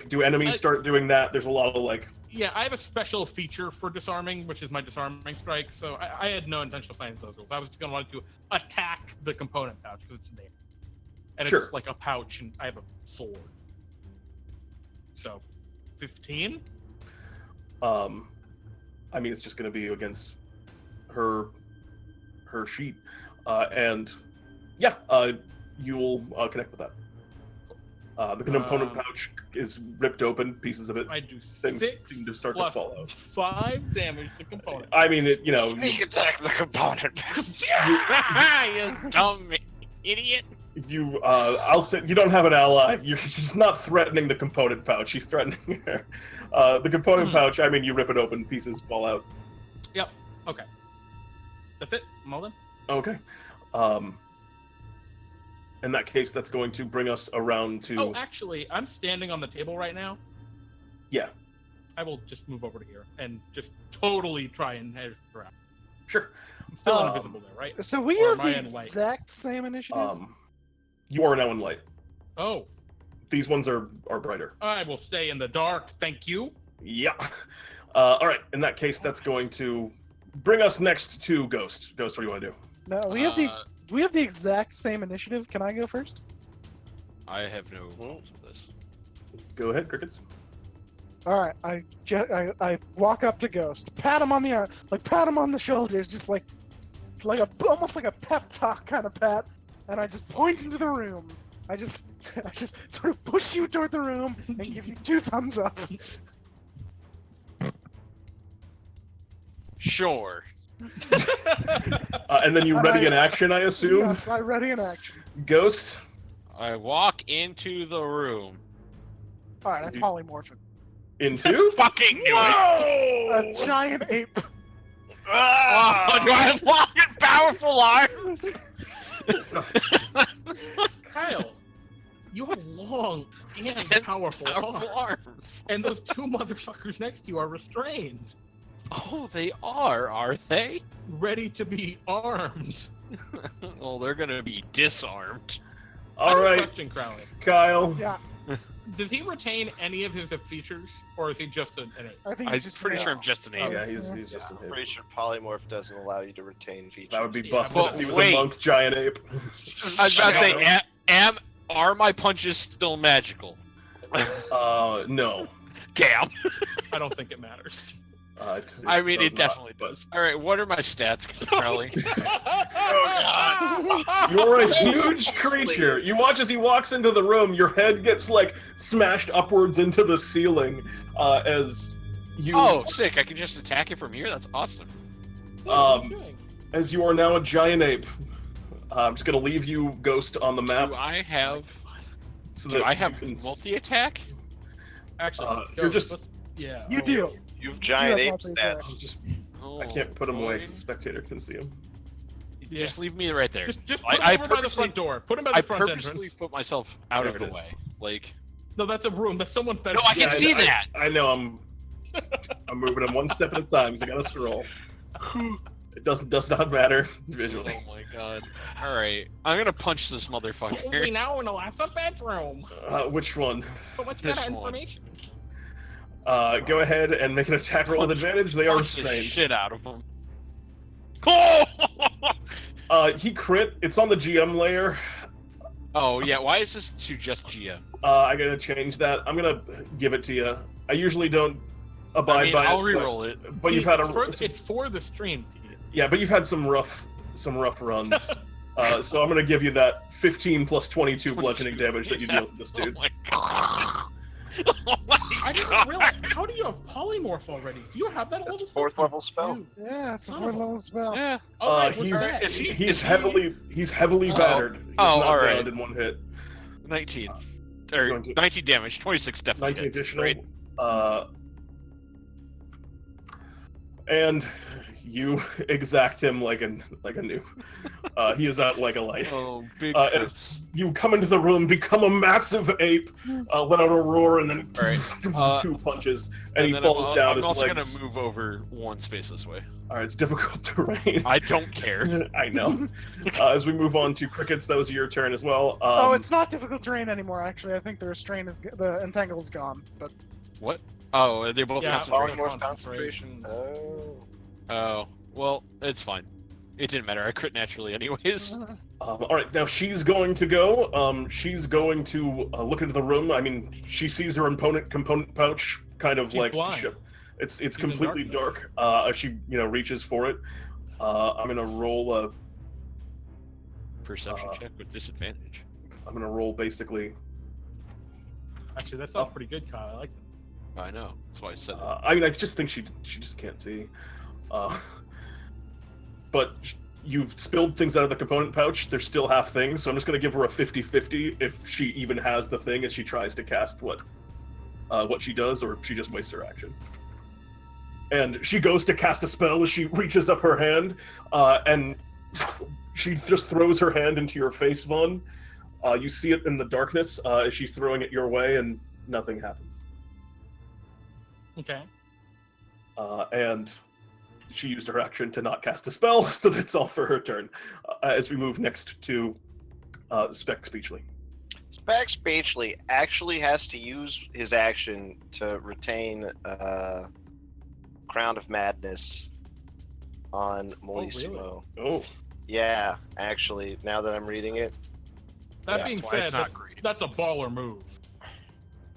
do enemies start doing that? There's a lot of like. Yeah, I have a special feature for disarming, which is my disarming strike. So I had no intention of playing those rules. I was just gonna want to attack the component pouch because it's there, and Sure. it's like a pouch, and I have a sword. So, 15. I mean, it's just going to be against her sheet, and yeah, you'll connect with that. The component pouch is ripped open, pieces of it. I do Things 6 seem to start to plus fall out. 5 damage to component. I mean, Sneak attack the component. You dumb idiot. I'll say you don't have an ally. You're just not threatening the component pouch. She's threatening her. The component pouch. I mean, you rip it open, pieces fall out. Yep. Okay. That's it. I'm all done. Okay. In that case, that's going to bring us around to. Oh, actually, I'm standing on the table right now. Yeah. I will just move over to here and just totally try and hedge her out. Sure. I'm still invisible there, right? So we Or have am I the in light? exact same initiative. You are now in light. Oh, These ones are brighter. I will stay in the dark. Thank you. Yeah. All right. In that case, that's going to bring us next to Ghost. Ghost, what do you want to do? No, we have the exact same initiative. Can I go first? I have no problems with this. Go ahead, Crickets. All right, I walk up to Ghost, pat him on the arm, pat him on the shoulders, just like almost like a pep talk kind of pat, and I just point into the room. I just sort of push you toward the room and give you 2 thumbs up. Sure. And then you ready in action, I assume? Yes, I ready in action. Ghost? I walk into the room. All right, I polymorph him. Into? Fucking knew it! A giant ape. Oh, do I have long and powerful arms? Kyle, you have long and powerful arms. And those two motherfuckers next to you are restrained. Oh, they are they? Ready to be armed. Well, they're gonna be disarmed. All right, Question, Crowley. Kyle. Yeah, Does he retain any of his features, or is he just an ape? I think I'm it's just pretty sure I'm yeah. just an Oh, ape. yeah, he's just an I'm ape. pretty sure polymorph doesn't allow you to retain features. That would be Yeah, busted but if he was wait. a monk giant ape. I was about to say, are my punches still magical? No. Damn. I don't think it matters. I mean, does it definitely not, does. All right, what are my stats, Crowley? You're a huge creature. You watch as he walks into the room. Your head gets like smashed upwards into the ceiling as you. Oh, sick! I can just attack it from here. That's awesome. What are you doing? As you are now a giant ape. I'm just gonna leave you, Ghost, on the map. Do I have? So Do that I you have can multi-attack? Actually, you're just- yeah. You do. You've giant Yeah, ape that's stats. Just, Oh, I can't put him away boy. because the spectator can see him. Just leave me right there. Just put I him over by the purposely- front door. Put him by I the front purposely entrance. put myself out There of it the is. way. Like, No, that's a room. That's someone's bedroom. no, I can see that. I know. I'm moving him one step at a time because I gotta scroll. It does not matter visually. Oh my god. All right, I'm gonna punch this We motherfucker. now know that's a bedroom. Which one? So much This better one. information. Go ahead and make an attack roll with advantage. They are Punch the restrained. shit out of him. Oh! He crit. It's on the GM layer. Oh yeah. Why is this to just GM? I gotta change that. I'm gonna give it to you. I usually don't abide I mean, by I'll it. reroll it. But you've had It's for the stream, Pete. yeah, but you've had some rough runs. So I'm gonna give you that 15 plus 22 bludgeoning damage that you deal to this dude. Oh my god. Oh my I didn't god. realize. How do you have polymorph already? Do you have that That's level? 4th level spell. Yeah, it's a Son fourth of a- level spell. Yeah. Oh, right, what's he's that? Is he- he's heavily Oh. battered. He's Oh, not alright. downed in one hit. 19. going Or to- 19 damage. 26 definitely. 19 hits, additional. right? And you exact him like a noob. He is out like a light. Oh, big. As you come into the room, become a massive ape, let out a roar, and then Alright. 2 punches, and he then falls down. I'm His also legs. gonna move over one space this way. All right, it's difficult terrain. I don't care. I know. As we move on to crickets, that was your turn as well. Oh, it's not difficult terrain anymore. Actually, I think the restraint is the entangle is gone. But What? Oh, they both Yeah, concentrate. Polymorph concentration. Oh. Oh, well, it's fine. It didn't matter. I crit naturally anyways. all right, now she's going to go. She's going to look into the room. I mean, she sees her component pouch kind of She's like blind. it's in completely darkness. dark. She reaches for it. I'm gonna roll a. Perception check with disadvantage. I'm gonna roll basically. Actually, that sounds pretty good, Kyle. I like that. I know. That's why I said it. I mean, I just think she just can't see. But you spilled things out of the component pouch. There's still half things, so I'm just gonna give her a 50-50 if she even has the thing as she tries to cast what she does, or if she just wastes her action. And she goes to cast a spell as she reaches up her hand, and she just throws her hand into your face, Vaughn. You see it in the darkness as she's throwing it your way, and nothing happens. Okay. And she used her action to not cast a spell, so that's all for her turn. As we move next to Speck Speechly. Speck Speechly actually has to use his action to retain Crown of Madness on Molissimo. Oh, Yeah, actually, now that I'm reading it. That Yeah, being that's why it's said, not great. that's a baller move.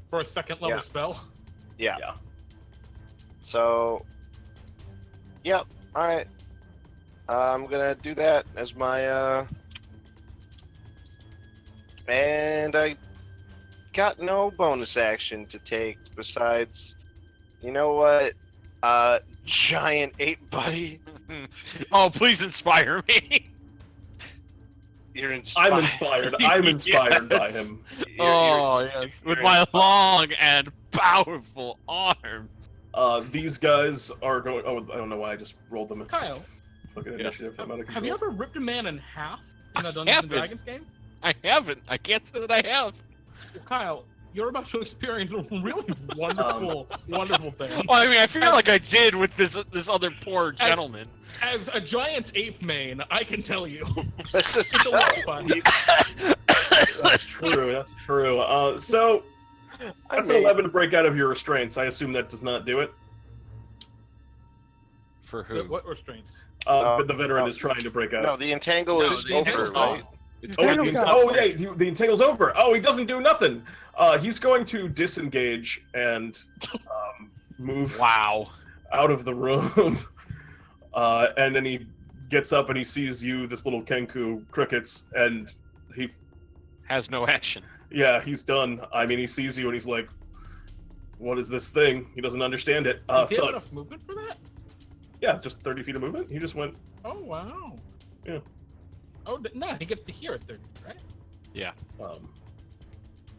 For a second level Yeah. spell. Yeah. yeah. So, yep. All right. I'm gonna do that as my. And I got no bonus action to take besides, you know what? Giant ape buddy. Oh, please inspire me. You're inspired. I'm inspired. I'm inspired by Yes. him. Oh, yes. With my long and powerful arms. These guys are going. Oh, I don't know why I just rolled them. Kyle, Fucking Yes. initiative. I'm out of have you control. ever ripped a man in half in a Dungeons and haven't. Dragons game? I haven't. I can't say that I have. Well, Kyle, you're about to experience a really wonderful, wonderful thing. Well, I mean, I feel like I did with this other poor gentleman. As a giant ape main, I can tell you, it's a lot of fun. That's true. That's true. So that's an 11 to break out of your restraints. I assume that does not do it. For who? What restraints? But the veteran is trying to break out. No, the entangle is the over, entangle's right? gone. The entangle's over. Oh, he doesn't do nothing. He's going to disengage and move Wow. out of the room. And then he gets up and he sees you, this little Kenku crickets, and he Has no action. yeah, he's done. I mean, he sees you and he's like, "What is this thing?" He doesn't understand it. Does he have Thuds. enough movement for that? Yeah, just 30 feet of movement. He just went. Oh, wow. Yeah. Oh, no, he gets to hear at 30, right? Yeah.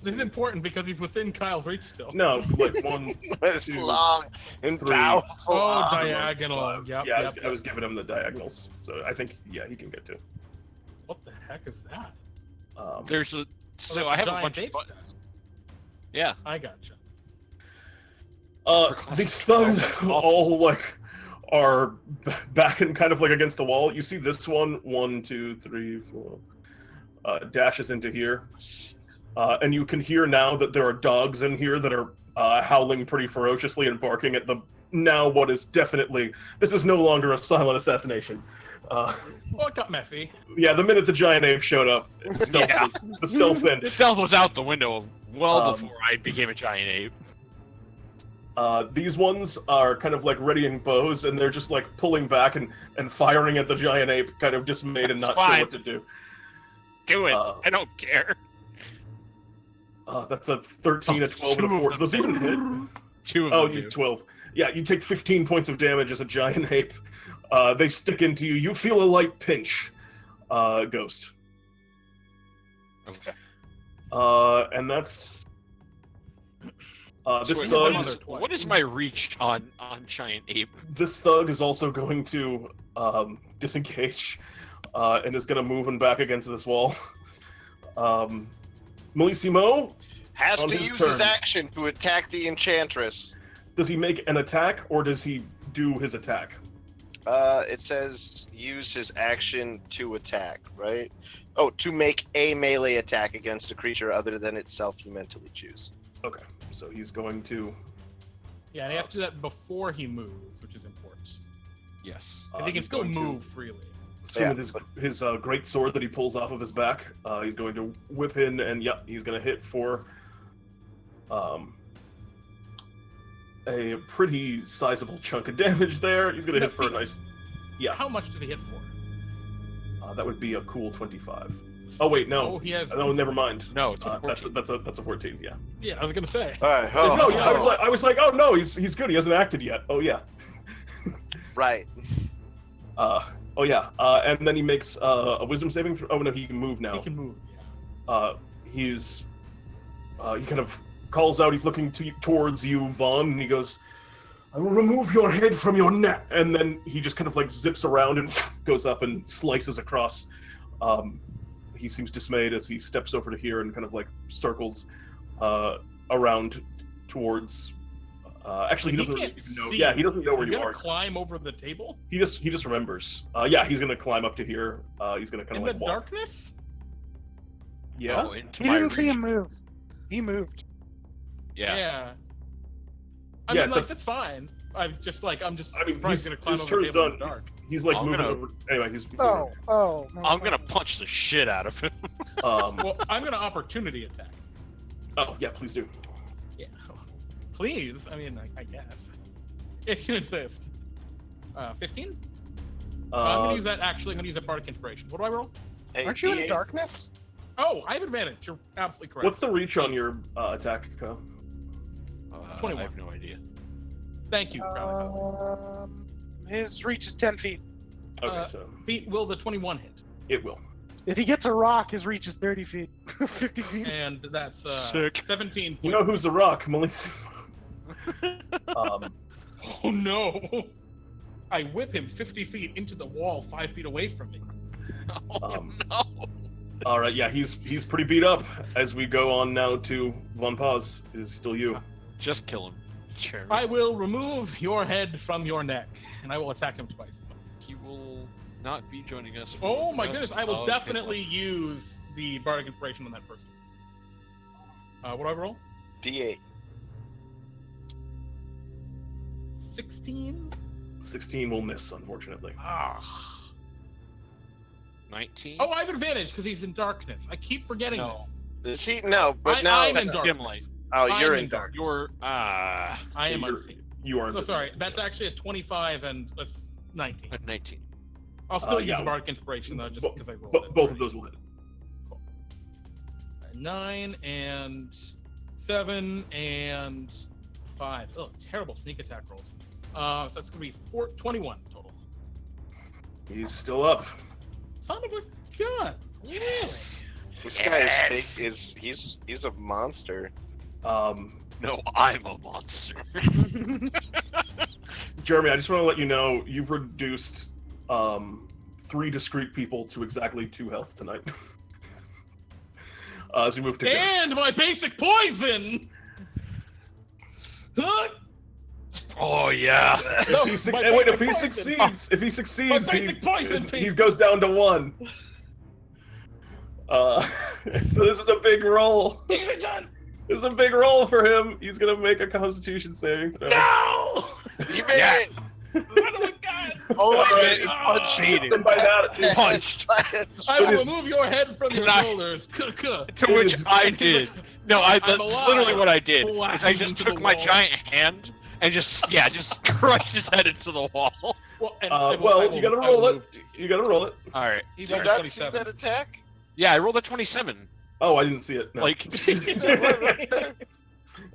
This is important because he's within Kyle's reach still. No, like one. It's two, long and 3. powerful. Oh, arm. diagonal. five. Yep, Yeah, yep, I was giving him the diagonals, so I think he can get to. What the heck is that? There's a. Oh, So that's I have a giant bunch of. ape stuff. Yeah. I gotcha. These thugs all like are backing kind of like against the wall. You see this one, 1, 2, 3, 4, dashes into here, and you can hear now that there are dogs in here that are howling pretty ferociously and barking at the now what is definitely this is no longer a silent assassination. Well, it got messy. Yeah, the minute the giant ape showed up, the stealth The ended. stealth was out the window well Um, before I became a giant ape. These ones are kind of like readying bows, and they're just like pulling back and firing at the giant ape, kind of dismayed and That's not sure fine. what to do. Do it. I don't care. That's a 13, a 12, and a 4. Does even hit? 2 of Oh, them you do. 12. Yeah, you take 15 points of damage as a giant ape. They stick into you. You feel a light pinch, Ghost. Okay. And that's... this So thug... what is my reach on giant ape? This thug is also going to disengage and is going to move and back against this wall. Melissimo, Has on to his use turn. his action to attack the enchantress. does he make an attack or does he do his attack? It says use his action to attack, right? Oh, to make a melee attack against a creature other than itself you mentally choose. Okay, so he's going to... Yeah, and he has to do that before he moves, which is important. Yes. Because he can he's still going to move freely. swing Yeah. with his great sword that he pulls off of his back. He's going to whip in, and yep, he's going to hit for a pretty sizable chunk of damage there. He's going to hit for a nice... Yeah, How much did he hit for? that would be a cool 25. Oh wait, no. Oh, he has. No, never mind. No, it's a That's a 14. Yeah. Yeah, I was gonna say. All right. No, yeah, I was like, oh no, he's good. He hasn't acted yet. Oh yeah. Right. Oh yeah. And then he makes a wisdom saving throw. Oh no, he can move now. He can move. Yeah. He kind of calls out. He's looking towards you, Vaughn, and he goes, "I will remove your head from your neck." And then he just kind of like zips around and goes up and slices across. He seems dismayed as he steps over to here and kind of like circles around towards. Actually, he doesn't can't even know. see Yeah, he doesn't know where He's you gonna are. climb over the table He just remembers. Yeah, he's gonna climb up to here. He's gonna kind in of the like walk. darkness. Yeah. Oh, into He my didn't see reach. him move. He moved. Yeah. I Yeah, mean, like that's- that's fine. I'm just I mean, surprised he's gonna climb his over the turn's table in done. the dark. He's like I'm moving gonna- over. Anyway, he's. No. I'm gonna punch the shit out of him. Well, I'm gonna opportunity attack. Oh yeah, please do. Yeah. Please. I mean, I guess. If you insist. 15. I'm gonna use that. Actually, I'm gonna use a bardic inspiration. What do I roll? Hey, Aren't you in D8. darkness? Oh, I have advantage. You're absolutely correct. What's the reach on your attack, Kyle? 21. I have no idea. Thank you, Crowley. His reach is 10 feet. Okay, so Pete, will the 21 hit? it will. If he gets a rock, his reach is 30 feet. 50 feet. And that's Sick. 17 points. You know who's a rock, Melissa? Oh no! I whip him 50 feet into the wall, 5 feet away from me. Oh no! All right, yeah, he's pretty beat up. As we go on now to Von Paz, it is still you. Just kill him, Jeremy. I will remove your head from your neck, and I will attack him twice. He will not be joining us. Oh for my the goodness! next- I will okay, so- definitely use the bardic inspiration on that first one. What do I roll? D8. 16. 16 will miss, unfortunately. Ah. 19. Oh, I have advantage because he's in darkness. I keep forgetting No. this. See, no, but now. I'm in that's dim light. darkness. Oh, you're I'm in dark. You're I am You're- unseen. You are. So sorry. That's actually a 25 and a 19. 19. I'll still use yeah. the bardic inspiration though, just Bo- because I rolled Bo- it. both of those will hit. 9 and 7 and 5. Oh, terrible sneak attack rolls. So that's gonna be 21 total. He's still up. Son of a gun! Yes. This guy he's a monster. No, I'm a monster. Jeremy, I just want to let you know you've reduced 3 discrete people to exactly 2 health tonight. As we move to Ghost. And my basic poison. Huh? Oh yeah. No, If he, my and wait, if basic he poison. succeeds, he, basic poison, he Pete. goes down to 1. So this is a big roll. Take it, John. This is a big roll for him. He's gonna make a Constitution saving throw. No! You made Yes. Son of a gun! Oh, Alright. punch Cheating. And by that, Punched. I will It is- remove your head from your Can I- shoulders. To It which is- I did. No, that's alive. literally what I did. Is I Flattened just into took the my wall. giant hand and just crushed his head into the wall. Well, and I will- I well, will- you gotta I will roll it. move to- You gotta roll it. All right. He Do you rolled not a see 27. that attack? Yeah, I rolled a 27. Oh, I didn't see it. No. Like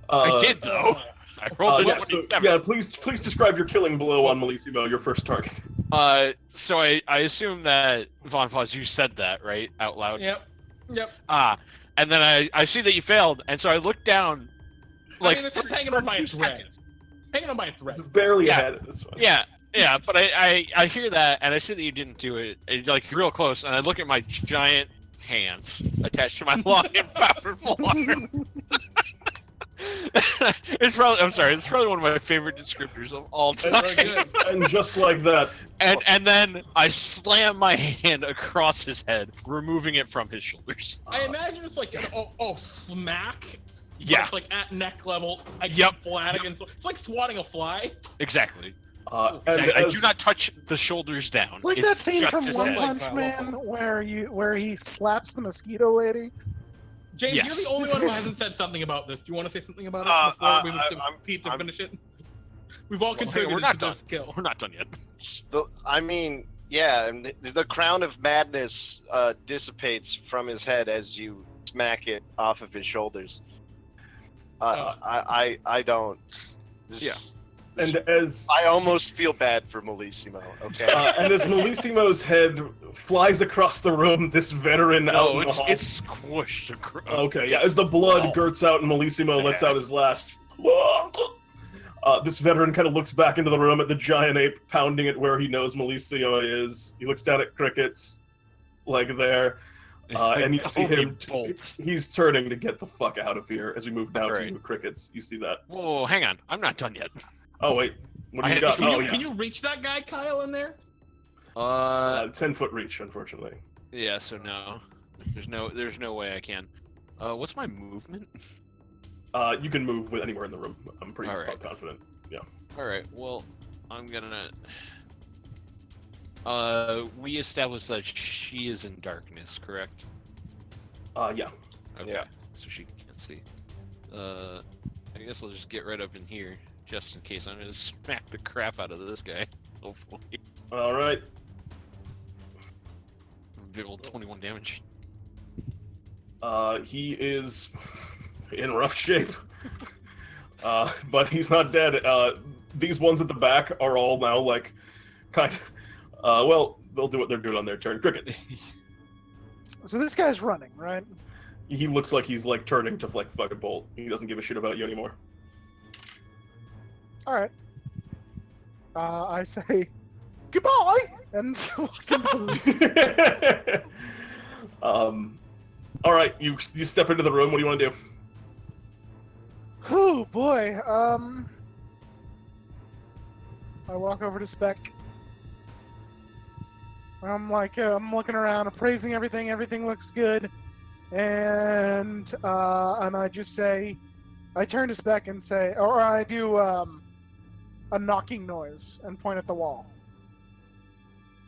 Uh, I did though. I rolled a yeah, so, 27. yeah, please describe your killing blow on Malissimo, your first target. So I assume that Von Paz, you said that right out loud. Yep. And then I see that you failed, and so I look down. I mean, it's hanging on by a 2 thread. seconds. Hanging on by a thread. It's barely Yeah. ahead at this one. Yeah, but I hear that, and I see that you didn't do it. It's like real close, and I look at my giant hands attached to my long and powerful arm. It's probably one of my favorite descriptors of all Very time. good. And just like that, And then I slam my hand across his head, removing it from his shoulders. I imagine it's like an smack. but Yeah, It's like at neck level. I Yep. flat against. It's like swatting a fly. exactly. and I as, do not touch the shoulders down. It's like that scene just from his One head. Like Punch that, Man where he slaps the mosquito lady. James, Yes. you're the only one who hasn't said something about this. Do you want to say something about it before we move to Pete to I'm- finish it? We've all Well, hang on, contributed we're not to done. this kill. We're not done yet. I mean, yeah, and the crown of madness dissipates from his head as you smack it off of his shoulders. I don't. This, and as I almost feel bad for Malissimo. Okay. and as Malissimo's head flies across the room, this veteran out No, in the it's hall. squished across. Okay, yeah. As the blood Oh. gurts out and Malissimo lets out his last. This veteran kind of looks back into the room at the giant ape pounding it where he knows Malissimo is. He looks down at Crickets, like there, and you see him. Bolt. He's turning to get the fuck out of here as we move now to Alright. Crickets. You see that? Whoa, hang on. I'm not done yet. Oh wait, what do I you got? had- Oh, Can you reach that guy, Kyle, in there? 10-foot reach, unfortunately. Yeah, so no. There's no way I can. What's my movement? You can move with anywhere in the room. I'm pretty Alright. confident. Yeah. Alright, well, I'm gonna... we established that she is in darkness, correct? Yeah. Okay, Yeah. so she can't see. I guess I'll just get right up in here, just in case. I'm gonna smack the crap out of this guy, hopefully. All right. Big old 21 damage. He is in rough shape. But he's not dead. These ones at the back are all now like kind of well, they'll do what they're doing on their turn. Crickets. So this guy's running, right? He looks like he's like turning to like fucking bolt. He doesn't give a shit about you anymore. All right. I say goodbye and walk into the room. All right, you step into the room. What do you want to do? Oh boy. I walk over to Speck. I'm looking around, appraising everything. Everything looks good, and I just say, I turn to Speck and say, or I do a knocking noise and point at the wall,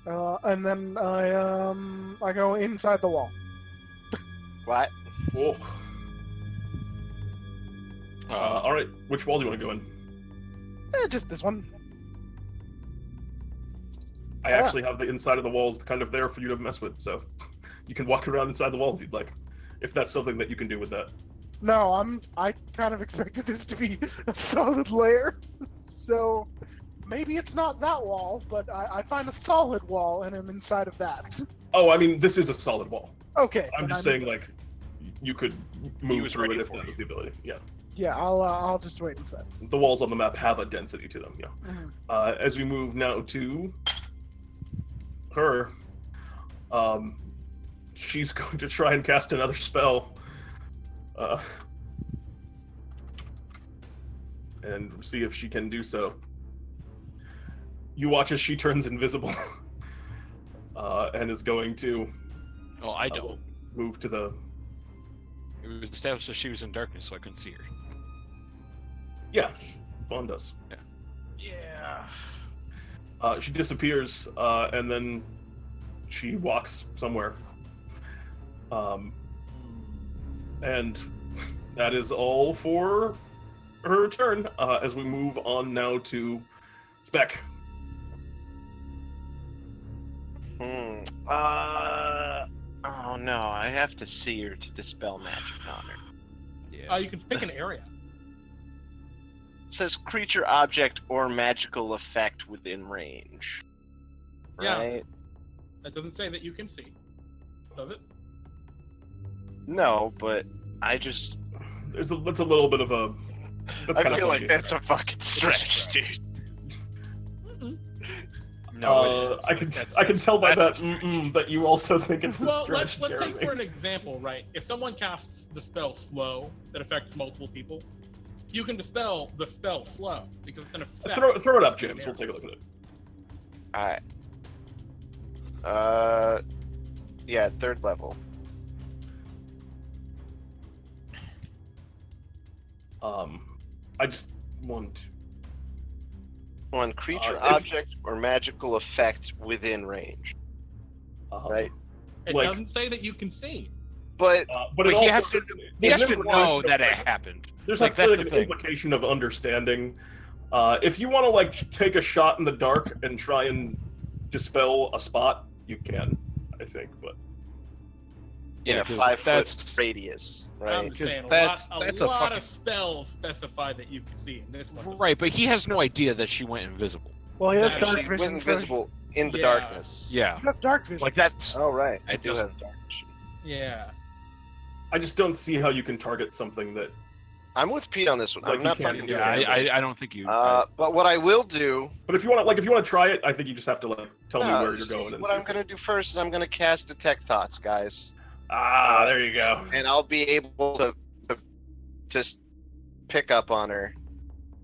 and then I go inside the wall. What? Oh. All right, which wall do you want to go in? Just this one. I actually have the inside of the walls kind of there for you to mess with, so you can walk around inside the wall if you'd like, if that's something that you can do with that. No, I kind of expected this to be a solid layer, so maybe it's not that wall, but I find a solid wall and I'm inside of that. Oh, I mean, this is a solid wall. Okay. I'm just saying, like, you could move through it if that was the ability. Yeah. Yeah, I'll just wait inside. The walls on the map have a density to them. Yeah. Mm-hmm. As we move now to her, she's going to try and cast another spell, and see if she can do so. You watch as she turns invisible, and is going to. Oh, I don't. Move to the. It was established that she was in darkness, so I couldn't see her. Yeah, Vaughn does. Yeah. She disappears, and then she walks somewhere. And that is all for her turn, as we move on now to Speck. Oh no, I have to see her to dispel magic on her. Yeah. You can pick an area. It says creature, object, or magical effect within range. Yeah. Right? That doesn't say that you can see, does it? No, but I just. That's a little bit of a. That's I kind feel of like that's a fucking stretch, dude. No, I can tell by that that you also think it's a Well, stretch. let's take Jeremy. for an example, right? If someone casts the spell slow that affects multiple people, you can dispel the spell slow because it's an effect. Throw it up, James. We'll take a look at it. Alright. Yeah, 3rd level. I just want. On creature, If- object, or magical effect within range. Right? It like- doesn't say that you can see. But But But it he also, has to- He there's has an to know implication that of, it happened. There's Like, that's like the an thing. implication of understanding. If you want to like take a shot in the dark and try and dispel a spot, you can, I think. But in Yeah, a 'cause 5-foot that's- radius, I'm right? just 'Cause saying, that's a a lot fucking- of spells specify that you can see. In this one, doesn't. Right, but he has no idea that she went invisible. Well, he has Yeah, dark She vision. went so invisible in the Yeah. darkness. Yeah, You have dark vision. like that's. Oh, right. I It do doesn't- have dark vision. Yeah. I just don't see how you can target something that. I'm with Pete on this one. Like, I'm you not can't fucking do doing Yeah, it. I don't think you. But what I will do. But if you want to try it, I think you just have to like tell me No, where you you're see, going. And what see I'm if gonna do first is I'm gonna cast Detect Thoughts, guys, there you go. and I'll be able to just pick up on her,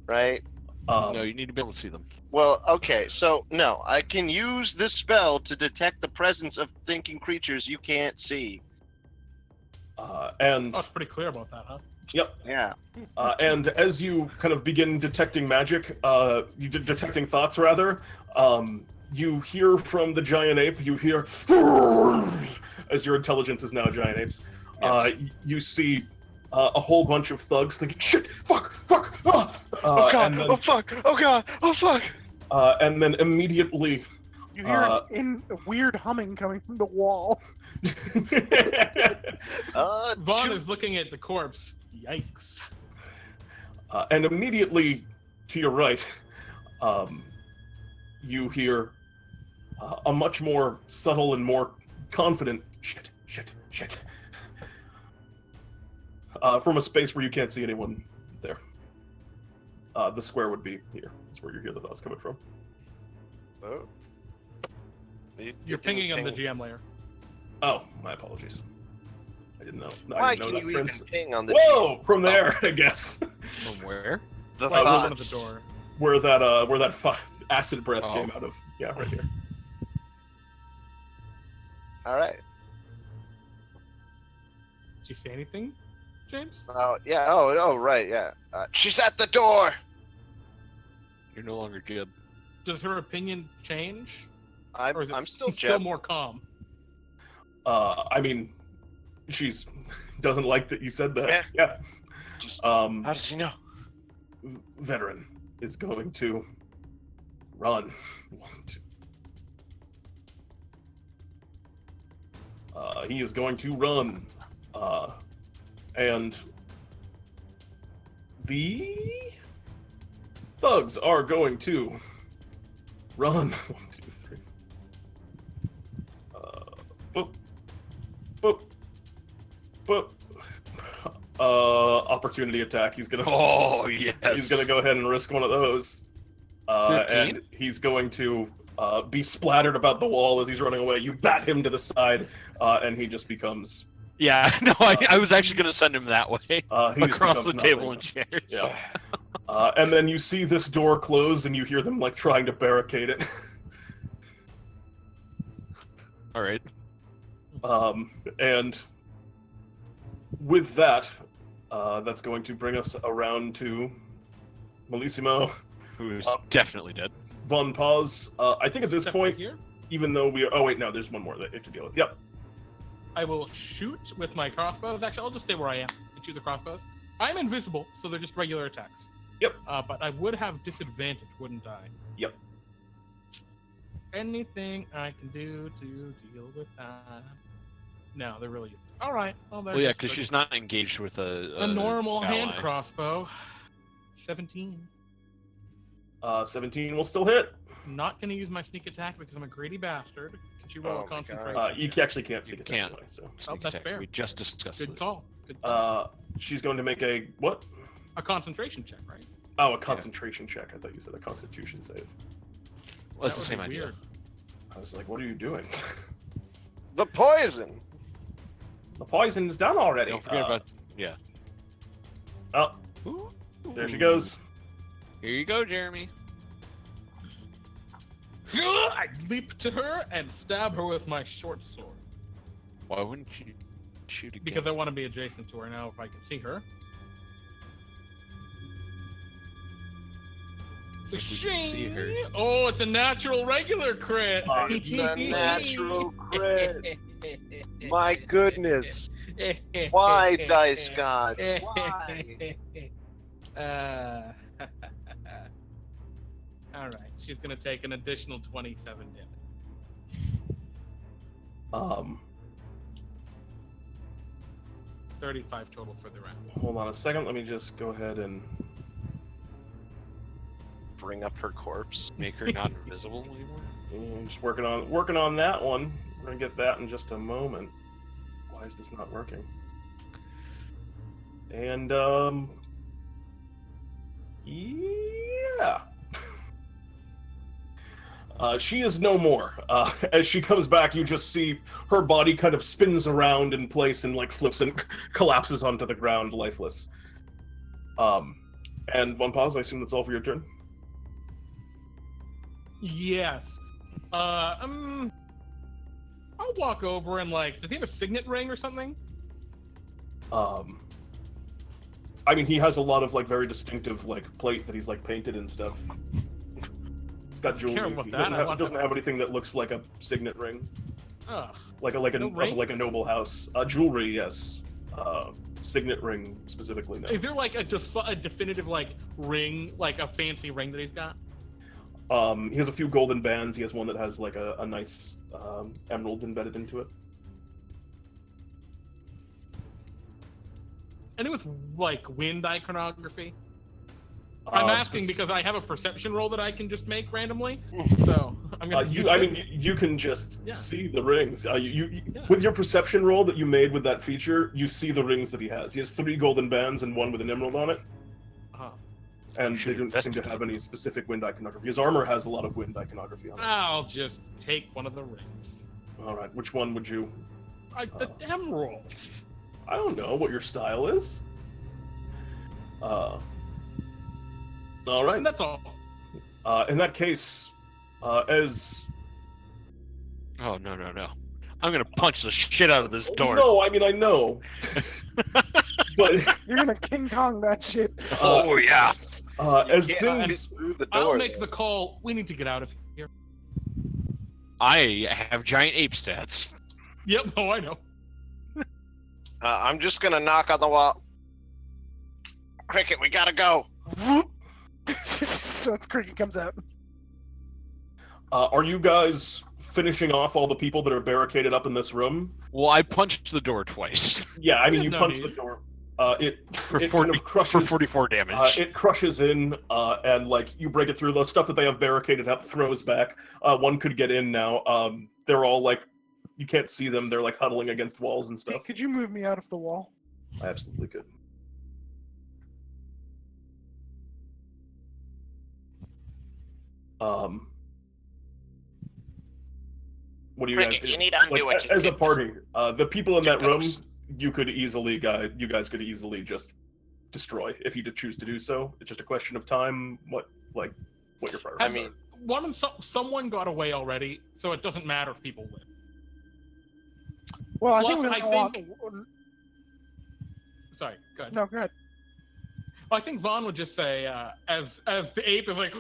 right? No, you need to be able to see them. Well, okay, so no, I can use this spell to detect the presence of thinking creatures you can't see. And Oh, it's pretty clear about that, huh? yep. Yeah. And as you kind of begin detecting magic, detecting thoughts rather, you hear from the giant ape. You hear as your intelligence is now giant apes. You see a whole bunch of thugs thinking, "Shit, fuck, ah!" Oh god! and then, Oh fuck! Oh god! Oh fuck! and then immediately. You hear a weird humming coming from the wall. Vaughn Two- is looking at the corpse. Yikes. And immediately to your right, you hear a much more subtle and more confident shit from a space where you can't see anyone there. The square would be here. That's where you hear the thoughts coming from. Oh. You're pinging on the GM layer. Oh, my apologies. I didn't know. Why I didn't can know you that even Prince. ping on the Whoa! From there, I guess. From where? The Right in front of thoughts. the door. where that acid breath Oh. came out of. Yeah, right here. All right. Did you say anything, James? Oh yeah. Oh right. Yeah. She's at the door. You're no longer Jib. Does her opinion change? I'm Or is it still still Jeb. more calm? I mean, she's doesn't like that you said that. Yeah. Yeah. Just, How how does he know? Veteran is going to run. 1, 2. He is going to run. And the thugs are going to run. 1, 2, 3. Boop. Boop. Boop. Opportunity attack. He's gonna. Oh yes. He's gonna go ahead and risk one of those. 15? And he's going to be splattered about the wall as he's running away. You bat him to the side, and he just becomes. Yeah. No, I was actually gonna send him that way. He just Across the becomes table nothing. and chairs. Yeah. And then you see this door close, and you hear them like trying to barricade it. All right. And with that, that's going to bring us around to Malissimo, Who's definitely dead. Von Paz. I think at this Step point, right here. even though we are... Oh, wait, no, there's one more that you have to deal with. Yep. I will shoot with my crossbows. Actually, I'll just stay where I am and shoot the crossbows. I'm invisible, so they're just regular attacks. Yep. But I would have disadvantage, wouldn't I? Yep. Anything I can do to deal with that? No, they're really... All right. Well, Well, yeah, because she's not engaged with a normal hand ally. crossbow. 17. 17 will still hit. Not going to use my sneak attack because I'm a greedy bastard. Could you roll Oh a my God. concentration? You check? actually can't You stick it can't. anyway, so. Sneak that's attack. fair. We just discussed Good this. call. Good call. She's going to make a... What? A concentration check, right? Oh, a concentration check. I thought you said a constitution save. Well, it's the That same would be idea. weird. I was like, what are you doing? The poison. The poison's done already. Don't forget about yeah. Oh, Ooh. there she goes. Here you go, Jeremy. I leap to her and stab her with my short sword Why wouldn't you shoot again? because I want to be adjacent to her now if I can see her. So If we can see her. Oh, it's a natural regular crit. It's a natural crit. My goodness. Why, dice gods? Why? All right, she's gonna take an additional 27 damage. Um, 35 total for the round. hold on a second. Let me just go ahead and... Bring up her corpse. Make her not invisible anymore. I'm just working on that one. We're gonna get that in just a moment. Why is this not working? And yeah. She is no more. As she comes back, you just see her body kind of spins around in place and like flips and collapses onto the ground, lifeless. And one pause. I assume that's all for your turn. Yes. I'll walk over and like, does he have a signet ring or something? I mean, he has a lot of like very distinctive like plate that he's like painted and stuff. It's got jewelry. care about He that, doesn't I have, want doesn't that. have anything that looks like a signet ring, Ugh. like a No of like a rings? noble house. Jewelry, yes. Signet ring specifically, no. Is there like a definitive like ring, like a fancy ring that he's got? He has a few golden bands. He has one that has like a nice emerald embedded into it. Any with like wind iconography? I'm asking Just- because I have a perception roll that I can just make randomly. So I'm gonna. use I it. mean, you can just Yeah. see the rings. You Yeah. With your perception roll that you made with that feature, you see the rings that he has. He has 3 golden bands and 1 with an emerald on it. Uh-huh. And should they don't seem to investigate. have any specific wind iconography. His armor has a lot of wind iconography on it. I'll just take one of the rings. All right, which one would you? The emeralds. I don't know what your style is. All right. And that's all. In that case, as Oh no! I'm gonna punch the shit out of this door. No, I mean I know, but You're gonna King Kong that shit. Oh yeah. as Yeah, things through the I'll door. make the call. We need to get out of here. I have giant ape stats. Yep. Oh, I know. I'm just gonna knock on the wall. Cricket, we gotta go. So Cricket comes out. are you guys finishing off all the people that are barricaded up in this room? Well, I punched the door twice Yeah, I mean you No punched need. the door. It for it 40 kind of crushes. for 44 damage. It crushes in, and like you break it through. The stuff that they have barricaded up throws back. One could get in now. They're all like, you can't see them. They're like huddling against walls and Hey, stuff. could you move me out of the wall? I absolutely could. What do you guys Cricket, do? you need to undo Like, what you as a did. party, the people in that room, Ghost. you guys could easily just destroy if you did choose to do so. It's just a question of time. What your priorities? I mean, someone got away already, so it doesn't matter if people win. Well, I Plus, think we I don't think- want. Sorry, go ahead. No, go ahead. I think Vaughn would just say, as the ape is like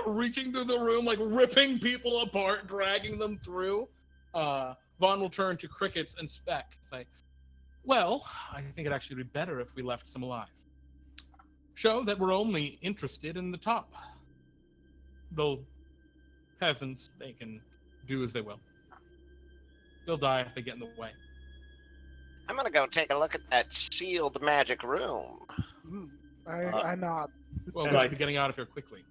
reaching through the room, like ripping people apart, dragging them through. Vaughn will turn to Crickets and Speck and say, "Well, I think it'd actually be better if we left some alive. Show that we're only interested in the top. Though peasants, they can do as they will. They'll die if they get in the way." I'm gonna go take a look at that sealed magic room. I nod. Well, And we I should be getting out of here quickly.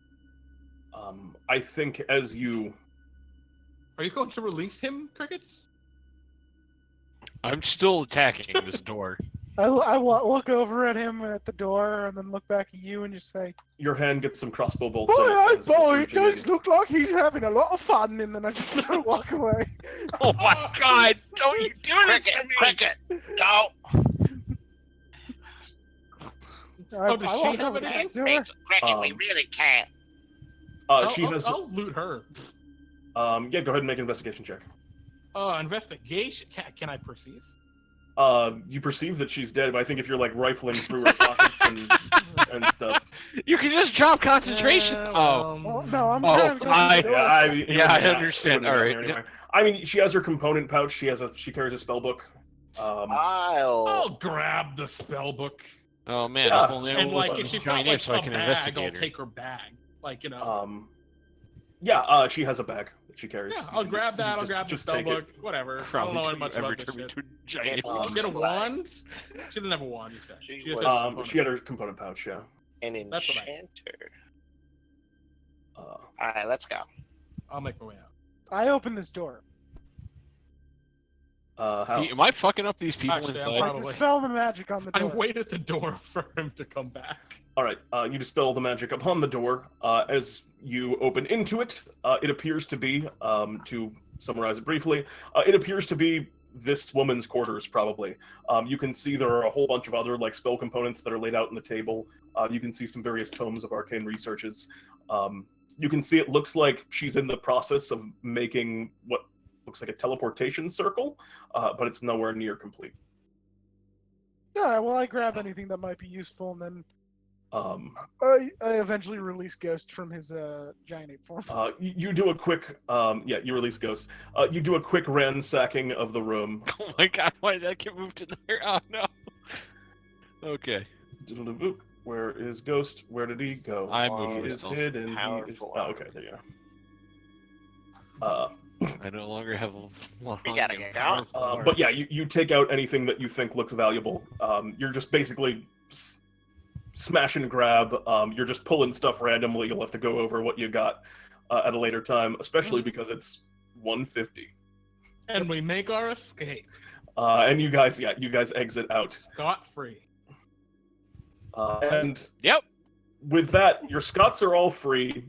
I think as you Are you going to release him, Crickets? I'm still attacking this door. I look over at him at the door and then look back at you and just say, your hand gets some crossbow bolts. "Boy, in it oh as boy, it's it reaching does in. look like he's having a lot of fun." And then I just walk away. Oh my god! Don't you do this Cricket, to me! Cricket, no. Does she walk have over to any? this door. Cricket, we really can't. She has. I'll loot her. Yeah, go ahead and make an investigation check. Investigation. Can I perceive? You perceive that she's dead, but I think if you're like rifling through her pockets and stuff. You can just drop concentration. Well, no, I'm Oh, trying to go I- through the door. I understand. All right. Anyway. I mean, she has her component pouch. She carries a spell book. I'll grab the spell book. Oh man! Yeah. If only I And was like, a if she's got giant like ape so I a can bag, I'll investigate her. take her bag. Like, you know. She has a bag that she carries. Yeah, You I'll can grab just- you that. can I'll grab the just spell take it. book. Whatever. I don't know much about this shit. Giant Um, She had a wand. She didn't have a wand. You said. She She just was- had a component. She had her component pouch. Yeah. An That's what I- enchanter. Uh, All right, let's go. I'll make my way out. I open this door. how? Am I fucking up these people Actually, I'm inside? I Probably. dispel the magic on the I door. wait at the door for him to come back. All right. You dispel the magic upon the door. As you open into it, it appears to be, to summarize it briefly, it appears to be this woman's quarters, probably. You can see there are a whole bunch of other like spell components that are laid out on the table. You can see some various tomes of arcane researches. You can see it looks like she's in the process of making what looks like a teleportation circle, but it's nowhere near complete. Yeah, well, I grab anything that might be useful, and then I eventually release Ghost from his giant ape form. You do a quick, you release Ghost. You do a quick ransacking of the room. Oh my god! Why did I get moved in there? Oh no. Okay. Diddle-doo-boop. Where is Ghost? Where did he go? I He moved is myself. hidden. He is... Powerful. Oh, okay, there you go. I no longer have a long We gotta get out. But yeah, you take out anything that you think looks valuable. You're just basically smash and grab. You're just pulling stuff randomly. You'll have to go over what you got at a later time, especially because it's 150. And we make our escape. And you guys exit out. Scot-free. And Yep. with that, your Scots are all free,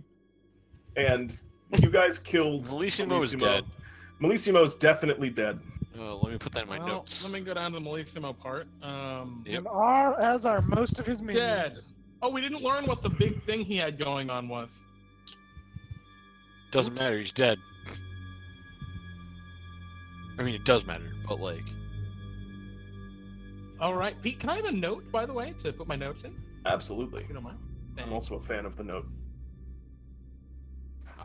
and you guys killed Malissimo is dead. Malissimo's definitely dead. Let me put that in my Well, notes. let me go down to the Malissimo part. Yep. And as are most of his Dead. minions. Oh, we didn't learn what the big thing he had going on was. Doesn't matter, he's dead. I mean, it does matter, but like... All right, Pete, can I have a note, by the way, to put my notes in? Absolutely. If you don't mind. I'm Thanks. also a fan of the note.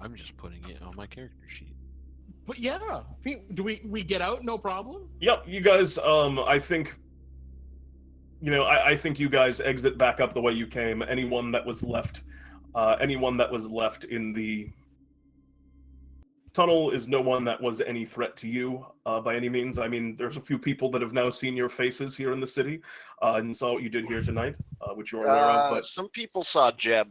I'm just putting it on my character sheet. But yeah, Pete, do we get out? No problem. Yep, you guys. I think. I think you guys exit back up the way you came. Anyone that was left in the tunnel is no one that was any threat to you by any means. I mean, there's a few people that have now seen your faces here in the city and saw what you did here tonight, which you're aware of. But Some people saw Jeb.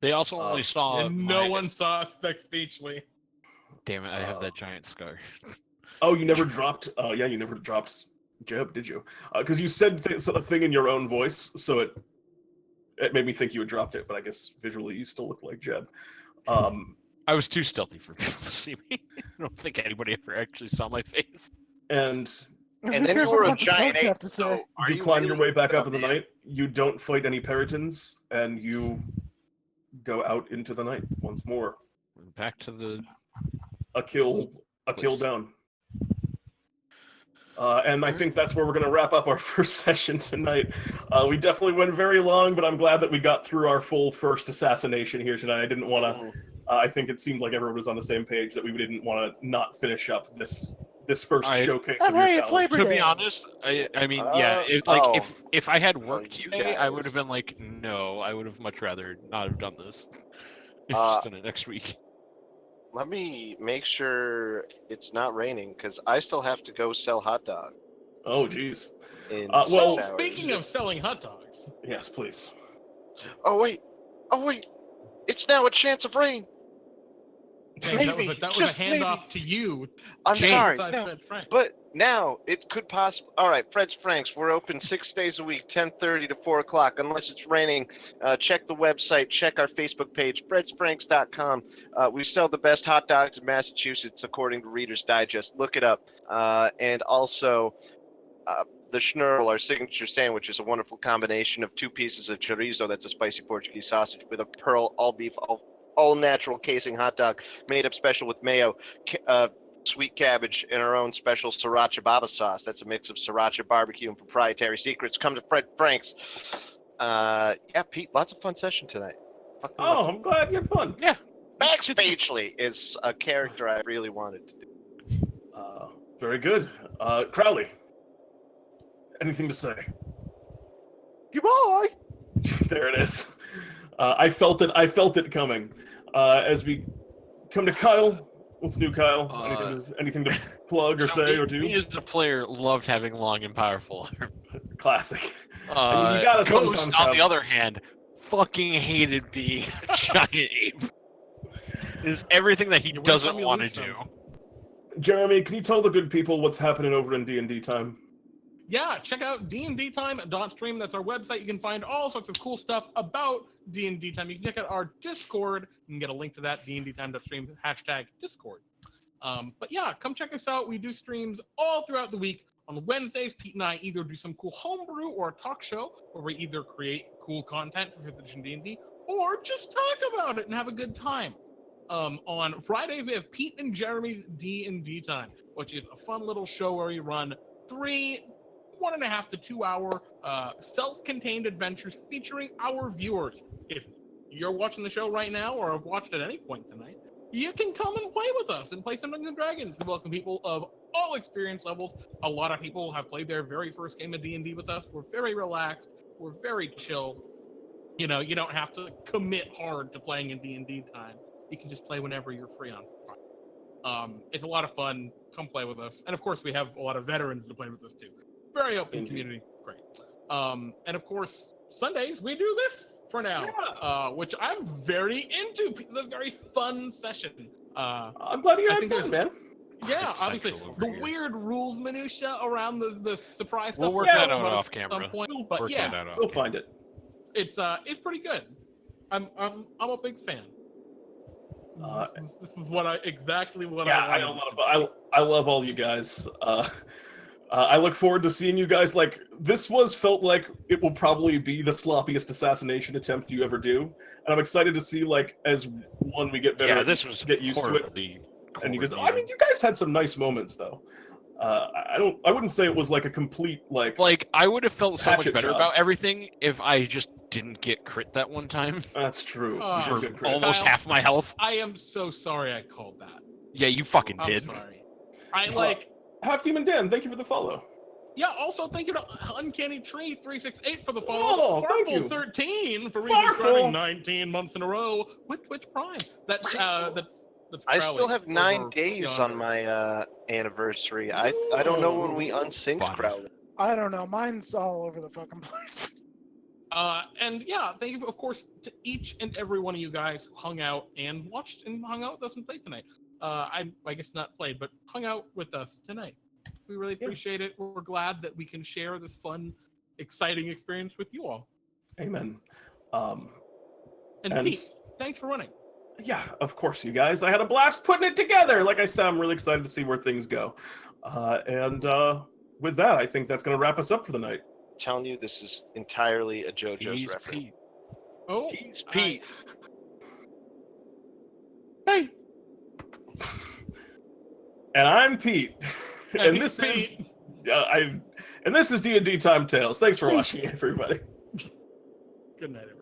They also only saw and no my- one saw Speck Speechly. Damn it, I have that giant scar. oh, you never dropped. Yeah, you never dropped Jeb, did you? Because you said a thing in your own voice, so it made me think you had dropped it. But I guess visually you still look like Jeb. I was too stealthy for people to see me. I don't think anybody ever actually saw my face. And And Who then cares you were what a bunch of giant folks have ape, to so say? are you climb your way really back up a in the man? night. You don't fight any Peritons, and you go out into the night once more. Back to the... A kill Please. down. And I think that's where we're going to wrap up our first session tonight. We definitely went very long, but I'm glad that we got through our full first assassination here tonight. I didn't want to. I think it seemed like everyone was on the same page that we didn't want to not finish up this first showcase And of your hey, it's talents. Labor To be Day. honest, I mean, yeah, if I had work you today, I would have guys. been like, no, I would have much rather not have done this. Uh, Just done it next week. Let me make sure it's not raining because I still have to go sell hot dog Oh, geez. in well, 6 Well, hours. speaking of selling hot dogs, Yes, please. Oh wait, it's now a chance of rain. James, that was Maybe, a just handoff to you. I'm James. sorry, Besides no, Fred's friend. but now it could possibly. All right, Fred's Franks. We're open 6 days a week, 10:30 to 4 o'clock. Unless it's raining, check the website. Check our Facebook page, fredsfranks.com. We sell the best hot dogs in Massachusetts, according to Reader's Digest. Look it up. And also, the Schnurl, our signature sandwich, is a wonderful combination of 2 pieces of chorizo. That's a spicy Portuguese sausage with a pearl all beef all natural casing hot dog made up special with mayo, sweet cabbage, and our own special sriracha baba sauce. That's a mix of sriracha, barbecue, and proprietary secrets. Come to Fred Franks. Yeah, Pete, lots of fun session tonight. Oh, I'm glad you had fun. Yeah. Max Beachley is a character I really wanted to do. Very good. Crowley, anything to say? Goodbye. There it is. I felt it coming. As we come to Kyle, what's new, Kyle? Anything to plug or say or do? Me as a player loved having long and powerful. Classic. I mean, you gotta Ghost, sometimes on have- the other hand, fucking hated being a giant ape. Is everything that he You win doesn't some, you want to lose some. do. Jeremy, can you tell the good people what's happening over in D&D time? Yeah, check out dndtime.stream. That's our website. You can find all sorts of cool stuff about D&D Time. You can check out our Discord. You can get a link to that, dndtime.stream, #Discord. But yeah, come check us out. We do streams all throughout the week. On Wednesdays, Pete and I either do some cool homebrew or a talk show where we either create cool content for 5th edition D&D or just talk about it and have a good time. On Fridays, we have Pete and Jeremy's D&D Time, which is a fun little show where we run 3 1.5 to 2 hour self-contained adventures featuring our viewers. If you're watching the show right now or have watched at any point tonight, you can come and play with us and play some Dungeons & Dragons. We welcome people of all experience levels. A lot of people have played their very first game of D&D with us. We're very relaxed. We're very chill. You know, you don't have to commit hard to playing in D&D time. You can just play whenever you're free on Friday. It's a lot of fun. Come play with us. And of course, we have a lot of veterans to play with us too. Very open community. Great. And of course, Sundays, we do this for now, which I'm very into. It's a very fun session. I'm glad you I had think fun, man. Yeah, It's obviously, sexual over the here. weird rules minutia around the surprise We'll stuff. work that out about off at some camera. point, but Work yeah, that out off We'll camera. find it. It's pretty good. I'm a big fan. This is exactly what I wanted. I love all you guys. I look forward to seeing you guys. Like, this felt like it will probably be the sloppiest assassination attempt you ever do, and I'm excited to see, like, as we get better. Yeah, this was get used to it. And you guys, I mean, you guys had some nice moments though. I wouldn't say it was like a complete like I would have felt so much hatchet better job. about everything if I just didn't get crit that one time. That's true. For Good crit. almost Kyle, half my health. I am so sorry I called that. Yeah, you fucking I'm did. sorry. I Half Demon Dan, thank you for the follow. Yeah, also thank you to Uncanny Tree 368 for the follow. Oh, thank you. Farful 13 for Farful. resubscribing 19 months in a row with Twitch Prime. That's I still Crowley have 9 over days yonder. on my anniversary. I don't know when we unsynced Fun. Crowley. I don't know. Mine's all over the fucking place. And yeah, thank you, of course, to each and every one of you guys who hung out and watched and hung out with us and played tonight. I guess not played, but hung out with us tonight. We really appreciate it. We're glad that we can share this fun, exciting experience with you all. Amen. And Pete, thanks for running. Yeah, of course, you guys. I had a blast putting it together. Like I said, I'm really excited to see where things go. And with that, I think that's going to wrap us up for the night. I'm telling you, this is entirely a JoJo's He's reference. Pete. Oh, He's Pete. Hey. And I'm Pete. And this is and this is D&D Time Tales. Thanks for watching, everybody. Good night, everyone.